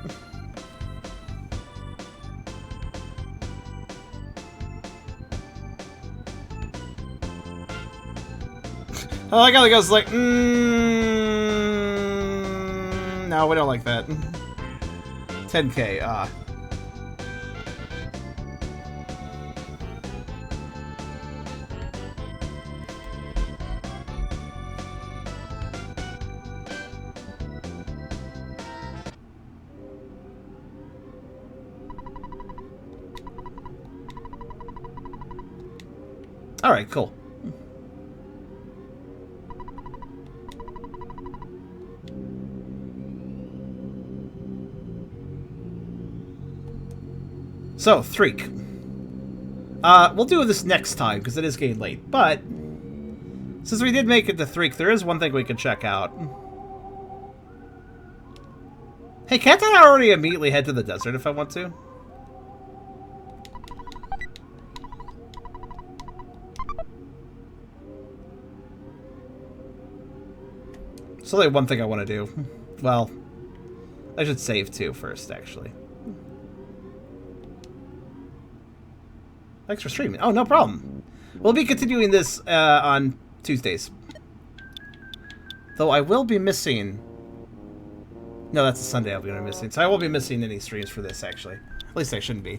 I like how it goes like, no, we don't like that. 10K, Alright, cool. So, Threek. We'll do this next time, because it is getting late. But, since we did make it to Threek, there is one thing we can check out. Hey, can't I already immediately head to the desert if I want to? There's only one thing I want to do. Well, I should save too first, actually. Thanks for streaming. Oh, no problem. We'll be continuing this on Tuesdays. Though I will be missing... No, that's a Sunday I'll be missing. So I won't be missing any streams for this, actually. At least I shouldn't be.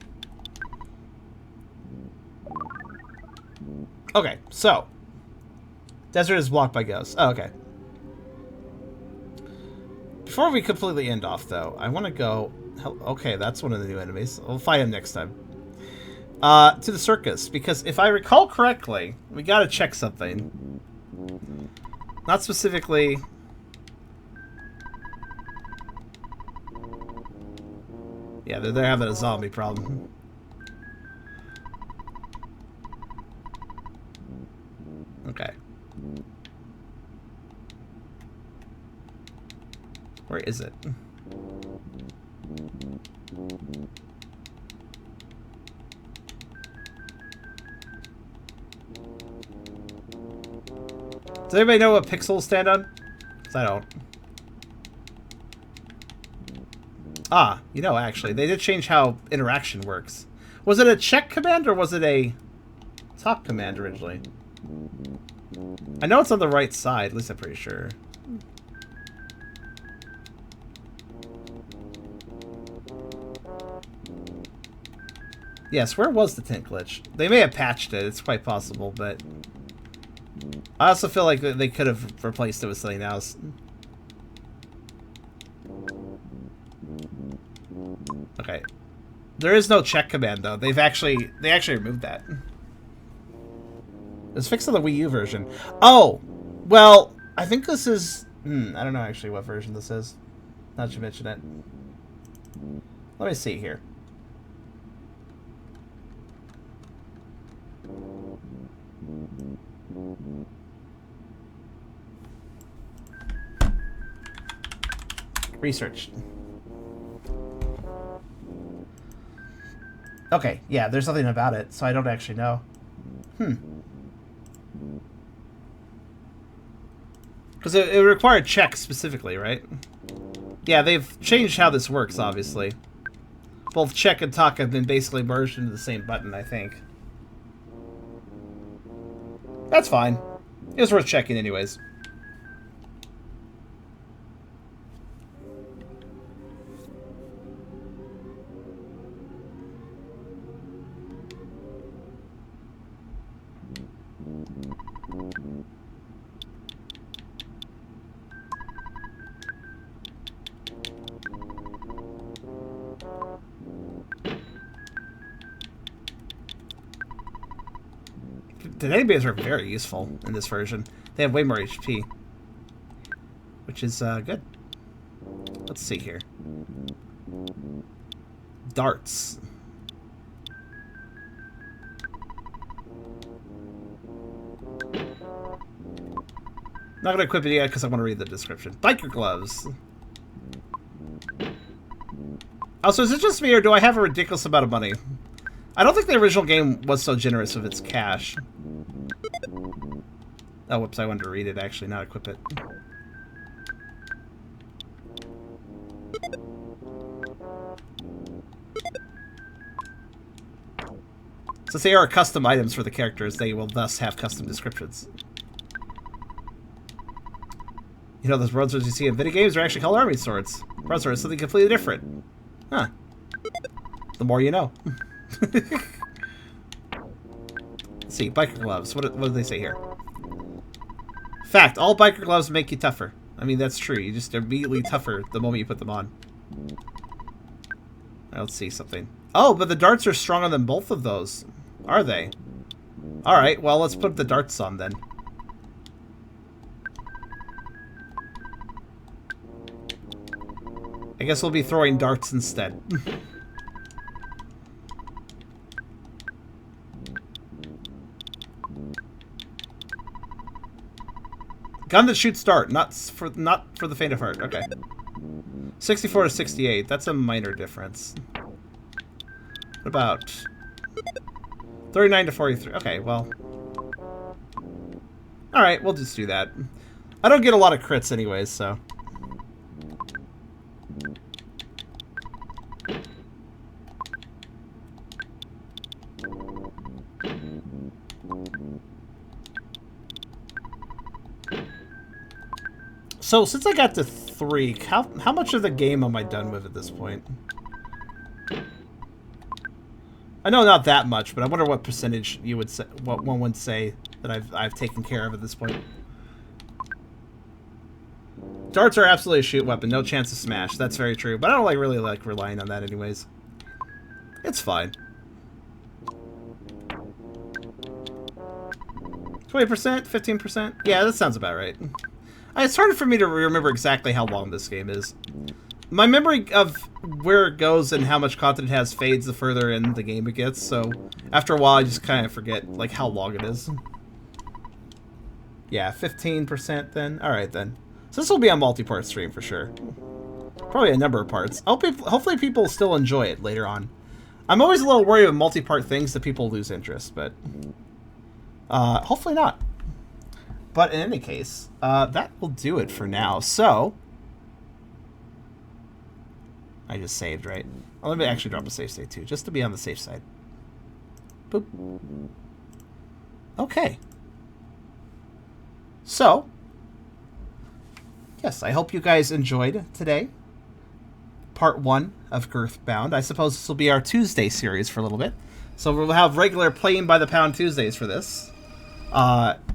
Okay, so. Desert is blocked by ghosts. Oh, okay. Before we completely end off, though, I want to go... Okay, that's one of the new enemies. We'll fight him next time. To the circus, because if I recall correctly, we gotta check something. Not specifically... Yeah, they're having a zombie problem. Okay. Where is it? Does anybody know what pixels stand on? 'Cause I don't. Ah, you know, actually, they did change how interaction works. Was it a check command or was it a top command originally? I know it's on the right side, at least I'm pretty sure. Yes, where was the tent glitch? They may have patched it, it's quite possible, but... I also feel like they could have replaced it with something else. Okay. There is no check command, though. They actually removed that. It's fixed on the Wii U version. Oh! Well, I think this is... I don't know actually what version this is. Not to mention it. Let me see here. Research. Okay, yeah, there's nothing about it, so I don't actually know. Because it required checks specifically, right? Yeah, they've changed how this works, obviously. Both check and talk have been basically merged into the same button, I think. That's fine. It was worth checking anyways. The nanobeams are very useful in this version. They have way more HP. Which is good. Let's see here. Darts. Not gonna equip it yet because I want to read the description. Biker gloves. Also, is it just me or do I have a ridiculous amount of money? I don't think the original game was so generous with its cash. Oh, whoops, I wanted to read it, actually, not equip it. Since they are custom items for the characters, they will thus have custom descriptions. You know, those broadswords you see in video games are actually called army swords. Broadsword is something completely different. Huh. The more you know. Let's see, biker gloves. What do they say here? Fact, all biker gloves make you tougher. I mean, that's true. You just immediately tougher the moment you put them on. Let's see something. Oh, but the darts are stronger than both of those. Are they? Alright, well, let's put the darts on then. I guess we'll be throwing darts instead. Gun that shoots dart, not for the faint of heart. Okay. 64 to 68. That's a minor difference. What about 39 to 43? Okay, well. Alright, we'll just do that. I don't get a lot of crits anyways, so. So, since I got to 3, how much of the game am I done with at this point? I know not that much, but I wonder what percentage you would say, what one would say that I've taken care of at this point. Darts are absolutely a shoot weapon, no chance to smash. That's very true, but I don't really like relying on that anyways. It's fine. 20%, 15%? Yeah, that sounds about right. It's harder for me to remember exactly how long this game is. My memory of where it goes and how much content it has fades the further in the game it gets, so after a while I just kind of forget like how long it is. Yeah, 15% then. Alright then. So this will be a multi-part stream for sure. Probably a number of parts. Hopefully people still enjoy it later on. I'm always a little worried of multi-part things that people lose interest, but hopefully not. But in any case, that will do it for now. So, I just saved, right? Let me actually drop a save state too, just to be on the safe side. Boop. Okay. So, yes, I hope you guys enjoyed today. Part 1 of Girthbound. I suppose this will be our Tuesday series for a little bit. So we'll have regular Playing by the Pound Tuesdays for this.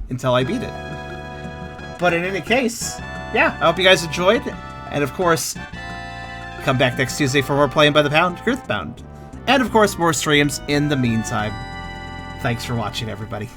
Until I beat it. But in any case, yeah, I hope you guys enjoyed. And of course, come back next Tuesday for more Playing by the Pound, Girthbound. And of course, more streams in the meantime. Thanks for watching, everybody.